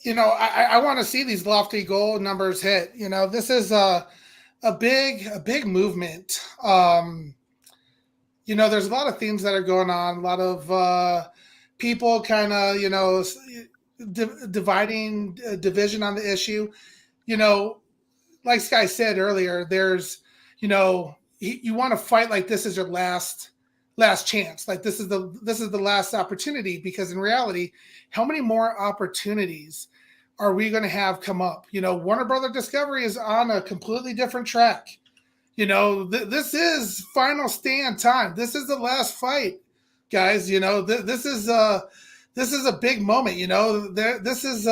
I want to see these lofty goal numbers hit. This is a big movement. There's a lot of things that are going on, a lot of people kind of, division on the issue. Like Sky said earlier, there's, you want to fight like this is your last chance. Like this is the last opportunity, because in reality, how many more opportunities are we going to have come up? Warner Brother Discovery is on a completely different track. This is final stand time. This is the last fight, guys. This is a big moment. This is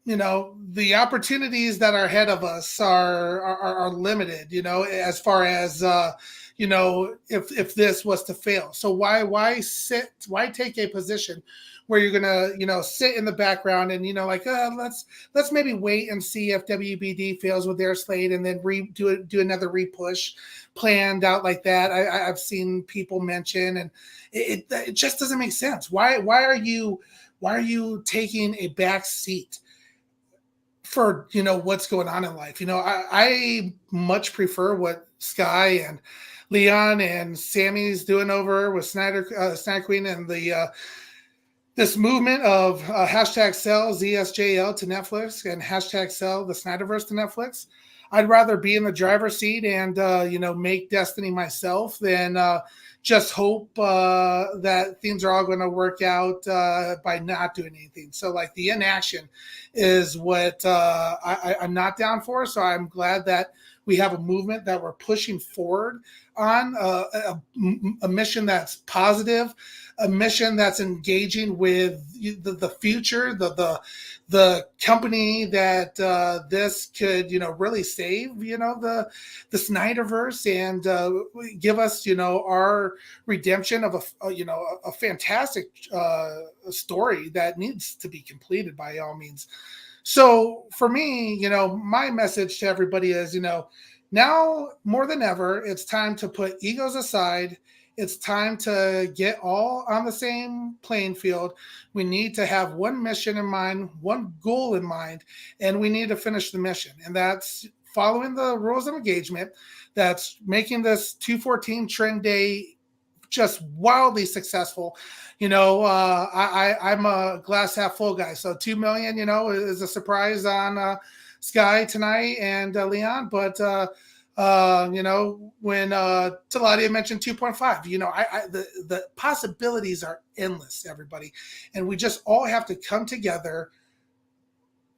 the opportunities that are ahead of us are limited. As far as if this was to fail. So why take a position where you're gonna sit in the background and let's maybe wait and see if WBD fails with their slate and then do another repush planned out like that. I've seen people mention, and it just doesn't make sense. Why are you taking a back seat for what's going on in life? I much prefer what Sky and Leon and Sammy's doing over with Snyder Queen and the this movement of #sell ZSJL to Netflix and #sell the Snyderverse to Netflix. I'd rather be in the driver's seat and make destiny myself than just hope that things are all going to work out by not doing anything. So like the inaction is what I'm not down for. So I'm glad that we have a movement that we're pushing forward on a mission that's positive, a mission that's engaging with the future, the company that this could really save the Snyderverse and give us our redemption of a fantastic story that needs to be completed by all means. So for me, my message to everybody is, now more than ever, it's time to put egos aside. It's time to get all on the same playing field. We need to have one mission in mind, one goal in mind, and we need to finish the mission. And that's following the rules of engagement. That's making this 214 trend day just wildly successful. I'm a glass half full guy. So 2 million, is a surprise on Sky tonight and Leon. But, when Taladia mentioned 2.5, the possibilities are endless, everybody. And we just all have to come together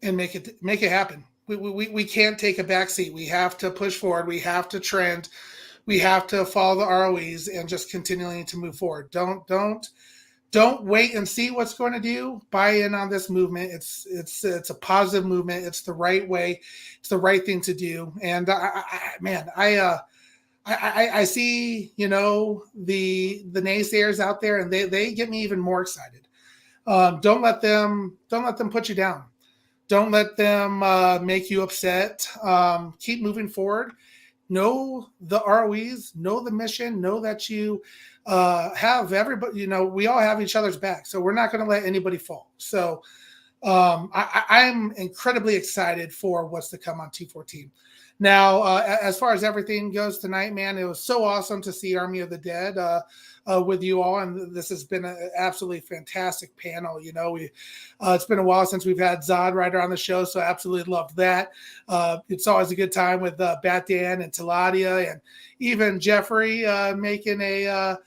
and make it happen. We can't take a backseat. We have to push forward. We have to trend. We have to follow the ROEs and just continuing to move forward. Don't don't wait and see what's going to do. Buy in on this movement. It's a positive movement. It's the right way. It's the right thing to do. And I see, the naysayers out there, and they get me even more excited. Don't let them put you down. Don't let them make you upset. Keep moving forward. Know the ROEs, know the mission, know that you have everybody, we all have each other's back. So we're not going to let anybody fall. So I'm incredibly excited for what's to come on T14. Now, as far as everything goes tonight, man, it was so awesome to see Army of the Dead with you all, and this has been an absolutely fantastic panel. It's been a while since we've had Zod Rider on the show, so absolutely loved that. It's always a good time with Bat Dan and Taladia, and even Jeffrey making an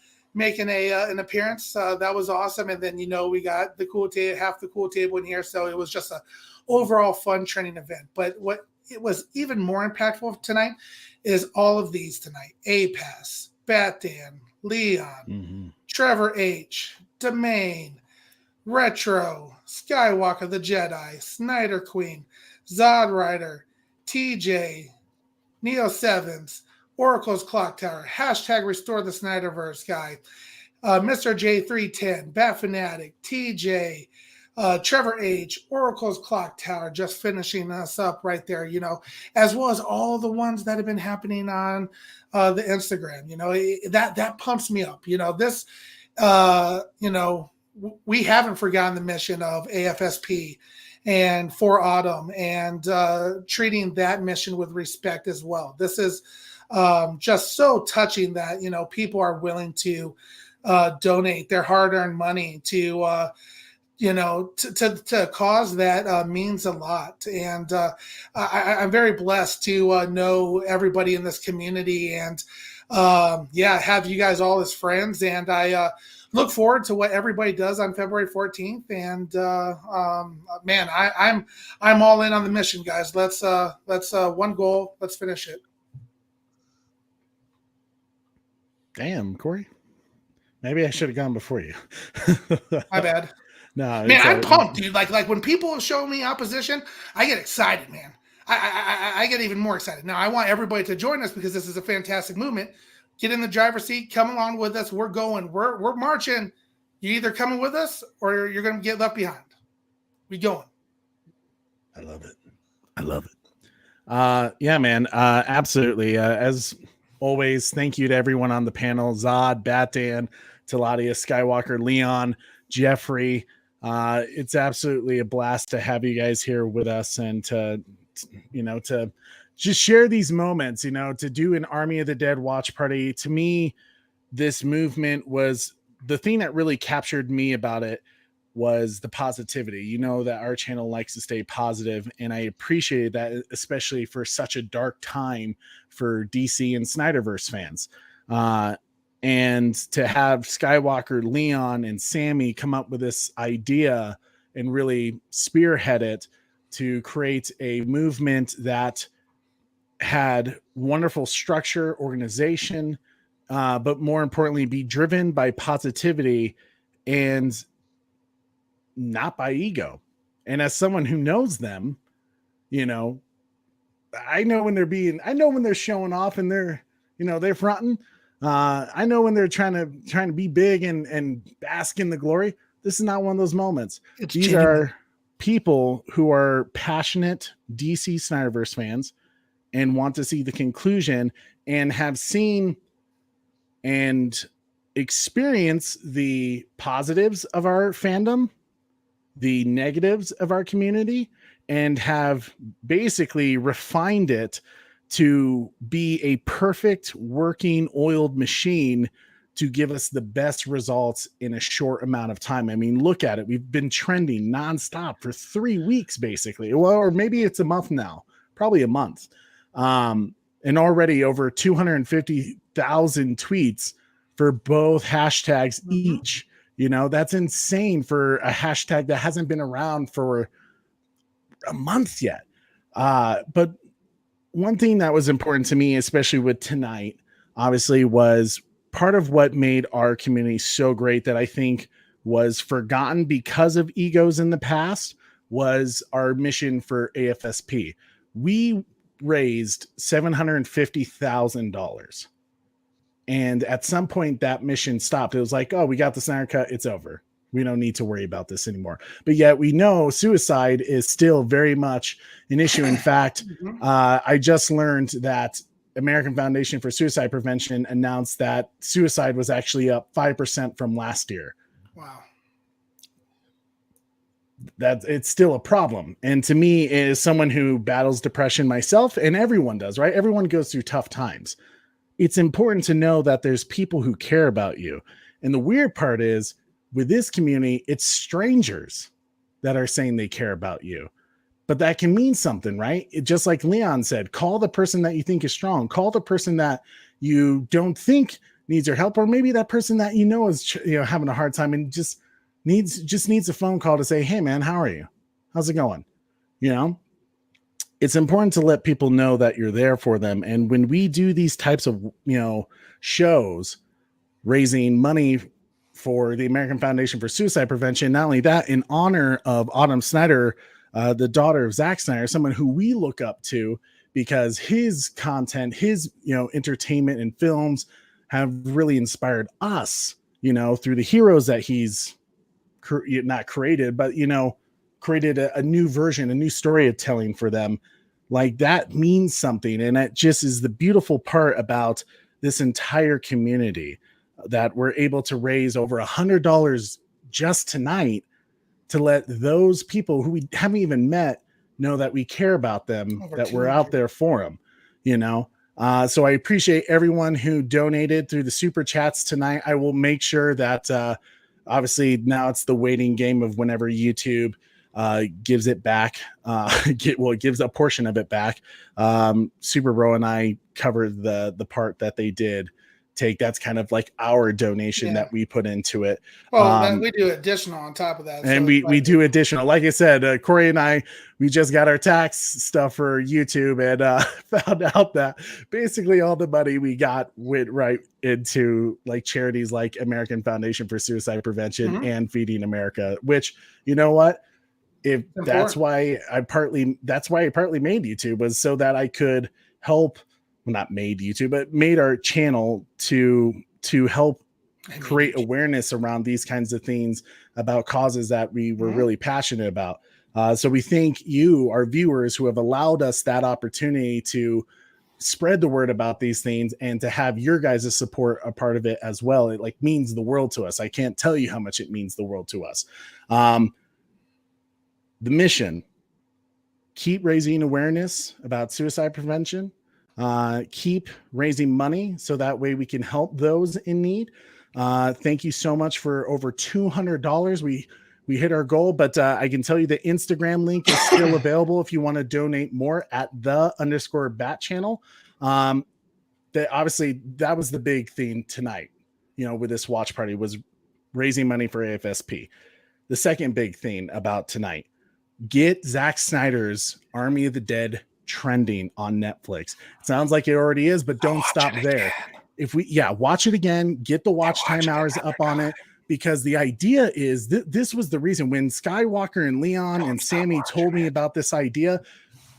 appearance. That was awesome. And then we got the cool half the cool table in here, so it was just a overall fun training event. But what it was even more impactful tonight is all of these tonight: APAS, Bat Dan, Leon, Trevor H, Domain, Retro, Skywalker the Jedi, Snyder Queen, Zod Rider, TJ, Neo Sevens, Oracle's Clock Tower, hashtag Restore the Snyderverse guy, Mr. J310, Bat Fanatic, TJ, Trevor H, Oracle's Clock Tower, just finishing us up right there, as well as all the ones that have been happening on the Instagram. That pumps me up. We haven't forgotten the mission of AFSP and For Autumn, and treating that mission with respect as well. This is just so touching that people are willing to donate their hard-earned money to to cause that means a lot. And I'm very blessed to know everybody in this community, and have you guys all as friends. And I look forward to what everybody does on February 14th. And man, I'm all in on the mission, guys. Let's one goal. Let's finish it. Damn, Corey. Maybe I should have gone before you. My bad. No, man, I'm pumped, dude. Like when people show me opposition, I get excited, man. I get even more excited. Now I want everybody to join us because this is a fantastic movement. Get in the driver's seat, come along with us. We're going. We're marching. You're either coming with us or you're going to get left behind. We going. I love it. Yeah, man. Absolutely. As always, thank you to everyone on the panel: Zod, Bat Dan, Taladia, Skywalker, Leon, Jeffrey. It's absolutely a blast to have you guys here with us, and to just share these moments, to do an Army of the Dead watch party. To me, this movement was the thing that really captured me about it, was the positivity. That our channel likes to stay positive, and I appreciated that, especially for such a dark time for DC and Snyderverse fans. And to have Skywalker, Leon, and Sammy come up with this idea and really spearhead it to create a movement that had wonderful structure, organization, but more importantly, be driven by positivity and not by ego. And as someone who knows them, I know when they're showing off and they're fronting. I know when they're trying to be big and bask in the glory. This is not one of those moments. These are people who are passionate DC Snyderverse fans and want to see the conclusion, and have seen and experienced the positives of our fandom, the negatives of our community, and have basically refined it to be a perfect working oiled machine to give us the best results in a short amount of time. I mean, look at it. We've been trending nonstop for 3 weeks, basically. Well, or maybe it's a month now, probably a month. And already over 250,000 tweets for both hashtags each. That's insane for a hashtag that hasn't been around for a month yet. But one thing that was important to me, especially with tonight, obviously, was part of what made our community so great, that I think was forgotten because of egos in the past was our mission for AFSP. We raised $750,000. And at some point that mission stopped. It was like, oh, we got the Snyder Cut. It's over. We don't need to worry about this anymore. But yet we know suicide is still very much an issue. In fact, I just learned that American Foundation for Suicide Prevention announced that suicide was actually up 5% from last year. Wow. That it's still a problem. And to me, as someone who battles depression myself, and everyone does, right? Everyone goes through tough times. It's important to know that there's people who care about you. And the weird part is with this community, it's strangers that are saying they care about you. But that can mean something, right? Just like Leon said, call the person that you think is strong. Call the person that you don't think needs your help, or maybe that person that you know is having a hard time and just needs a phone call to say, hey man, how are you? How's it going? It's important to let people know that you're there for them. And when we do these types of, shows raising money for the American Foundation for Suicide Prevention, not only that, in honor of Autumn Snyder, the daughter of Zack Snyder, someone who we look up to because his content, his, entertainment and films have really inspired us, through the heroes that he's not created, but, created a new version, a new storytelling for them. Like that means something. And that just is the beautiful part about this entire community, that we're able to raise over $100 just tonight to let those people who we haven't even met know that we care about them, that we're out there for them, So I appreciate everyone who donated through the super chats tonight. I will make sure that obviously now it's the waiting game of whenever YouTube gives it back, it gives a portion of it back. Super Bro and I covered the part that they did take. That's kind of like our donation that we put into it. Well, we do additional on top of that. And we do additional. Like I said, Corey and I, we just got our tax stuff for YouTube and found out that basically all the money we got went right into like charities like American Foundation for Suicide Prevention and Feeding America, which, you know what? That's why I partly made YouTube, was so that I could help, well, not made YouTube, but made our channel to help create awareness around these kinds of things, about causes that we were really passionate about. So we thank you, our viewers, who have allowed us that opportunity to spread the word about these things and to have your guys' support a part of it as well. It means the world to us. I can't tell you how much it means the world to us. The mission: keep raising awareness about suicide prevention, keep raising money so that way we can help those in need. Thank you so much for over $200. We hit our goal, but I can tell you the Instagram link is still available if you want to donate more at _bat channel. Obviously that was the big theme tonight, with this watch party, was raising money for AFSP. The second big thing about tonight: get Zack Snyder's Army of the Dead trending on Netflix. It sounds like it already is, but don't stop there. Watch it again, get the watch time hours up on it, because the idea is this was the reason when Skywalker and Leon and Sammy told me about this idea.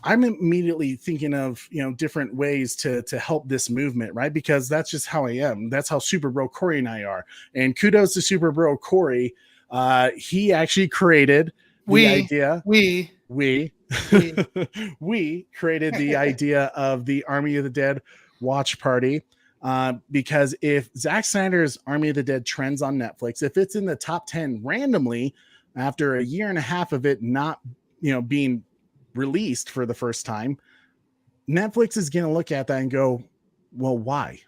I'm immediately thinking of, different ways to help this movement, right? Because that's just how I am. That's how Super Bro Corey and I are. And kudos to Super Bro Corey. He actually created the idea. We created the idea of the Army of the Dead watch party, because if Zack Snyder's Army of the Dead trends on Netflix, if it's in the top 10 randomly after a year and a half of it not being released for the first time, Netflix is going to look at that and go, well, why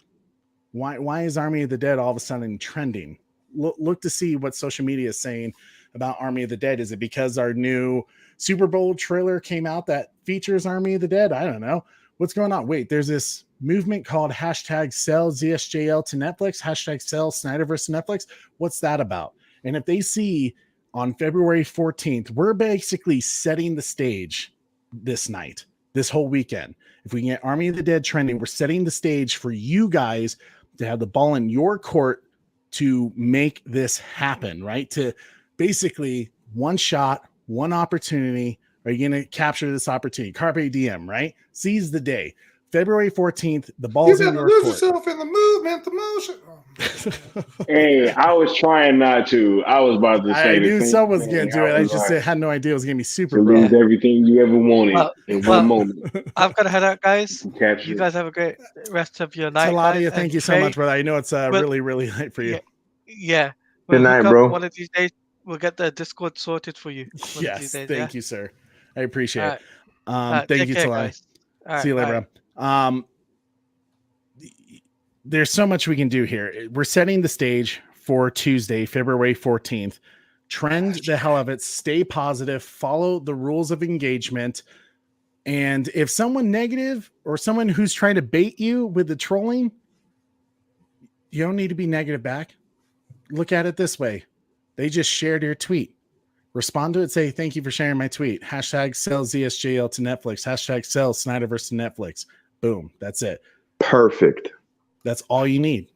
is Army of the Dead all of a sudden trending? Look to see what social media is saying about Army of the Dead. Is it because our new Super Bowl trailer came out that features Army of the Dead? I don't know what's going on. Wait, there's this movement called #sell ZSJL to Netflix, #sell Snyderverse to Netflix. What's that about? And if they see on February 14th, we're basically setting the stage this night, this whole weekend. If we can get Army of the Dead trending, we're setting the stage for you guys to have the ball in your court to make this happen, right? To basically one shot, one opportunity. Are you going to capture this opportunity? Carpe diem, right? Seize the day. February 14th, the ball's You in got to your lose court. yourself in the movement, the motion. Hey, I was trying not to. I was about to say I the knew same someone was thing. going to do it. I I was just like, had no idea it was going to be super to broad. lose everything you ever wanted in one moment. I've got to head out, guys. Capture You it. guys have a great rest of your night. Taladia, guys. thank And you so Trey, much, brother. I know it's we'll- really, really late for you. Yeah. Good We'll night, hook up bro. one of these days. We'll get the Discord sorted for you. One of these Yes, days, thank you, sir. I appreciate All it. right. Thank Take you, care, Taladi. guys. All See you right, later, bro. There's so much we can do here. We're setting the stage for Tuesday, February 14th. Trend the hell of it. Stay positive. Follow the rules of engagement. And if someone negative or someone who's trying to bait you with the trolling, you don't need to be negative back. Look at it this way. They just shared your tweet. Respond to it. Say, thank you for sharing my tweet. Hashtag sell ZSJL to Netflix. Hashtag sell Snyderverse to Netflix. Boom. That's it. Perfect. That's all you need.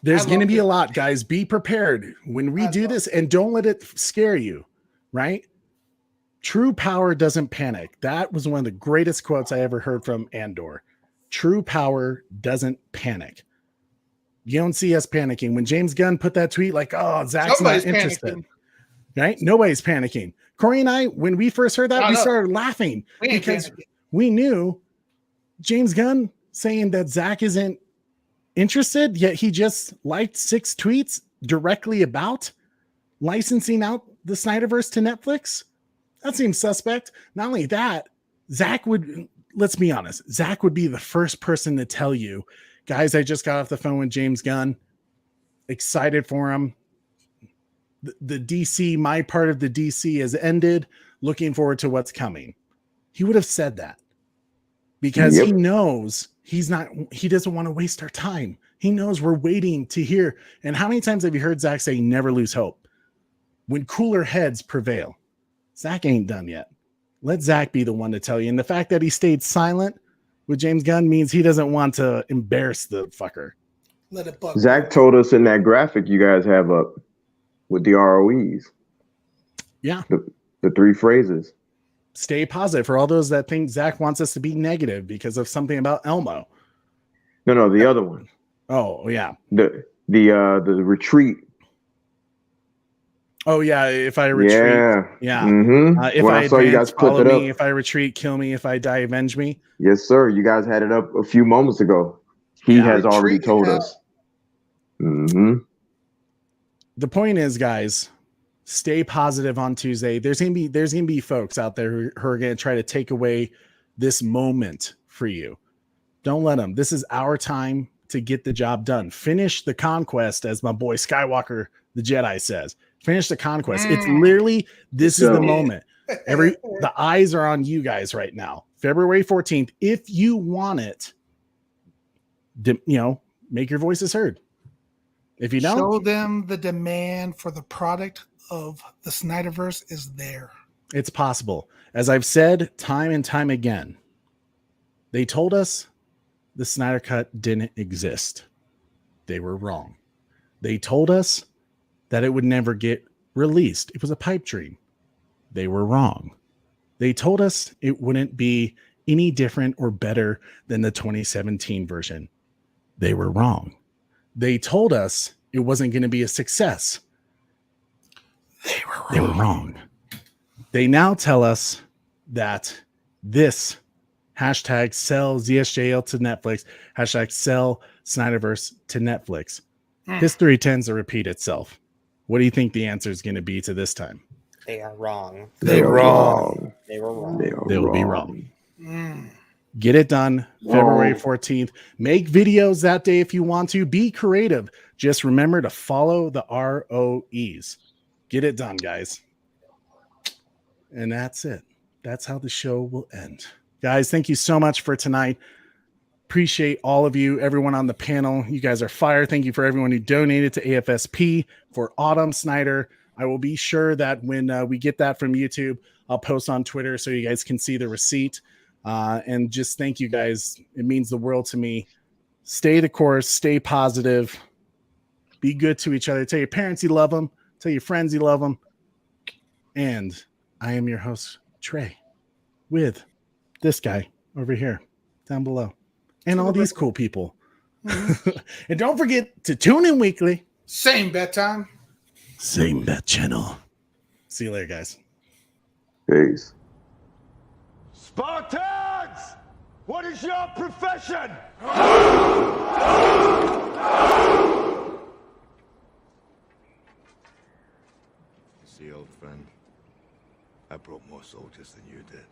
There's going to be a lot, guys. Be prepared when we do this, and don't let it scare you, right? True power doesn't panic. That was one of the greatest quotes I ever heard from Andor. True power doesn't panic. You don't see us panicking. When James Gunn put that tweet like, oh, Zach's Somebody's not interested. panicking. Right? Nobody's panicking. Corey and I, when we first heard that, I we know. started laughing We ain't because panicking. we knew James Gunn saying that Zach isn't interested, yet he just liked 6 tweets directly about licensing out the Snyderverse to Netflix. That seems suspect. Not only that, Zach would, let's be honest, Zach would be the first person to tell you, guys, I just got off the phone with James Gunn. Excited for him. The DC, my part of the DC has ended. Looking forward to what's coming. He would have said that because he knows he doesn't want to waste our time. He knows we're waiting to hear. And how many times have you heard Zach say, never lose hope? When cooler heads prevail. Zach ain't done yet. Let Zach be the one to tell you. And the fact that he stayed silent with James Gunn means he doesn't want to embarrass the fucker. Let it bug. Zach told us in that graphic you guys have up with the ROEs. Yeah. The 3 phrases. Stay positive for all those that think Zach wants us to be negative because of something about Elmo. No, the other one. Oh, yeah. The retreat. Oh, yeah. If I retreat. Yeah. Mm-hmm. If when I saw you guys advance, put follow that me. up. If I retreat, kill me. If I die, avenge me. Yes, sir. You guys had it up a few moments ago. He has already told us. Mm-hmm. The point is, guys, stay positive on Tuesday. There's gonna be folks out there who are gonna try to take away this moment for you. Don't let them. This is our time to get the job done. Finish the conquest, as my boy Skywalker the Jedi says. Finish the conquest. It's literally this is the moment. The eyes are on you guys right now. February 14th. If you want it, make your voices heard. If you don't, show them the demand for the product of the Snyderverse is there. it's possible. As I've said time and time again, they told us the Snyder Cut didn't exist. They were wrong. They told us that it would never get released. It was a pipe dream. They were wrong. They told us it wouldn't be any different or better than the 2017 version. They were wrong. They told us it wasn't going to be a success. They were wrong. They now tell us that this hashtag sell ZSJL to Netflix, hashtag sell Snyderverse to Netflix. History tends to repeat itself. What do you think the answer is going to be to this time? They are wrong. They were wrong. They were wrong. They will be wrong. Get it done February 14th. Make videos that day if you want to. Be creative. Just remember to follow the ROEs. Get it done, guys. And that's it. That's how the show will end. Guys, thank you so much for tonight. Appreciate all of you, everyone on the panel. You guys are fire. Thank you for everyone who donated to AFSP for Autumn Snyder. I will be sure that when we get that from YouTube, I'll post on Twitter so you guys can see the receipt. And just thank you guys. It means the world to me. Stay the course. Stay positive. Be good to each other. Tell your parents you love them. Tell your friends you love them. And I am your host, Trey, with this guy over here, down below, and all these cool people. And don't forget to tune in weekly. Same bet time. Same bet channel. See you later, guys. Peace. Spartans! What is your profession? See, old friend, I brought more soldiers than you did.